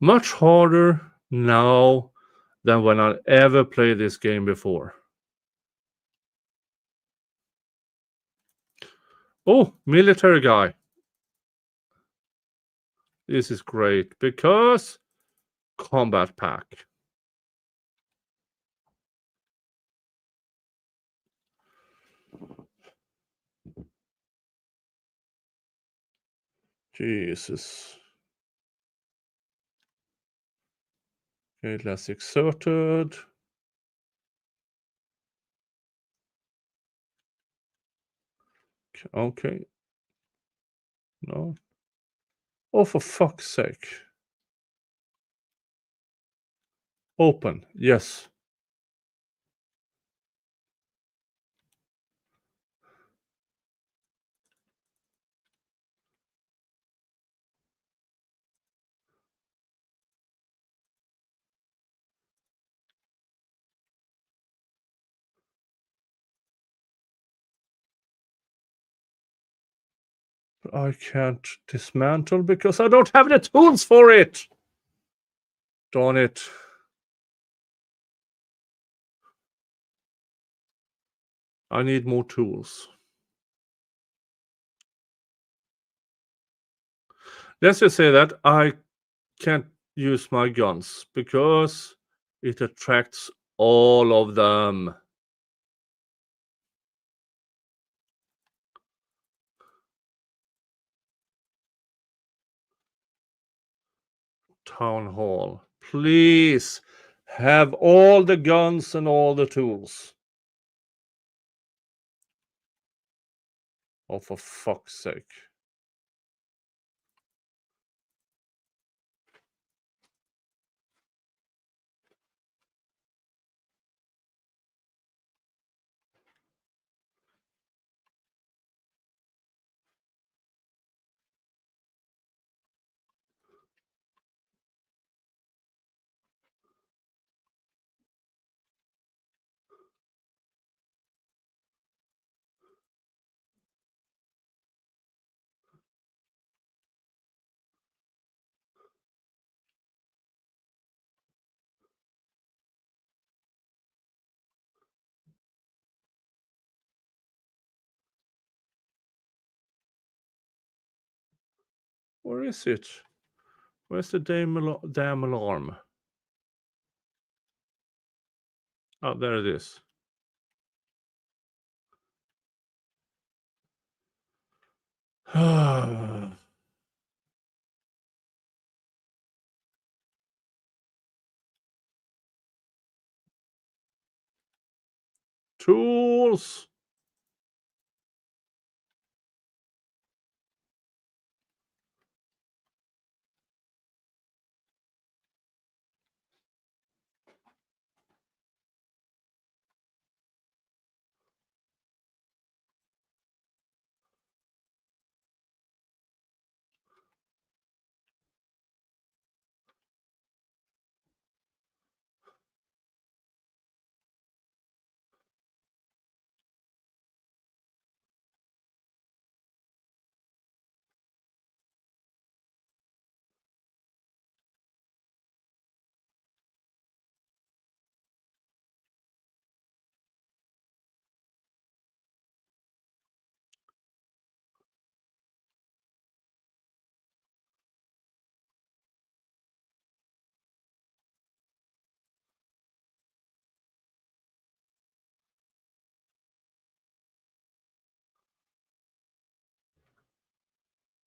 much harder now than when I ever played this game before. Oh, military guy. This is great because combat pack. Jesus. Okay, less exerted. Okay. No. Oh, for fuck's sake. Open. Yes. I can't dismantle because I don't have the tools for it. Darn it. I need more tools. Let's just say that I can't use my guns because it attracts all of them. Town hall. Please have all the guns and all the tools. Oh, for fuck's sake. Where is it? Where's the damn alarm? Oh, there it is. Tools.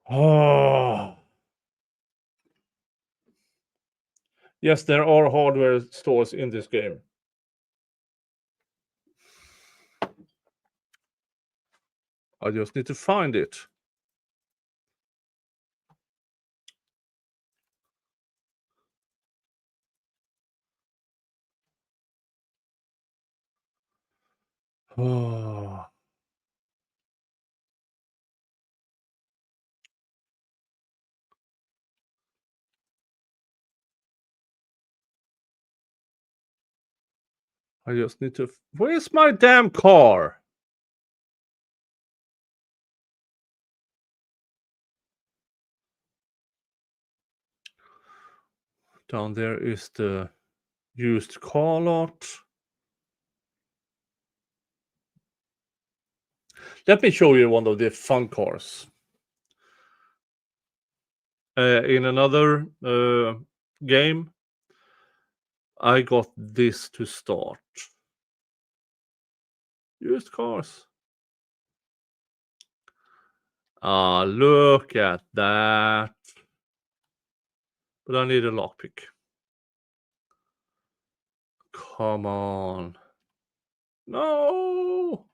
Oh. Yes, there are hardware stores in this game. I just need to find it. Oh. I just need to. Where's my damn car? Down there is the used car lot. Let me show you one of the fun cars. In another game, I got this to start. Used cars. Ah, look at that. But I need a lockpick. Come on. No.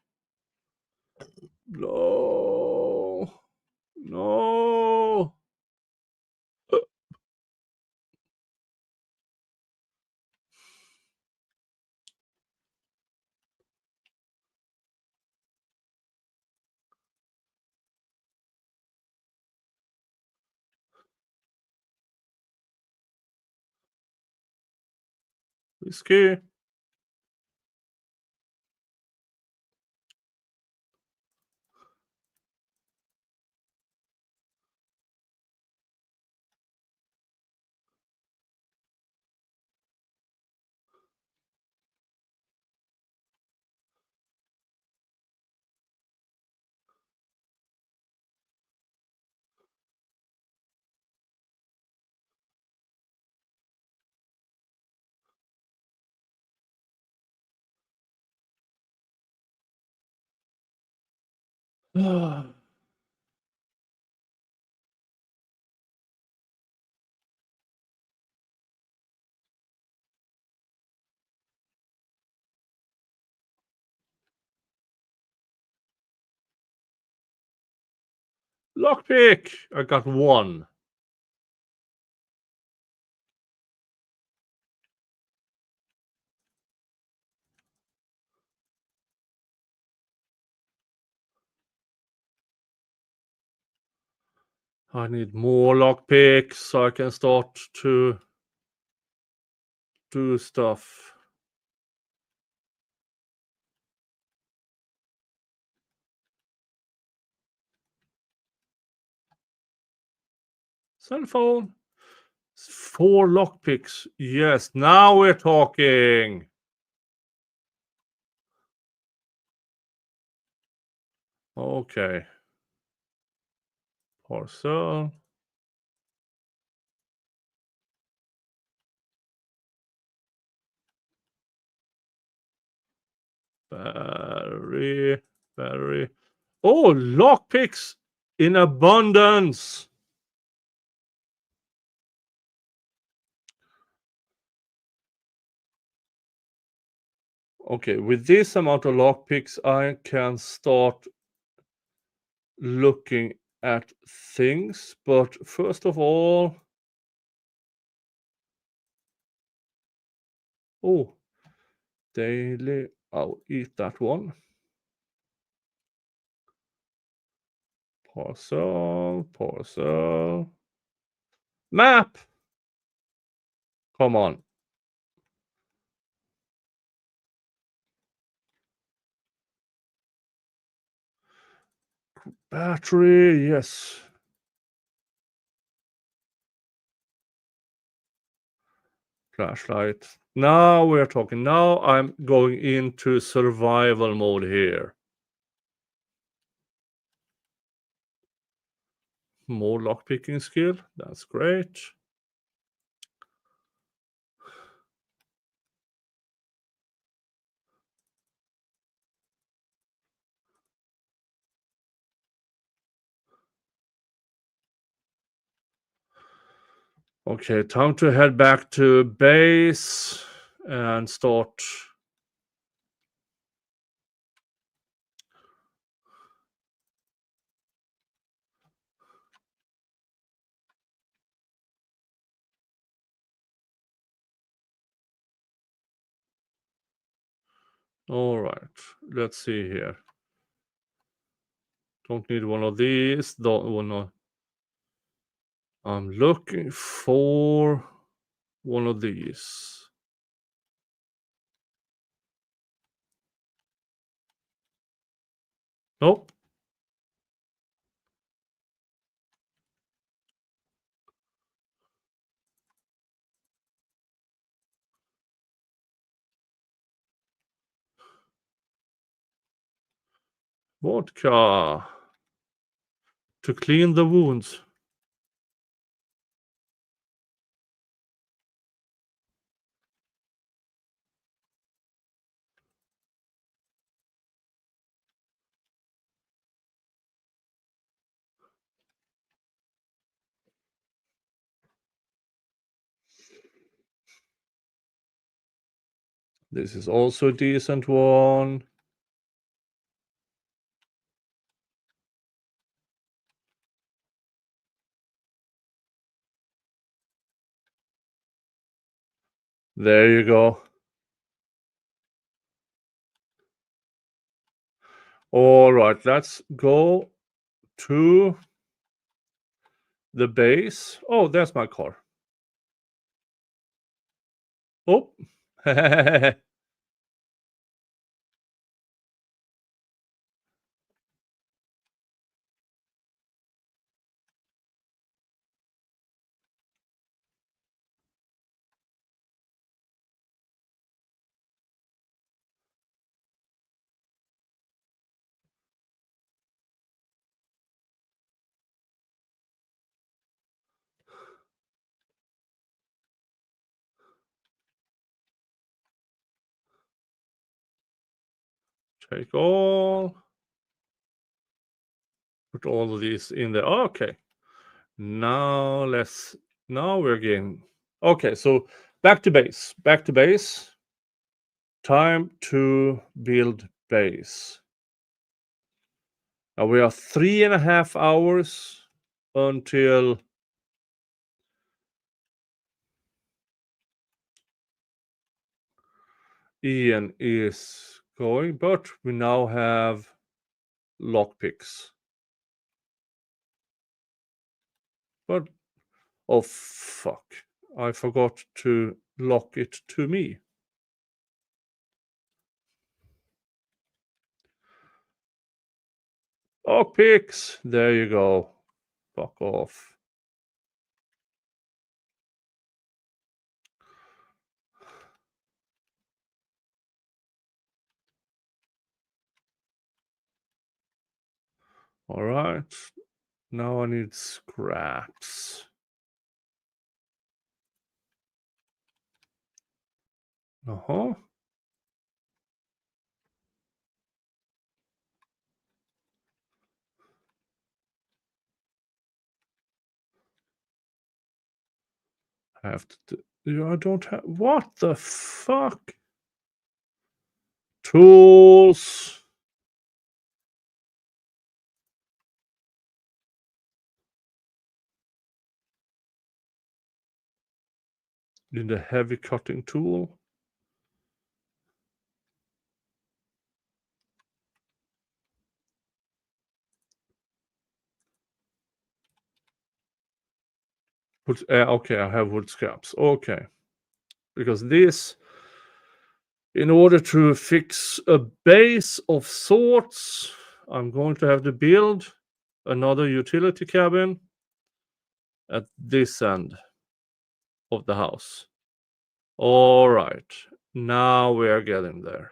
No. No. Whiskey. Lockpick! I got one. I need more lockpicks so I can start to do stuff. Cell phone. 4 lockpicks. Yes, now we're talking. Okay. Parcel. Battery. Oh, lockpicks in abundance. Okay, with this amount of lockpicks, I can start looking at things. But first of all, oh, daily. I'll eat that one. Parcel. Map. Come on. Battery, yes. Flashlight. Now we're talking. Now I'm going into survival mode here. More lockpicking skill. That's great. Okay, time to head back to base and start. All right, let's see here. Don't need one of these. Don't wanna. I'm looking for one of these. Nope. Vodka to clean the wounds. This is also a decent one. There you go. All right, let's go to the base. Oh, there's my car. Oh. Take all. Put all of these in there. Okay. Now we're getting, okay, so back to base. Time to build base. Now we are 3.5 hours until Ian is going, but we now have lockpicks. But, oh fuck, I forgot to lock it to me. Lockpicks, there you go. Fuck off. All right, now I need scraps. Uh-huh. I have to I don't have, what the fuck? Tools. Need a heavy cutting tool. Okay, I have wood scraps. Okay. Because this, in order to fix a base of sorts, I'm going to have to build another utility cabin at this end of the house. All right. Now we are getting there.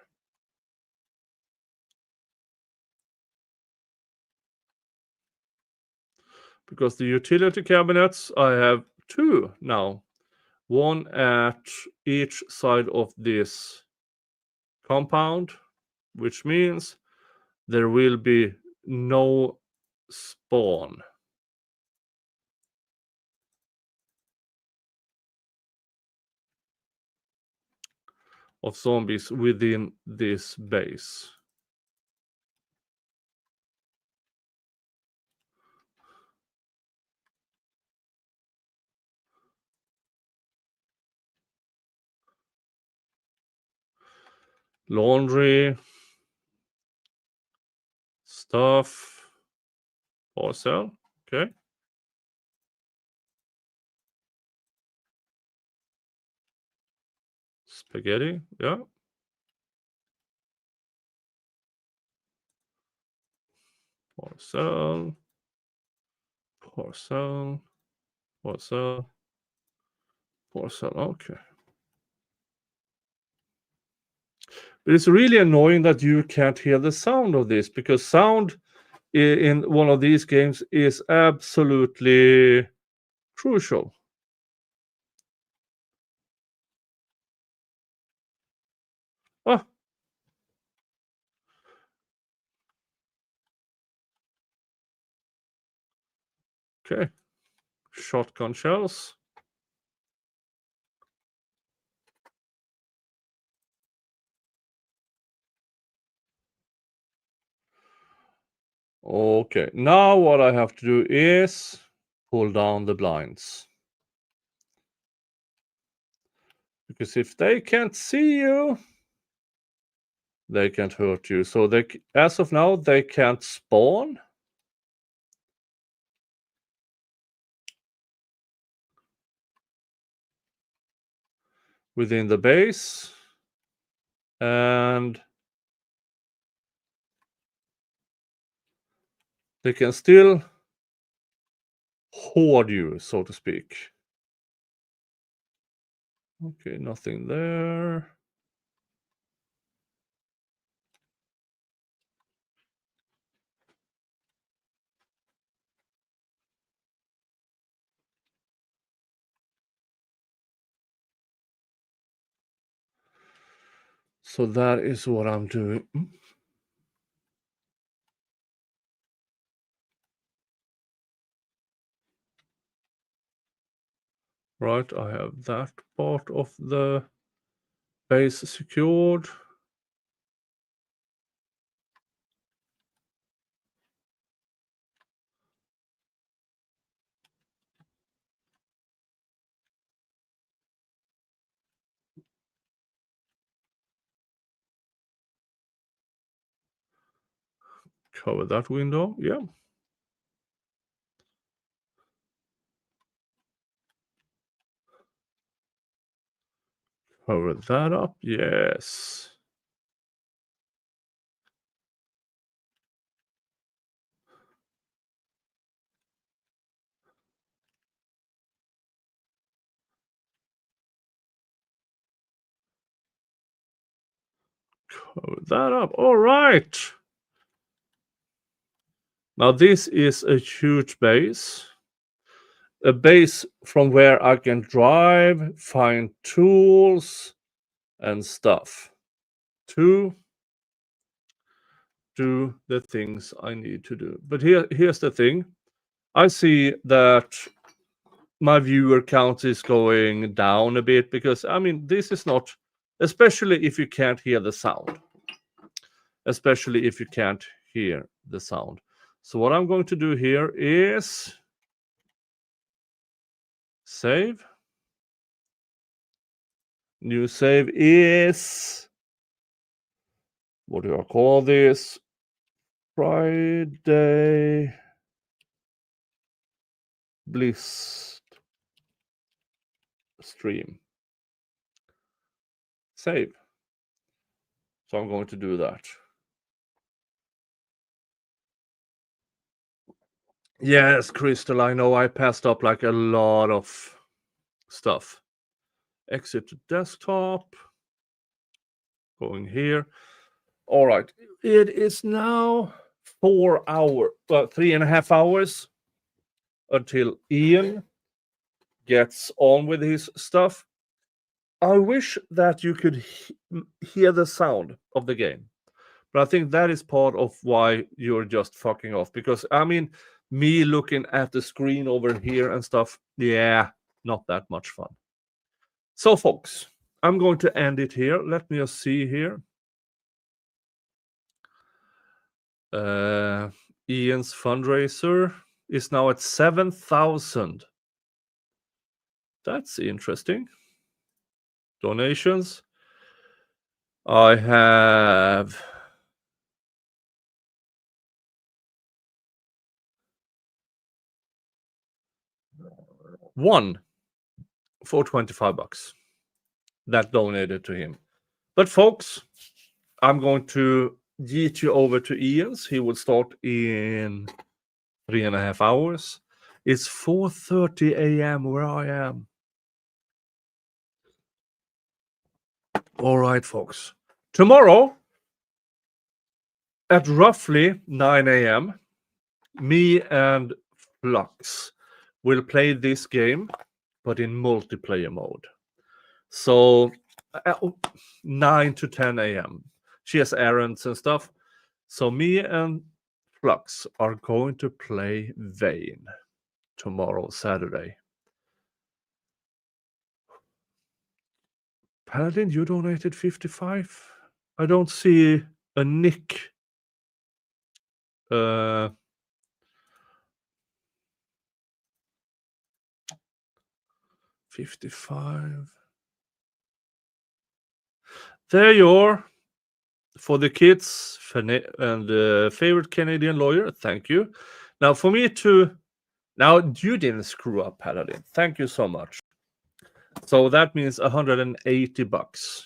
Because the utility cabinets, I have 2 now. One at each side of this compound, which means there will be no spawn of zombies within this base. Laundry, stuff, parcel, okay. Spaghetti, yeah. Parcel, parcel, parcel, parcel, okay. But it's really annoying that you can't hear the sound of this, because sound in one of these games is absolutely crucial. Ah. Okay. Shotgun shells. Okay, now what I have to do is pull down the blinds. Because if they can't see you, they can't hurt you. So they, as of now, they can't spawn. Within the base. And they can still hoard you, so to speak. Okay, nothing there. So that is what I'm doing. Right, I have that part of the base secured. Cover that window, yeah. Cover that up, yes. Cover that up, all right. Now this is a huge base. A base from where I can drive, find tools and stuff to do the things I need to do. But here's the thing. I see that my viewer count is going down a bit because, I mean, this is not, especially if you can't hear the sound. Especially if you can't hear the sound. So what I'm going to do here is save. New save is, what do I call this? Friday Bliss stream. Save. So I'm going to do that. Yes, Crystal, I know I passed up like a lot of stuff. Exit to desktop. Going here. All right. It is now 3.5 hours until Ian gets on with his stuff. I wish that you could hear the sound of the game. But I think that is part of why you're just fucking off. Because, I mean, me looking at the screen over here and stuff, yeah, not that much fun. So, folks, I'm going to end it here. Let me just see here. Ian's fundraiser is now at 7,000. That's interesting. Donations. I have one for $25 that donated to him. But folks, I'm going to yeet you over to Ian's. He will start in 3.5 hours. It's 4:30 a.m. where I am. All right, folks. Tomorrow at roughly 9 a.m., me and Flux will play this game, but in multiplayer mode. So 9 to 10 a.m. She has errands and stuff. So me and Flux are going to play Vane tomorrow, Saturday. Paladin, you donated 55. I don't see a Nik. 55. There you are. For the kids and favorite Canadian lawyer. Thank you. Now for me to... Now you didn't screw up, Paladin. Thank you so much. So that means $180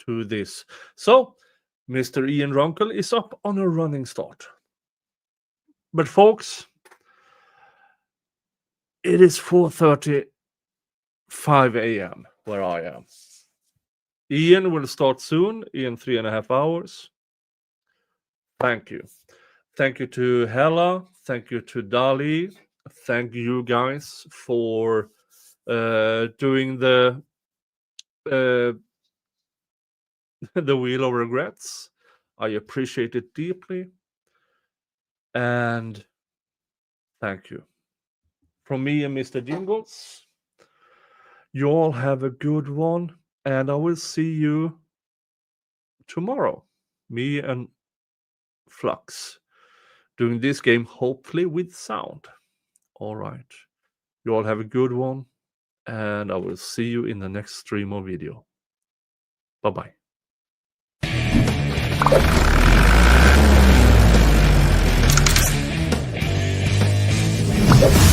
to this. So Mr. Ian Runkle is up on a running start. But folks, it is 4:35 a.m. where I am. Ian will start soon in 3.5 hours. Thank you. Thank you to Hella. Thank you to Dali. Thank you guys for doing the Wheel of Regrets. I appreciate it deeply. And thank you. From me and Mr. Jingles, You all have a good one, and I will see you tomorrow. Me and Flux doing this game, hopefully with sound. All right. You all have a good one, and I will see you in the next stream or video. Bye-bye. Yep.